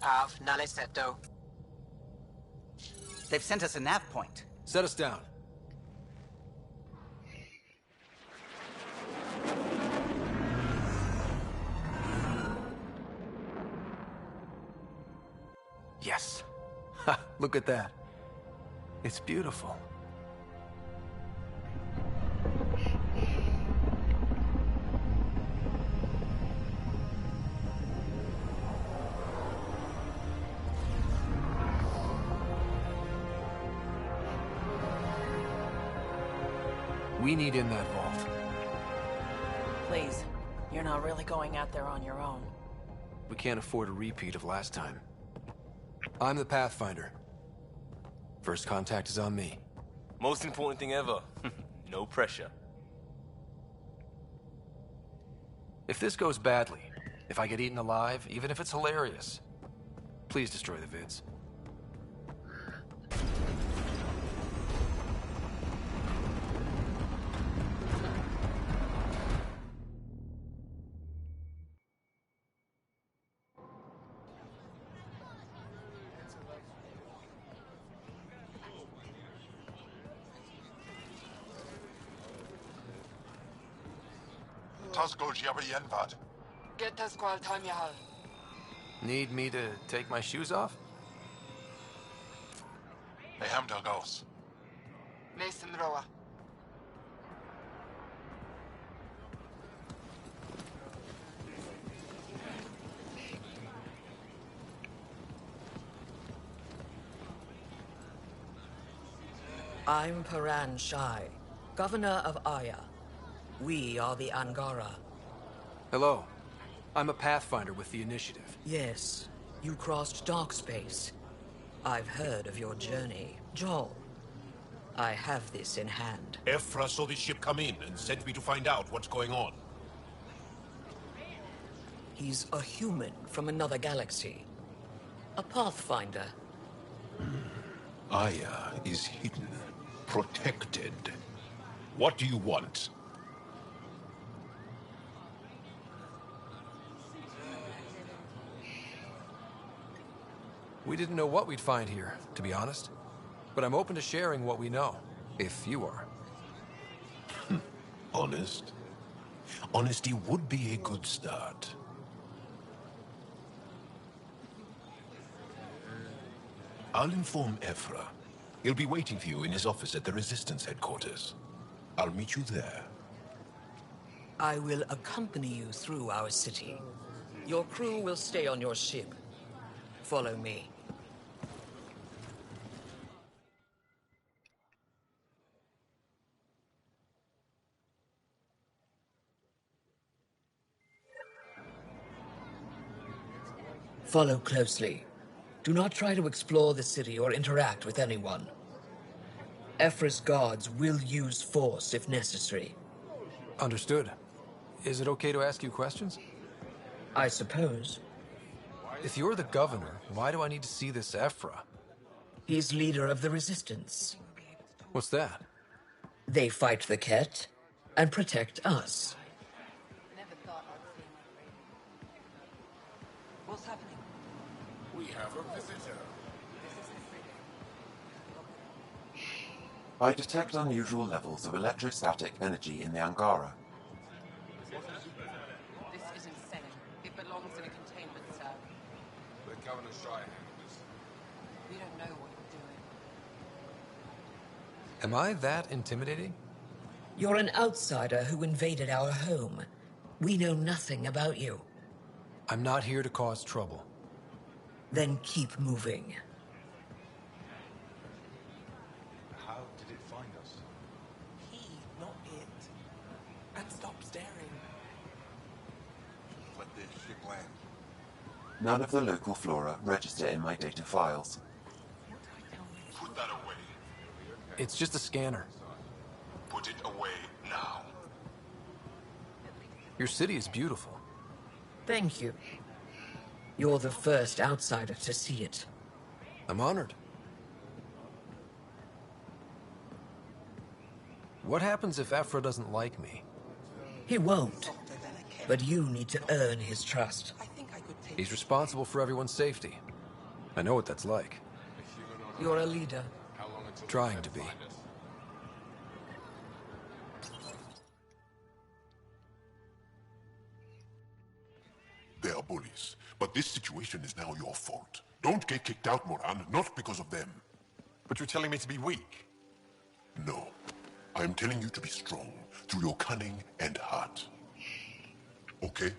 Pav Naleseto. They've sent us a nav point. Set us down. Yes. Ha, look at that. It's beautiful. We need in that vault. Please, you're not really going out there on your own. We can't afford a repeat of last time. I'm the Pathfinder. First contact is on me. Most important thing ever. No pressure. If this goes badly, if I get eaten alive, even if it's hilarious, please destroy the vids. Get us qual time you have. Need me to take my shoes off? Mason Roa. I'm Paran Shai, Governor of Aya. We are the Angara. Hello. I'm a Pathfinder with the Initiative. Yes, you crossed dark space. I've heard of your journey. Joel, I have this in hand. Ephra saw the ship come in and sent me to find out what's going on. He's a human from another galaxy. A Pathfinder. Aya is hidden, protected. What do you want? We didn't know what we'd find here, to be honest. But I'm open to sharing what we know, if you are. Honest? Honesty would be a good start. I'll inform Ephra. He'll be waiting for you in his office at the Resistance headquarters. I'll meet you there. I will accompany you through our city. Your crew will stay on your ship. Follow me. Follow closely. Do not try to explore the city or interact with anyone. Ephra's guards will use force if necessary. Understood. Is it okay to ask you questions? I suppose. If you're the governor, why do I need to see this Ephra? He's leader of the Resistance. What's that? They fight the Ket and protect us. What's happening? We have a visitor. I detect unusual levels of electrostatic energy in the Angara. This is insane. It belongs in a containment cell. Let Governor Shai handle this. We don't know what we're doing. Am I that intimidating? You're an outsider who invaded our home. We know nothing about you. I'm not here to cause trouble. Then keep moving. How did it find us? He, not it. And stop staring. Let this ship land. None of the local flora register in my data files. Put that away. It's just a scanner. Put it away now. Your city is beautiful. Thank you. You're the first outsider to see it. I'm honored. What happens if Ephra doesn't like me? He won't. But you need to earn his trust. He's responsible for everyone's safety. I know what that's like. You're a leader. Trying to be. They are bullies, but this situation is now your fault. Don't get kicked out, Moran, not because of them. But you're telling me to be weak? No. I'm telling you to be strong through your cunning and heart. Okay?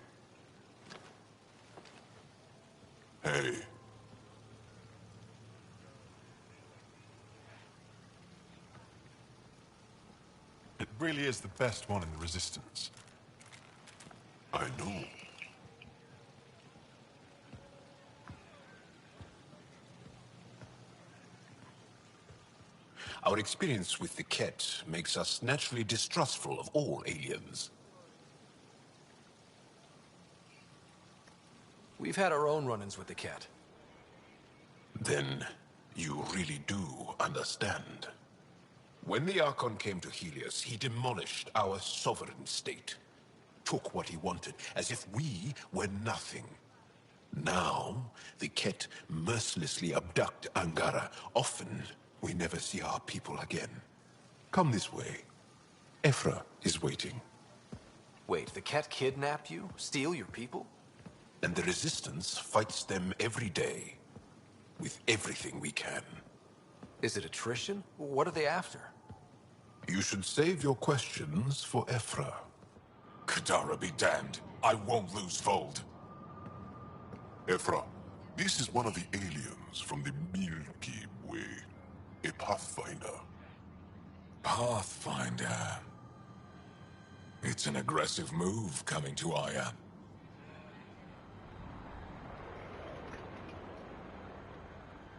Hey. It really is the best one in the Resistance. I know. Our experience with the Ket makes us naturally distrustful of all aliens. We've had our own run-ins with the Ket. Then you really do understand. When the Archon came to Helios, he demolished our sovereign state. Took what he wanted, as if we were nothing. Now, the Ket mercilessly abduct Angara. Often, we never see our people again. Come this way. Ephra is waiting. Wait, the Ket kidnapped you? Steal your people? And the Resistance fights them every day. With everything we can. Is it attrition? What are they after? You should save your questions for Ephra. Kadara be damned. I won't lose Vold. Ephra, this is one of the aliens from the Milky Way. A Pathfinder. Pathfinder. It's an aggressive move coming to Aya.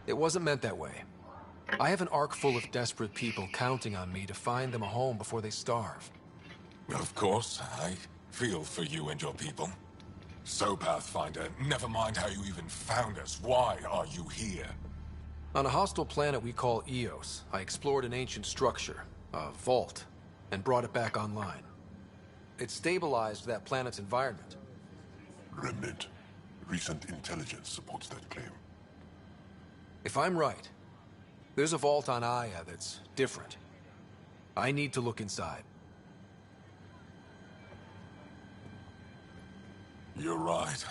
It wasn't meant that way. I have an ark full of desperate people counting on me to find them a home before they starve. Of course, I feel for you and your people. So, Pathfinder, never mind how you even found us. Why are you here? On a hostile planet we call Eos, I explored an ancient structure, a vault, and brought it back online. It stabilized that planet's environment. Remnant. Recent intelligence supports that claim. If I'm right, there's a vault on Aya that's different. I need to look inside. You're right.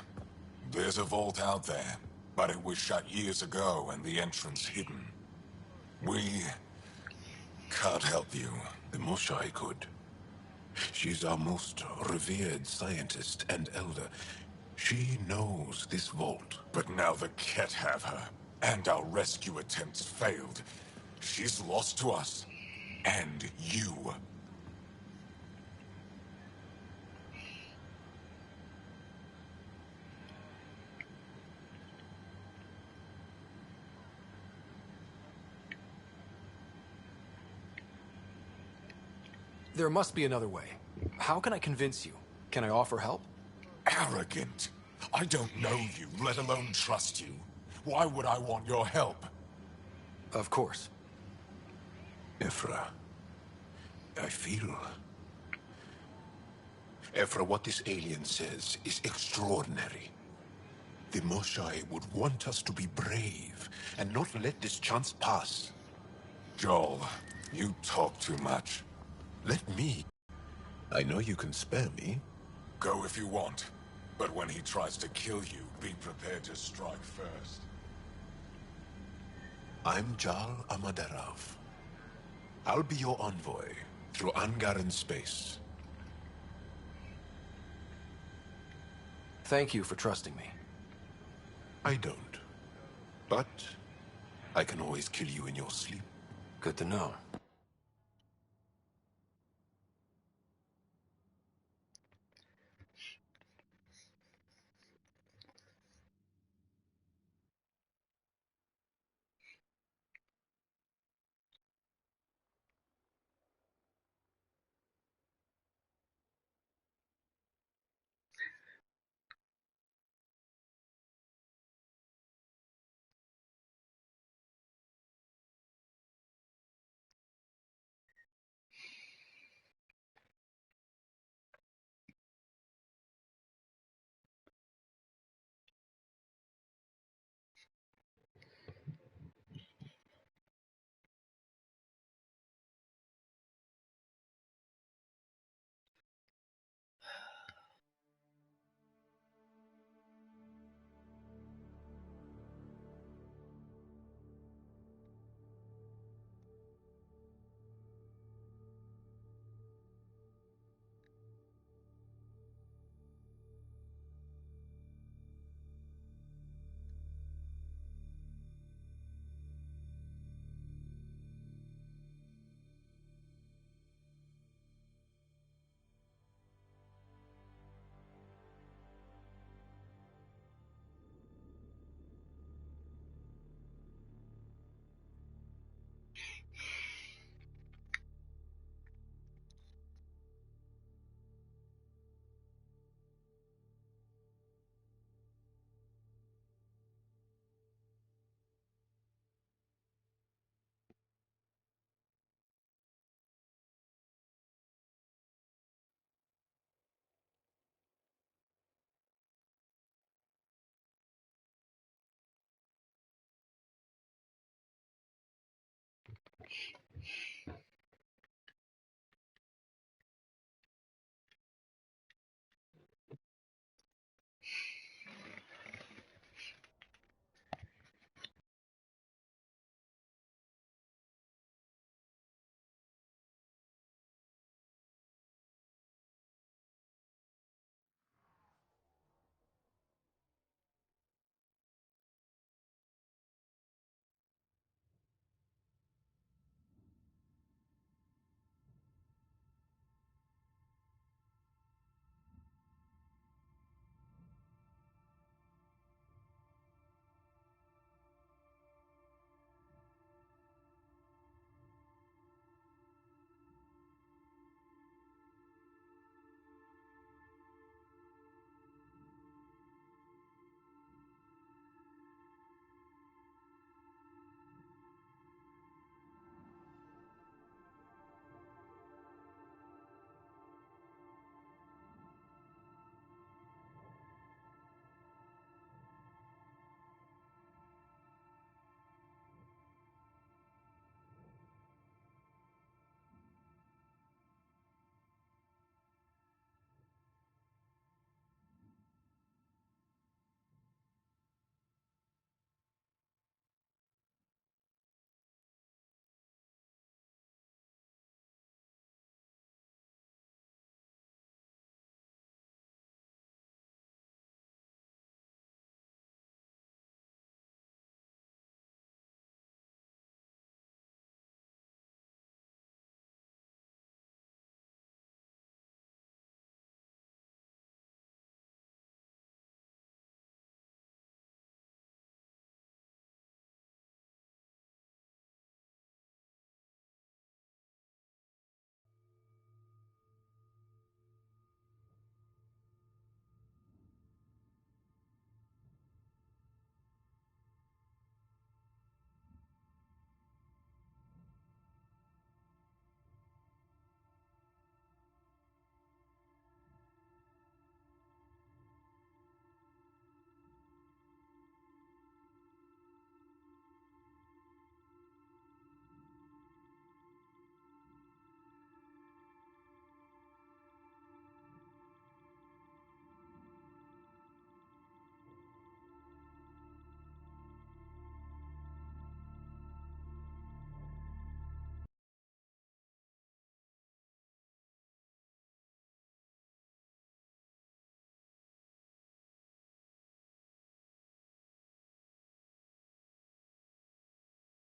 There's a vault out there, but it was shut years ago and the entrance hidden. We can't help you. The Moshai could. She's our most revered scientist and elder. She knows this vault. But now the Ket have her, and our rescue attempts failed. She's lost to us, and you. There must be another way. How can I convince you? Can I offer help? Arrogant. I don't know you, let alone trust you. Why would I want your help? Of course. Ephra, I feel... Ephra, what this alien says is extraordinary. The Moshai would want us to be brave and not let this chance pass. Joel, you talk too much. Let me. I know you can spare me. Go if you want. But when he tries to kill you, be prepared to strike first. I'm Jal Amaderov. I'll be your envoy through Angaran space. Thank you for trusting me. I don't. But I can always kill you in your sleep. Good to know.